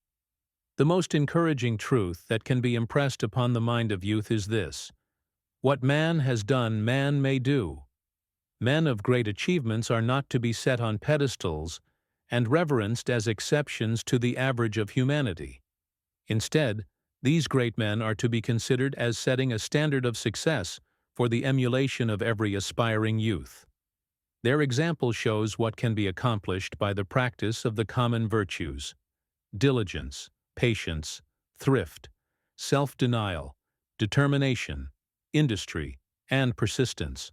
The most encouraging truth that can be impressed upon the mind of youth is this: what man has done, man may do. Men of great achievements are not to be set on pedestals and reverenced as exceptions to the average of humanity. Instead, these great men are to be considered as setting a standard of success for the emulation of every aspiring youth. Their example shows what can be accomplished by the practice of the common virtues: diligence, patience, thrift, self-denial, determination, industry, and persistence.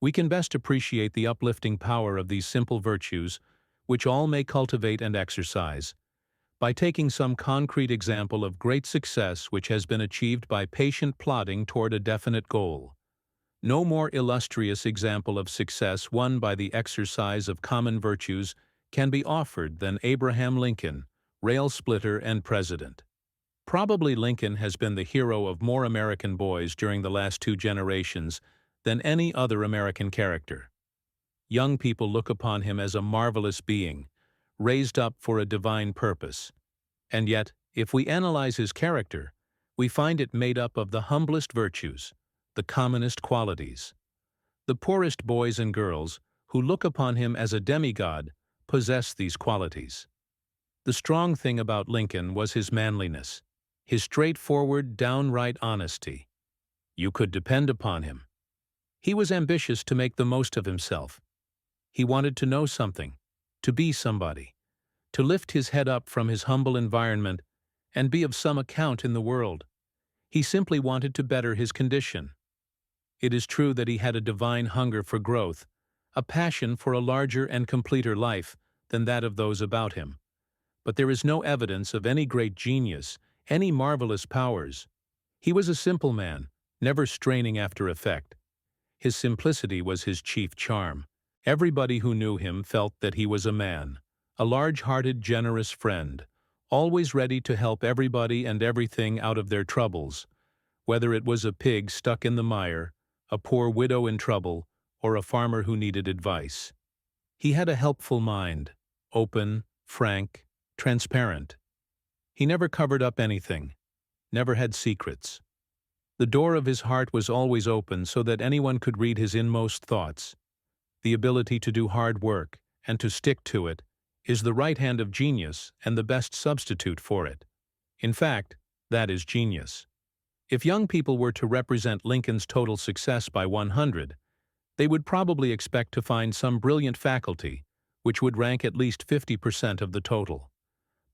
We can best appreciate the uplifting power of these simple virtues, which all may cultivate and exercise, by taking some concrete example of great success which has been achieved by patient plodding toward a definite goal. No more illustrious example of success won by the exercise of common virtues can be offered than Abraham Lincoln, rail splitter and president. Probably Lincoln has been the hero of more American boys during the last 2 generations than any other American character. Young people look upon him as a marvelous being, raised up for a divine purpose. And yet, if we analyze his character, we find it made up of the humblest virtues, the commonest qualities. The poorest boys and girls, who look upon him as a demigod, possess these qualities. The strong thing about Lincoln was his manliness, his straightforward, downright honesty. You could depend upon him. He was ambitious to make the most of himself. He wanted to know something, to be somebody, to lift his head up from his humble environment and be of some account in the world. He simply wanted to better his condition. It is true that he had a divine hunger for growth, a passion for a larger and completer life than that of those about him. But there is no evidence of any great genius, any marvelous powers. He was a simple man, never straining after effect. His simplicity was his chief charm. Everybody who knew him felt that he was a man, a large-hearted, generous friend, always ready to help everybody and everything out of their troubles, whether it was a pig stuck in the mire, a poor widow in trouble, or a farmer who needed advice. He had a helpful mind, open, frank, transparent. He never covered up anything, never had secrets. The door of his heart was always open so that anyone could read his inmost thoughts. The ability to do hard work and to stick to it is the right hand of genius and the best substitute for it. In fact, that is genius. If young people were to represent Lincoln's total success by 100, they would probably expect to find some brilliant faculty, which would rank at least 50% of the total.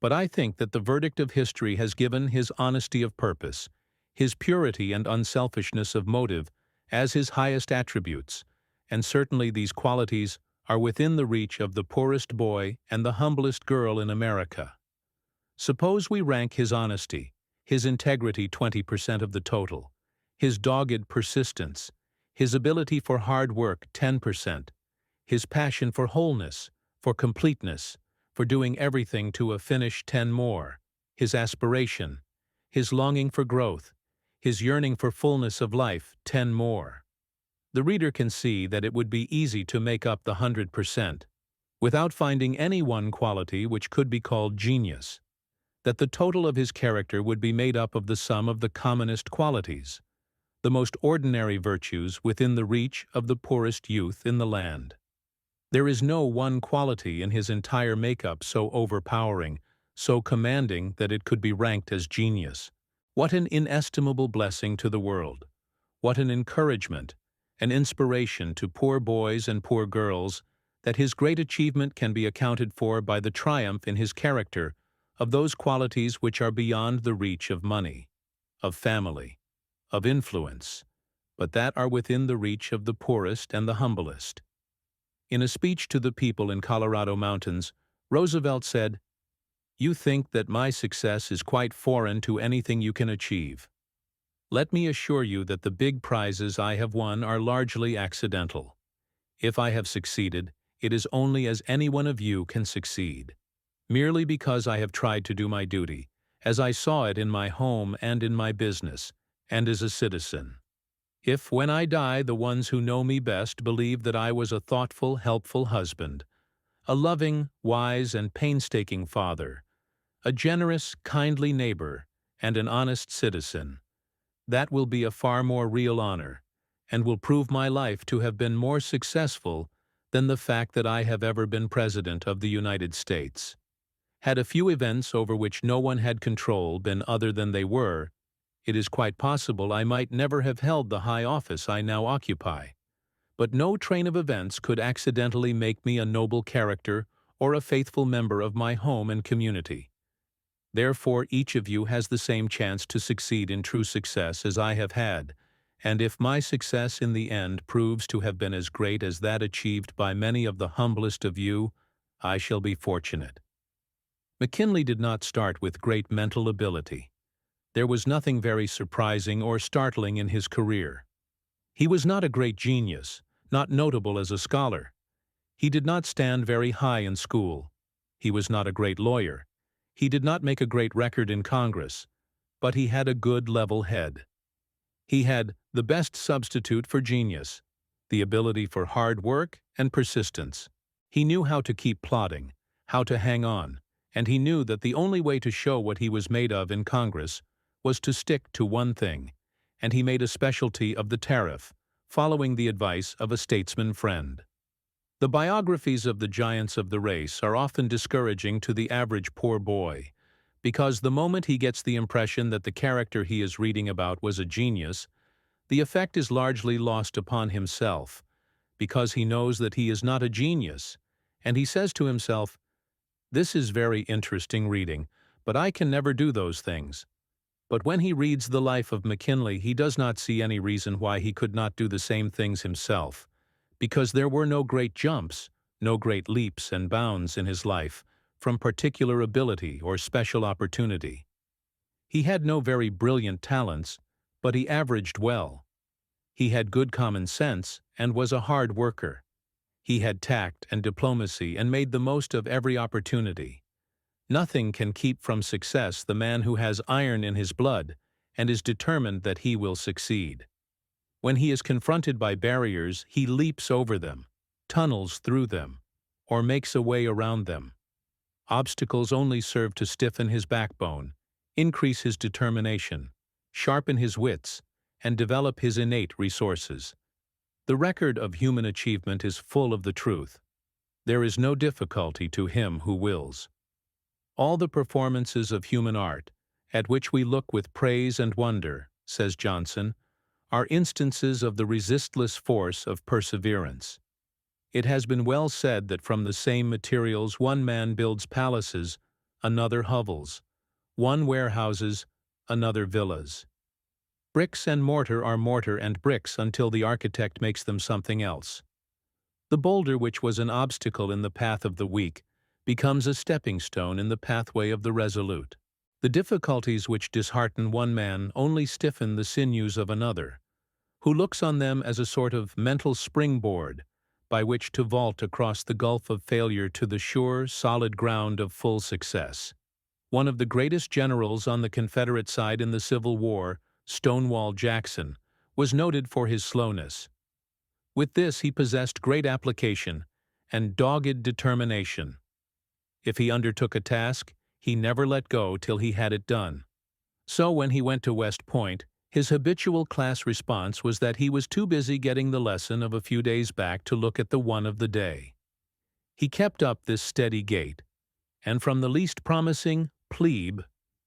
But I think that the verdict of history has given his honesty of purpose, his purity and unselfishness of motive as his highest attributes, and certainly these qualities are within the reach of the poorest boy and the humblest girl in America. Suppose we rank his honesty, his integrity 20% of the total, his dogged persistence, his ability for hard work 10%, his passion for wholeness, for completeness, for doing everything to a finish 10 more, his aspiration, his longing for growth, his yearning for fullness of life 10 more. The reader can see that it would be easy to make up the 100%, without finding any one quality which could be called genius, that the total of his character would be made up of the sum of the commonest qualities. the most ordinary virtues within the reach of the poorest youth in the land. There is no one quality in his entire makeup so overpowering, so commanding that it could be ranked as genius. What an inestimable blessing to the world! What an encouragement, an inspiration to poor boys and poor girls, that his great achievement can be accounted for by the triumph in his character of those qualities which are beyond the reach of money, of family, of influence, but that are within the reach of the poorest and the humblest. In a speech to the people in Colorado mountains, Roosevelt said, "You think that my success is quite foreign to anything you can achieve. Let me assure you that the big prizes I have won are largely accidental. If I have succeeded, it is only as any one of you can succeed, merely because I have tried to do my duty, as I saw it in my home and in my business, and as a citizen. If, when I die, the ones who know me best believe that I was a thoughtful, helpful husband, a loving, wise, and painstaking father, a generous, kindly neighbor, and an honest citizen, that will be a far more real honor, and will prove my life to have been more successful than the fact that I have ever been President of the United States. Had a few events over which no one had control been other than they were, it is quite possible I might never have held the high office I now occupy. But no train of events could accidentally make me a noble character or a faithful member of my home and community. Therefore, each of you has the same chance to succeed in true success as I have had, and if my success in the end proves to have been as great as that achieved by many of the humblest of you, I shall be fortunate." McKinley did not start with great mental ability. There was nothing very surprising or startling in his career. He was not a great genius, not notable as a scholar. He did not stand very high in school. He was not a great lawyer. He did not make a great record in Congress, but he had a good level head. He had the best substitute for genius, the ability for hard work and persistence. He knew how to keep plodding, how to hang on, and he knew that the only way to show what he was made of in Congress was to stick to one thing, and he made a specialty of the tariff, following the advice of a statesman friend. The biographies of the giants of the race are often discouraging to the average poor boy, because the moment he gets the impression that the character he is reading about was a genius, the effect is largely lost upon himself, because he knows that he is not a genius, and he says to himself, "This is very interesting reading, but I can never do those things." But when he reads the life of McKinley, he does not see any reason why he could not do the same things himself, because there were no great jumps, no great leaps and bounds in his life from particular ability or special opportunity. He had no very brilliant talents, but he averaged well. He had good common sense and was a hard worker. He had tact and diplomacy and made the most of every opportunity. Nothing can keep from success the man who has iron in his blood and is determined that he will succeed. When he is confronted by barriers, he leaps over them, tunnels through them, or makes a way around them. Obstacles only serve to stiffen his backbone, increase his determination, sharpen his wits, and develop his innate resources. The record of human achievement is full of the truth. There is no difficulty to him who wills. All the performances of human art, at which we look with praise and wonder, says Johnson, are instances of the resistless force of perseverance. It has been well said that from the same materials one man builds palaces, another hovels, one warehouses, another villas. Bricks and mortar are mortar and bricks until the architect makes them something else. The boulder which was an obstacle in the path of the weak becomes a stepping stone in the pathway of the resolute. The difficulties which dishearten one man only stiffen the sinews of another, who looks on them as a sort of mental springboard by which to vault across the gulf of failure to the sure, solid ground of full success. One of the greatest generals on the Confederate side in the Civil War, Stonewall Jackson, was noted for his slowness. With this he possessed great application and dogged determination. If he undertook a task, he never let go till he had it done. So when he went to West Point, His habitual class response was that he was too busy getting the lesson of a few days back to look at the one of the day. He kept up this steady gait, and from the least promising plebe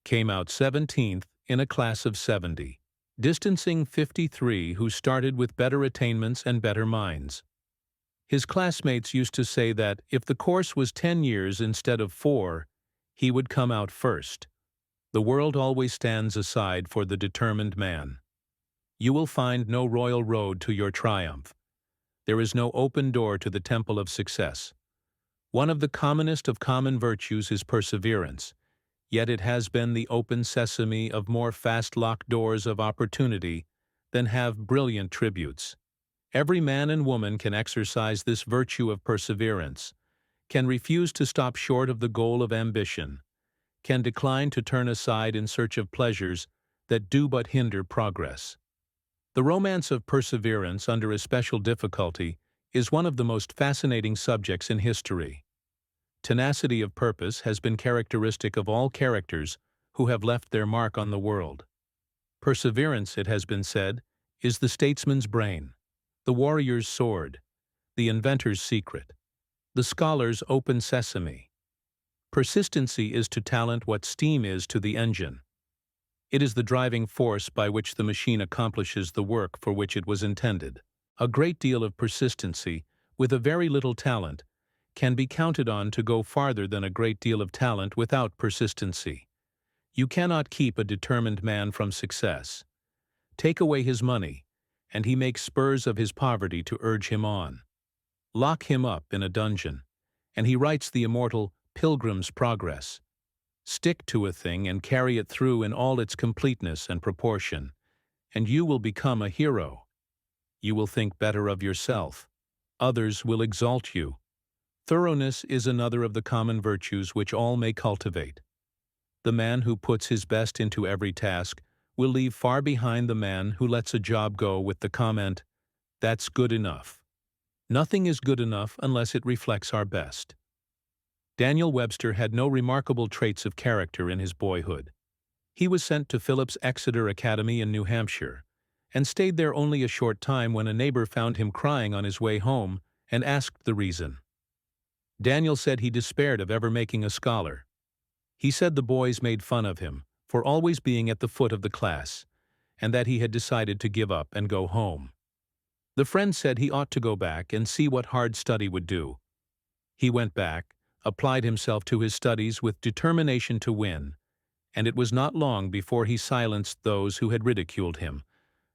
came out 17th in a class of 70, distancing 53 who started with better attainments and better minds. His classmates used to say that if the course was 10 years instead of 4, he would come out first. The world always stands aside for the determined man. You will find no royal road to your triumph. There is no open door to the temple of success. One of the commonest of common virtues is perseverance, yet it has been the open sesame of more fast-locked doors of opportunity than have brilliant tributes. Every man and woman can exercise this virtue of perseverance, can refuse to stop short of the goal of ambition, can decline to turn aside in search of pleasures that do but hinder progress. The romance of perseverance under a special difficulty is one of the most fascinating subjects in history. Tenacity of purpose has been characteristic of all characters who have left their mark on the world. Perseverance, it has been said, is the statesman's brain, the warrior's sword, the inventor's secret, the scholar's open sesame. Persistency is to talent what steam is to the engine. It is the driving force by which the machine accomplishes the work for which it was intended. A great deal of persistency, with a very little talent, can be counted on to go farther than a great deal of talent without persistency. You cannot keep a determined man from success. Take away his money, and he makes spurs of his poverty to urge him on. Lock him up in a dungeon, and he writes the immortal Pilgrim's Progress. Stick to a thing and carry it through in all its completeness and proportion, and you will become a hero. You will think better of yourself. Others will exalt you. Thoroughness is another of the common virtues which all may cultivate. The man who puts his best into every task will leave far behind the man who lets a job go with the comment, "That's good enough." Nothing is good enough unless it reflects our best. Daniel Webster had no remarkable traits of character in his boyhood. He was sent to Phillips Exeter Academy in New Hampshire, and stayed there only a short time when a neighbor found him crying on his way home and asked the reason. Daniel said he despaired of ever making a scholar. He said the boys made fun of him for always being at the foot of the class, and that he had decided to give up and go home. The friend said he ought to go back and see what hard study would do. He went back, applied himself to his studies with determination to win, and it was not long before he silenced those who had ridiculed him,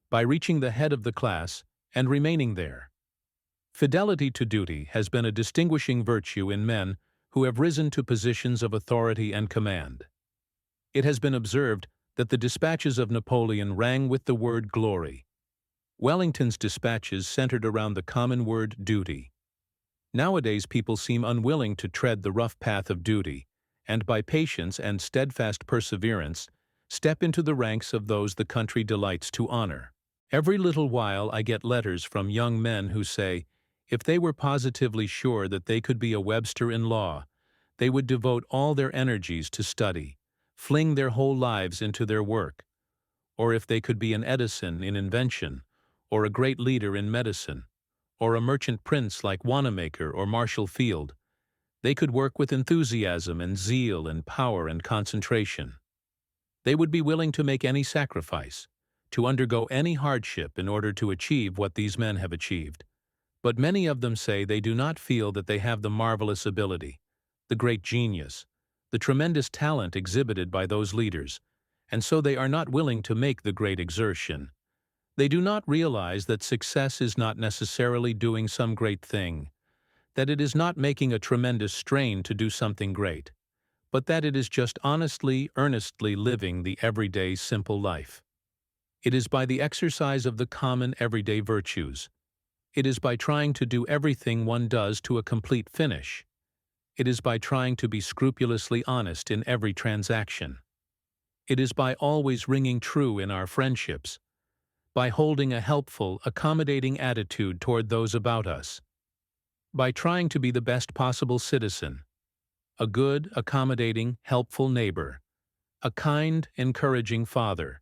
by reaching the head of the class and remaining there. Fidelity to duty has been a distinguishing virtue in men who have risen to positions of authority and command. It has been observed that the dispatches of Napoleon rang with the word glory. Wellington's dispatches centered around the common word duty. Nowadays people seem unwilling to tread the rough path of duty, and by patience and steadfast perseverance step into the ranks of those the country delights to honor. Every little while I get letters from young men who say, if they were positively sure that they could be a Webster in law, they would devote all their energies to study, fling their whole lives into their work. Or if they could be an Edison in invention, or a great leader in medicine, or a merchant prince like Wanamaker or Marshall Field, they could work with enthusiasm and zeal and power and concentration. They would be willing to make any sacrifice, to undergo any hardship in order to achieve what these men have achieved. But many of them say they do not feel that they have the marvelous ability, the great genius, the tremendous talent exhibited by those leaders, and so they are not willing to make the great exertion. They do not realize that success is not necessarily doing some great thing, that it is not making a tremendous strain to do something great, but that it is just honestly, earnestly living the everyday simple life. It is by the exercise of the common everyday virtues. It is by trying to do everything one does to a complete finish. It is by trying to be scrupulously honest in every transaction. It is by always ringing true in our friendships, by holding a helpful, accommodating attitude toward those about us, by trying to be the best possible citizen, a good, accommodating, helpful neighbor, a kind, encouraging father.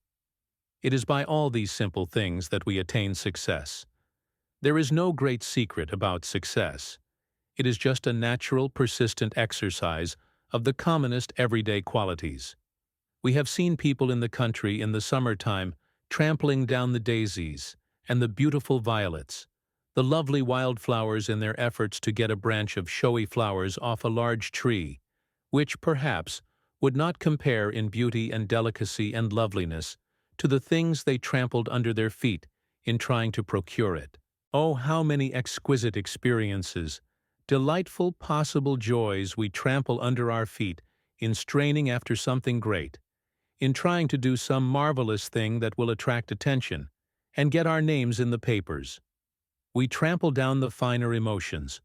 It is by all these simple things that we attain success. There is no great secret about success. It is just a natural, persistent exercise of the commonest everyday qualities. We have seen people in the country in the summertime trampling down the daisies and the beautiful violets, the lovely wildflowers in their efforts to get a branch of showy flowers off a large tree, which, perhaps, would not compare in beauty and delicacy and loveliness to the things they trampled under their feet in trying to procure it. Oh, how many exquisite experiences, delightful possible joys we trample under our feet in straining after something great, in trying to do some marvelous thing that will attract attention and get our names in the papers. We trample down the finer emotions.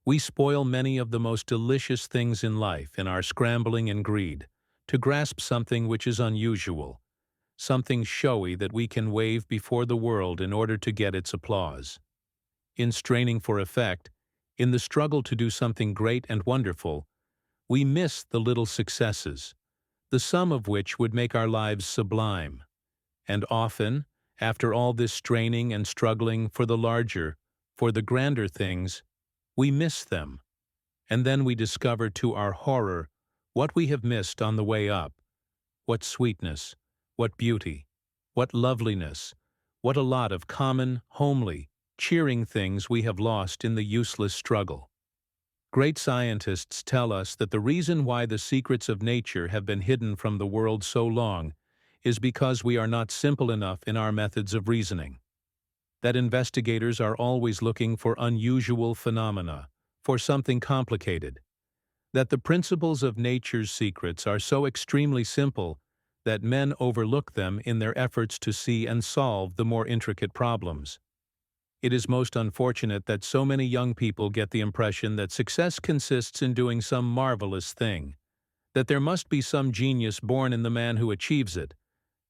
We spoil many of the most delicious things in life in our scrambling in greed to grasp something which is unusual, something showy that we can wave before the world in order to get its applause. In straining for effect, in the struggle to do something great and wonderful, we miss the little successes, the sum of which would make our lives sublime. And often, after all this straining and struggling for the larger, for the grander things, we miss them. And then we discover to our horror what we have missed on the way up. What sweetness, what beauty, what loveliness, what a lot of common, homely, cheering things we have lost in the useless struggle. Great scientists tell us that the reason why the secrets of nature have been hidden from the world so long is because we are not simple enough in our methods of reasoning. That investigators are always looking for unusual phenomena, for something complicated. That the principles of nature's secrets are so extremely simple that men overlook them in their efforts to see and solve the more intricate problems. It is most unfortunate that so many young people get the impression that success consists in doing some marvelous thing, that there must be some genius born in the man who achieves it,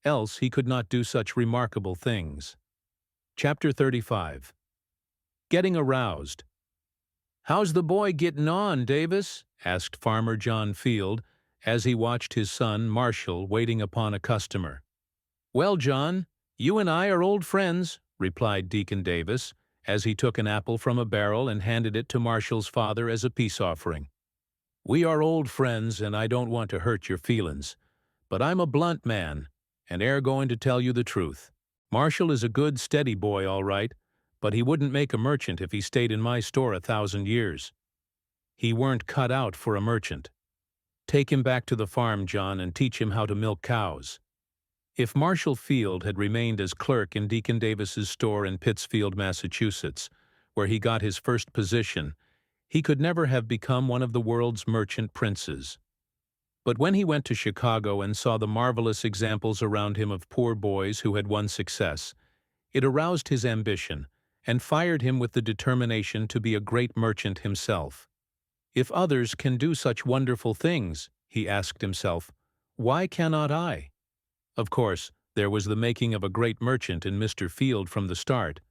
else he could not do such remarkable things. Chapter 35. Getting Aroused. "How's the boy getting on, Davis?" asked Farmer John Field, as he watched his son, Marshall, waiting upon a customer. "Well, John, you and I are old friends," replied Deacon Davis, as he took an apple from a barrel and handed it to Marshall's father as a peace offering. "We are old friends, and I don't want to hurt your feelings, but I'm a blunt man, and air going to tell you the truth. Marshall is a good, steady boy, all right, but he wouldn't make a merchant if he stayed in my store 1,000 years. He weren't cut out for a merchant. Take him back to the farm, John, and teach him how to milk cows." If Marshall Field had remained as clerk in Deacon Davis's store in Pittsfield, Massachusetts, where he got his first position, he could never have become one of the world's merchant princes. But when he went to Chicago and saw the marvelous examples around him of poor boys who had won success, it aroused his ambition and fired him with the determination to be a great merchant himself. If others can do such wonderful things, he asked himself, why cannot I? Of course, there was the making of a great merchant in Mr. Field from the start,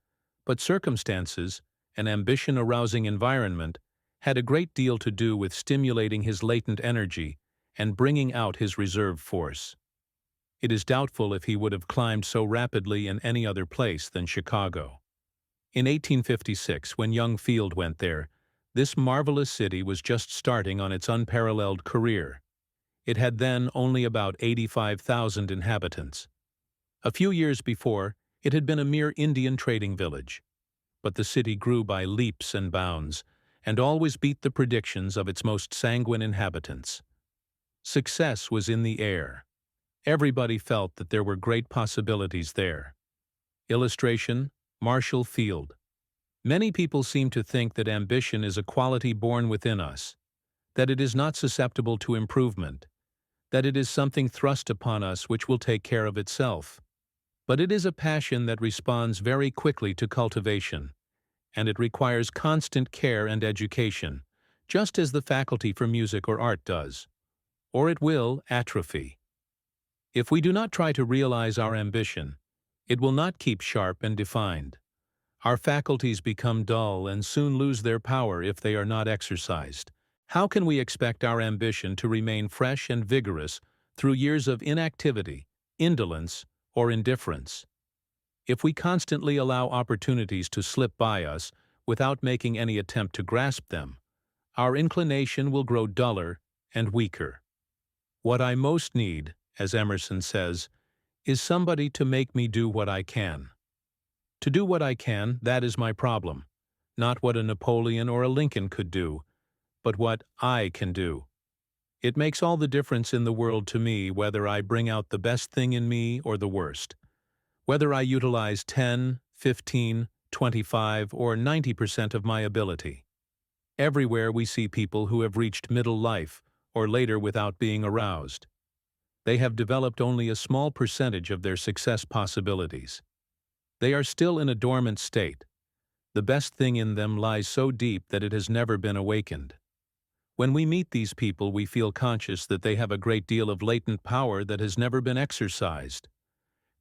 but circumstances, an ambition-arousing environment, had a great deal to do with stimulating his latent energy and bringing out his reserve force. It is doubtful if he would have climbed so rapidly in any other place than Chicago. In 1856, when young Field went there, this marvelous city was just starting on its unparalleled career. It had then only about 85,000 inhabitants. A few years before, it had been a mere Indian trading village. But the city grew by leaps and bounds, and always beat the predictions of its most sanguine inhabitants. Success was in the air. Everybody felt that there were great possibilities there. Illustration: Marshall Field. Many people seem to think that ambition is a quality born within us, that it is not susceptible to improvement, that it is something thrust upon us which will take care of itself. But it is a passion that responds very quickly to cultivation, and it requires constant care and education, just as the faculty for music or art does, or it will atrophy. If we do not try to realize our ambition, it will not keep sharp and defined. Our faculties become dull and soon lose their power if they are not exercised. How can we expect our ambition to remain fresh and vigorous through years of inactivity, indolence, or indifference. If we constantly allow opportunities to slip by us without making any attempt to grasp them, our inclination will grow duller and weaker. What I most need, as Emerson says, is somebody to make me do what I can. To do what I can, that is my problem. Not what a Napoleon or a Lincoln could do, but what I can do. It makes all the difference in the world to me whether I bring out the best thing in me or the worst. Whether I utilize 10, 15, 25, or 90% of my ability. Everywhere we see people who have reached middle life or later without being aroused. They have developed only a small percentage of their success possibilities. They are still in a dormant state. The best thing in them lies so deep that it has never been awakened. When we meet these people, we feel conscious that they have a great deal of latent power that has never been exercised.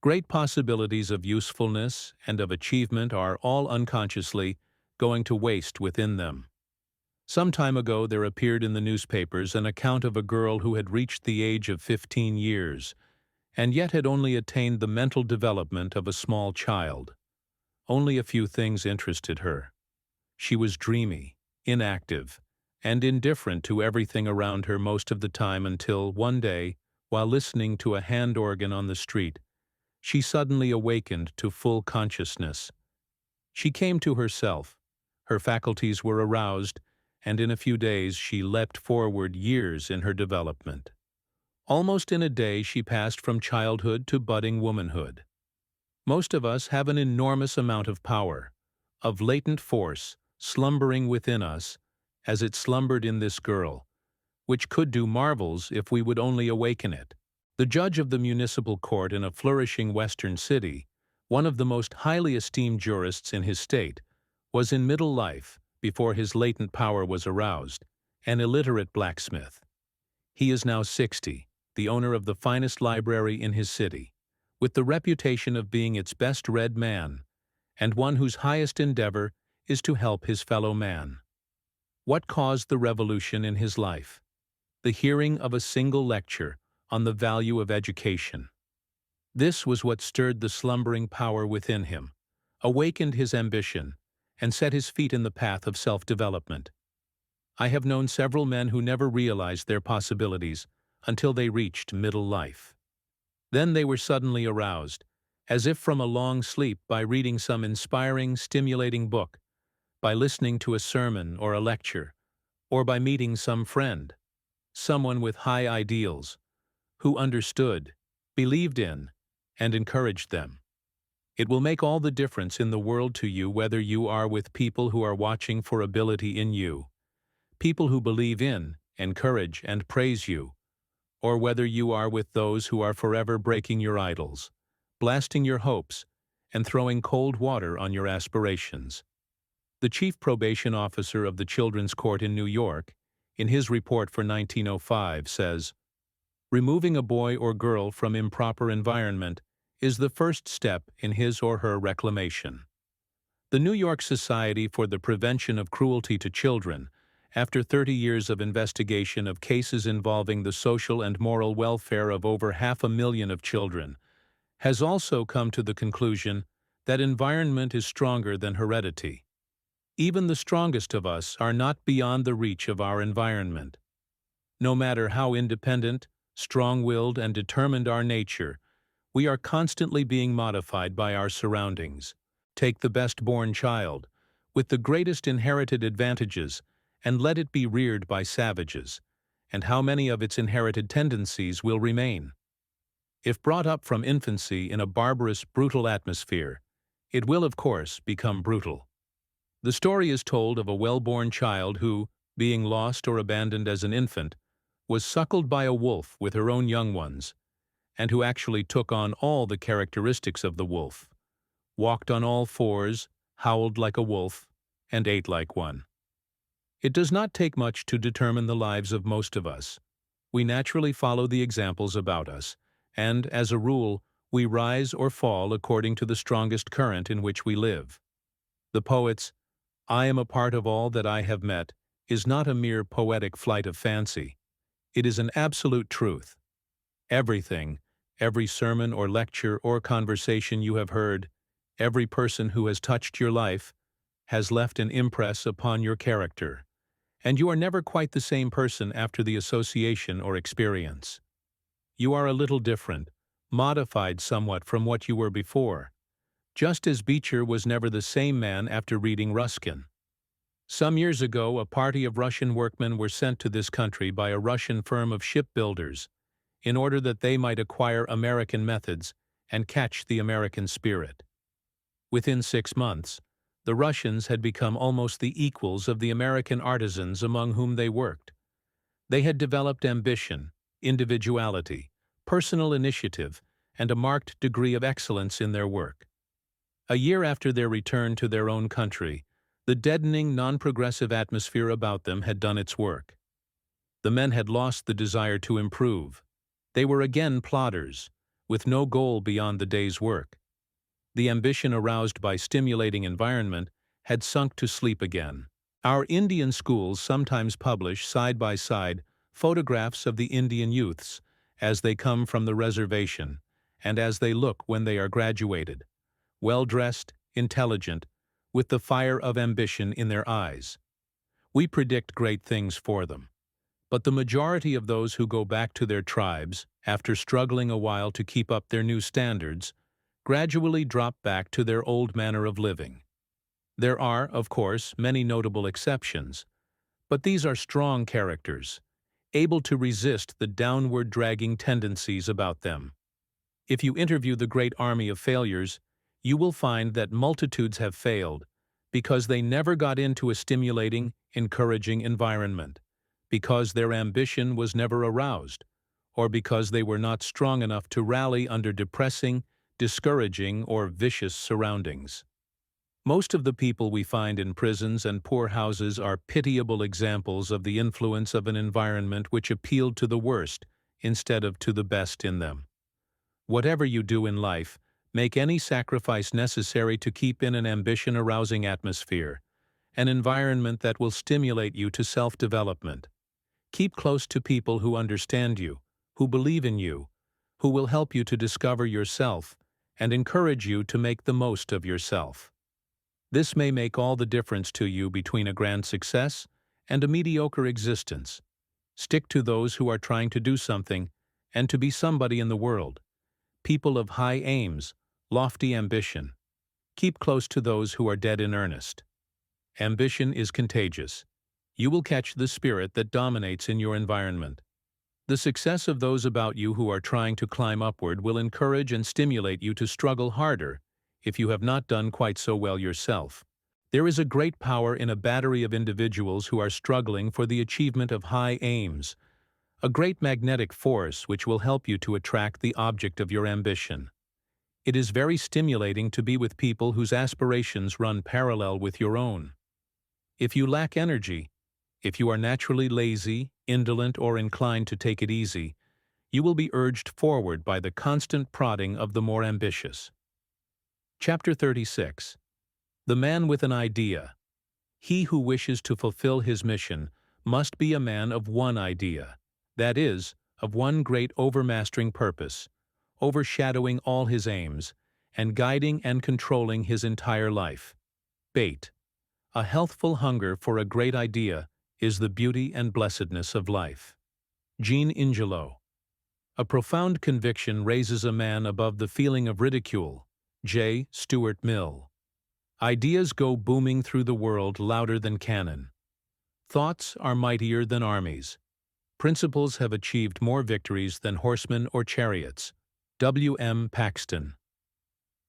Great possibilities of usefulness and of achievement are all unconsciously going to waste within them. Some time ago there appeared in the newspapers an account of a girl who had reached the age of 15 years, and yet had only attained the mental development of a small child. Only a few things interested her. She was dreamy, inactive, and indifferent to everything around her most of the time until, one day, while listening to a hand organ on the street, she suddenly awakened to full consciousness. She came to herself, her faculties were aroused, and in a few days she leapt forward years in her development. Almost in a day she passed from childhood to budding womanhood. Most of us have an enormous amount of power, of latent force, slumbering within us, as it slumbered in this girl, which could do marvels if we would only awaken it. The judge of the municipal court in a flourishing western city, one of the most highly esteemed jurists in his state, was in middle life, before his latent power was aroused, an illiterate blacksmith. He is now 60, the owner of the finest library in his city, with the reputation of being its best-read man, and one whose highest endeavor is to help his fellow man. What caused the revolution in his life? The hearing of a single lecture on the value of education. This was what stirred the slumbering power within him, awakened his ambition, and set his feet in the path of self-development. I have known several men who never realized their possibilities until they reached middle life. Then they were suddenly aroused, as if from a long sleep, by reading some inspiring, stimulating book, by listening to a sermon or a lecture, or by meeting some friend, someone with high ideals, who understood, believed in, and encouraged them. It will make all the difference in the world to you whether you are with people who are watching for ability in you, people who believe in, encourage, and praise you, or whether you are with those who are forever breaking your idols, blasting your hopes, and throwing cold water on your aspirations. The chief probation officer of the Children's Court in New York, in his report for 1905, says, "Removing a boy or girl from improper environment is the first step in his or her reclamation." The New York Society for the Prevention of Cruelty to Children, after 30 years of investigation of cases involving the social and moral welfare of over 500,000 of children, has also come to the conclusion that environment is stronger than heredity. Even the strongest of us are not beyond the reach of our environment. No matter how independent, strong-willed, and determined our nature, we are constantly being modified by our surroundings. Take the best-born child, with the greatest inherited advantages, and let it be reared by savages, and how many of its inherited tendencies will remain? If brought up from infancy in a barbarous, brutal atmosphere, it will, of course, become brutal. The story is told of a well-born child who, being lost or abandoned as an infant, was suckled by a wolf with her own young ones, and who actually took on all the characteristics of the wolf, walked on all fours, howled like a wolf, and ate like one. It does not take much to determine the lives of most of us. We naturally follow the examples about us, and, as a rule, we rise or fall according to the strongest current in which we live. The poet's "I am a part of all that I have met" is not a mere poetic flight of fancy. It is an absolute truth. Everything, Every sermon or lecture or conversation you have heard, every person who has touched your life, has left an impress upon your character, and you are never quite the same person after the association or experience. You are a little different, modified somewhat from what you were before, just as Beecher was never the same man after reading Ruskin. Some years ago, a party of Russian workmen were sent to this country by a Russian firm of shipbuilders in order that they might acquire American methods and catch the American spirit. Within 6 months, the Russians had become almost the equals of the American artisans among whom they worked. They had developed ambition, individuality, personal initiative, and a marked degree of excellence in their work. A year after their return to their own country, the deadening, non-progressive atmosphere about them had done its work. The men had lost the desire to improve. They were again plodders, with no goal beyond the day's work. The ambition aroused by stimulating environment had sunk to sleep again. Our Indian schools sometimes publish, side by side, photographs of the Indian youths as they come from the reservation and as they look when they are graduated, well-dressed, intelligent, with the fire of ambition in their eyes. We predict great things for them. But the majority of those who go back to their tribes, after struggling a while to keep up their new standards, gradually drop back to their old manner of living. There are, of course, many notable exceptions, but these are strong characters, able to resist the downward dragging tendencies about them. If you interview the great army of failures, you will find that multitudes have failed because they never got into a stimulating, encouraging environment, because their ambition was never aroused, or because they were not strong enough to rally under depressing, discouraging, or vicious surroundings. Most of the people we find in prisons and poorhouses are pitiable examples of the influence of an environment which appealed to the worst instead of to the best in them. Whatever you do in life, make any sacrifice necessary to keep in an ambition-arousing atmosphere, an environment that will stimulate you to self-development. Keep close to people who understand you, who believe in you, who will help you to discover yourself and encourage you to make the most of yourself. This may make all the difference to you between a grand success and a mediocre existence. Stick to those who are trying to do something and to be somebody in the world, people of high aims, lofty ambition. Keep close to those who are dead in earnest. Ambition is contagious. You will catch the spirit that dominates in your environment. The success of those about you who are trying to climb upward will encourage and stimulate you to struggle harder if you have not done quite so well yourself. There is a great power in a battery of individuals who are struggling for the achievement of high aims, a great magnetic force which will help you to attract the object of your ambition. It is very stimulating to be with people whose aspirations run parallel with your own. If you lack energy, if you are naturally lazy, indolent, or inclined to take it easy, you will be urged forward by the constant prodding of the more ambitious. Chapter 36. The Man with an Idea. He who wishes to fulfill his mission must be a man of one idea, that is, of one great overmastering purpose, overshadowing all his aims, and guiding and controlling his entire life. Bait. A healthful hunger for a great idea is the beauty and blessedness of life. Jean Ingelow. A profound conviction raises a man above the feeling of ridicule. J. Stuart Mill. Ideas go booming through the world louder than cannon. Thoughts are mightier than armies. Principles have achieved more victories than horsemen or chariots. W. M. Paxton.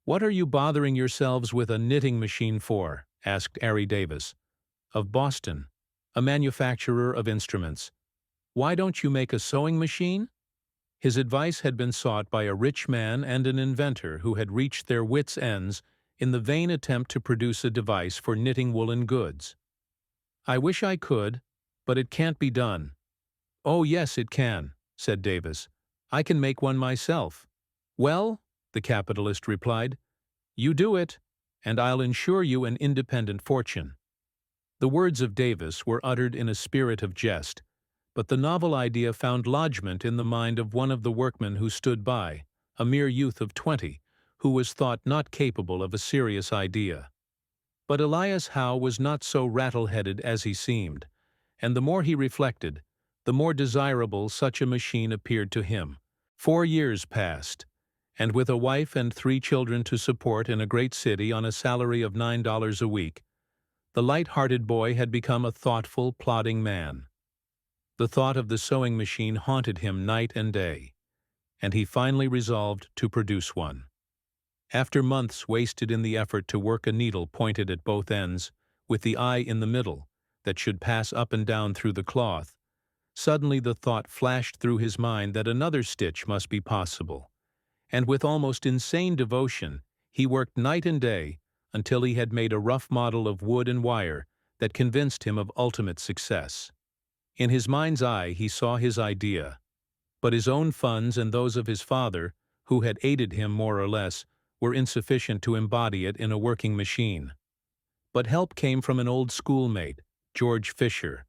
What are you bothering yourselves with a knitting machine for? Asked Ari Davis, of Boston, a manufacturer of instruments. Why don't you make a sewing machine? His advice had been sought by a rich man and an inventor who had reached their wits' ends in the vain attempt to produce a device for knitting woolen goods. I wish I could, but it can't be done. Oh yes, it can, said Davis. I can make one myself. Well, the capitalist replied, you do it, and I'll ensure you an independent fortune. The words of Davis were uttered in a spirit of jest, but the novel idea found lodgment in the mind of one of the workmen who stood by, a mere youth of 20, who was thought not capable of a serious idea. But Elias Howe was not so rattle-headed as he seemed, and the more he reflected, the more desirable such a machine appeared to him. 4 years passed, and with a wife and 3 children to support in a great city on a salary of $9 a week, the light-hearted boy had become a thoughtful, plodding man. The thought of the sewing machine haunted him night and day, and he finally resolved to produce one. After months wasted in the effort to work a needle pointed at both ends, with the eye in the middle, that should pass up and down through the cloth, suddenly the thought flashed through his mind that another stitch must be possible, and with almost insane devotion, he worked night and day until he had made a rough model of wood and wire that convinced him of ultimate success. In his mind's eye he saw his idea, but his own funds and those of his father, who had aided him more or less, were insufficient to embody it in a working machine. But help came from an old schoolmate, George Fisher,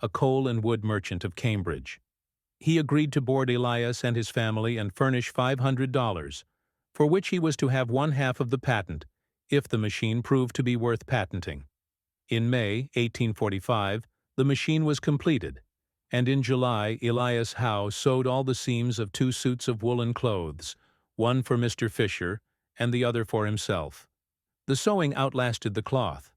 a coal and wood merchant of Cambridge. He agreed to board Elias and his family and furnish $500, for which he was to have one half of the patent, if the machine proved to be worth patenting. In May 1845, the machine was completed, and in July Elias Howe sewed all the seams of 2 suits of woolen clothes, one for Mr. Fisher and the other for himself. The sewing outlasted the cloth.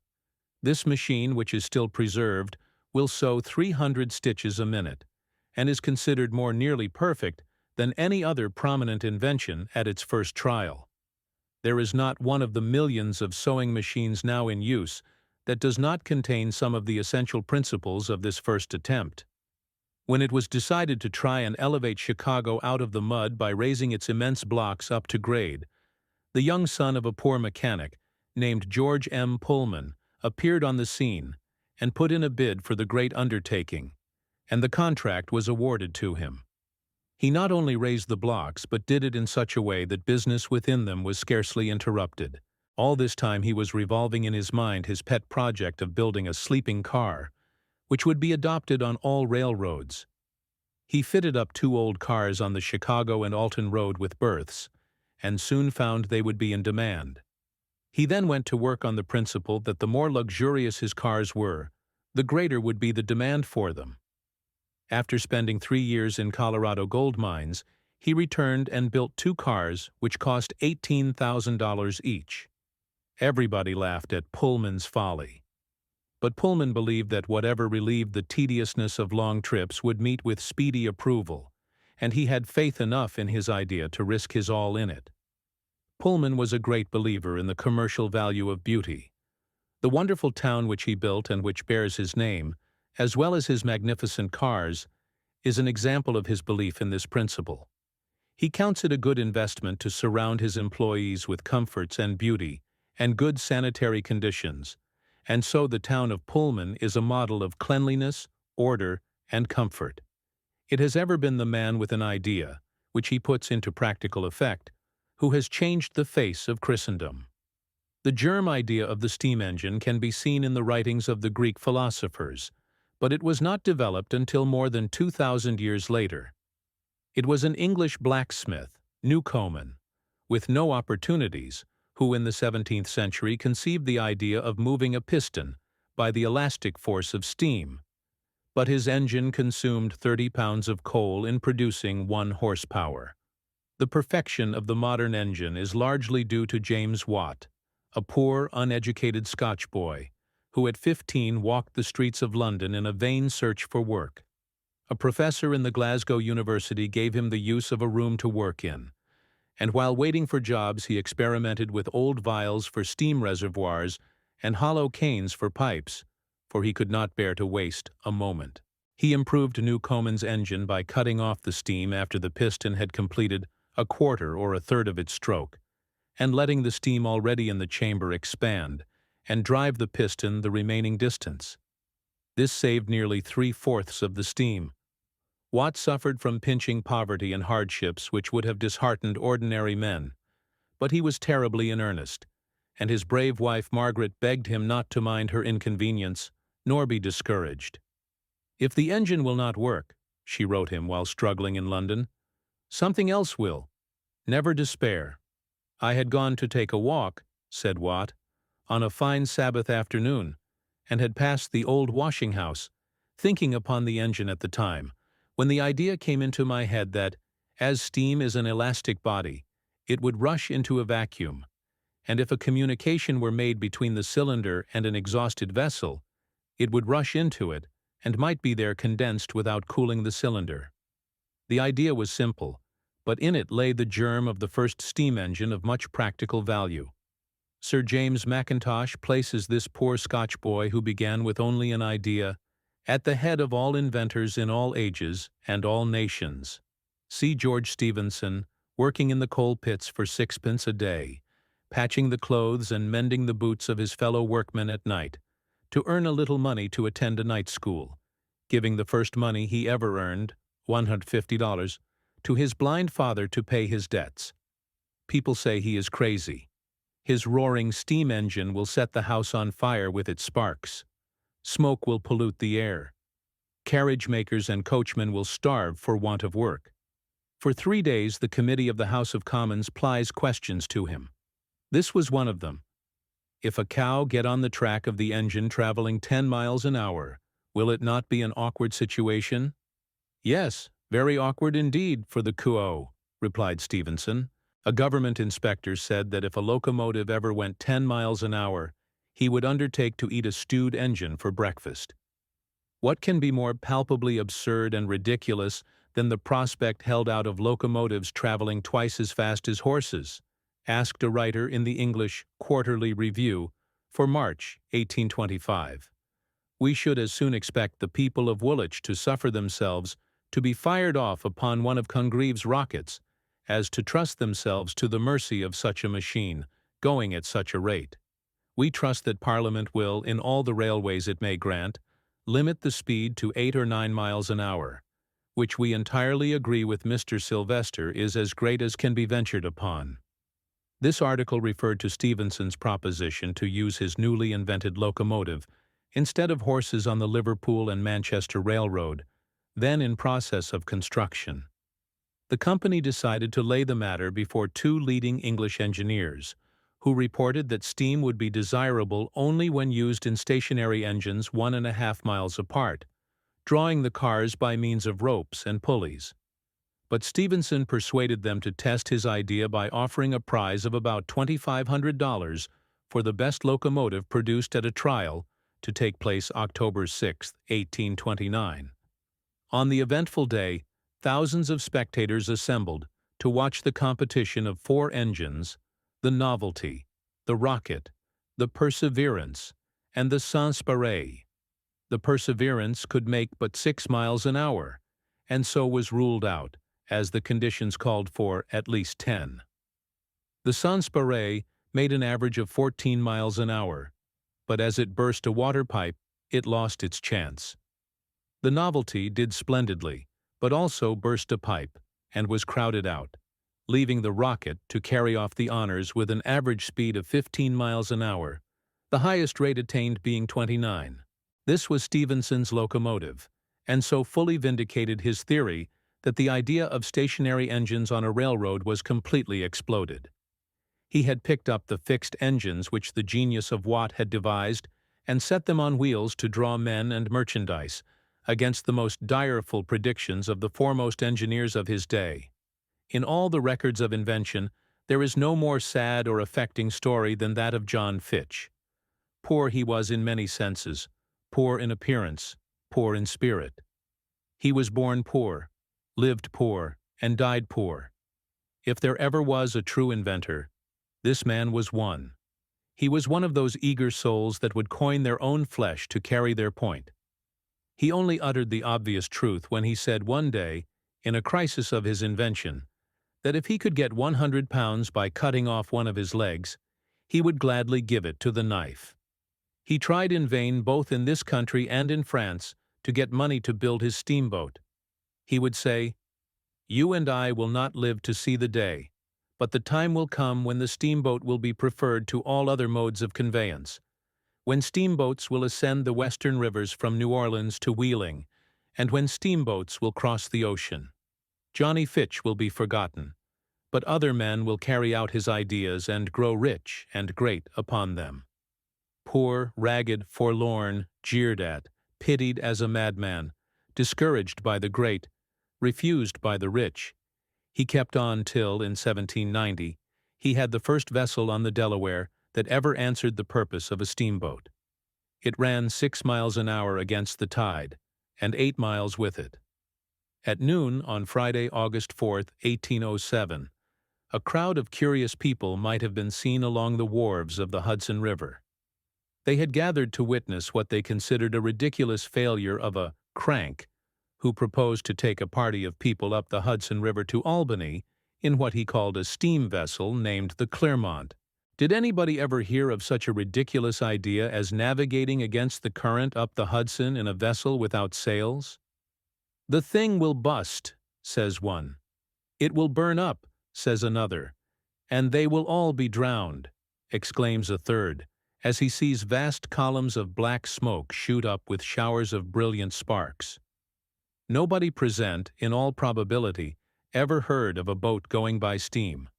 This machine, which is still preserved, will sew 300 stitches a minute, and is considered more nearly perfect than any other prominent invention at its first trial. There is not one of the millions of sewing machines now in use that does not contain some of the essential principles of this first attempt. When it was decided to try and elevate Chicago out of the mud by raising its immense blocks up to grade, the young son of a poor mechanic, named George M. Pullman, appeared on the scene and put in a bid for the great undertaking, and the contract was awarded to him. He not only raised the blocks, but did it in such a way that business within them was scarcely interrupted. All this time he was revolving in his mind his pet project of building a sleeping car, which would be adopted on all railroads. He fitted up 2 old cars on the Chicago and Alton Road with berths, and soon found they would be in demand. He then went to work on the principle that the more luxurious his cars were, the greater would be the demand for them. After spending 3 years in Colorado gold mines, he returned and built 2 cars which cost $18,000 each. Everybody laughed at Pullman's folly. But Pullman believed that whatever relieved the tediousness of long trips would meet with speedy approval, and he had faith enough in his idea to risk his all in it. Pullman was a great believer in the commercial value of beauty. The wonderful town which he built and which bears his name, as well as his magnificent cars, is an example of his belief in this principle. He counts it a good investment to surround his employees with comforts and beauty and good sanitary conditions, and so the town of Pullman is a model of cleanliness, order, and comfort. It has ever been the man with an idea, which he puts into practical effect, who has changed the face of Christendom. The germ idea of the steam engine can be seen in the writings of the Greek philosophers, but it was not developed until more than 2,000 years later. It was an English blacksmith, Newcomen, with no opportunities, who in the 17th century conceived the idea of moving a piston by the elastic force of steam, but his engine consumed 30 pounds of coal in producing 1 horsepower. The perfection of the modern engine is largely due to James Watt, a poor, uneducated Scotch boy, who at 15 walked the streets of London in a vain search for work. A professor in the Glasgow University gave him the use of a room to work in, and while waiting for jobs he experimented with old vials for steam reservoirs and hollow canes for pipes, for he could not bear to waste a moment. He improved Newcomen's engine by cutting off the steam after the piston had completed a quarter or a third of its stroke, and letting the steam already in the chamber expand and drive the piston the remaining distance. This saved nearly 3/4 of the steam. Watt suffered from pinching poverty and hardships which would have disheartened ordinary men, but he was terribly in earnest, and his brave wife Margaret begged him not to mind her inconvenience, nor be discouraged. "If the engine will not work," she wrote him while struggling in London, "something else will. Never despair. I had gone to take a walk, said Watt, on a fine Sabbath afternoon, and had passed the old washing house, thinking upon the engine at the time, when the idea came into my head that, as steam is an elastic body, it would rush into a vacuum, and if a communication were made between the cylinder and an exhausted vessel, it would rush into it and might be there condensed without cooling the cylinder. The idea was simple, but in it lay the germ of the first steam engine of much practical value. Sir James Mackintosh places this poor Scotch boy who began with only an idea at the head of all inventors in all ages and all nations. See George Stephenson, working in the coal pits for 6 pence a day, patching the clothes and mending the boots of his fellow workmen at night, to earn a little money to attend a night school, giving the first money he ever earned, $150, to his blind father to pay his debts. People say he is crazy. His roaring steam engine will set the house on fire with its sparks. Smoke will pollute the air. Carriage makers and coachmen will starve for want of work. For 3 days the committee of the House of Commons plies questions to him. This was one of them. If a cow get on the track of the engine traveling 10 miles an hour, will it not be an awkward situation? Yes, very awkward indeed for the cow, replied Stephenson. A government inspector said that if a locomotive ever went 10 miles an hour, he would undertake to eat a stewed engine for breakfast. What can be more palpably absurd and ridiculous than the prospect held out of locomotives traveling twice as fast as horses? Asked a writer in the English Quarterly Review for March 1825. We should as soon expect the people of Woolwich to suffer themselves to be fired off upon one of Congreve's rockets, as to trust themselves to the mercy of such a machine, going at such a rate. We trust that Parliament will, in all the railways it may grant, limit the speed to 8 or 9 miles an hour, which we entirely agree with Mr. Sylvester is as great as can be ventured upon. This article referred to Stephenson's proposition to use his newly invented locomotive instead of horses on the Liverpool and Manchester Railroad, then in process of construction. The company decided to lay the matter before 2 leading English engineers, who reported that steam would be desirable only when used in stationary engines 1.5 miles apart, drawing the cars by means of ropes and pulleys. But Stephenson persuaded them to test his idea by offering a prize of about $2,500 for the best locomotive produced at a trial to take place October 6, 1829. On the eventful day, thousands of spectators assembled to watch the competition of 4 engines, the Novelty, the Rocket, the Perseverance, and the Sans Pareil. The Perseverance could make but 6 miles an hour, and so was ruled out, as the conditions called for at least 10. The Sans Pareil made an average of 14 miles an hour, but as it burst a water pipe, it lost its chance. The Novelty did splendidly, but also burst a pipe, and was crowded out, leaving the Rocket to carry off the honors with an average speed of 15 miles an hour, the highest rate attained being 29. This was Stephenson's locomotive, and so fully vindicated his theory that the idea of stationary engines on a railroad was completely exploded. He had picked up the fixed engines which the genius of Watt had devised and set them on wheels to draw men and merchandise, against the most direful predictions of the foremost engineers of his day. In all the records of invention, there is no more sad or affecting story than that of John Fitch. Poor he was in many senses, poor in appearance, poor in spirit. He was born poor, lived poor, and died poor. If there ever was a true inventor, this man was one. He was one of those eager souls that would coin their own flesh to carry their point. He only uttered the obvious truth when he said one day, in a crisis of his invention, that if he could get £100 by cutting off one of his legs, he would gladly give it to the knife. He tried in vain both in this country and in France to get money to build his steamboat. He would say, "You and I will not live to see the day, but the time will come when the steamboat will be preferred to all other modes of conveyance, when steamboats will ascend the western rivers from New Orleans to Wheeling, and when steamboats will cross the ocean. Johnny Fitch will be forgotten, but other men will carry out his ideas and grow rich and great upon them. Poor, ragged, forlorn, jeered at, pitied as a madman, discouraged by the great, refused by the rich, he kept on till, in 1790, he had the first vessel on the Delaware that ever answered the purpose of a steamboat. It ran 6 miles an hour against the tide, and 8 miles with it. At noon on Friday, August 4, 1807, a crowd of curious people might have been seen along the wharves of the Hudson River. They had gathered to witness what they considered a ridiculous failure of a crank who proposed to take a party of people up the Hudson River to Albany in what he called a steam vessel named the Clermont. Did anybody ever hear of such a ridiculous idea as navigating against the current up the Hudson in a vessel without sails? "The thing will bust," says one. "It will burn up," says another. "And they will all be drowned," exclaims a third, as he sees vast columns of black smoke shoot up with showers of brilliant sparks. Nobody present, in all probability, ever heard of a boat going by steam.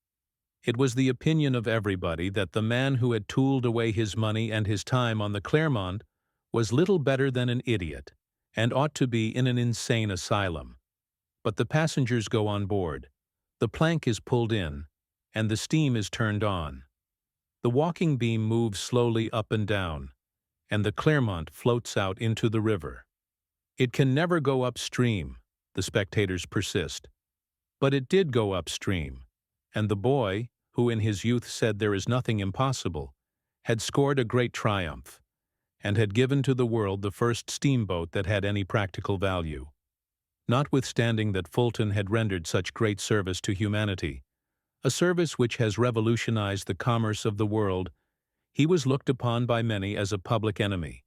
It was the opinion of everybody that the man who had tooled away his money and his time on the Clermont was little better than an idiot, and ought to be in an insane asylum. But the passengers go on board, the plank is pulled in, and the steam is turned on. The walking beam moves slowly up and down, and the Clermont floats out into the river. It can never go upstream, the spectators persist. But it did go upstream, and the boy, who in his youth said there is nothing impossible, had scored a great triumph, and had given to the world the first steamboat that had any practical value. Notwithstanding that Fulton had rendered such great service to humanity, a service which has revolutionized the commerce of the world, he was looked upon by many as a public enemy.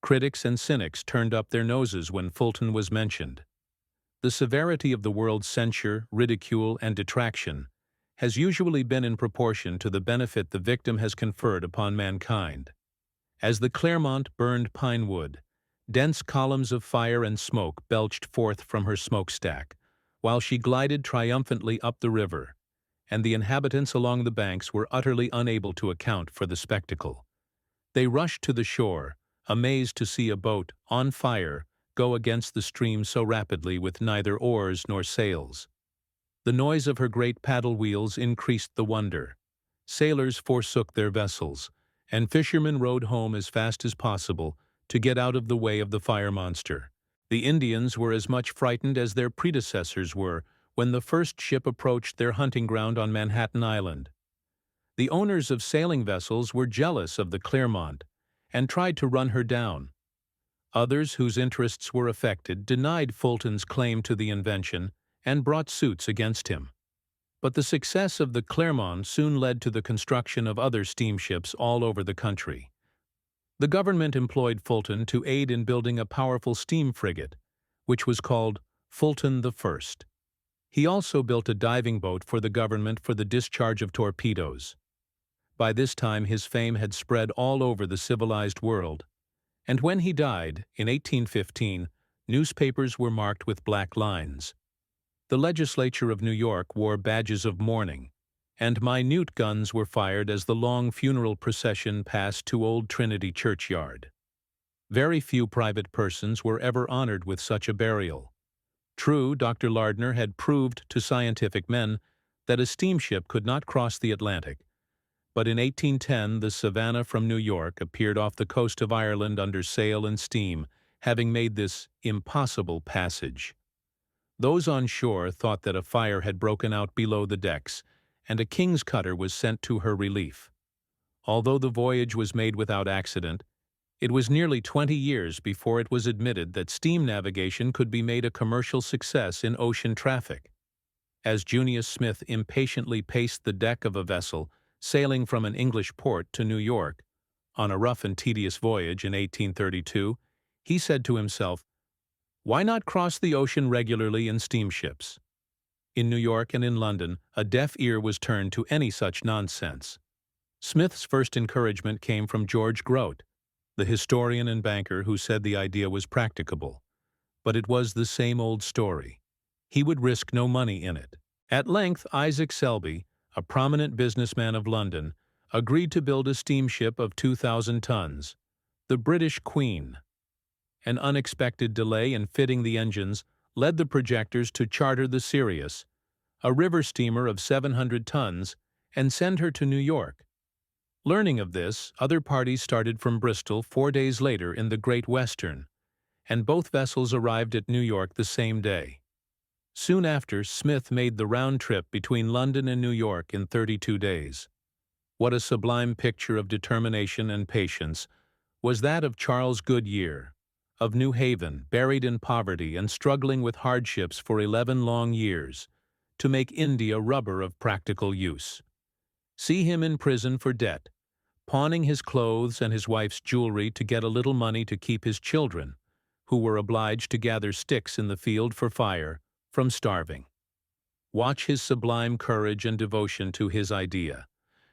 Critics and cynics turned up their noses when Fulton was mentioned. The severity of the world's censure, ridicule, and detraction has usually been in proportion to the benefit the victim has conferred upon mankind. As the Clermont burned pine wood, dense columns of fire and smoke belched forth from her smokestack, while she glided triumphantly up the river, and the inhabitants along the banks were utterly unable to account for the spectacle. They rushed to the shore, amazed to see a boat, on fire, go against the stream so rapidly with neither oars nor sails. The noise of her great paddle wheels increased the wonder. Sailors forsook their vessels, and fishermen rowed home as fast as possible to get out of the way of the fire monster. The Indians were as much frightened as their predecessors were when the first ship approached their hunting ground on Manhattan Island. The owners of sailing vessels were jealous of the Clermont and tried to run her down. Others whose interests were affected denied Fulton's claim to the invention and brought suits against him. But the success of the Clermont soon led to the construction of other steamships all over the country. The government employed Fulton to aid in building a powerful steam frigate, which was called Fulton the First. He also built a diving boat for the government for the discharge of torpedoes. By this time his fame had spread all over the civilized world, and when he died, in 1815, newspapers were marked with black lines. The legislature of New York wore badges of mourning, and minute guns were fired as the long funeral procession passed to Old Trinity Churchyard. Very few private persons were ever honored with such a burial. True, Dr. Lardner had proved to scientific men that a steamship could not cross the Atlantic, but in 1810 the Savannah from New York appeared off the coast of Ireland under sail and steam, having made this impossible passage. Those on shore thought that a fire had broken out below the decks, and a king's cutter was sent to her relief. Although the voyage was made without accident, it was nearly 20 years before it was admitted that steam navigation could be made a commercial success in ocean traffic. As Junius Smith impatiently paced the deck of a vessel sailing from an English port to New York, on a rough and tedious voyage in 1832, he said to himself, "Why not cross the ocean regularly in steamships?" In New York and in London, a deaf ear was turned to any such nonsense. Smith's first encouragement came from George Grote, the historian and banker who said the idea was practicable. But it was the same old story. He would risk no money in it, At length, Isaac Selby, a prominent businessman of London, agreed to build a steamship of 2,000 tons, the British Queen. An unexpected delay in fitting the engines led the projectors to charter the Sirius, a river steamer of 700 tons, and send her to New York. Learning of this, other parties started from Bristol 4 days later in the Great Western, and both vessels arrived at New York the same day. Soon after, Smith made the round trip between London and New York in 32 days. What a sublime picture of determination and patience was that of Charles Goodyear, of New Haven, buried in poverty and struggling with hardships for 11 long years, to make India rubber of practical use. See him in prison for debt, pawning his clothes and his wife's jewelry to get a little money to keep his children, who were obliged to gather sticks in the field for fire, from starving. Watch his sublime courage and devotion to his idea,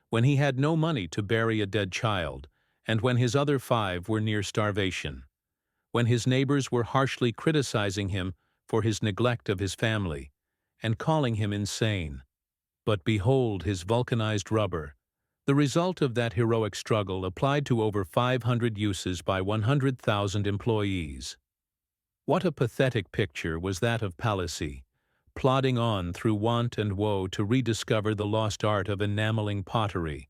when he had no money to bury a dead child, and when his other 5 were near starvation, when his neighbors were harshly criticizing him for his neglect of his family, and calling him insane. But behold his vulcanized rubber, the result of that heroic struggle applied to over 500 uses by 100,000 employees. What a pathetic picture was that of Palissy, plodding on through want and woe to rediscover the lost art of enameling pottery,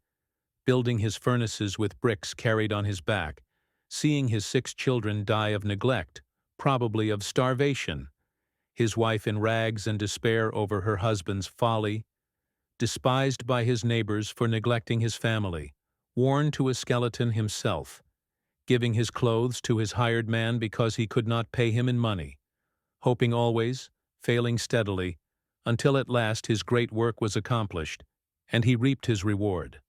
building his furnaces with bricks carried on his back, seeing his 6 children die of neglect, probably of starvation, his wife in rags and despair over her husband's folly, despised by his neighbors for neglecting his family, worn to a skeleton himself, giving his clothes to his hired man because he could not pay him in money, hoping always, failing steadily, until at last his great work was accomplished, and he reaped his reward.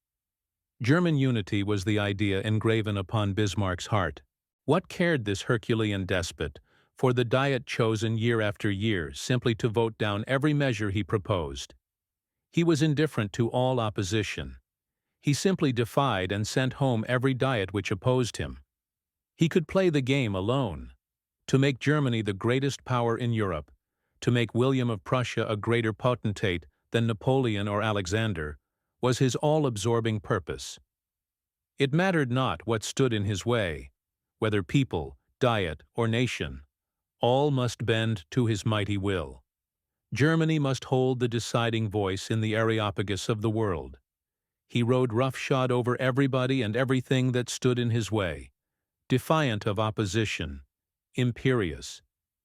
German unity was the idea engraven upon Bismarck's heart. What cared this Herculean despot for the Diet chosen year after year simply to vote down every measure he proposed? He was indifferent to all opposition. He simply defied and sent home every Diet which opposed him. He could play the game alone. To make Germany the greatest power in Europe, to make William of Prussia a greater potentate than Napoleon or Alexander, was his all-absorbing purpose. It mattered not what stood in his way, whether people, Diet, or nation, all must bend to his mighty will. Germany must hold the deciding voice in the Areopagus of the world. He rode roughshod over everybody and everything that stood in his way, defiant of opposition, imperious,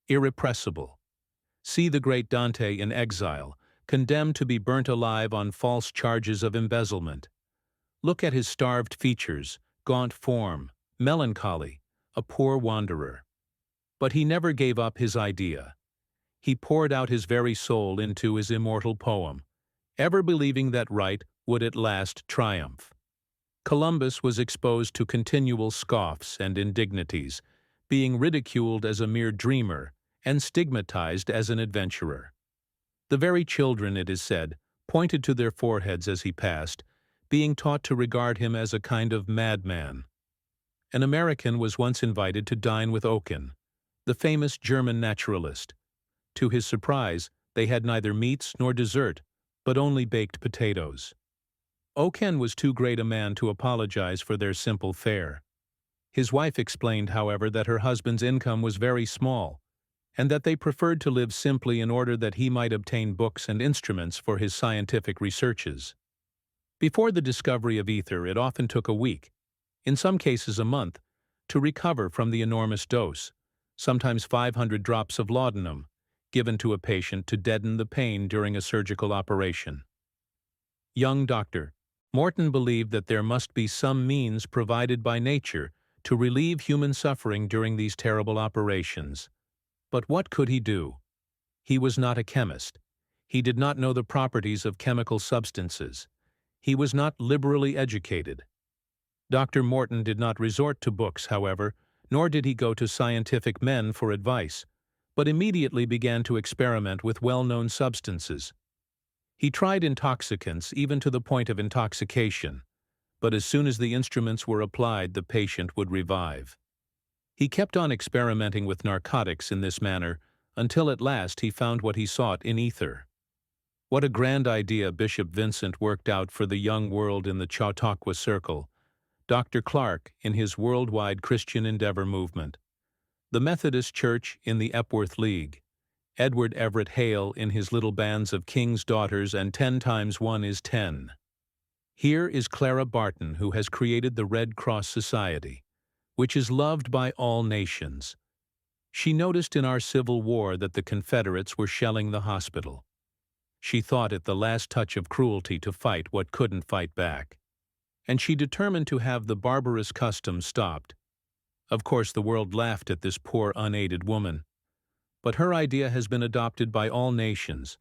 irrepressible. See the great Dante in exile, condemned to be burnt alive on false charges of embezzlement. Look at his starved features, gaunt form, melancholy, a poor wanderer. But he never gave up his idea. He poured out his very soul into his immortal poem, ever believing that right would at last triumph. Columbus was exposed to continual scoffs and indignities, being ridiculed as a mere dreamer and stigmatized as an adventurer. The very children, it is said, pointed to their foreheads as he passed, being taught to regard him as a kind of madman. An American was once invited to dine with Oken, the famous German naturalist. To his surprise, they had neither meats nor dessert, but only baked potatoes. Oken was too great a man to apologize for their simple fare. His wife explained, however, that her husband's income was very small, and that they preferred to live simply in order that he might obtain books and instruments for his scientific researches. Before the discovery of ether, it often took a week, in some cases a month, to recover from the enormous dose, sometimes 500 drops of laudanum, given to a patient to deaden the pain during a surgical operation. Young doctor, Morton believed that there must be some means provided by nature to relieve human suffering during these terrible operations. But what could he do? He was not a chemist. He did not know the properties of chemical substances. He was not liberally educated. Dr. Morton did not resort to books, however, nor did he go to scientific men for advice, but immediately began to experiment with well-known substances. He tried intoxicants even to the point of intoxication, but as soon as the instruments were applied, the patient would revive. He kept on experimenting with narcotics in this manner until at last he found what he sought in ether. What a grand idea Bishop Vincent worked out for the young world in the Chautauqua Circle, Dr. Clark in his worldwide Christian Endeavor movement, the Methodist Church in the Epworth League, Edward Everett Hale in his little bands of King's Daughters and 10 times 1 is 10. Here is Clara Barton, who has created the Red Cross Society, which is loved by all nations. She noticed in our Civil War that the Confederates were shelling the hospital. She thought it the last touch of cruelty to fight what couldn't fight back, and she determined to have the barbarous custom stopped. Of course, the world laughed at this poor unaided woman, but her idea has been adopted by all nations,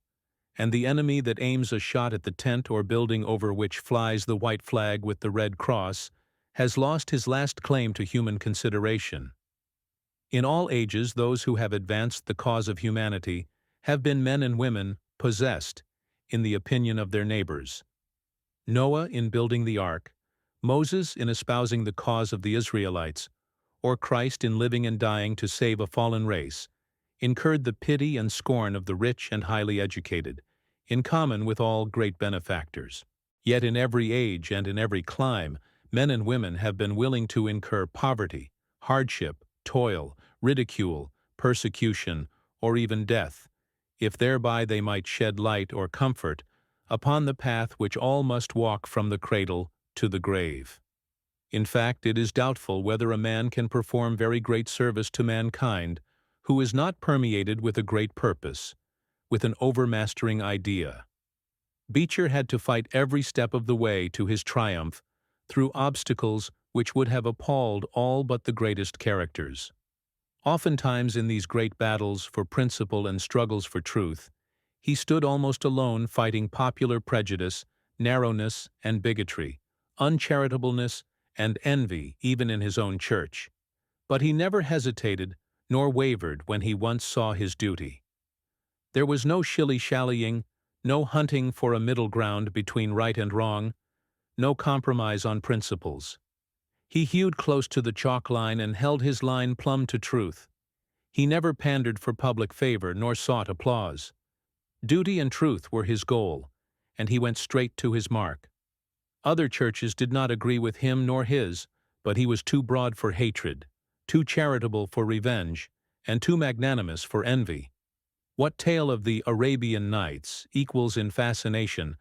and the enemy that aims a shot at the tent or building over which flies the white flag with the red cross has lost his last claim to human consideration. In all ages, those who have advanced the cause of humanity have been men and women possessed, in the opinion of their neighbors. Noah in building the ark, Moses in espousing the cause of the Israelites, or Christ in living and dying to save a fallen race, incurred the pity and scorn of the rich and highly educated, in common with all great benefactors. Yet in every age and in every clime, men and women have been willing to incur poverty, hardship, toil, ridicule, persecution, or even death, if thereby they might shed light or comfort upon the path which all must walk from the cradle to the grave. In fact, it is doubtful whether a man can perform very great service to mankind who is not permeated with a great purpose, with an overmastering idea. Beecher had to fight every step of the way to his triumph through obstacles which would have appalled all but the greatest characters. Oftentimes in these great battles for principle and struggles for truth, he stood almost alone fighting popular prejudice, narrowness and bigotry, uncharitableness and envy even in his own church. But he never hesitated nor wavered when he once saw his duty. There was no shilly-shallying, no hunting for a middle ground between right and wrong, no compromise on principles. He hewed close to the chalk line and held his line plumb to truth. He never pandered for public favor nor sought applause. Duty and truth were his goal, and he went straight to his mark. Other churches did not agree with him nor his, but he was too broad for hatred, too charitable for revenge, and too magnanimous for envy. What tale of the Arabian Nights equals in fascination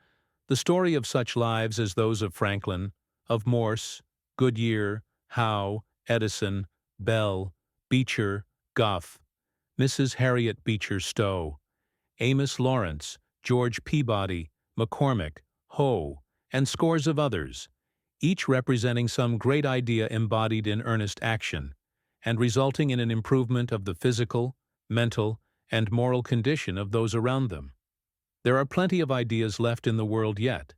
the story of such lives as those of Franklin, of Morse, Goodyear, Howe, Edison, Bell, Beecher, Gough, Mrs. Harriet Beecher Stowe, Amos Lawrence, George Peabody, McCormick, Hoe, and scores of others, each representing some great idea embodied in earnest action, and resulting in an improvement of the physical, mental, and moral condition of those around them. There are plenty of ideas left in the world yet.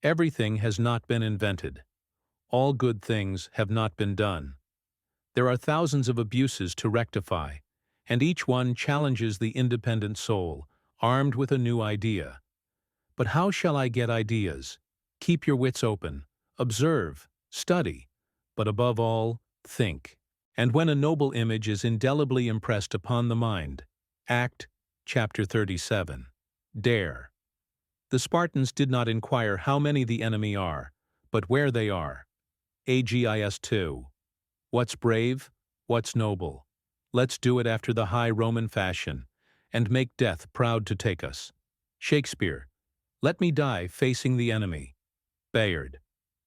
Everything has not been invented. All good things have not been done. There are thousands of abuses to rectify, and each one challenges the independent soul, armed with a new idea. But how shall I get ideas? Keep your wits open, observe, study, but above all, think. And when a noble image is indelibly impressed upon the mind, act. Chapter 37. Dare. The Spartans did not inquire how many the enemy are, but where they are. Agis 2. What's brave? What's noble? Let's do it after the high Roman fashion, and make death proud to take us. Shakespeare. Let me die facing the enemy. Bayard.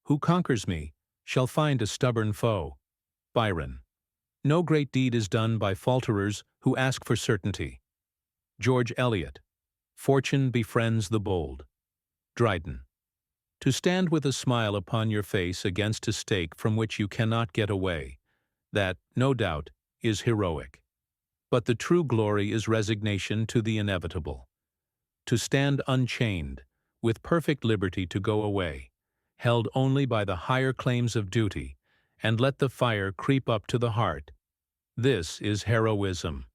Who conquers me shall find a stubborn foe. Byron. No great deed is done by falterers who ask for certainty. George Eliot. Fortune befriends the bold. Dryden. To stand with a smile upon your face against a stake from which you cannot get away, that, no doubt, is heroic. But the true glory is resignation to the inevitable. To stand unchained, with perfect liberty to go away, held only by the higher claims of duty, and let the fire creep up to the heart. This is heroism.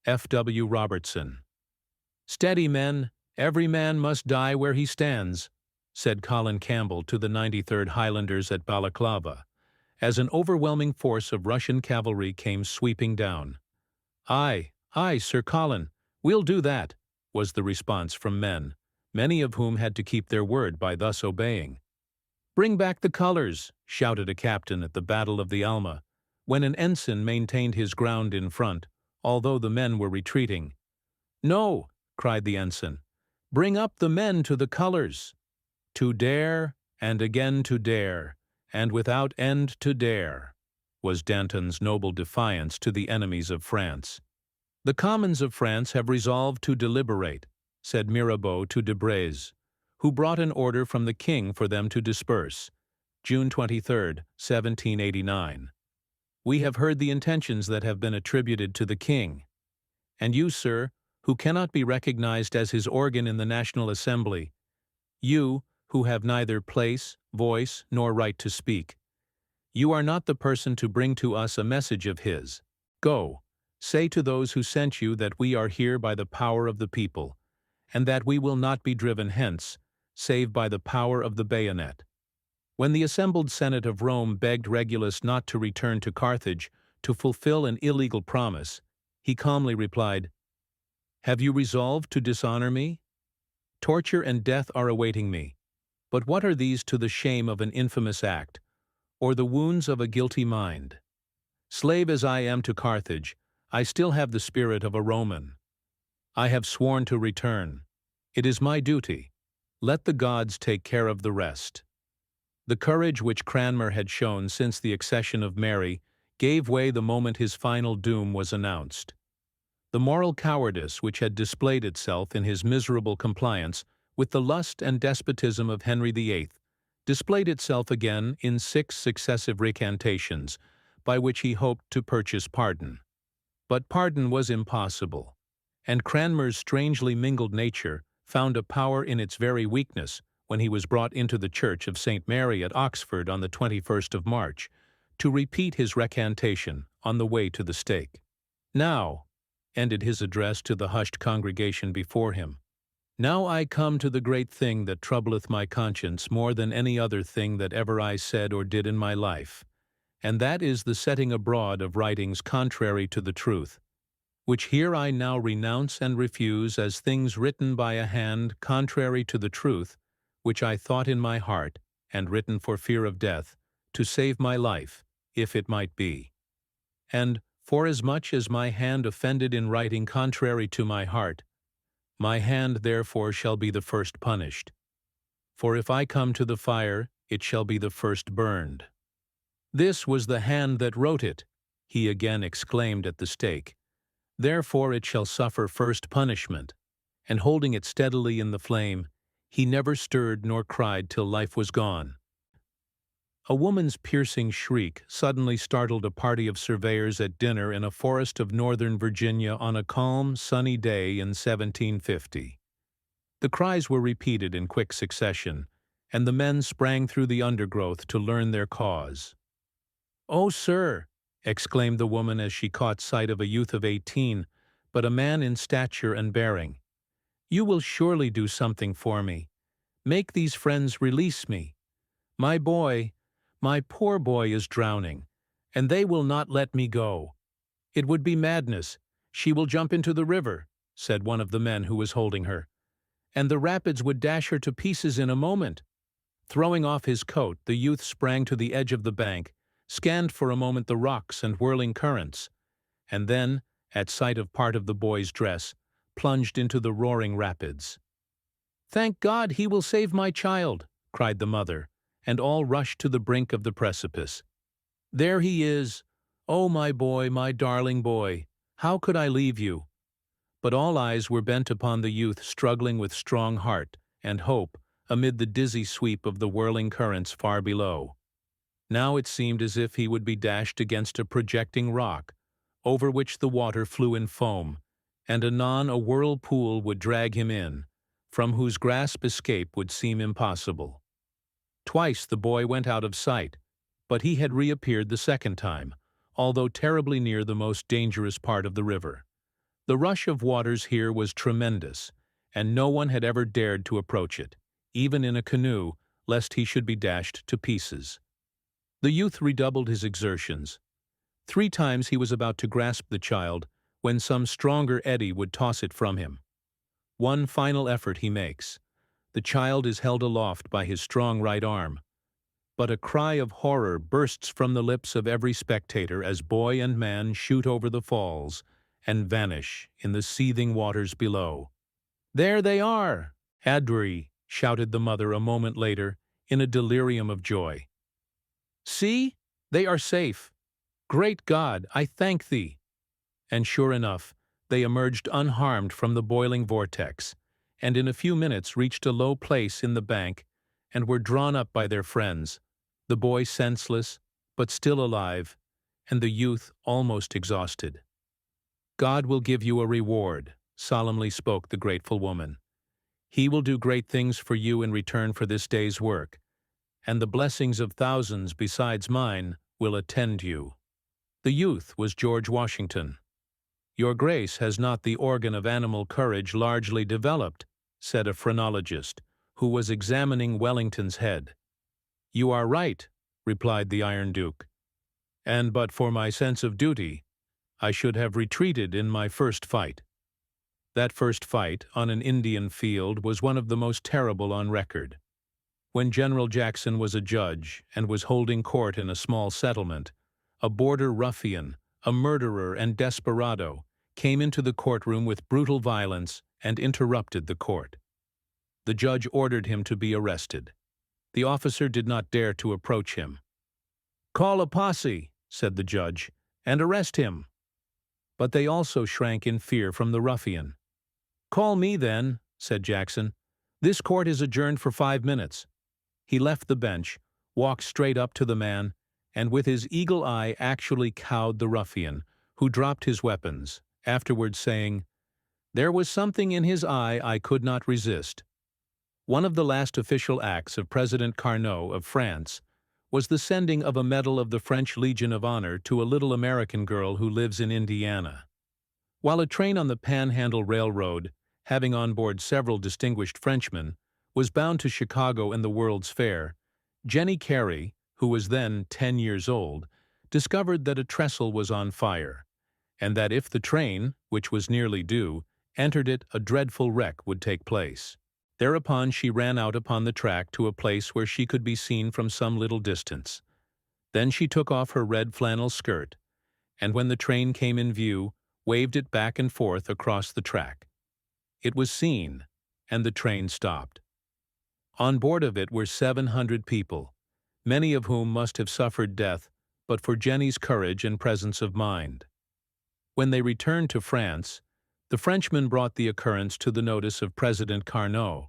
F. W. Robertson. Steady, men, every man must die where he stands, said Colin Campbell to the 93rd Highlanders at Balaclava, as an overwhelming force of Russian cavalry came sweeping down. Aye, aye, Sir Colin, we'll do that, was the response from men, many of whom had to keep their word by thus obeying. "Bring back the colors!" shouted a captain at the Battle of the Alma, when an ensign maintained his ground in front, although the men were retreating. "No!" cried the ensign. "Bring up the men to the colors! To dare, and again to dare, and without end to dare," was Danton's noble defiance to the enemies of France. "The commons of France have resolved to deliberate," said Mirabeau to Debrez, who brought an order from the king for them to disperse, June 23, 1789. "We have heard the intentions that have been attributed to the king. And you, sir, who cannot be recognized as his organ in the National Assembly, you, who have neither place, voice, nor right to speak, you are not the person to bring to us a message of his. Go, say to those who sent you that we are here by the power of the people, and that we will not be driven hence, save by the power of the bayonet." When the assembled Senate of Rome begged Regulus not to return to Carthage to fulfill an illegal promise, he calmly replied, "Have you resolved to dishonor me? Torture and death are awaiting me, but what are these to the shame of an infamous act, or the wounds of a guilty mind? Slave as I am to Carthage, I still have the spirit of a Roman. I have sworn to return. It is my duty. Let the gods take care of the rest." The courage which Cranmer had shown since the accession of Mary gave way the moment his final doom was announced. The moral cowardice which had displayed itself in his miserable compliance with the lust and despotism of Henry VIII displayed itself again in 6 successive recantations, by which he hoped to purchase pardon. But pardon was impossible, and Cranmer's strangely mingled nature found a power in its very weakness when he was brought into the Church of St. Mary at Oxford on the 21st of March, to repeat his recantation on the way to the stake. "Now," ended his address to the hushed congregation before him, "now I come to the great thing that troubleth my conscience more than any other thing that ever I said or did in my life, and that is the setting abroad of writings contrary to the truth, which here I now renounce and refuse as things written by a hand contrary to the truth, which I thought in my heart, and written for fear of death, to save my life, if it might be. And, forasmuch as my hand offended in writing contrary to my heart, my hand therefore shall be the first punished. For if I come to the fire, it shall be the first burned." "This was the hand that wrote it," he again exclaimed at the stake. "Therefore it shall suffer first punishment." And holding it steadily in the flame, he never stirred nor cried till life was gone. A woman's piercing shriek suddenly startled a party of surveyors at dinner in a forest of northern Virginia on a calm, sunny day in 1750. The cries were repeated in quick succession, and the men sprang through the undergrowth to learn their cause. "Oh, sir," exclaimed the woman as she caught sight of a youth of 18, but a man in stature and bearing, "you will surely do something for me. Make these friends release me. My boy, my poor boy is drowning, and they will not let me go. It would be madness. She will jump into the river," said one of the men who was holding her, "and the rapids would dash her to pieces in a moment." Throwing off his coat, the youth sprang to the edge of the bank, scanned for a moment the rocks and whirling currents, and then, at sight of part of the boy's dress, plunged into the roaring rapids. "Thank God, he will save my child," cried the mother, and all rushed to the brink of the precipice. "There he is! Oh, my boy, my darling boy! How could I leave you?" But all eyes were bent upon the youth struggling with strong heart and hope amid the dizzy sweep of the whirling currents far below. Now it seemed as if he would be dashed against a projecting rock, over which the water flew in foam, and anon a whirlpool would drag him in, from whose grasp escape would seem impossible. Twice the boy went out of sight, but he had reappeared the second time, although terribly near the most dangerous part of the river. The rush of waters here was tremendous, and no one had ever dared to approach it, even in a canoe, lest he should be dashed to pieces. The youth redoubled his exertions. 3 times he was about to grasp the child, when some stronger eddy would toss it from him. One final effort he makes, The child is held aloft by his strong right arm, but a cry of horror bursts from the lips of every spectator as boy and man shoot over the falls and vanish in the seething waters below. "There they are!" Adri shouted the mother a moment later in a delirium of joy. "See, they are safe. Great God, I thank thee!" And sure enough, they emerged unharmed from the boiling vortex, and in a few minutes reached a low place in the bank and were drawn up by their friends, the boy senseless, but still alive, and the youth almost exhausted. "God will give you a reward," solemnly spoke the grateful woman. "He will do great things for you in return for this day's work, and the blessings of thousands besides mine will attend you." The youth was George Washington. "Your Grace has not the organ of animal courage largely developed," said a phrenologist, who was examining Wellington's head. "You are right," replied the Iron Duke, "and but for my sense of duty, I should have retreated in my first fight." That first fight on an Indian field was one of the most terrible on record. When General Jackson was a judge and was holding court in a small settlement, a border ruffian, a murderer and desperado, came into the courtroom with brutal violence and interrupted the court. The judge ordered him to be arrested. The officer did not dare to approach him. "Call a posse," said the judge, "and arrest him." But they also shrank in fear from the ruffian. "Call me then," said Jackson. "This court is adjourned for 5 minutes." He left the bench, walked straight up to the man, and with his eagle eye actually cowed the ruffian, who dropped his weapons, afterwards saying, "There was something in his eye I could not resist." One of the last official acts of President Carnot of France was the sending of a medal of the French Legion of Honor to a little American girl who lives in Indiana. While a train on the Panhandle Railroad, having on board several distinguished Frenchmen, was bound to Chicago and the World's Fair, Jenny Carey, who was then 10 years old, discovered that a trestle was on fire, and that if the train, which was nearly due, entered it, a dreadful wreck would take place. Thereupon she ran out upon the track to a place where she could be seen from some little distance. Then she took off her red flannel skirt, and when the train came in view, waved it back and forth across the track. It was seen, and the train stopped. On board of it were 700 people, many of whom must have suffered death but for Jenny's courage and presence of mind. When they returned to France, the Frenchmen brought the occurrence to the notice of President Carnot,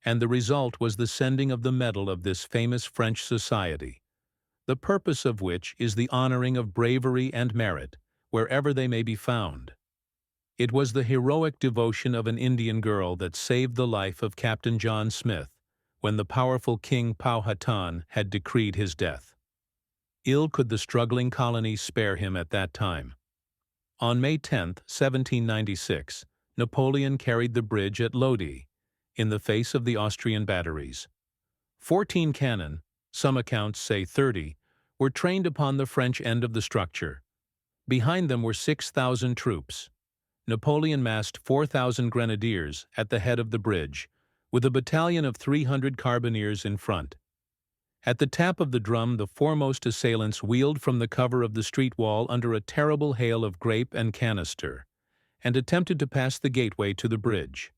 and the result was the sending of the medal of this famous French society, the purpose of which is the honoring of bravery and merit wherever they may be found. It was the heroic devotion of an Indian girl that saved the life of Captain John Smith when the powerful King Powhatan had decreed his death. Ill could the struggling colony spare him at that time. On May 10, 1796, Napoleon carried the bridge at Lodi, in the face of the Austrian batteries. 14 cannon, some accounts say 30, were trained upon the French end of the structure. Behind them were 6,000 troops. Napoleon massed 4,000 grenadiers at the head of the bridge, with a battalion of 300 carbineers in front. At the tap of the drum, the foremost assailants wheeled from the cover of the street wall under a terrible hail of grape and canister, and attempted to pass the gateway to the bridge.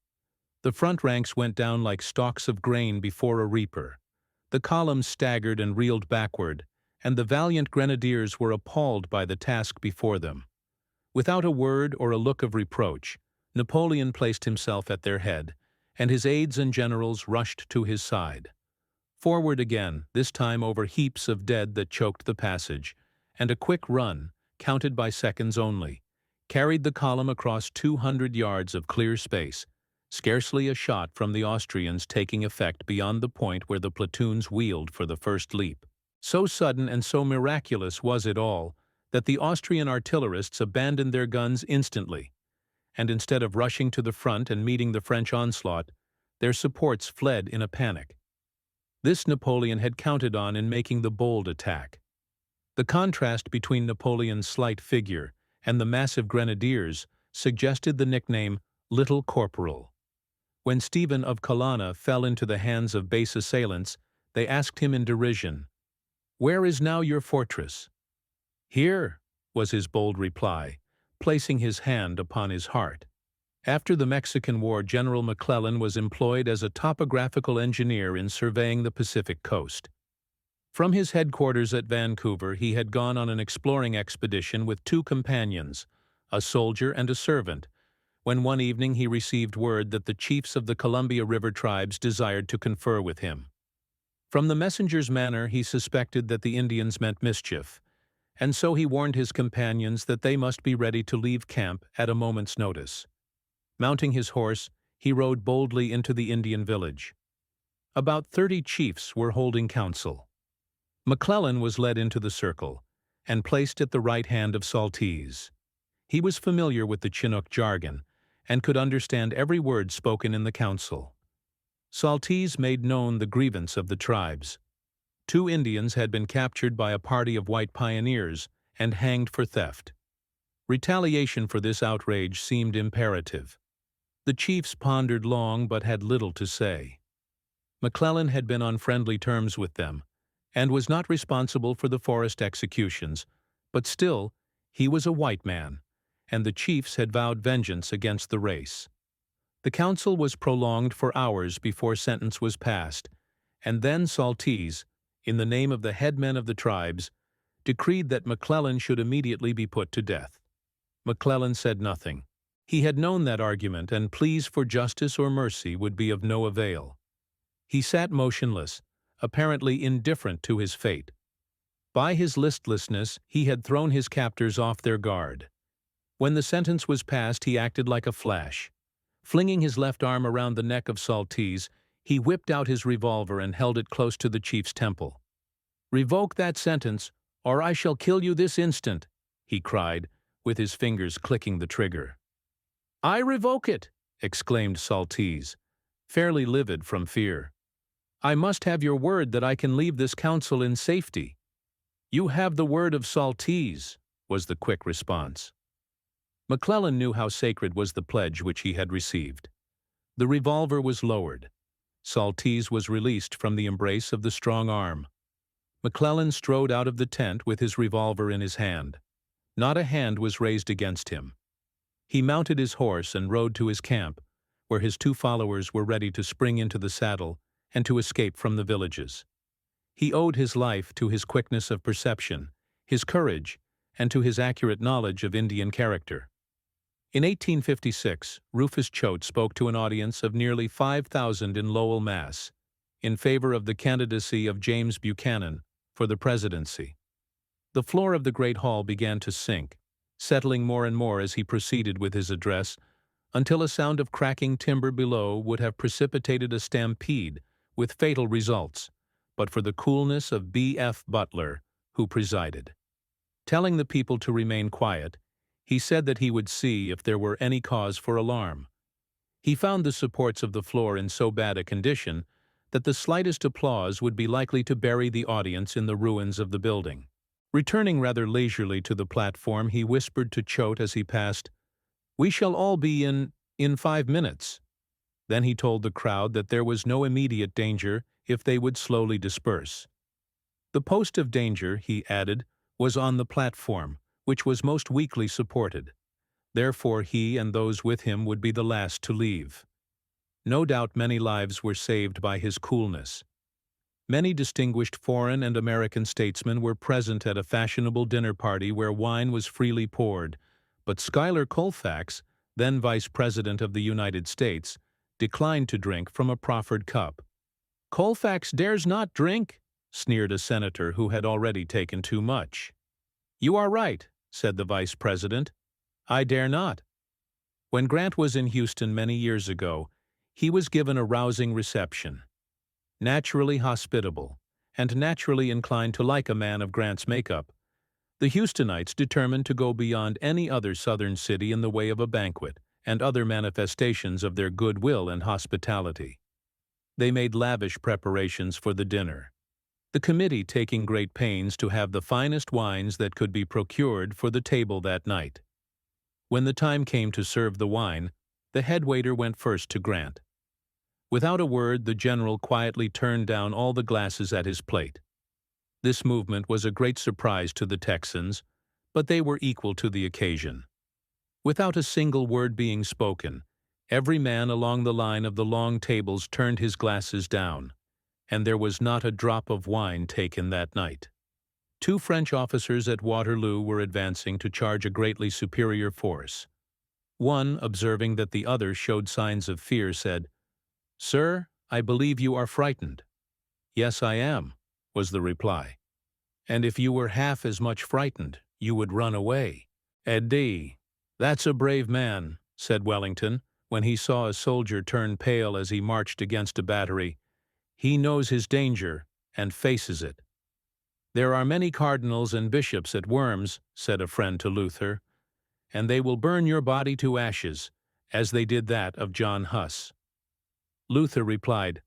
The front ranks went down like stalks of grain before a reaper. The columns staggered and reeled backward, and the valiant grenadiers were appalled by the task before them. Without a word or a look of reproach, Napoleon placed himself at their head, and his aides and generals rushed to his side. Forward again, this time over heaps of dead that choked the passage, and a quick run, counted by seconds only, carried the column across 200 yards of clear space, scarcely a shot from the Austrians taking effect beyond the point where the platoons wheeled for the first leap. So sudden and so miraculous was it all that the Austrian artillerists abandoned their guns instantly, and instead of rushing to the front and meeting the French onslaught, their supports fled in a panic. This Napoleon had counted on in making the bold attack. The contrast between Napoleon's slight figure and the massive grenadiers suggested the nickname Little Corporal. When Stephen of Kalana fell into the hands of base assailants, they asked him in derision, "Where is now your fortress?" "Here," was his bold reply, placing his hand upon his heart. After the Mexican War, General McClellan was employed as a topographical engineer in surveying the Pacific coast. From his headquarters at Vancouver, he had gone on an exploring expedition with 2 companions, a soldier and a servant, when one evening he received word that the chiefs of the Columbia River tribes desired to confer with him. From the messenger's manner, he suspected that the Indians meant mischief, and so he warned his companions that they must be ready to leave camp at a moment's notice. Mounting his horse, he rode boldly into the Indian village. About 30 chiefs were holding council. McClellan was led into the circle and placed at the right hand of Saltese. He was familiar with the Chinook jargon and could understand every word spoken in the council. Saltese made known the grievance of the tribes. 2 Indians had been captured by a party of white pioneers and hanged for theft. Retaliation for this outrage seemed imperative. The chiefs pondered long but had little to say. McClellan had been on friendly terms with them, and was not responsible for the forest executions, but still, he was a white man, and the chiefs had vowed vengeance against the race. The council was prolonged for hours before sentence was passed, and then Saltese, in the name of the headmen of the tribes, decreed that McClellan should immediately be put to death. McClellan said nothing. He had known that argument and pleas for justice or mercy would be of no avail. He sat motionless, apparently indifferent to his fate. By his listlessness, he had thrown his captors off their guard. When the sentence was passed, he acted like a flash. Flinging his left arm around the neck of Saltese, he whipped out his revolver and held it close to the chief's temple. "Revoke that sentence, or I shall kill you this instant," he cried, with his fingers clicking the trigger. "I revoke it!" exclaimed Saltese, fairly livid from fear. "I must have your word that I can leave this council in safety." "You have the word of Saltese," was the quick response. McClellan knew how sacred was the pledge which he had received. The revolver was lowered. Saltese was released from the embrace of the strong arm. McClellan strode out of the tent with his revolver in his hand. Not a hand was raised against him. He mounted his horse and rode to his camp, where his 2 followers were ready to spring into the saddle and to escape from the villages. He owed his life to his quickness of perception, his courage, and to his accurate knowledge of Indian character. In 1856, Rufus Choate spoke to an audience of nearly 5,000 in Lowell, Mass., in favor of the candidacy of James Buchanan for the presidency. The floor of the great hall began to sink, settling more and more as he proceeded with his address, until a sound of cracking timber below would have precipitated a stampede with fatal results, but for the coolness of B.F. Butler, who presided. Telling the people to remain quiet, he said that he would see if there were any cause for alarm. He found the supports of the floor in so bad a condition that the slightest applause would be likely to bury the audience in the ruins of the building. Returning rather leisurely to the platform, he whispered to Choate as he passed, "We shall all be in 5 minutes." Then he told the crowd that there was no immediate danger if they would slowly disperse. The post of danger, he added, was on the platform, which was most weakly supported. Therefore he and those with him would be the last to leave. No doubt many lives were saved by his coolness. Many distinguished foreign and American statesmen were present at a fashionable dinner party where wine was freely poured, but Schuyler Colfax, then Vice President of the United States, declined to drink from a proffered cup. "Colfax dares not drink," sneered a senator who had already taken too much. "You are right," said the Vice President. "I dare not." When Grant was in Houston many years ago, he was given a rousing reception. Naturally hospitable, and naturally inclined to like a man of Grant's makeup, the Houstonites determined to go beyond any other Southern city in the way of a banquet and other manifestations of their goodwill and hospitality. They made lavish preparations for the dinner, the committee taking great pains to have the finest wines that could be procured for the table that night. When the time came to serve the wine, the head waiter went first to Grant. Without a word, the general quietly turned down all the glasses at his plate. This movement was a great surprise to the Texans, but they were equal to the occasion. Without a single word being spoken, every man along the line of the long tables turned his glasses down, and there was not a drop of wine taken that night. 2 French officers at Waterloo were advancing to charge a greatly superior force. One, observing that the other showed signs of fear, said, "Sir, I believe you are frightened." "Yes, I am," was the reply. "And if you were half as much frightened, you would run away." "Eddie, that's a brave man," said Wellington, when he saw a soldier turn pale as he marched against a battery. "He knows his danger and faces it." "There are many cardinals and bishops at Worms," said a friend to Luther, "and they will burn your body to ashes, as they did that of John Huss." Luther replied,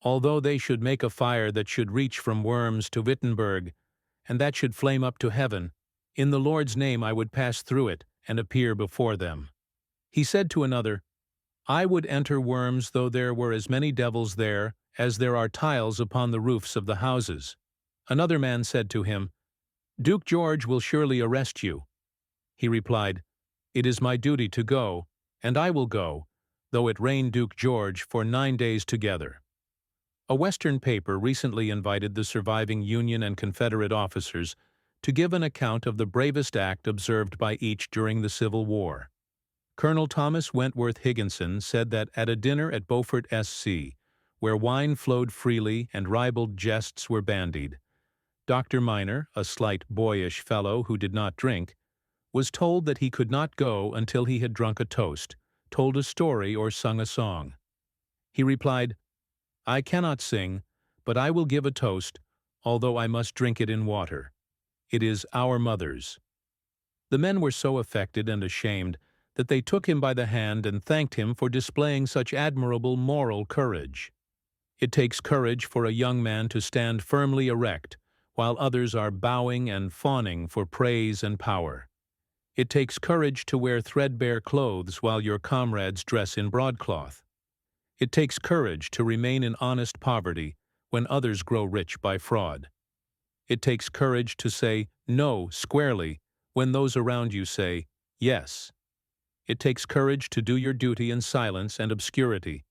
"Although they should make a fire that should reach from Worms to Wittenberg, and that should flame up to heaven, in the Lord's name I would pass through it and appear before them." He said to another, "I would enter Worms though there were as many devils there as there are tiles upon the roofs of the houses." Another man said to him, "Duke George will surely arrest you." He replied, "It is my duty to go, and I will go, though it rain Duke George for 9 days together." A Western paper recently invited the surviving Union and Confederate officers to give an account of the bravest act observed by each during the Civil War. Colonel Thomas Wentworth Higginson said that at a dinner at Beaufort, SC, where wine flowed freely and ribald jests were bandied, Dr. Minor, a slight, boyish fellow who did not drink, was told that he could not go until he had drunk a toast, told a story, or sung a song. He replied, "I cannot sing, but I will give a toast, although I must drink it in water. It is our mothers." The men were so affected and ashamed that they took him by the hand and thanked him for displaying such admirable moral courage. It takes courage for a young man to stand firmly erect, while others are bowing and fawning for praise and power. It takes courage to wear threadbare clothes while your comrades dress in broadcloth. It takes courage to remain in honest poverty when others grow rich by fraud. It takes courage to say no squarely when those around you say yes. It takes courage to do your duty in silence and obscurity,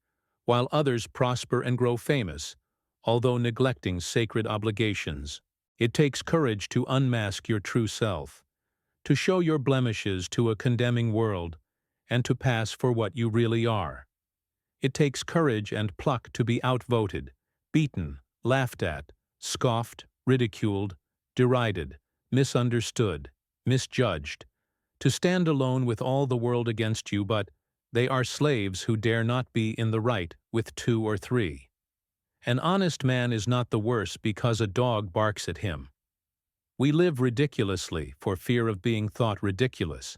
while others prosper and grow famous, although neglecting sacred obligations. It takes courage to unmask your true self, to show your blemishes to a condemning world, and to pass for what you really are. It takes courage and pluck to be outvoted, beaten, laughed at, scoffed, ridiculed, derided, misunderstood, misjudged, to stand alone with all the world against you, but they are slaves who dare not be in the right with 2 or 3. An honest man is not the worse because a dog barks at him. We live ridiculously for fear of being thought ridiculous.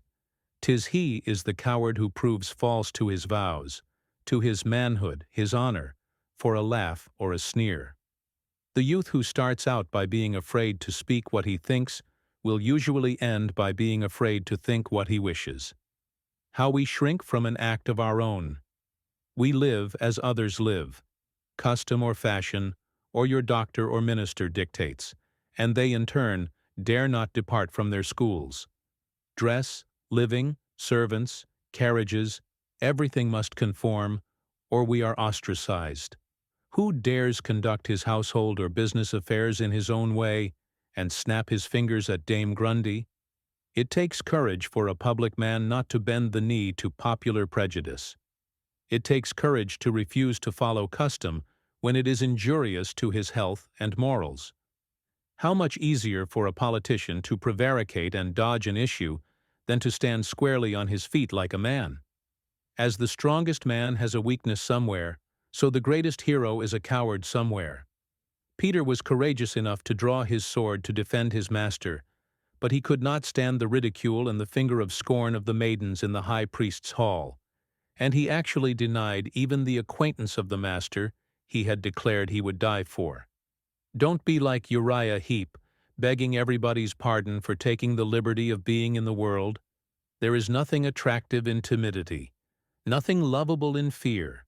'Tis he is the coward who proves false to his vows, to his manhood, his honor, for a laugh or a sneer. The youth who starts out by being afraid to speak what he thinks will usually end by being afraid to think what he wishes. How we shrink from an act of our own. We live as others live. Custom or fashion, or your doctor or minister dictates, and they in turn dare not depart from their schools. Dress, living, servants, carriages, everything must conform, or we are ostracized. Who dares conduct his household or business affairs in his own way and snap his fingers at Dame Grundy? It takes courage for a public man not to bend the knee to popular prejudice. It takes courage to refuse to follow custom when it is injurious to his health and morals. How much easier for a politician to prevaricate and dodge an issue than to stand squarely on his feet like a man? As the strongest man has a weakness somewhere, so the greatest hero is a coward somewhere. Peter was courageous enough to draw his sword to defend his master, but he could not stand the ridicule and the finger of scorn of the maidens in the high priest's hall, and he actually denied even the acquaintance of the master he had declared he would die for. Don't be like Uriah Heep, begging everybody's pardon for taking the liberty of being in the world. There is nothing attractive in timidity, nothing lovable in fear.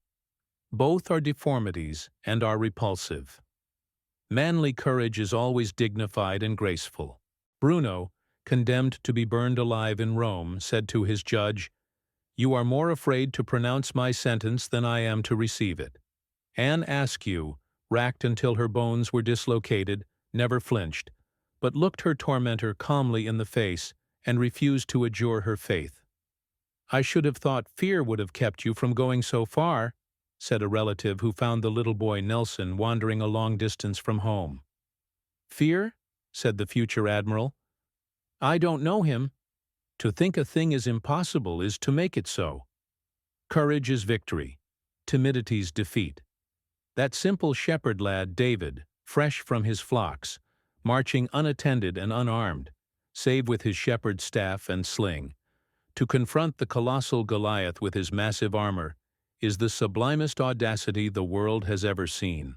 Both are deformities and are repulsive. Manly courage is always dignified and graceful. Bruno, condemned to be burned alive in Rome, said to his judge, "You are more afraid to pronounce my sentence than I am to receive it." Anne Askew, racked until her bones were dislocated, never flinched, but looked her tormentor calmly in the face and refused to adjure her faith. "I should have thought fear would have kept you from going so far," said a relative who found the little boy Nelson wandering a long distance from home. "Fear?" said the future admiral. "I don't know him. To think a thing is impossible is to make it so. Courage is victory, timidity's defeat. That simple shepherd lad, David, fresh from his flocks, marching unattended and unarmed, save with his shepherd's staff and sling, to confront the colossal Goliath with his massive armor, is the sublimest audacity the world has ever seen.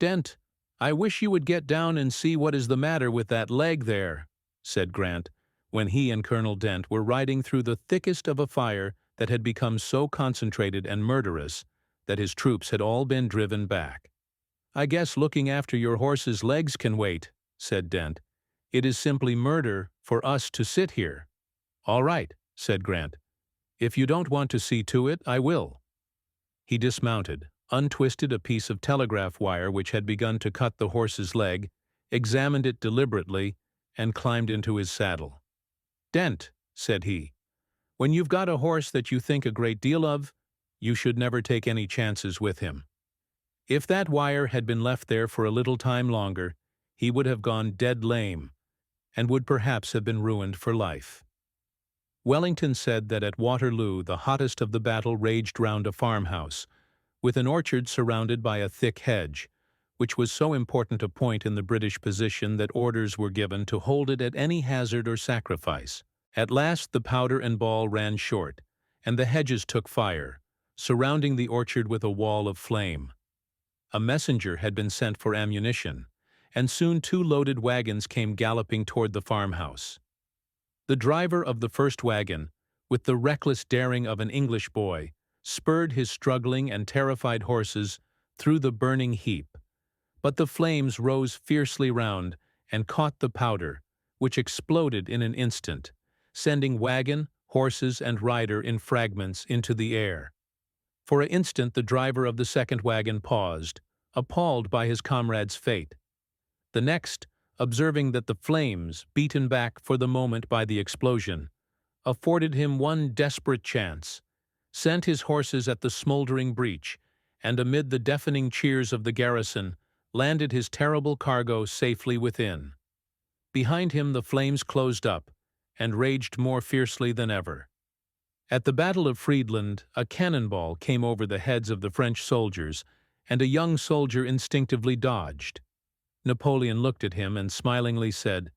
Dent, I wish you would get down and see what is the matter with that leg there," said Grant, when he and Colonel Dent were riding through the thickest of a fire that had become so concentrated and murderous that his troops had all been driven back. "I guess looking after your horse's legs can wait," said Dent. "It is simply murder for us to sit here." "All right," said Grant. "If you don't want to see to it, I will." He dismounted, untwisted a piece of telegraph wire which had begun to cut the horse's leg, examined it deliberately, and climbed into his saddle. "Dent," said he, "when you've got a horse that you think a great deal of, you should never take any chances with him. If that wire had been left there for a little time longer, he would have gone dead lame, and would perhaps have been ruined for life." Wellington said that at Waterloo the hottest of the battle raged round a farmhouse, with an orchard surrounded by a thick hedge, which was so important a point in the British position that orders were given to hold it at any hazard or sacrifice. At last the powder and ball ran short, and the hedges took fire, surrounding the orchard with a wall of flame. A messenger had been sent for ammunition, and soon 2 loaded wagons came galloping toward the farmhouse. The driver of the first wagon, with the reckless daring of an English boy, spurred his struggling and terrified horses through the burning heap, but the flames rose fiercely round and caught the powder, which exploded in an instant, sending wagon, horses, and rider in fragments into the air. For an instant the driver of the second wagon paused, appalled by his comrade's fate. The next, observing that the flames, beaten back for the moment by the explosion, afforded him one desperate chance, sent his horses at the smoldering breach, and amid the deafening cheers of the garrison, landed his terrible cargo safely within. Behind him the flames closed up, and raged more fiercely than ever. At the Battle of Friedland, a cannonball came over the heads of the French soldiers, and a young soldier instinctively dodged. Napoleon looked at him and smilingly said,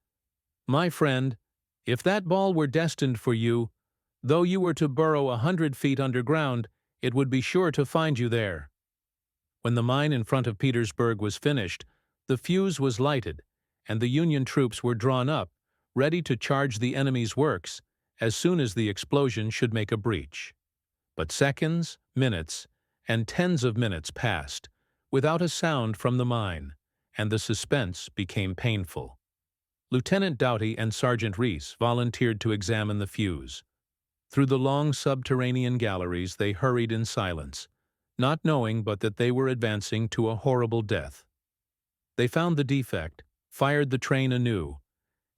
"My friend, if that ball were destined for you, though you were to burrow 100 feet underground, it would be sure to find you there." When the mine in front of Petersburg was finished, the fuse was lighted, and the Union troops were drawn up, ready to charge the enemy's works as soon as the explosion should make a breach. But seconds, minutes, and tens of minutes passed, without a sound from the mine, and the suspense became painful. Lieutenant Doughty and Sergeant Rees volunteered to examine the fuse. Through the long subterranean galleries they hurried in silence, not knowing but that they were advancing to a horrible death. They found the defect, fired the train anew,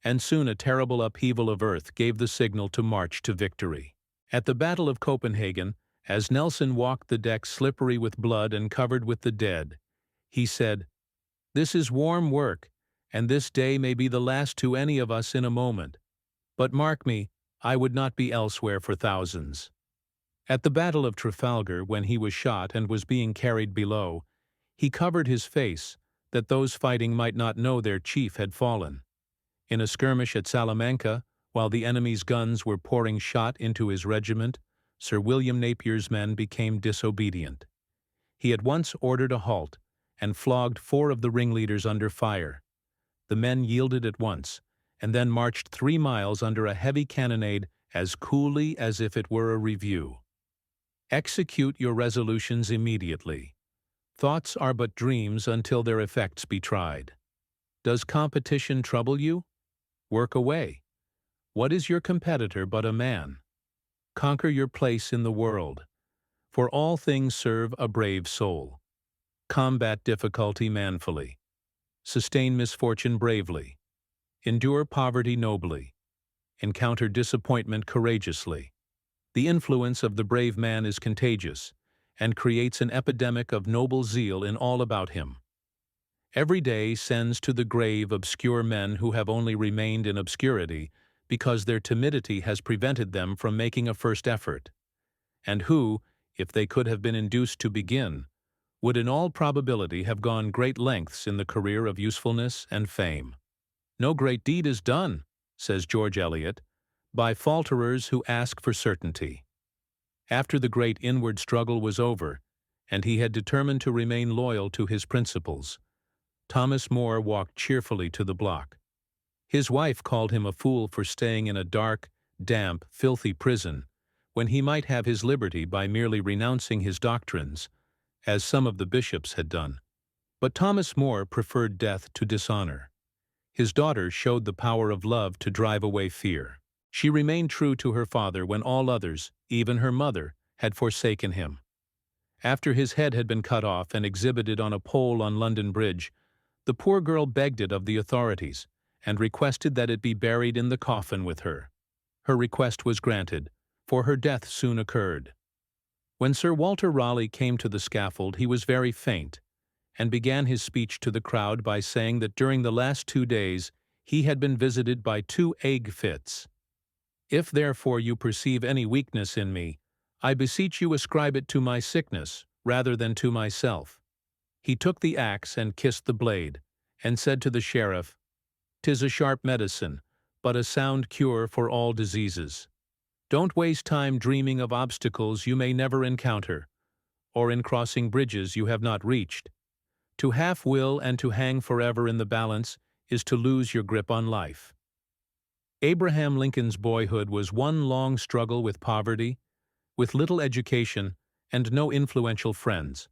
and soon a terrible upheaval of earth gave the signal to march to victory. At the Battle of Copenhagen, as Nelson walked the deck slippery with blood and covered with the dead, he said, "This is warm work, and this day may be the last to any of us in a moment. But mark me, I would not be elsewhere for thousands." At the Battle of Trafalgar, when he was shot and was being carried below, he covered his face, that those fighting might not know their chief had fallen. In a skirmish at Salamanca, while the enemy's guns were pouring shot into his regiment, Sir William Napier's men became disobedient. He at once ordered a halt, and flogged 4 of the ringleaders under fire. The men yielded at once, and then marched 3 miles under a heavy cannonade as coolly as if it were a review. Execute your resolutions immediately. Thoughts are but dreams until their effects be tried. Does competition trouble you? Work away. What is your competitor but a man? Conquer your place in the world, for all things serve a brave soul. Combat difficulty manfully. Sustain misfortune bravely. Endure poverty nobly. Encounter disappointment courageously. The influence of the brave man is contagious, and creates an epidemic of noble zeal in all about him. Every day sends to the grave obscure men who have only remained in obscurity because their timidity has prevented them from making a first effort, and who, if they could have been induced to begin, would in all probability have gone great lengths in the career of usefulness and fame. No great deed is done, says George Eliot, by falterers who ask for certainty. After the great inward struggle was over, and he had determined to remain loyal to his principles, Thomas More walked cheerfully to the block. His wife called him a fool for staying in a dark, damp, filthy prison, when he might have his liberty by merely renouncing his doctrines, as some of the bishops had done. But Thomas More preferred death to dishonor. His daughter showed the power of love to drive away fear. She remained true to her father when all others, even her mother, had forsaken him. After his head had been cut off and exhibited on a pole on London Bridge, the poor girl begged it of the authorities, and requested that it be buried in the coffin with her. Her request was granted, for her death soon occurred. When Sir Walter Raleigh came to the scaffold, he was very faint, and began his speech to the crowd by saying that during the last 2 days he had been visited by 2 ague fits. If therefore you perceive any weakness in me, I beseech you ascribe it to my sickness rather than to myself. He took the axe and kissed the blade, and said to the sheriff, "'Tis a sharp medicine, but a sound cure for all diseases. Don't waste time dreaming of obstacles you may never encounter, or in crossing bridges you have not reached. To half will and to hang forever in the balance is to lose your grip on life." Abraham Lincoln's boyhood was one long struggle with poverty, with little education, and no influential friends.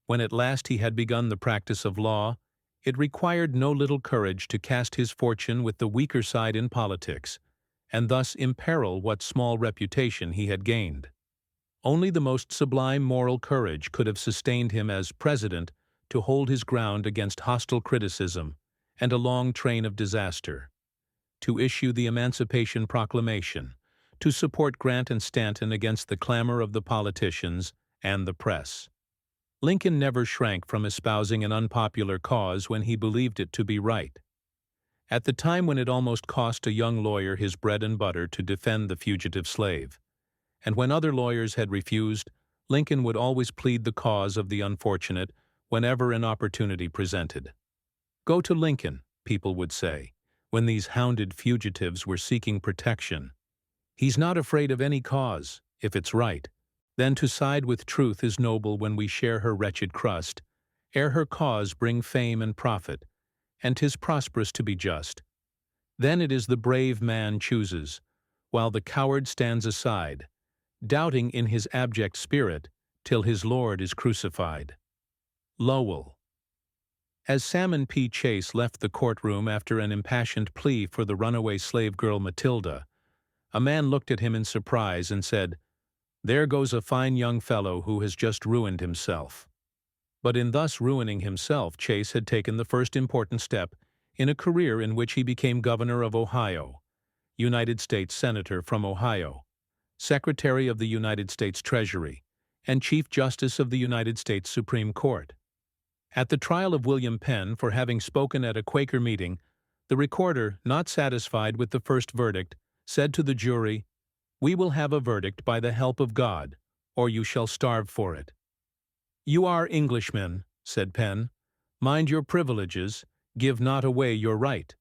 When at last he had begun the practice of law, it required no little courage to cast his fortune with the weaker side in politics, and thus imperil what small reputation he had gained. Only the most sublime moral courage could have sustained him as president to hold his ground against hostile criticism and a long train of disaster, to issue the Emancipation Proclamation, to support Grant and Stanton against the clamor of the politicians and the press. Lincoln never shrank from espousing an unpopular cause when he believed it to be right. At the time when it almost cost a young lawyer his bread and butter to defend the fugitive slave, and when other lawyers had refused, Lincoln would always plead the cause of the unfortunate whenever an opportunity presented. "Go to Lincoln," people would say, when these hounded fugitives were seeking protection. "He's not afraid of any cause, if it's right. Then to side with truth is noble when we share her wretched crust, ere her cause bring fame and profit, and 'tis prosperous to be just. Then it is the brave man chooses, while the coward stands aside, doubting in his abject spirit till his Lord is crucified." Lowell. As Salmon P. Chase left the courtroom after an impassioned plea for the runaway slave girl Matilda, a man looked at him in surprise and said, "There goes a fine young fellow who has just ruined himself." But in thus ruining himself, Chase had taken the first important step in a career in which he became governor of Ohio, United States Senator from Ohio, Secretary of the United States Treasury, and Chief Justice of the United States Supreme Court. At the trial of William Penn for having spoken at a Quaker meeting, the recorder, not satisfied with the first verdict, said to the jury, "We will have a verdict by the help of God, or you shall starve for it." "You are Englishmen," said Penn. "Mind your privileges, give not away your right."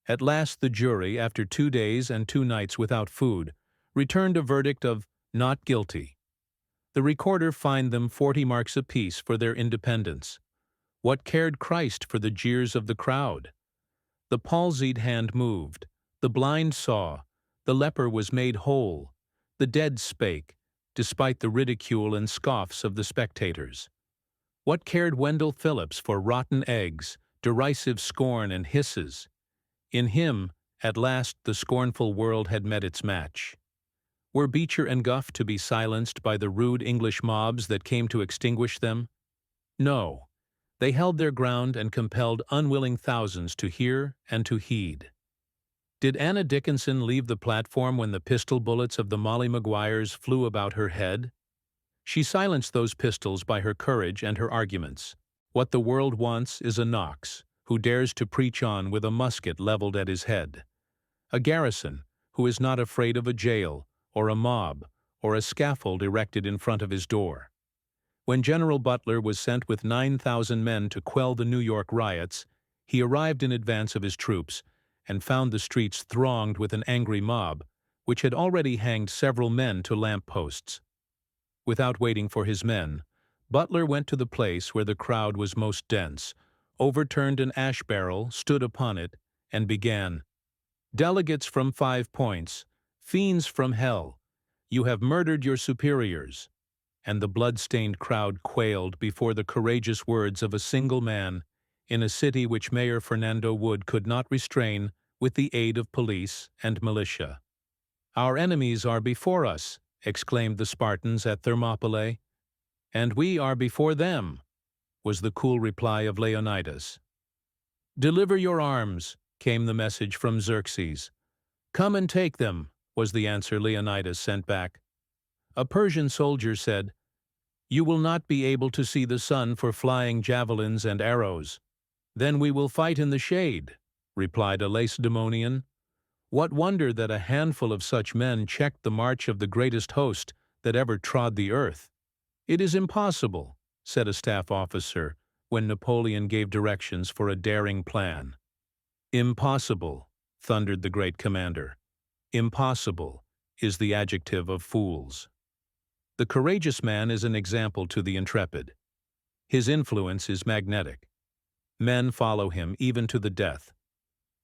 At last the jury, after 2 days and 2 nights without food, returned a verdict of "not guilty." The recorder fined them 40 marks apiece for their independence. What cared Christ for the jeers of the crowd? The palsied hand moved, the blind saw, the leper was made whole, the dead spake, despite the ridicule and scoffs of the spectators. What cared Wendell Phillips for rotten eggs, derisive scorn and hisses? In him, at last the scornful world had met its match. Were Beecher and Gough to be silenced by the rude English mobs that came to extinguish them? No. They held their ground and compelled unwilling thousands to hear and to heed. Did Anna Dickinson leave the platform when the pistol bullets of the Molly Maguires flew about her head? She silenced those pistols by her courage and her arguments. What the world wants is a Knox, who dares to preach on with a musket leveled at his head. A Garrison, who is not afraid of a jail, or a mob, or a scaffold erected in front of his door. When General Butler was sent with 9,000 men to quell the New York riots, he arrived in advance of his troops and found the streets thronged with an angry mob, which had already hanged several men to lamp posts. Without waiting for his men, Butler went to the place where the crowd was most dense, overturned an ash barrel, stood upon it, and began, "Delegates from 5 Points, fiends from hell, you have murdered your superiors." And the blood-stained crowd quailed before the courageous words of a single man in a city which Mayor Fernando Wood could not restrain with the aid of police and militia. "Our enemies are before us," exclaimed the Spartans at Thermopylae. "And we are before them," was the cool reply of Leonidas. "Deliver your arms," came the message from Xerxes. "Come and take them," was the answer Leonidas sent back. A Persian soldier said, "You will not be able to see the sun for flying javelins and arrows." "Then we will fight in the shade," replied a Lacedaemonian. What wonder that a handful of such men checked the march of the greatest host that ever trod the earth? "It is impossible," said a staff officer when Napoleon gave directions for a daring plan. "Impossible," thundered the great commander. "Impossible is the adjective of fools." The courageous man is an example to the intrepid. His influence is magnetic. Men follow him even to the death.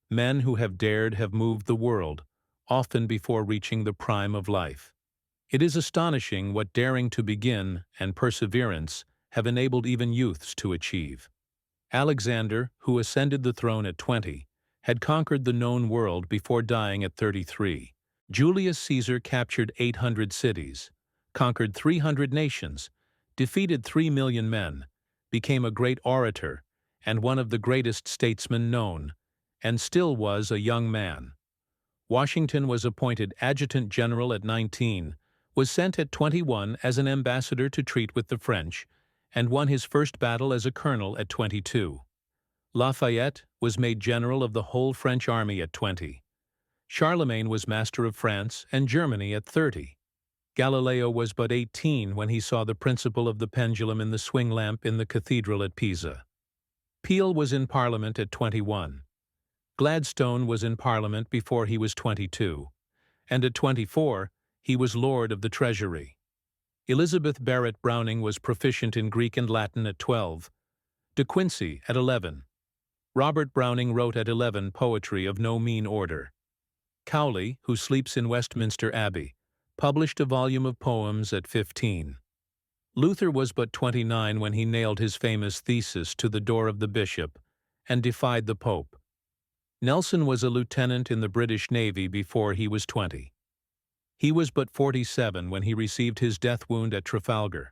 Men who have dared have moved the world, often before reaching the prime of life. It is astonishing what daring to begin and perseverance have enabled even youths to achieve. Alexander, who ascended the throne at 20, had conquered the known world before dying at 33. Julius Caesar captured 800 cities, conquered 300 nations, defeated 3 million men, became a great orator and one of the greatest statesmen known, and still was a young man. Washington was appointed adjutant general at 19, was sent at 21 as an ambassador to treat with the French, and won his first battle as a colonel at 22. Lafayette was made general of the whole French army at 20. Charlemagne was master of France and Germany at 30. Galileo was but 18 when he saw the principle of the pendulum in the swing lamp in the cathedral at Pisa. Peel was in Parliament at 21. Gladstone was in Parliament before he was 22, and at 24 he was Lord of the Treasury. Elizabeth Barrett Browning was proficient in Greek and Latin at 12. De Quincey at 11. Robert Browning wrote at 11 poetry of no mean order. Cowley, who sleeps in Westminster Abbey, published a volume of poems at 15. Luther was but 29 when he nailed his famous thesis to the door of the bishop and defied the Pope. Nelson was a lieutenant in the British Navy before he was 20. He was but 47 when he received his death wound at Trafalgar.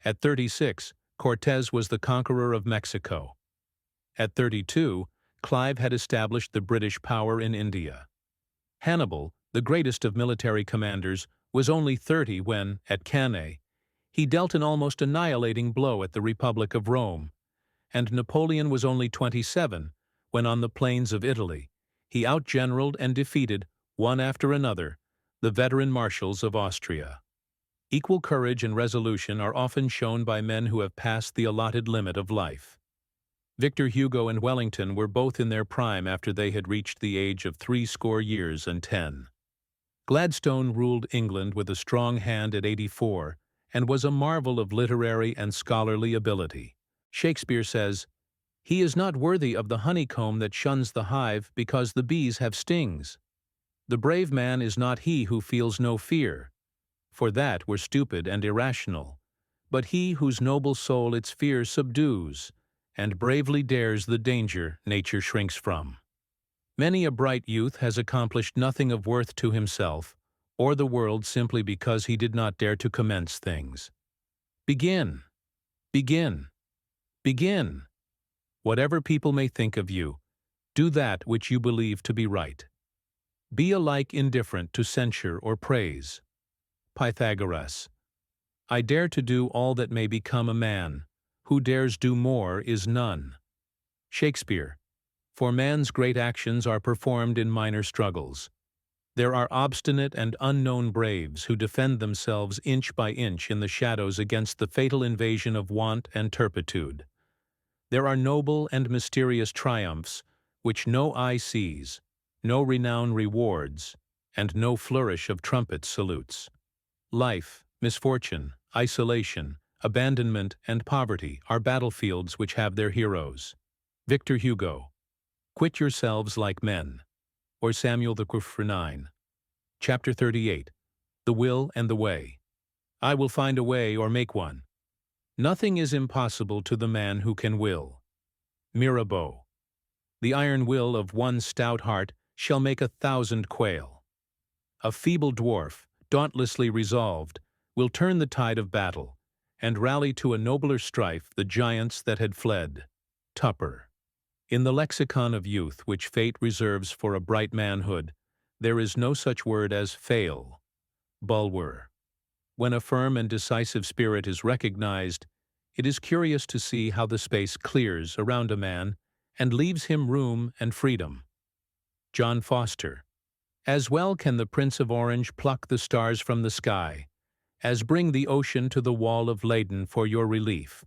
At 36, Cortés was the conqueror of Mexico. At 32, Clive had established the British power in India. Hannibal, the greatest of military commanders, was only 30 when, at Cannae, he dealt an almost annihilating blow at the Republic of Rome, and Napoleon was only 27 when on the plains of Italy he outgeneraled and defeated, one after another, the veteran marshals of Austria. Equal courage and resolution are often shown by men who have passed the allotted limit of life. Victor Hugo and Wellington were both in their prime after they had reached the age of 80 years and 10. Gladstone ruled England with a strong hand at 84 and was a marvel of literary and scholarly ability. Shakespeare says, "He is not worthy of the honeycomb that shuns the hive because the bees have stings. The brave man is not he who feels no fear, for that were stupid and irrational, but he whose noble soul its fear subdues, and bravely dares the danger nature shrinks from. Many a bright youth has accomplished nothing of worth to himself or the world simply because he did not dare to commence things. Begin, begin, begin. Whatever people may think of you, do that which you believe to be right. Be alike indifferent to censure or praise. Pythagoras. I dare to do all that may become a man. Who dares do more is none. Shakespeare. For man's great actions are performed in minor struggles. There are obstinate and unknown braves who defend themselves inch by inch in the shadows against the fatal invasion of want and turpitude. There are noble and mysterious triumphs which no eye sees, no renown rewards, and no flourish of trumpets salutes. Life, misfortune, isolation, abandonment, and poverty are battlefields which have their heroes. Victor Hugo. Quit yourselves like men. Or Samuel the Quatrain. Chapter 38. The Will and the Way. I will find a way or make one. Nothing is impossible to the man who can will. Mirabeau. The iron will of one stout heart shall make 1,000 quail. A feeble dwarf, dauntlessly resolved, will turn the tide of battle, and rally to a nobler strife the giants that had fled. Tupper. In the lexicon of youth which fate reserves for a bright manhood, there is no such word as fail. Bulwer. When a firm and decisive spirit is recognized, it is curious to see how the space clears around a man and leaves him room and freedom. John Foster. As well can the Prince of Orange pluck the stars from the sky, as bring the ocean to the wall of Leyden for your relief,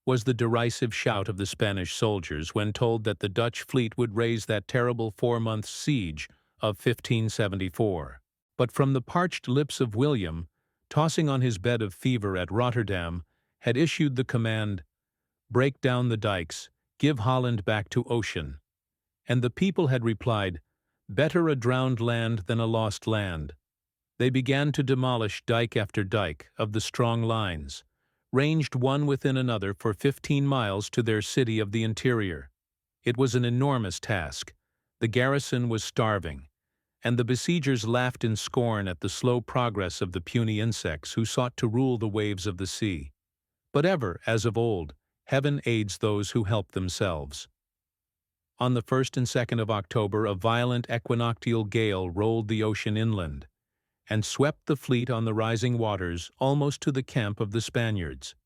was the derisive shout of the Spanish soldiers when told that the Dutch fleet would raise that terrible 4-month siege of 1574. But from the parched lips of William, tossing on his bed of fever at Rotterdam, had issued the command, "Break down the dikes, give Holland back to ocean." And the people had replied, "Better a drowned land than a lost land." They began to demolish dike after dike of the strong lines, ranged one within another for 15 miles to their city of the interior. It was an enormous task. The garrison was starving, and the besiegers laughed in scorn at the slow progress of the puny insects who sought to rule the waves of the sea. But ever, as of old, heaven aids those who help themselves. On the 1st and 2nd of October, a violent equinoctial gale rolled the ocean inland, and swept the fleet on the rising waters almost to the camp of the Spaniards.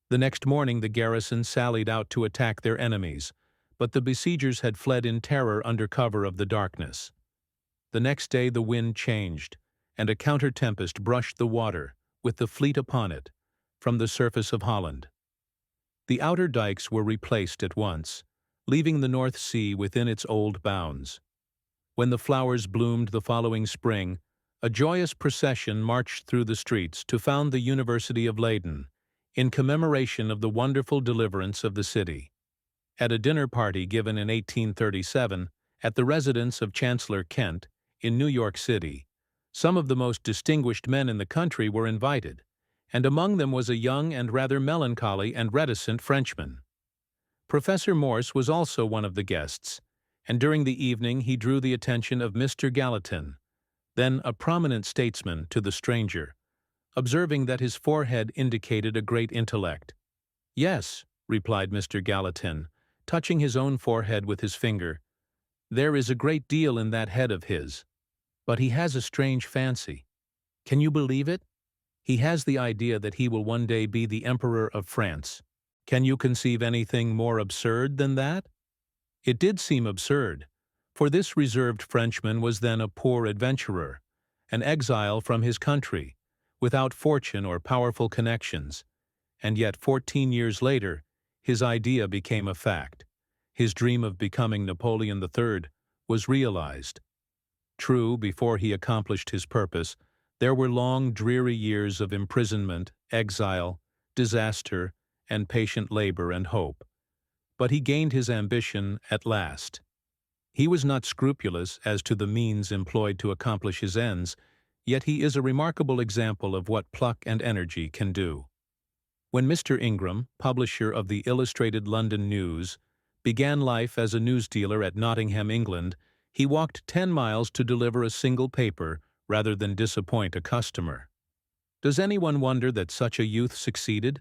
The next morning the garrison sallied out to attack their enemies, but the besiegers had fled in terror under cover of the darkness. The next day the wind changed, and a counter-tempest brushed the water, with the fleet upon it, from the surface of Holland. The outer dikes were replaced at once, leaving the North Sea within its old bounds. When the flowers bloomed the following spring, a joyous procession marched through the streets to found the University of Leyden, in commemoration of the wonderful deliverance of the city. At a dinner party given in 1837 at the residence of Chancellor Kent in New York City, some of the most distinguished men in the country were invited, and among them was a young and rather melancholy and reticent Frenchman. Professor Morse was also one of the guests, and during the evening he drew the attention of Mr. Gallatin, then a prominent statesman, to the stranger, observing that his forehead indicated a great intellect. "Yes," replied Mr. Gallatin, touching his own forehead with his finger, "there is a great deal in that head of his. But he has a strange fancy. Can you believe it? He has the idea that he will one day be the Emperor of France. Can you conceive anything more absurd than that?" It did seem absurd, for this reserved Frenchman was then a poor adventurer, an exile from his country, without fortune or powerful connections, and yet 14 years later his idea became a fact. His dream of becoming Napoleon III was realized. True, before he accomplished his purpose, there were long, dreary years of imprisonment, exile, disaster, and patient labor and hope. But he gained his ambition at last. He was not scrupulous as to the means employed to accomplish his ends, Yet he is a remarkable example of what pluck and energy can do. When Mr. Ingram, publisher of the Illustrated London News, began life as a newsdealer at Nottingham, England, he walked 10 miles to deliver a single paper rather than disappoint a customer. Does anyone wonder that such a youth succeeded?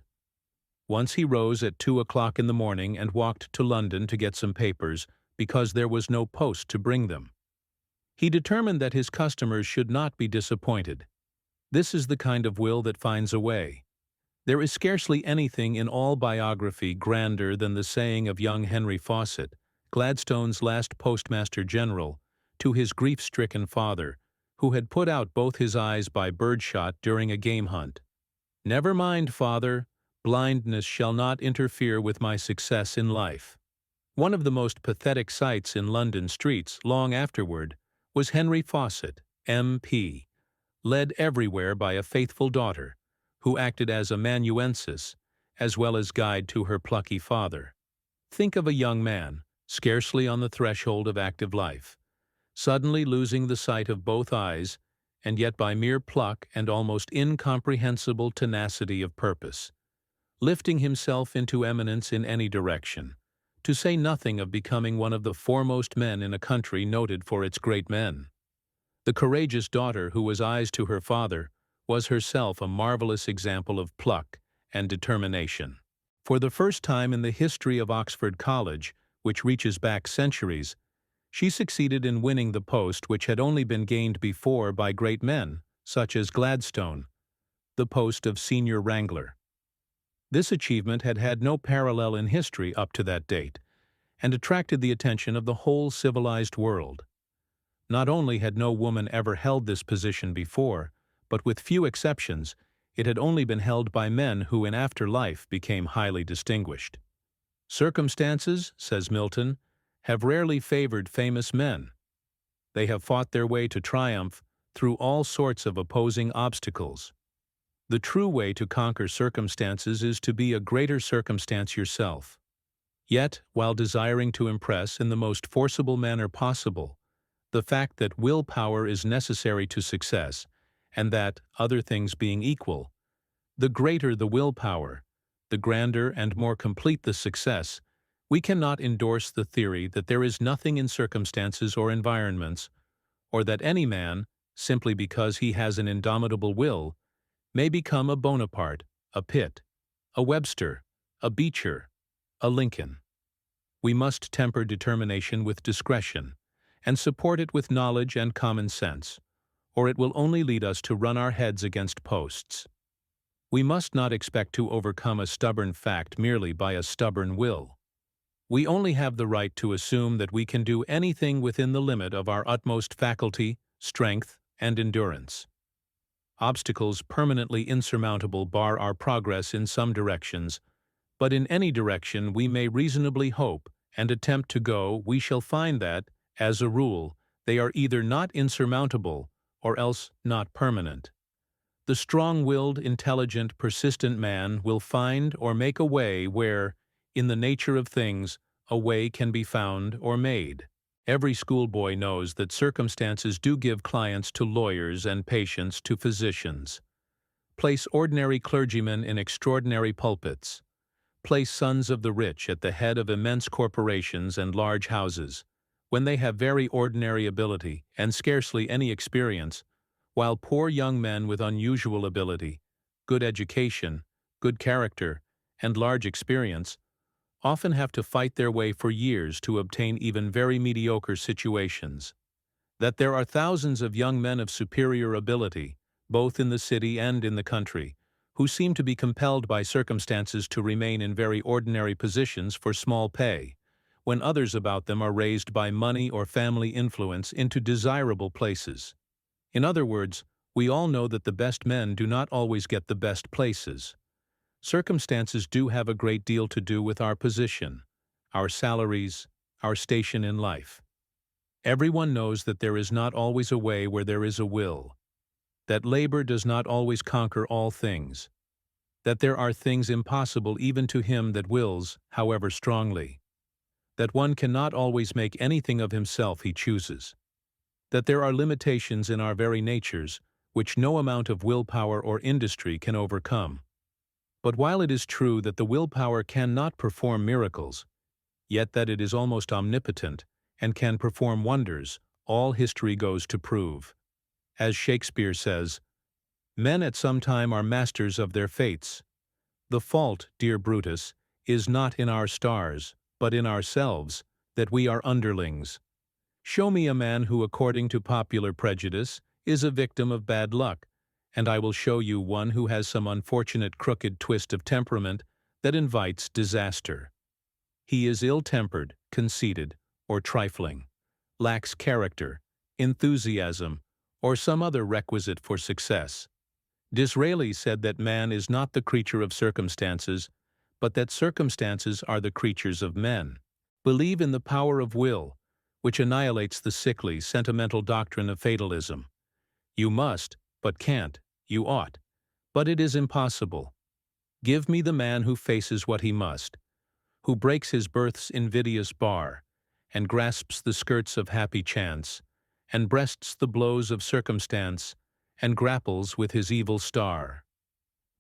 Once he rose at 2 o'clock in the morning and walked to London to get some papers because there was no post to bring them. He determined that his customers should not be disappointed. This is the kind of will that finds a way. There is scarcely anything in all biography grander than the saying of young Henry Fawcett, Gladstone's last Postmaster General, to his grief-stricken father, who had put out both his eyes by birdshot during a game hunt. "Never mind, father, blindness shall not interfere with my success in life." One of the most pathetic sights in London streets long afterward was Henry Fawcett, M.P., led everywhere by a faithful daughter, who acted as amanuensis as well as guide to her plucky father. Think of a young man, scarcely on the threshold of active life, suddenly losing the sight of both eyes, and yet by mere pluck and almost incomprehensible tenacity of purpose, lifting himself into eminence in any direction, to say nothing of becoming one of the foremost men in a country noted for its great men. The courageous daughter who was eyes to her father was herself a marvelous example of pluck and determination. For the first time in the history of Oxford College, which reaches back centuries, she succeeded in winning the post which had only been gained before by great men, such as Gladstone, the post of senior wrangler. This achievement had had no parallel in history up to that date, and attracted the attention of the whole civilized world. Not only had no woman ever held this position before, but with few exceptions, it had only been held by men who in after life became highly distinguished. "Circumstances," says Milton, "have rarely favored famous men. They have fought their way to triumph through all sorts of opposing obstacles. The true way to conquer circumstances is to be a greater circumstance yourself." Yet, while desiring to impress in the most forcible manner possible the fact that willpower is necessary to success, and that, other things being equal, the greater the willpower, the grander and more complete the success, we cannot endorse the theory that there is nothing in circumstances or environments, or that any man, simply because he has an indomitable will, may become a Bonaparte, a Pitt, a Webster, a Beecher, a Lincoln. We must temper determination with discretion, and support it with knowledge and common sense, or it will only lead us to run our heads against posts. We must not expect to overcome a stubborn fact merely by a stubborn will. We only have the right to assume that we can do anything within the limit of our utmost faculty, strength, and endurance. Obstacles permanently insurmountable bar our progress in some directions, but in any direction we may reasonably hope and attempt to go, we shall find that, as a rule, they are either not insurmountable or else not permanent. The strong-willed, intelligent, persistent man will find or make a way where, in the nature of things, a way can be found or made. Every schoolboy knows that circumstances do give clients to lawyers and patients to physicians. Place ordinary clergymen in extraordinary pulpits. Place sons of the rich at the head of immense corporations and large houses, when they have very ordinary ability and scarcely any experience, while poor young men with unusual ability, good education, good character, and large experience often have to fight their way for years to obtain even very mediocre situations. That there are thousands of young men of superior ability, both in the city and in the country, who seem to be compelled by circumstances to remain in very ordinary positions for small pay, when others about them are raised by money or family influence into desirable places. In other words, we all know that the best men do not always get the best places. Circumstances do have a great deal to do with our position, our salaries, our station in life. Everyone knows that there is not always a way where there is a will, that labor does not always conquer all things, that there are things impossible even to him that wills, however strongly, that one cannot always make anything of himself he chooses, that there are limitations in our very natures, which no amount of willpower or industry can overcome. But while it is true that the willpower cannot perform miracles, yet that it is almost omnipotent and can perform wonders, all history goes to prove. As Shakespeare says, "Men at some time are masters of their fates. The fault, dear Brutus, is not in our stars, but in ourselves, that we are underlings. Show me a man who, according to popular prejudice, is a victim of bad luck, and I will show you one who has some unfortunate crooked twist of temperament that invites disaster. He is ill-tempered, conceited, or trifling, lacks character, enthusiasm, or some other requisite for success. Disraeli said that man is not the creature of circumstances, but that circumstances are the creatures of men. Believe in the power of will, which annihilates the sickly, sentimental doctrine of fatalism. You must, but can't. You ought, but it is impossible. Give me the man who faces what he must, who breaks his birth's invidious bar, and grasps the skirts of happy chance, and breasts the blows of circumstance, and grapples with his evil star.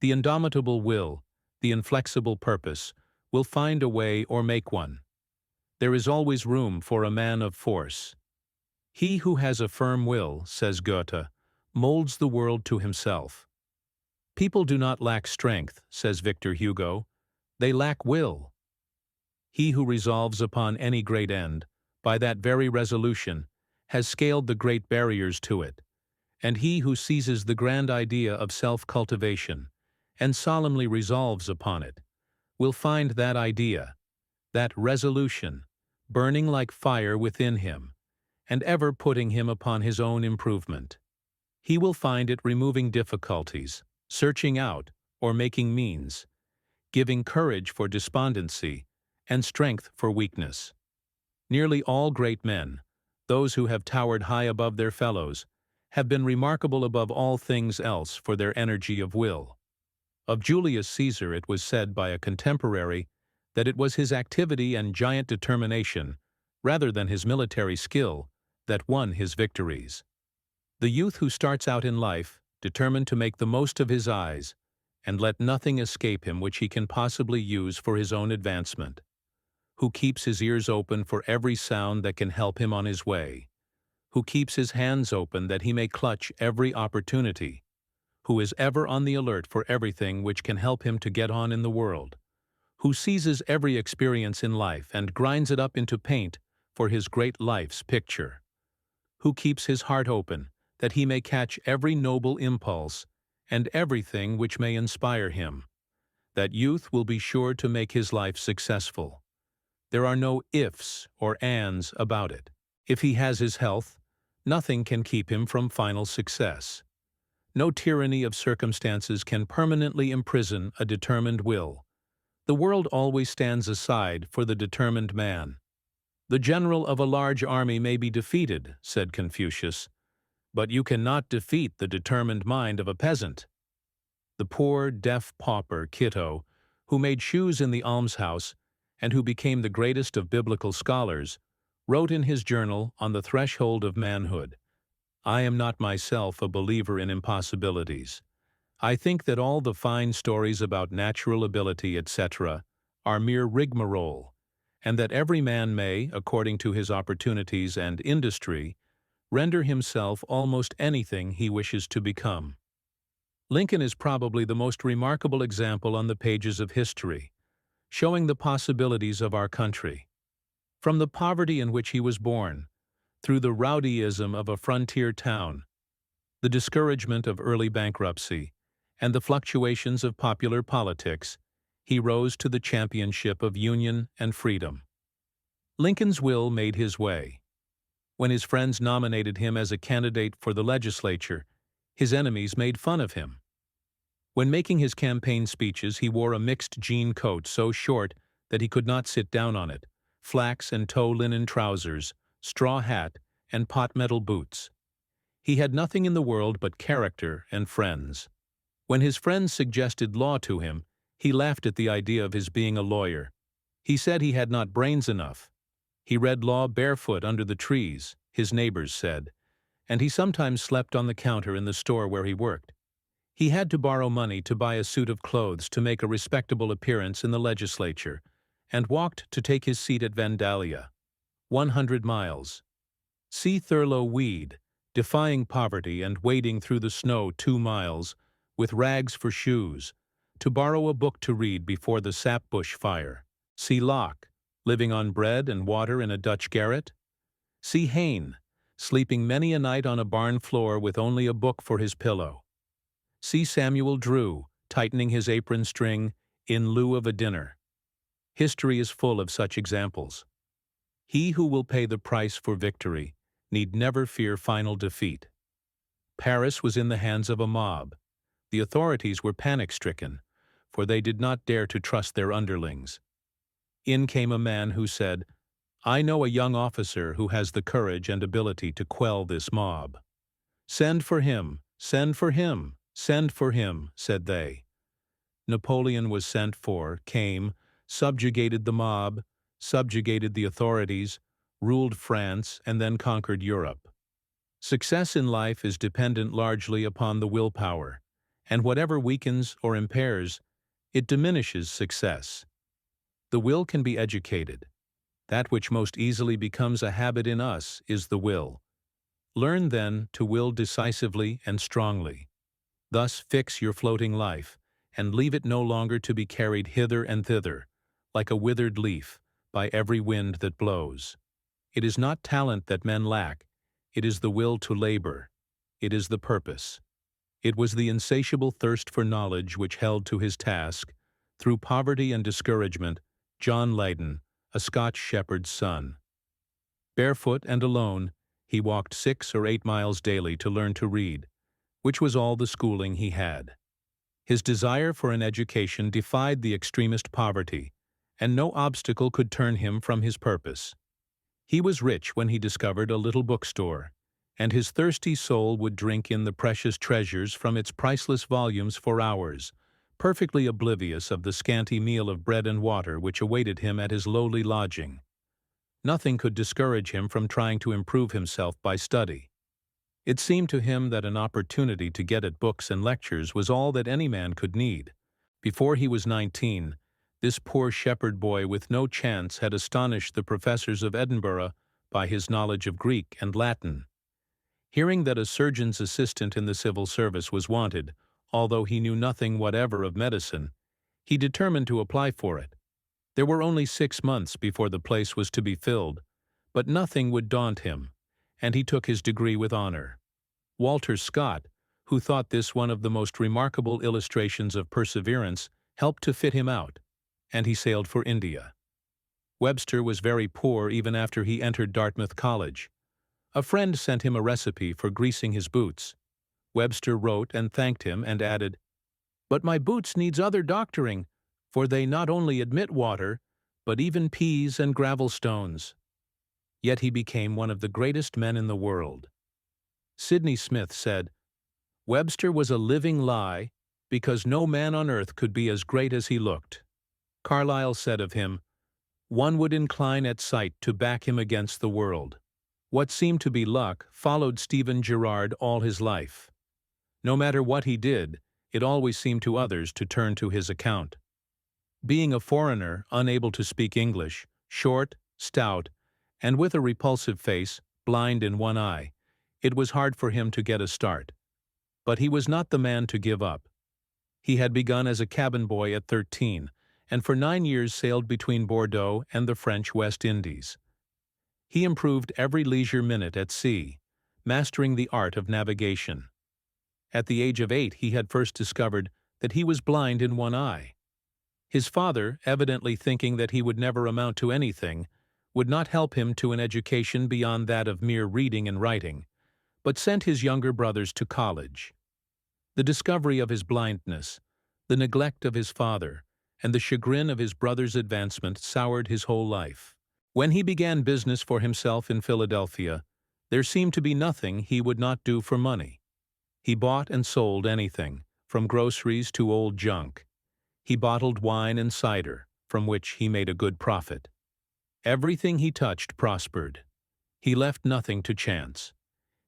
The indomitable will, the inflexible purpose, will find a way or make one. There is always room for a man of force. He who has a firm will, says Goethe, molds the world to himself. People do not lack strength, says Victor Hugo, they lack will. He who resolves upon any great end, by that very resolution, has scaled the great barriers to it, and he who seizes the grand idea of self-cultivation, and solemnly resolves upon it, will find that idea, that resolution, burning like fire within him, and ever putting him upon his own improvement. He will find it removing difficulties, searching out or making means, giving courage for despondency and strength for weakness. Nearly all great men, those who have towered high above their fellows, have been remarkable above all things else for their energy of will. Of Julius Caesar it was said by a contemporary that it was his activity and giant determination, rather than his military skill, that won his victories. The youth who starts out in life, determined to make the most of his eyes, and let nothing escape him which he can possibly use for his own advancement, who keeps his ears open for every sound that can help him on his way, who keeps his hands open that he may clutch every opportunity, who is ever on the alert for everything which can help him to get on in the world, who seizes every experience in life and grinds it up into paint for his great life's picture, who keeps his heart open that he may catch every noble impulse and everything which may inspire him. That youth will be sure to make his life successful. There are no ifs or ands about it. If he has his health, nothing can keep him from final success. No tyranny of circumstances can permanently imprison a determined will. The world always stands aside for the determined man. The general of a large army may be defeated, said Confucius, but you cannot defeat the determined mind of a peasant. The poor, deaf pauper Kitto, who made shoes in the almshouse and who became the greatest of biblical scholars, wrote in his journal on the threshold of manhood, "I am not myself a believer in impossibilities. I think that all the fine stories about natural ability, etc., are mere rigmarole, and that every man may, according to his opportunities and industry, render himself almost anything he wishes to become." Lincoln is probably the most remarkable example on the pages of history, showing the possibilities of our country. From the poverty in which he was born, through the rowdyism of a frontier town, the discouragement of early bankruptcy, and the fluctuations of popular politics, he rose to the championship of union and freedom. Lincoln's will made his way. When his friends nominated him as a candidate for the legislature, his enemies made fun of him. When making his campaign speeches, he wore a mixed jean coat so short that he could not sit down on it, flax and tow linen trousers, straw hat, and pot metal boots. He had nothing in the world but character and friends. When his friends suggested law to him, he laughed at the idea of his being a lawyer. He said he had not brains enough. He read law barefoot under the trees, his neighbors said, and he sometimes slept on the counter in the store where he worked. He had to borrow money to buy a suit of clothes to make a respectable appearance in the legislature, and walked to take his seat at Vandalia. 100 miles. See Thurlow Weed, defying poverty and wading through the snow 2 miles, with rags for shoes, to borrow a book to read before the sapbush fire. See Locke, living on bread and water in a Dutch garret. See Hayne, sleeping many a night on a barn floor with only a book for his pillow. See Samuel Drew, tightening his apron string in lieu of a dinner. History is full of such examples. He who will pay the price for victory need never fear final defeat. Paris was in the hands of a mob. The authorities were panic-stricken, for they did not dare to trust their underlings. In came a man who said, "I know a young officer who has the courage and ability to quell this mob." "Send for him, send for him, send for him," said they. Napoleon was sent for, came, subjugated the mob, subjugated the authorities, ruled France, and then conquered Europe. Success in life is dependent largely upon the willpower, and whatever weakens or impairs, it diminishes success. The will can be educated. That which most easily becomes a habit in us is the will. Learn then to will decisively and strongly. Thus fix your floating life, and leave it no longer to be carried hither and thither, like a withered leaf, by every wind that blows. It is not talent that men lack, it is the will to labor. It is the purpose. It was the insatiable thirst for knowledge which held to his task, through poverty and discouragement, John Leyden, a Scotch shepherd's son. Barefoot and alone, he walked 6 or 8 miles daily to learn to read, which was all the schooling he had. His desire for an education defied the extremest poverty, and no obstacle could turn him from his purpose. He was rich when he discovered a little bookstore, and his thirsty soul would drink in the precious treasures from its priceless volumes for hours, perfectly oblivious of the scanty meal of bread and water which awaited him at his lowly lodging. Nothing could discourage him from trying to improve himself by study. It seemed to him that an opportunity to get at books and lectures was all that any man could need. Before he was 19, this poor shepherd boy with no chance had astonished the professors of Edinburgh by his knowledge of Greek and Latin. Hearing that a surgeon's assistant in the civil service was wanted, although he knew nothing whatever of medicine, he determined to apply for it. There were only 6 months before the place was to be filled, but nothing would daunt him, and he took his degree with honor. Walter Scott, who thought this one of the most remarkable illustrations of perseverance, helped to fit him out, and he sailed for India. Webster was very poor even after he entered Dartmouth College. A friend sent him a recipe for greasing his boots. Webster wrote and thanked him and added, "But my boots needs other doctoring, for they not only admit water, but even peas and gravel stones." Yet he became one of the greatest men in the world. Sidney Smith said, "Webster was a living lie, because no man on earth could be as great as he looked." Carlyle said of him, "One would incline at sight to back him against the world." What seemed to be luck followed Stephen Girard all his life. No matter what he did, it always seemed to others to turn to his account. Being a foreigner, unable to speak English, short, stout, and with a repulsive face, blind in one eye, it was hard for him to get a start. But he was not the man to give up. He had begun as a cabin boy at 13, and for 9 years sailed between Bordeaux and the French West Indies. He improved every leisure minute at sea, mastering the art of navigation. At the age of 8 he had first discovered that he was blind in one eye. His father, evidently thinking that he would never amount to anything, would not help him to an education beyond that of mere reading and writing, but sent his younger brothers to college. The discovery of his blindness, the neglect of his father, and the chagrin of his brother's advancement soured his whole life. When he began business for himself in Philadelphia, there seemed to be nothing he would not do for money. He bought and sold anything, from groceries to old junk. He bottled wine and cider, from which he made a good profit. Everything he touched prospered. He left nothing to chance.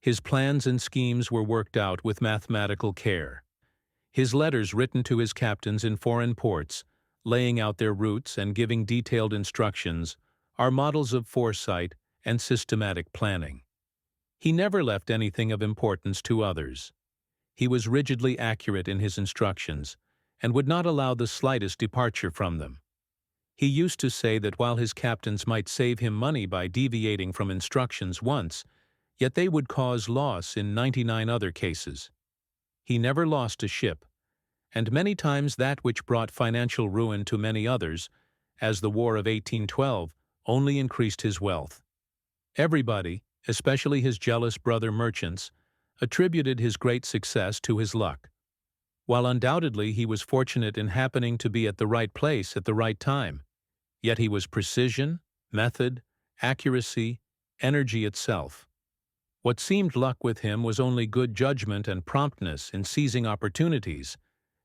His plans and schemes were worked out with mathematical care. His letters written to his captains in foreign ports, laying out their routes and giving detailed instructions, are models of foresight and systematic planning. He never left anything of importance to others. He was rigidly accurate in his instructions and would not allow the slightest departure from them. He used to say that while his captains might save him money by deviating from instructions once, yet they would cause loss in 99 other cases. He never lost a ship, and many times that which brought financial ruin to many others, as the War of 1812, only increased his wealth. Everybody, especially his jealous brother merchants, attributed his great success to his luck. While undoubtedly he was fortunate in happening to be at the right place at the right time, yet he was precision, method, accuracy, energy itself. What seemed luck with him was only good judgment and promptness in seizing opportunities,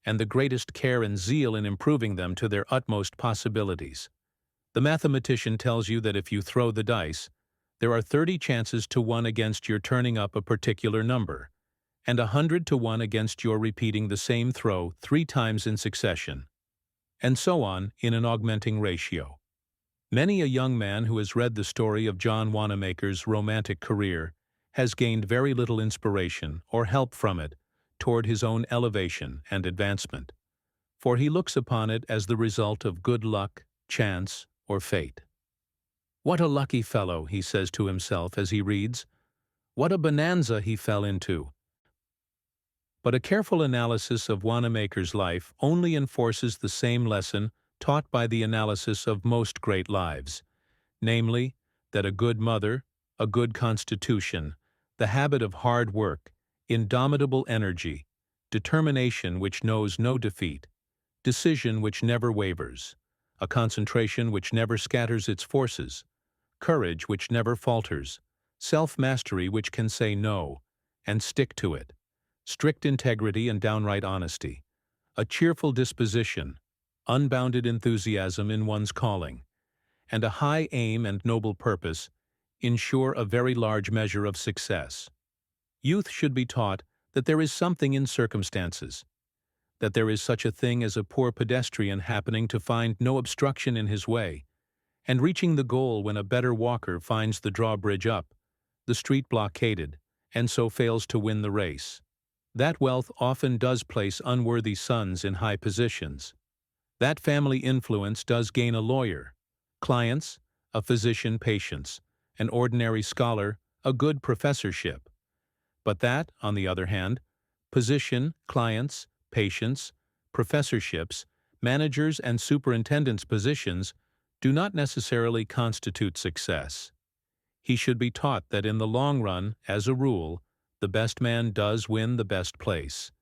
and the greatest care and zeal in improving them to their utmost possibilities. The mathematician tells you that if you throw the dice, there are 30 chances to 1 against your turning up a particular number, and 100 to 1 against your repeating the same throw 3 times in succession, and so on in an augmenting ratio. Many a young man who has read the story of John Wanamaker's romantic career has gained very little inspiration or help from it toward his own elevation and advancement, for he looks upon it as the result of good luck, chance, or fate. "What a lucky fellow," he says to himself as he reads. "What a bonanza he fell into." But a careful analysis of Wanamaker's life only enforces the same lesson taught by the analysis of most great lives, namely, that a good mother, a good constitution, the habit of hard work, indomitable energy, determination which knows no defeat, decision which never wavers, a concentration which never scatters its forces, courage which never falters, self-mastery which can say no, and stick to it, strict integrity and downright honesty, a cheerful disposition, unbounded enthusiasm in one's calling, and a high aim and noble purpose ensure a very large measure of success. Youth should be taught that there is something in circumstances, that there is such a thing as a poor pedestrian happening to find no obstruction in his way, and reaching the goal when a better walker finds the drawbridge up, the street blockaded, and so fails to win the race. That wealth often does place unworthy sons in high positions. That family influence does gain a lawyer, clients, a physician patients, an ordinary scholar, a good professorship. But that, on the other hand, position, clients, patients, professorships, managers and superintendents' positions do not necessarily constitute success. He should be taught that in the long run, as a rule, the best man does win the best place,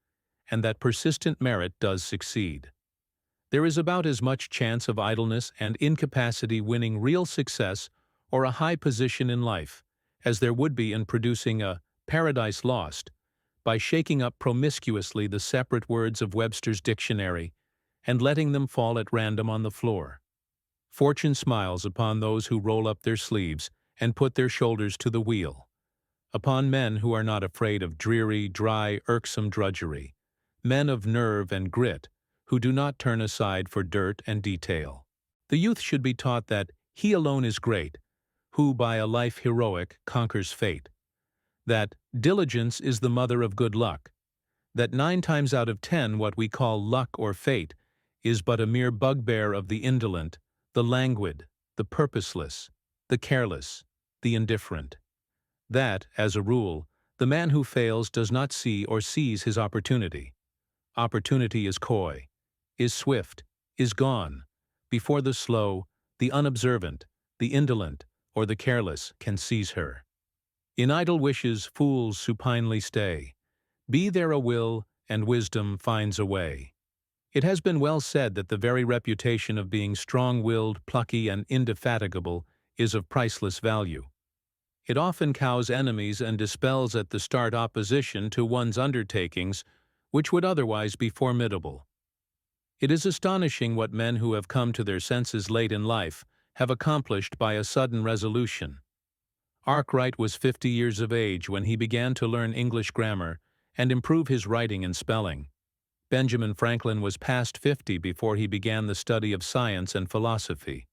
and that persistent merit does succeed. There is about as much chance of idleness and incapacity winning real success or a high position in life as there would be in producing a Paradise Lost by shaking up promiscuously the separate words of Webster's dictionary and letting them fall at random on the floor. Fortune smiles upon those who roll up their sleeves and put their shoulders to the wheel, upon men who are not afraid of dreary, dry, irksome drudgery, men of nerve and grit who do not turn aside for dirt and detail. The youth should be taught that he alone is great, who by a life heroic conquers fate, that diligence is the mother of good luck, that 9 times out of 10 what we call luck or fate is but a mere bugbear of the indolent, the languid, the purposeless, the careless, the indifferent. That, as a rule, the man who fails does not see or seize his opportunity. Opportunity is coy, is swift, is gone, before the slow, the unobservant, the indolent, or the careless can seize her. In idle wishes fools supinely stay. Be there a will, and wisdom finds a way. It has been well said that the very reputation of being strong-willed, plucky, and indefatigable is of priceless value. It often cows enemies and dispels at the start opposition to one's undertakings, which would otherwise be formidable. It is astonishing what men who have come to their senses late in life have accomplished by a sudden resolution. Arkwright was 50 years of age when he began to learn English grammar and improve his writing and spelling. Benjamin Franklin was past 50 before he began the study of science and philosophy.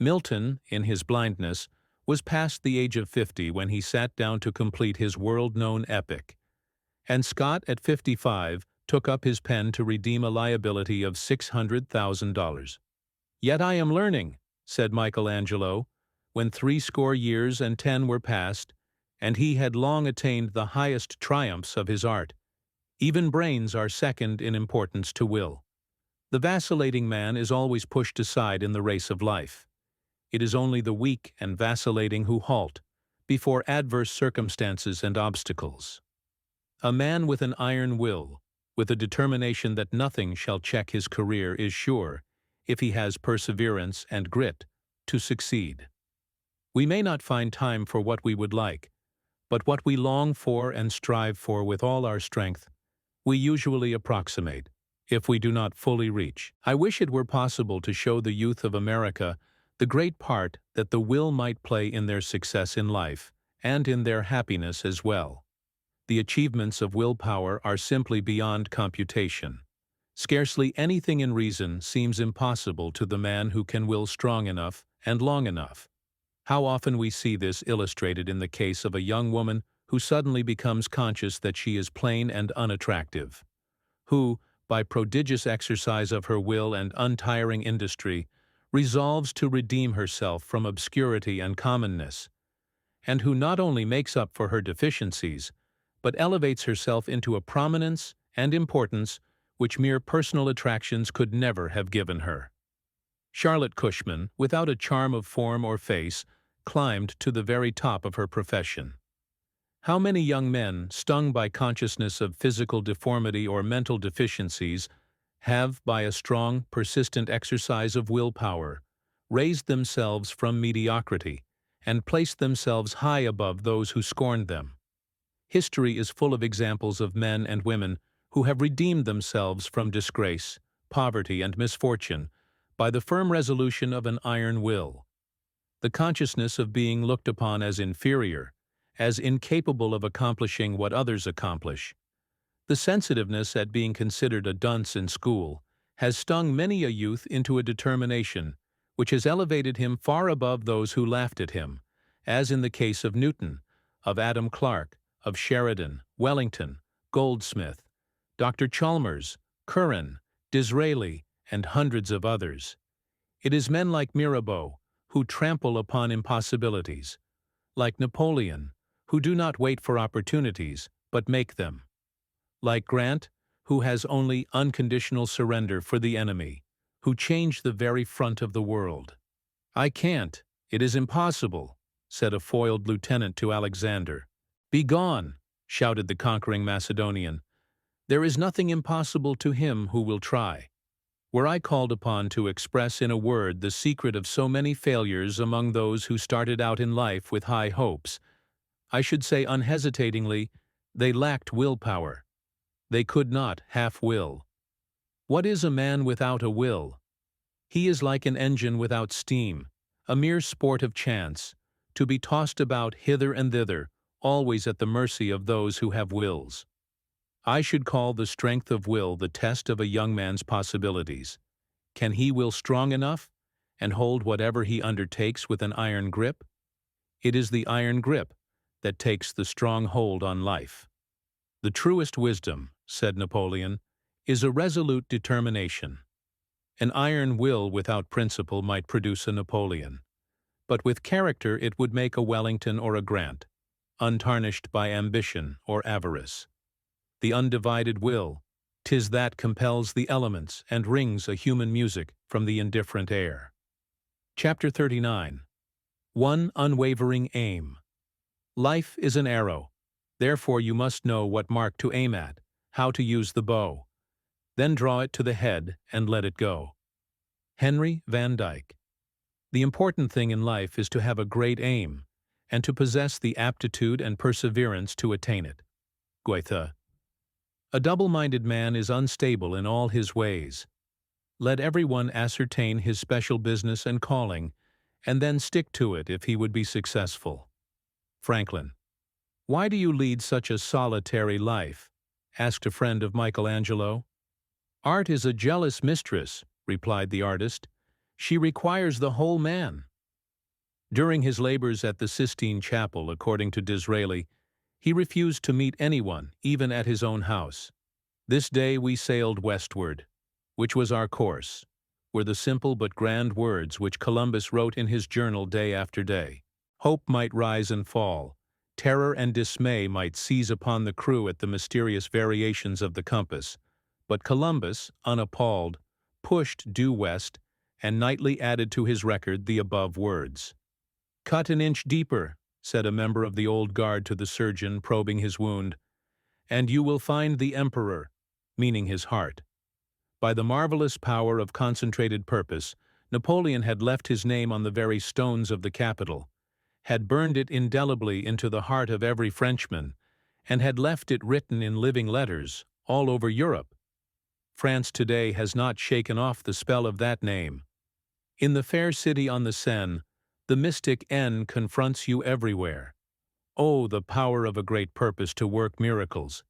Milton, in his blindness, was past the age of 50 when he sat down to complete his world-known epic. And Scott, at 55, took up his pen to redeem a liability of $600,000. "Yet I am learning," said Michelangelo, when 70 years were past, and he had long attained the highest triumphs of his art. Even brains are second in importance to will. The vacillating man is always pushed aside in the race of life. It is only the weak and vacillating who halt before adverse circumstances and obstacles. A man with an iron will, with a determination that nothing shall check his career, is sure, if he has perseverance and grit, to succeed. We may not find time for what we would like, but what we long for and strive for with all our strength, we usually approximate, if we do not fully reach. I wish it were possible to show the youth of America the great part that the will might play in their success in life, and in their happiness as well. The achievements of willpower are simply beyond computation. Scarcely anything in reason seems impossible to the man who can will strong enough and long enough. How often we see this illustrated in the case of a young woman who suddenly becomes conscious that she is plain and unattractive, who, by prodigious exercise of her will and untiring industry, resolves to redeem herself from obscurity and commonness, and who not only makes up for her deficiencies, but elevates herself into a prominence and importance which mere personal attractions could never have given her. Charlotte Cushman, without a charm of form or face, climbed to the very top of her profession. How many young men, stung by consciousness of physical deformity or mental deficiencies, have, by a strong, persistent exercise of willpower, raised themselves from mediocrity and placed themselves high above those who scorned them. History is full of examples of men and women who have redeemed themselves from disgrace, poverty, and misfortune by the firm resolution of an iron will. The consciousness of being looked upon as inferior, as incapable of accomplishing what others accomplish, the sensitiveness at being considered a dunce in school, has stung many a youth into a determination which has elevated him far above those who laughed at him, as in the case of Newton, of Adam Clark, of Sheridan, Wellington, Goldsmith, Dr. Chalmers, Curran, Disraeli, and hundreds of others. It is men like Mirabeau, who trample upon impossibilities, like Napoleon, who do not wait for opportunities, but make them, like Grant, who has only unconditional surrender for the enemy, who change the very front of the world. "I can't, it is impossible," said a foiled lieutenant to Alexander. "Be gone," shouted the conquering Macedonian. "There is nothing impossible to him who will try." Were I called upon to express in a word the secret of so many failures among those who started out in life with high hopes, I should say unhesitatingly, they lacked willpower. They could not half will. What is a man without a will? He is like an engine without steam, a mere sport of chance, to be tossed about hither and thither, always at the mercy of those who have wills. I should call the strength of will the test of a young man's possibilities. Can he will strong enough, and hold whatever he undertakes with an iron grip? It is the iron grip that takes the strong hold on life. "The truest wisdom," said Napoleon, "is a resolute determination." An iron will without principle might produce a Napoleon, but with character it would make a Wellington or a Grant, untarnished by ambition or avarice. The undivided will, 'tis that compels the elements and wrings a human music from the indifferent air. Chapter 39. One unwavering aim. Life is an arrow, therefore you must know what mark to aim at, how to use the bow. Then draw it to the head and let it go. Henry Van Dyke. The important thing in life is to have a great aim, and to possess the aptitude and perseverance to attain it. Goethe. A double-minded man is unstable in all his ways. Let everyone ascertain his special business and calling, and then stick to it if he would be successful. Franklin. "Why do you lead such a solitary life?" asked a friend of Michelangelo. "Art is a jealous mistress," replied the artist. "She requires the whole man." During his labors at the Sistine Chapel, according to Disraeli, he refused to meet anyone, even at his own house. "This day we sailed westward, which was our course," were the simple but grand words which Columbus wrote in his journal day after day. Hope might rise and fall. Terror and dismay might seize upon the crew at the mysterious variations of the compass. But Columbus, unappalled, pushed due west and nightly added to his record the above words. "Cut an inch deeper," said a member of the old guard to the surgeon probing his wound, "and you will find the emperor," meaning his heart. By the marvelous power of concentrated purpose, Napoleon had left his name on the very stones of the Capitol, had burned it indelibly into the heart of every Frenchman, and had left it written in living letters all over Europe. France today has not shaken off the spell of that name. In the fair city on the Seine, the mystic N confronts you everywhere. Oh, the power of a great purpose to work miracles!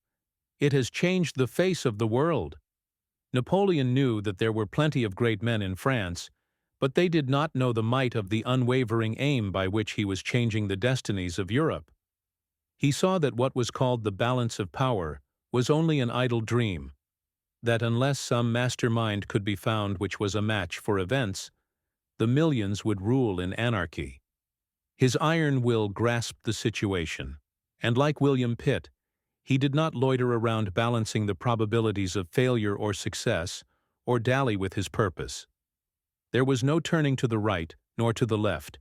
It has changed the face of the world. Napoleon knew that there were plenty of great men in France, but they did not know the might of the unwavering aim by which he was changing the destinies of Europe. He saw that what was called the balance of power was only an idle dream, that unless some master mind could be found which was a match for events, the millions would rule in anarchy. His iron will grasped the situation, and like William Pitt, he did not loiter around balancing the probabilities of failure or success, or dally with his purpose. There was no turning to the right nor to the left,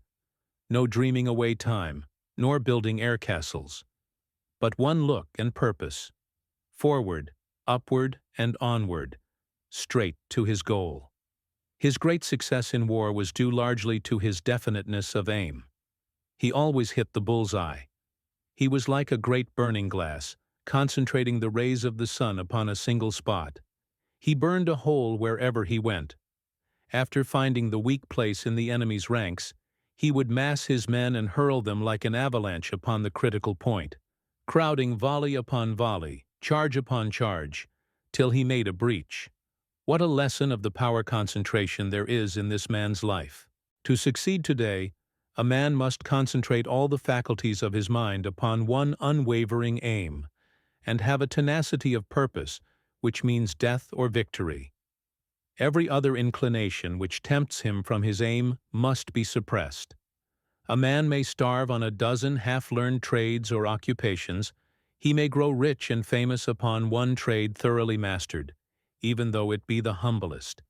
no dreaming away time, nor building air castles, but one look and purpose, forward, upward, and onward, straight to his goal. His great success in war was due largely to his definiteness of aim. He always hit the bullseye. He was like a great burning glass, concentrating the rays of the sun upon a single spot. He burned a hole wherever he went. After finding the weak place in the enemy's ranks, he would mass his men and hurl them like an avalanche upon the critical point, crowding volley upon volley, charge upon charge, till he made a breach. What a lesson of the power concentration there is in this man's life. To succeed today, a man must concentrate all the faculties of his mind upon one unwavering aim, and have a tenacity of purpose which means death or victory. Every other inclination which tempts him from his aim must be suppressed. A man may starve on a dozen half-learned trades or occupations. He may grow rich and famous upon one trade thoroughly mastered, even though it be the humblest.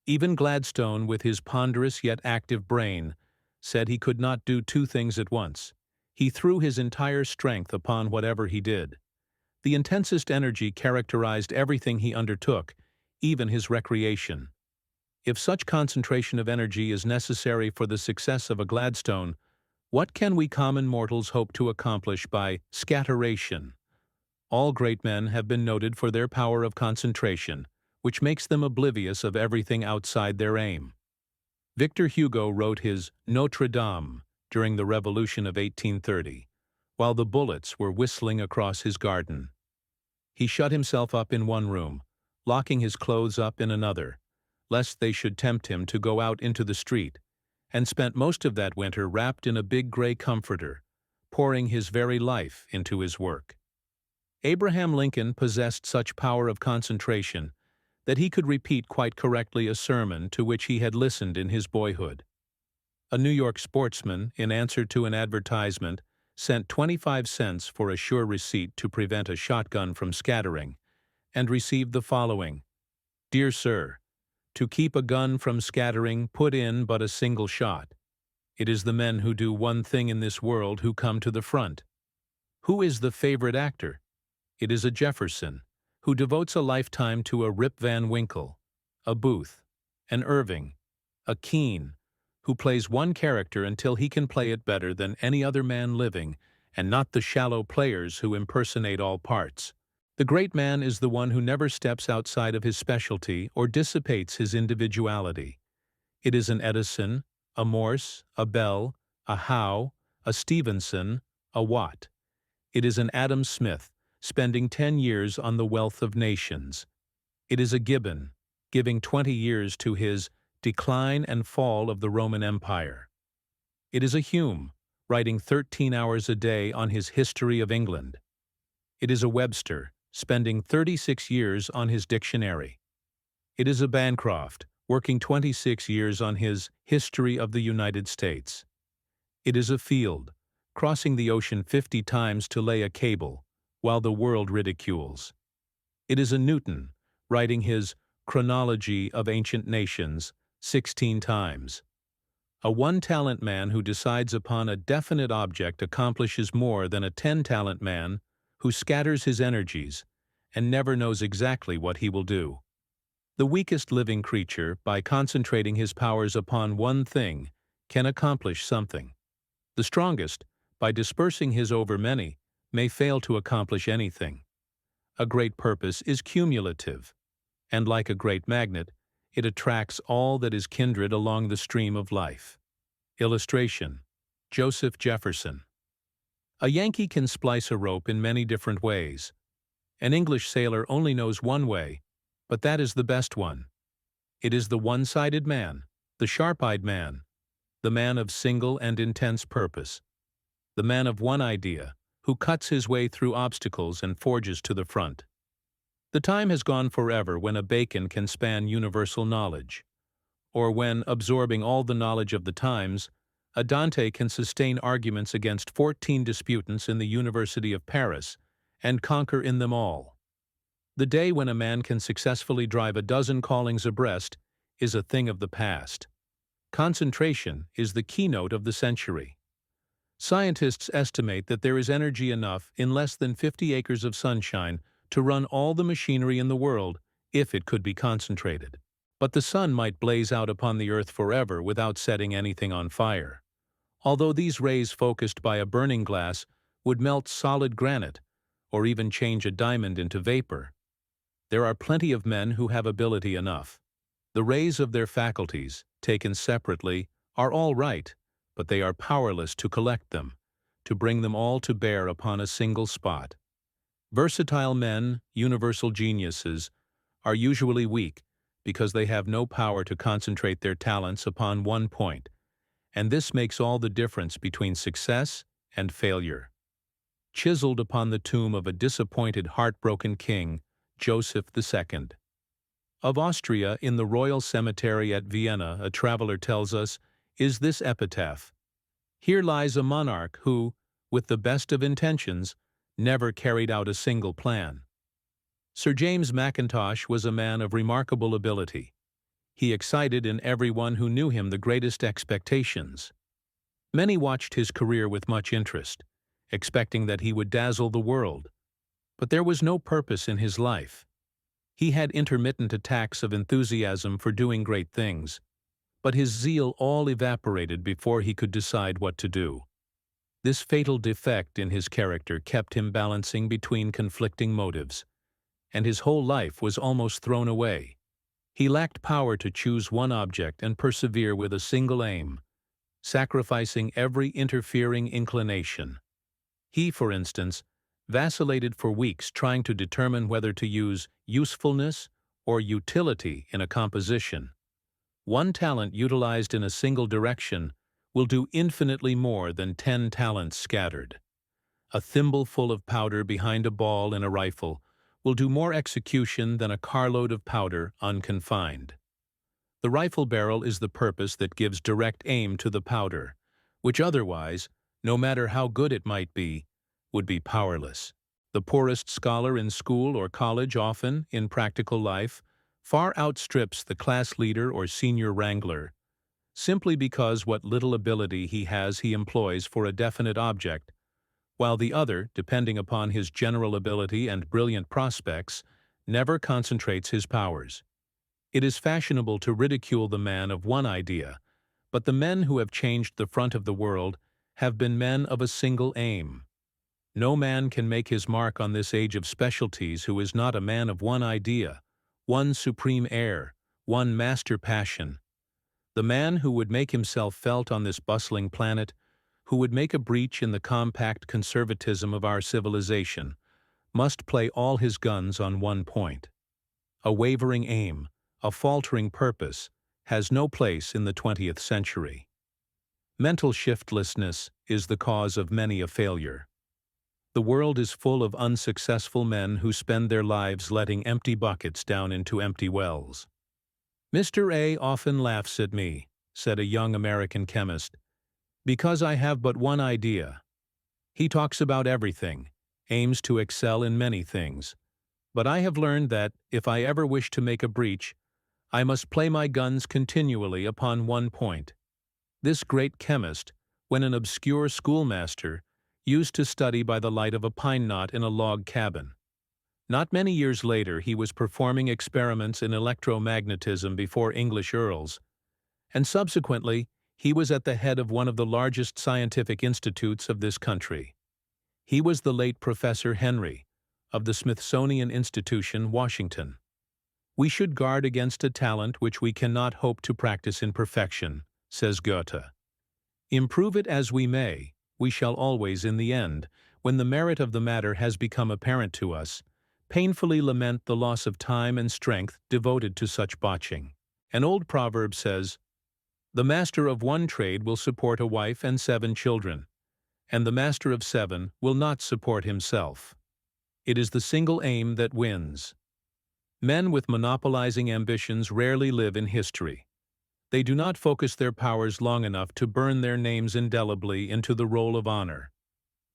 Even Gladstone, with his ponderous yet active brain, said he could not do two things at once. He threw his entire strength upon whatever he did. The intensest energy characterized everything he undertook, even his recreation. If such concentration of energy is necessary for the success of a Gladstone, what can we common mortals hope to accomplish by scatteration? All great men have been noted for their power of concentration, which makes them oblivious of everything outside their aim. Victor Hugo wrote his Notre Dame during the Revolution of 1830, while the bullets were whistling across his garden. He shut himself up in one room, locking his clothes up in another, lest they should tempt him to go out into the street, and spent most of that winter wrapped in a big gray comforter, pouring his very life into his work. Abraham Lincoln possessed such power of concentration that he could repeat quite correctly a sermon to which he had listened in his boyhood. A New York sportsman, in answer to an advertisement, sent 25 cents for a sure receipt to prevent a shotgun from scattering, and received the following: "Dear Sir, to keep a gun from scattering, put in but a single shot. It is the men who do one thing in this world who come to the front. Who is the favorite actor? It is a Jefferson, who devotes a lifetime to a Rip Van Winkle, a Booth, an Irving, a Keene, who plays one character until he can play it better than any other man living, and not the shallow players who impersonate all parts. The great man is the one who never steps outside of his specialty or dissipates his individuality. It is an Edison, a Morse, a Bell, a Howe, a Stevenson, a Watt. It is an Adam Smith, spending 10 years on the wealth of nations. It is a Gibbon, giving 20 years to his Decline and Fall of the Roman Empire. It is a Hume, writing 13 hours a day on his History of England. It is a Webster, spending 36 years on his dictionary. It is a Bancroft, working 26 years on his History of the United States. It is a Field, crossing the ocean 50 times to lay a cable, while the world ridicules. It is a Newton, writing his Chronology of Ancient Nations 16 times. A one-talent man who decides upon a definite object accomplishes more than a 10-talent man who scatters his energies and never knows exactly what he will do. The weakest living creature, by concentrating his powers upon one thing, can accomplish something. The strongest, by dispersing his over many, may fail to accomplish anything. A great purpose is cumulative, and like a great magnet, it attracts all that is kindred along the stream of life. Illustration: Joseph Jefferson. A Yankee can splice a rope in many different ways. An English sailor only knows one way, but that is the best one. It is the one-sided man, the sharp-eyed man, the man of single and intense purpose, the man of one idea, who cuts his way through obstacles and forges to the front. The time has gone forever when a Bacon can span universal knowledge, or when, absorbing all the knowledge of the times, a Dante can sustain arguments against 14 disputants in the University of Paris and conquer in them all. The day when a man can successfully drive a dozen callings abreast is a thing of the past. Concentration is the keynote of the century. Scientists estimate that there is energy enough in less than 50 acres of sunshine to run all the machinery in the world if it could be concentrated. But the sun might blaze out upon the earth forever without setting anything on fire. Although these rays focused by a burning glass would melt solid granite, or even change a diamond into vapor. There are plenty of men who have ability enough. The rays of their faculties, taken separately, are all right, but they are powerless to collect them, to bring them all to bear upon a single spot. Versatile men, universal geniuses, are usually weak because they have no power to concentrate their talents upon one point, and this makes all the difference between success and failure. Chiseled upon the tomb of a disappointed, heartbroken king, Joseph II. Of Austria, in the royal cemetery at Vienna, a traveler tells us, is this epitaph: "Here lies a monarch who, with the best of intentions, never carried out a single plan." Sir James Mackintosh was a man of remarkable ability. He excited in everyone who knew him the greatest expectations. Many watched his career with much interest, expecting that he would dazzle the world. But there was no purpose in his life. He had intermittent attacks of enthusiasm for doing great things, but his zeal all evaporated before he could decide what to do. This fatal defect in his character kept him balancing between conflicting motives, and his whole life was almost thrown away. He lacked power to choose one object and persevere with a single aim, sacrificing every interfering inclination. He, for instance, vacillated for weeks trying to determine whether to use usefulness or utility in a composition. One talent utilized in a single direction will do infinitely more than 10 talents scattered. A thimbleful of powder behind a ball in a rifle will do more execution than a carload of powder unconfined. The rifle barrel is the purpose that gives direct aim to the powder, which otherwise, no matter how good it might be, would be powerless. The poorest scholar in school or college often, in practical life, far outstrips the class leader or senior wrangler, simply because what little ability he has he employs for a definite object, while the other, depending upon his general ability and brilliant prospects, never concentrates his powers. It is fashionable to ridicule the man of one idea, but the men who have changed the front of the world have been men of a single aim. No man can make his mark on this age of specialties who is not a man of one idea, one supreme air, one master passion. The man who would make himself felt on this bustling planet, who would make a breach in the compact conservatism of our civilization, must play all his guns on one point. A wavering aim, a faltering purpose, has no place in the 20th century. Mental shiftlessness is the cause of many a failure. The world is full of unsuccessful men who spend their lives letting empty buckets down into empty wells. "Mr. A often laughs at me," said a young American chemist, "because I have but one idea. He talks about everything, aims to excel in many things. But I have learned that, if I ever wish to make a breach, I must play my guns continually upon one point." This great chemist, when an obscure schoolmaster, used to study by the light of a pine knot in a log cabin. Not many years later he was performing experiments in electromagnetism before English earls, and subsequently he was at the head of one of the largest scientific institutes of this country. He was the late Professor Henry, of the Smithsonian Institution, Washington. "We should guard against a talent which we cannot hope to practice in perfection," says Goethe. "Improve it as we may, we shall always in the end, when the merit of the matter has become apparent to us, painfully lament the loss of time and strength devoted to such botching." An old proverb says, "The master of one trade will support a wife and 7 children, and the master of 7 will not support himself." It is the single aim that wins. Men with monopolizing ambitions rarely live in history. They do not focus their powers long enough to burn their names indelibly into the roll of honor.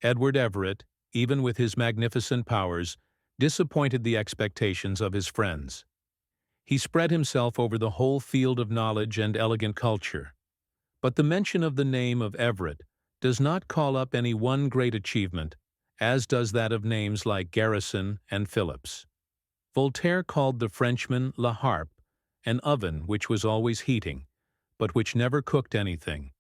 Edward Everett, even with his magnificent powers, disappointed the expectations of his friends. He spread himself over the whole field of knowledge and elegant culture. But the mention of the name of Everett does not call up any one great achievement, as does that of names like Garrison and Phillips. Voltaire called the Frenchman La Harpe an oven which was always heating, but which never cooked anything.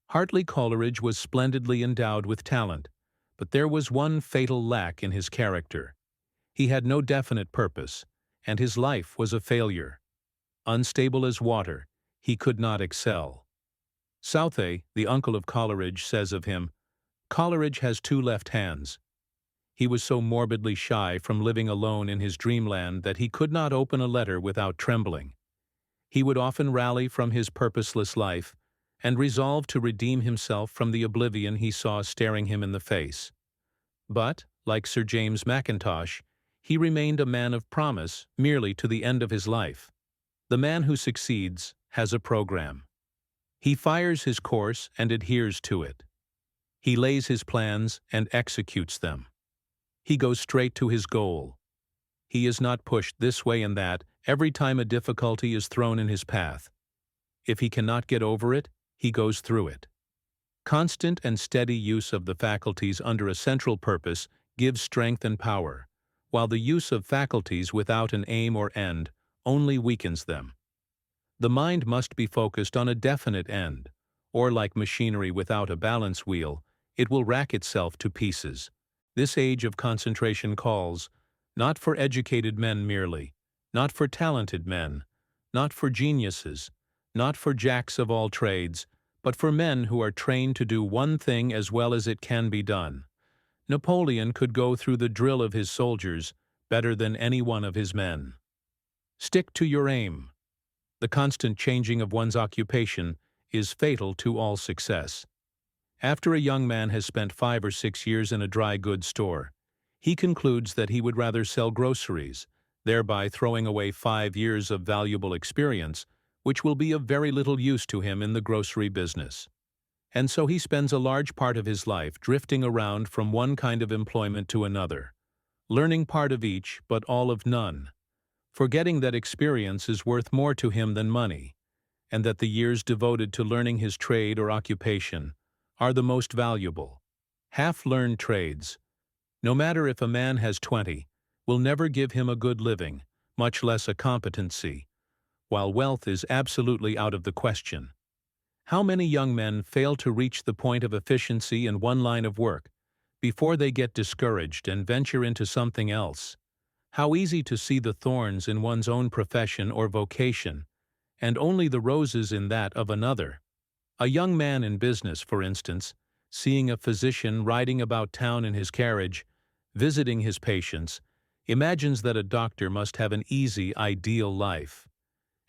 Hartley Coleridge was splendidly endowed with talent, but there was one fatal lack in his character. He had no definite purpose, and his life was a failure. Unstable as water, he could not excel. Southey, the uncle of Coleridge, says of him, "Coleridge has 2 left hands." He was so morbidly shy from living alone in his dreamland that he could not open a letter without trembling. He would often rally from his purposeless life and resolve to redeem himself from the oblivion he saw staring him in the face. But, like Sir James Mackintosh, he remained a man of promise merely to the end of his life. The man who succeeds has a program. He fires his course and adheres to it. He lays his plans and executes them. He goes straight to his goal. He is not pushed this way and that every time a difficulty is thrown in his path. If he cannot get over it, he goes through it. Constant and steady use of the faculties under a central purpose gives strength and power, while the use of faculties without an aim or end only weakens them. The mind must be focused on a definite end, or like machinery without a balance wheel, it will rack itself to pieces. This age of concentration calls, not for educated men merely, not for talented men, not for geniuses, not for jacks of all trades, but for men who are trained to do one thing as well as it can be done. Napoleon could go through the drill of his soldiers better than any one of his men. Stick to your aim. The constant changing of one's occupation is fatal to all success. After a young man has spent 5 or 6 years in a dry goods store, he concludes that he would rather sell groceries, thereby throwing away 5 years of valuable experience, which will be of very little use to him in the grocery business. And so he spends a large part of his life drifting around from one kind of employment to another, learning part of each but all of none, forgetting that experience is worth more to him than money, and that the years devoted to learning his trade or occupation are the most valuable. Half-learned trades, no matter if a man has 20, will never give him a good living, much less a competency, while wealth is absolutely out of the question. How many young men fail to reach the point of efficiency in one line of work before they get discouraged and venture into something else? How easy to see the thorns in one's own profession or vocation, and only the roses in that of another. A young man in business, for instance, seeing a physician riding about town in his carriage, visiting his patients, imagines that a doctor must have an easy, ideal life,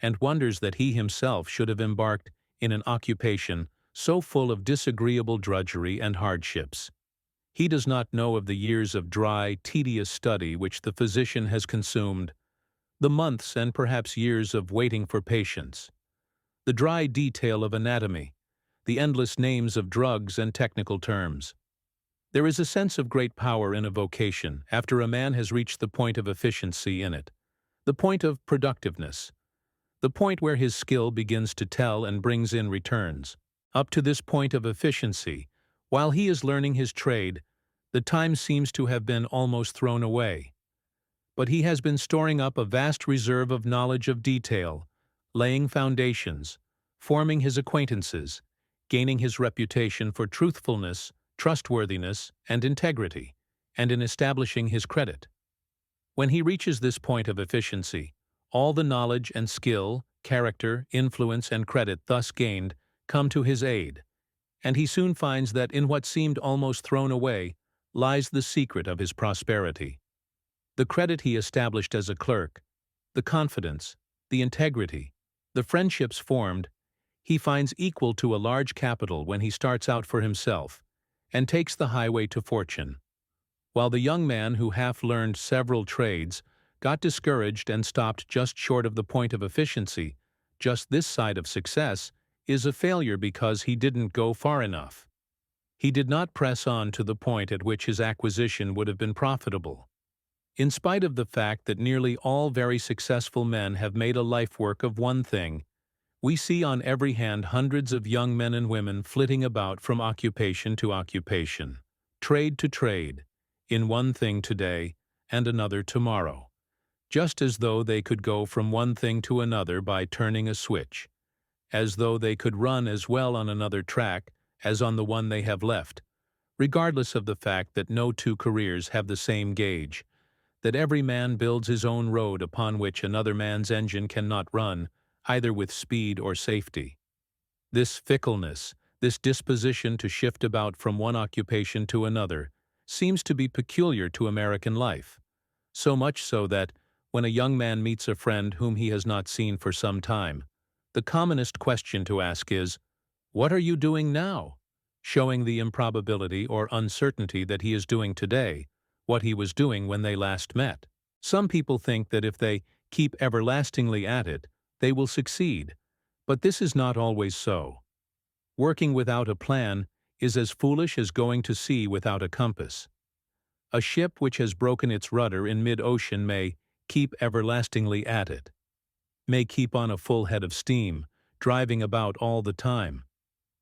and wonders that he himself should have embarked in an occupation so full of disagreeable drudgery and hardships. He does not know of the years of dry, tedious study which the physician has consumed, the months and perhaps years of waiting for patients, the dry detail of anatomy, the endless names of drugs and technical terms. There is a sense of great power in a vocation after a man has reached the point of efficiency in it, the point of productiveness, the point where his skill begins to tell and brings in returns. Up to this point of efficiency, while he is learning his trade, the time seems to have been almost thrown away. But he has been storing up a vast reserve of knowledge of detail, laying foundations, forming his acquaintances, gaining his reputation for truthfulness, trustworthiness, and integrity, and in establishing his credit. When he reaches this point of efficiency, all the knowledge and skill, character, influence, and credit thus gained come to his aid, and he soon finds that in what seemed almost thrown away lies the secret of his prosperity. The credit he established as a clerk, the confidence, the integrity, the friendships formed, he finds equal to a large capital when he starts out for himself and takes the highway to fortune. While the young man who half-learned several trades got discouraged and stopped just short of the point of efficiency, just this side of success is a failure because he didn't go far enough. He did not press on to the point at which his acquisition would have been profitable. In spite of the fact that nearly all very successful men have made a life work of one thing, we see on every hand hundreds of young men and women flitting about from occupation to occupation, trade to trade, in one thing today and another tomorrow, just as though they could go from one thing to another by turning a switch, as though they could run as well on another track as on the one they have left, regardless of the fact that no two careers have the same gauge, that every man builds his own road upon which another man's engine cannot run, either with speed or safety. This fickleness, this disposition to shift about from one occupation to another, seems to be peculiar to American life, so much so that, when a young man meets a friend whom he has not seen for some time, the commonest question to ask is, "What are you doing now?" showing the improbability or uncertainty that he is doing today what he was doing when they last met. Some people think that if they keep everlastingly at it, they will succeed, but this is not always so. Working without a plan is as foolish as going to sea without a compass. A ship which has broken its rudder in mid-ocean may keep everlastingly at it, may keep on a full head of steam, driving about all the time,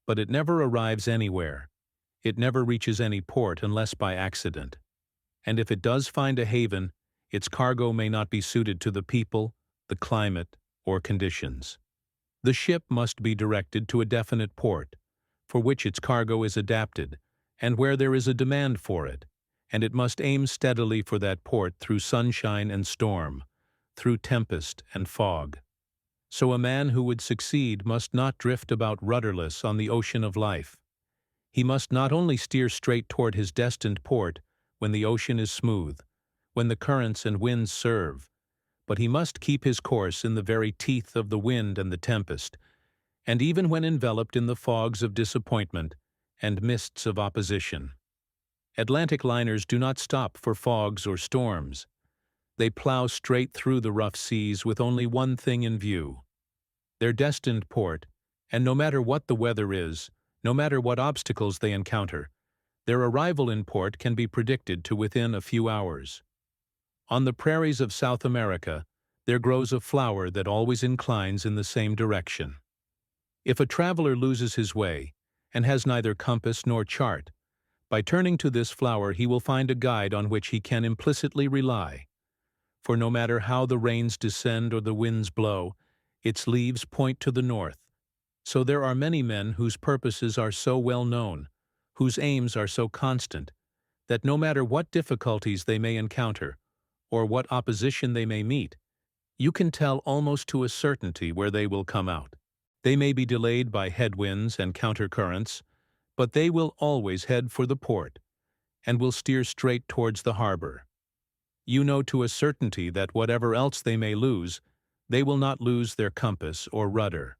but it never arrives anywhere. It never reaches any port unless by accident. And if it does find a haven, its cargo may not be suited to the people, the climate, or conditions. The ship must be directed to a definite port, for which its cargo is adapted, and where there is a demand for it, and it must aim steadily for that port through sunshine and storm, through tempest and fog. So a man who would succeed must not drift about rudderless on the ocean of life. He must not only steer straight toward his destined port when the ocean is smooth, when the currents and winds serve, but he must keep his course in the very teeth of the wind and the tempest, and even when enveloped in the fogs of disappointment and mists of opposition. Atlantic liners do not stop for fogs or storms. They plow straight through the rough seas with only one thing in view: their destined port, and no matter what the weather is, no matter what obstacles they encounter, their arrival in port can be predicted to within a few hours. On the prairies of South America, there grows a flower that always inclines in the same direction. If a traveler loses his way, and has neither compass nor chart, by turning to this flower he will find a guide on which he can implicitly rely. For no matter how the rains descend or the winds blow, its leaves point to the north. So there are many men whose purposes are so well known, whose aims are so constant, that no matter what difficulties they may encounter, or what opposition they may meet, you can tell almost to a certainty where they will come out. They may be delayed by headwinds and countercurrents, but they will always head for the port, and will steer straight towards the harbor. You know to a certainty that whatever else they may lose, they will not lose their compass or rudder.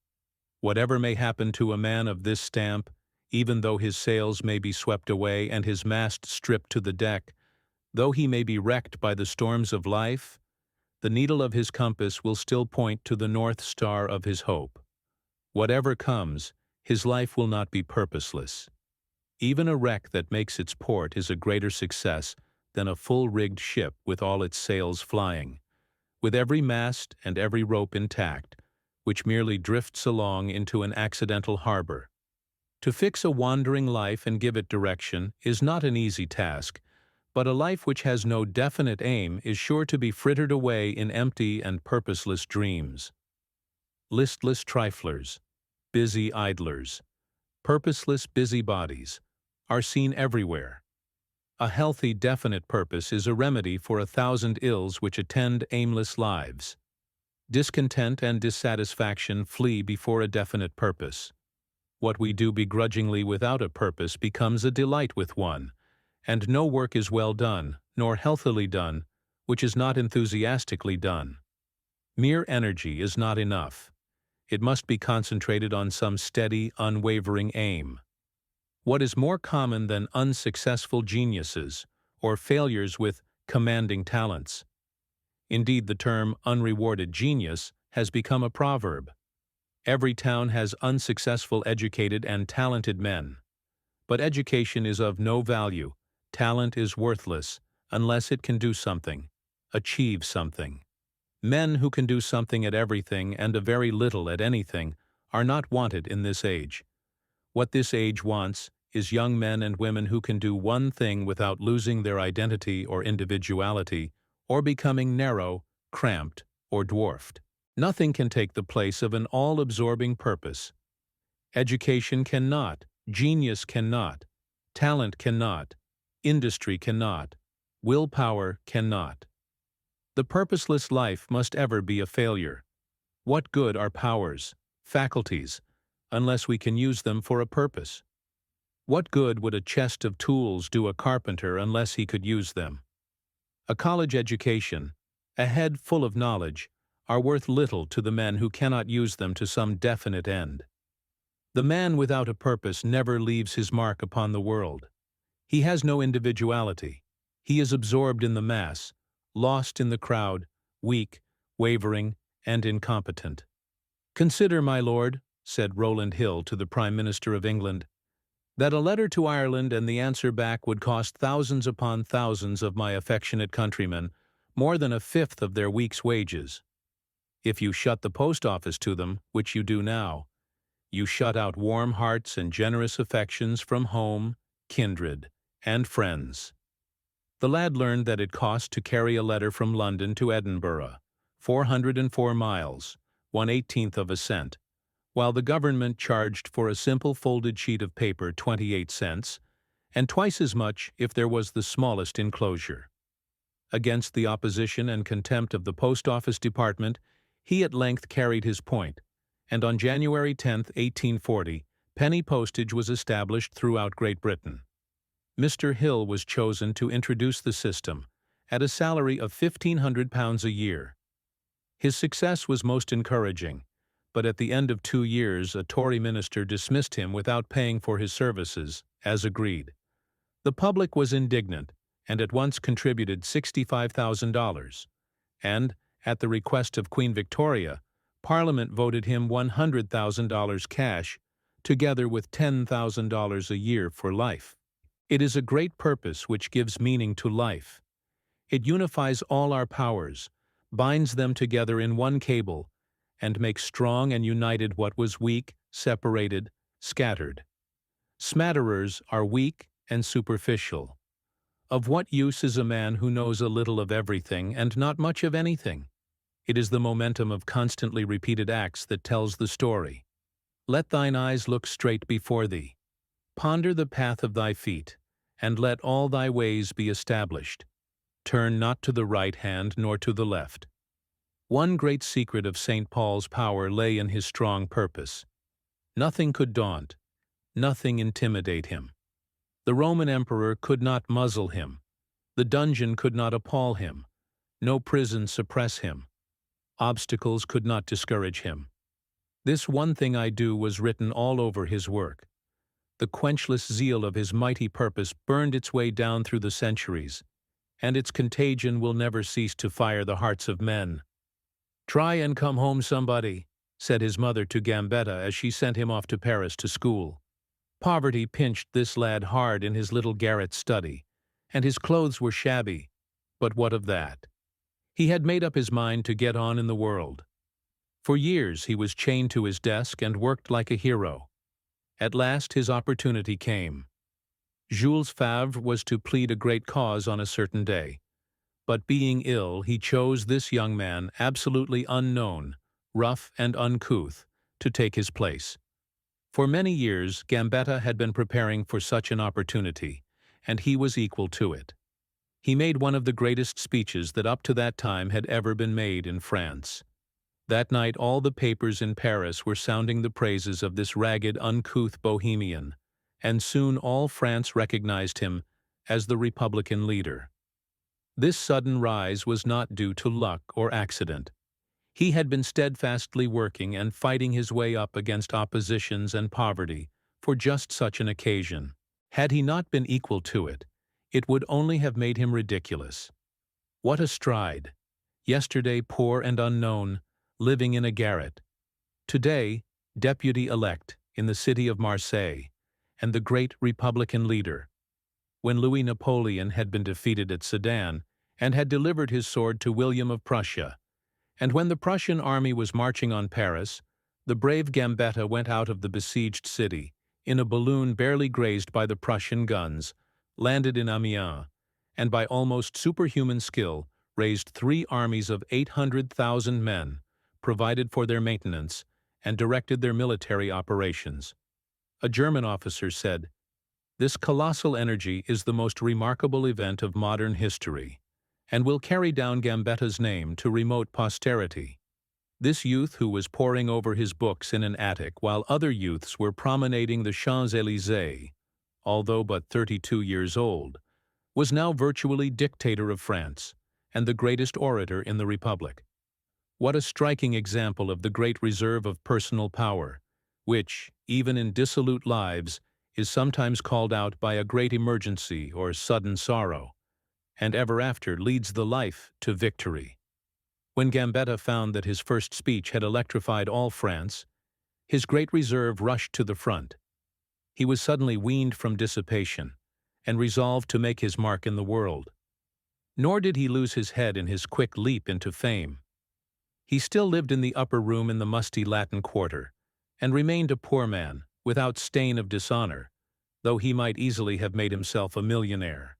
Whatever may happen to a man of this stamp, even though his sails may be swept away and his mast stripped to the deck, though he may be wrecked by the storms of life, the needle of his compass will still point to the North Star of his hope. Whatever comes, his life will not be purposeless. Even a wreck that makes its port is a greater success than a full-rigged ship with all its sails flying, with every mast and every rope intact, which merely drifts along into an accidental harbor. To fix a wandering life and give it direction is not an easy task, but a life which has no definite aim is sure to be frittered away in empty and purposeless dreams. Listless triflers, busy idlers, purposeless busybodies are seen everywhere. A healthy, definite purpose is a remedy for 1,000 ills which attend aimless lives. Discontent and dissatisfaction flee before a definite purpose. What we do begrudgingly without a purpose becomes a delight with one, and no work is well done, nor healthily done, which is not enthusiastically done. Mere energy is not enough. It must be concentrated on some steady, unwavering aim. What is more common than unsuccessful geniuses, or failures with commanding talents? Indeed, the term unrewarded genius has become a proverb. Every town has unsuccessful educated and talented men. But education is of no value, talent is worthless, unless it can do something, achieve something. Men who can do something at everything and a very little at anything are not wanted in this age. What this age wants is young men and women who can do one thing without losing their identity or individuality, or becoming narrow, cramped, or dwarfed. Nothing can take the place of an all-absorbing purpose. Education cannot, genius cannot, talent cannot, industry cannot, willpower cannot. The purposeless life must ever be a failure. What good are powers, faculties, unless we can use them for a purpose? What good would a chest of tools do a carpenter unless he could use them? A college education, a head full of knowledge, are worth little to the men who cannot use them to some definite end. The man without a purpose never leaves his mark upon the world. He has no individuality. He is absorbed in the mass, lost in the crowd, weak, wavering, and incompetent. "Consider, my lord," said Rowland Hill to the Prime Minister of England, "that a letter to Ireland and the answer back would cost thousands upon thousands of my affectionate countrymen, more than a fifth of their week's wages. If you shut the post office to them, which you do now, you shut out warm hearts and generous affections from home, kindred, and friends." The lad learned that it cost to carry a letter from London to Edinburgh 404 miles, 1/18 of a cent, while the government charged for a simple folded sheet of paper 28 cents, and twice as much if there was the smallest enclosure. Against the opposition and contempt of the Post Office Department, he at length carried his point, and on January 10, 1840, penny postage was established throughout Great Britain. Mr. Hill was chosen to introduce the system, at a salary of £1,500 a year. His success was most encouraging, but at the end of 2 years a Tory minister dismissed him without paying for his services, as agreed. The public was indignant, and at once contributed $65,000, and, at the request of Queen Victoria, Parliament voted him $100,000 cash, together with $10,000 a year for life. It is a great purpose which gives meaning to life. It unifies all our powers, binds them together in one cable, and makes strong and united what was weak, separated, scattered. Smatterers are weak and superficial. Of what use is a man who knows a little of everything and not much of anything? It is the momentum of constantly repeated acts that tells the story. Let thine eyes look straight before thee. Ponder the path of thy feet, and let all thy ways be established. Turn not to the right hand nor to the left. One great secret of St. Paul's power lay in his strong purpose. Nothing could daunt, nothing intimidate him. The Roman emperor could not muzzle him. The dungeon could not appall him. No prison suppress him. Obstacles could not discourage him. This one thing I do was written all over his work. The quenchless zeal of his mighty purpose burned its way down through the centuries, and its contagion will never cease to fire the hearts of men. "Try and come home, somebody," said his mother to Gambetta as she sent him off to Paris to school. Poverty pinched this lad hard in his little garret study, and his clothes were shabby, but what of that? He had made up his mind to get on in the world. For years he was chained to his desk and worked like a hero. At last his opportunity came. Jules Favre was to plead a great cause on a certain day, but being ill he chose this young man, absolutely unknown, rough and uncouth, to take his place. For many years Gambetta had been preparing for such an opportunity, and he was equal to it. He made one of the greatest speeches that up to that time had ever been made in France. That night all the papers in Paris were sounding the praises of this ragged, uncouth bohemian, and soon all France recognized him as the Republican leader. This sudden rise was not due to luck or accident. He had been steadfastly working and fighting his way up against oppositions and poverty for just such an occasion. Had he not been equal to it, it would only have made him ridiculous. What a stride! Yesterday poor and unknown, living in a garret. Today, deputy-elect in the city of Marseille, and the great Republican leader. When Louis Napoleon had been defeated at Sedan and had delivered his sword to William of Prussia, and when the Prussian army was marching on Paris, the brave Gambetta went out of the besieged city in a balloon barely grazed by the Prussian guns, landed in Amiens, and by almost superhuman skill raised 3 armies of 800,000 men, provided for their maintenance, and directed their military operations. A German officer said, "This colossal energy is the most remarkable event of modern history, and will carry down Gambetta's name to remote posterity." This youth, who was poring over his books in an attic while other youths were promenading the Champs-Élysées, although but 32 years old, was now virtually dictator of France and the greatest orator in the Republic. What a striking example of the great reserve of personal power, which, even in dissolute lives, is sometimes called out by a great emergency or sudden sorrow, and ever after leads the life to victory. When Gambetta found that his first speech had electrified all France, his great reserve rushed to the front. He was suddenly weaned from dissipation, and resolved to make his mark in the world. Nor did he lose his head in his quick leap into fame. He still lived in the upper room in the musty Latin Quarter, and remained a poor man, without stain of dishonor, though he might easily have made himself a millionaire.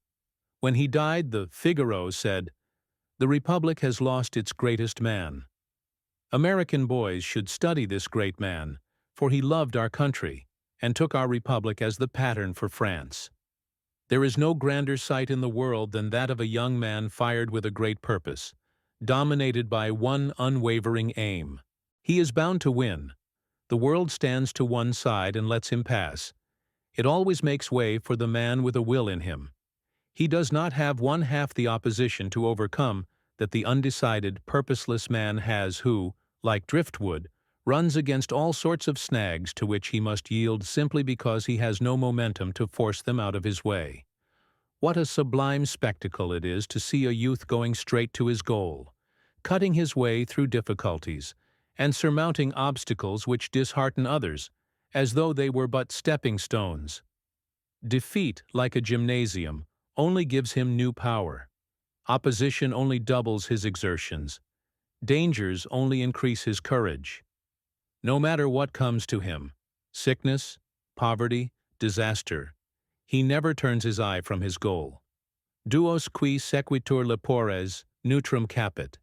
When he died, the Figaro said, "The Republic has lost its greatest man." American boys should study this great man, for he loved our country, and took our Republic as the pattern for France. There is no grander sight in the world than that of a young man fired with a great purpose, dominated by one unwavering aim. He is bound to win. The world stands to one side and lets him pass. It always makes way for the man with a will in him. He does not have one half the opposition to overcome that the undecided, purposeless man has who, like driftwood, runs against all sorts of snags to which he must yield simply because he has no momentum to force them out of his way. What a sublime spectacle it is to see a youth going straight to his goal, cutting his way through difficulties, and surmounting obstacles which dishearten others, as though they were but stepping stones. Defeat, like a gymnasium, only gives him new power. Opposition only doubles his exertions. Dangers only increase his courage. No matter what comes to him, sickness, poverty, disaster, he never turns his eye from his goal. Duos qui sequitur lepores, neutrum capit.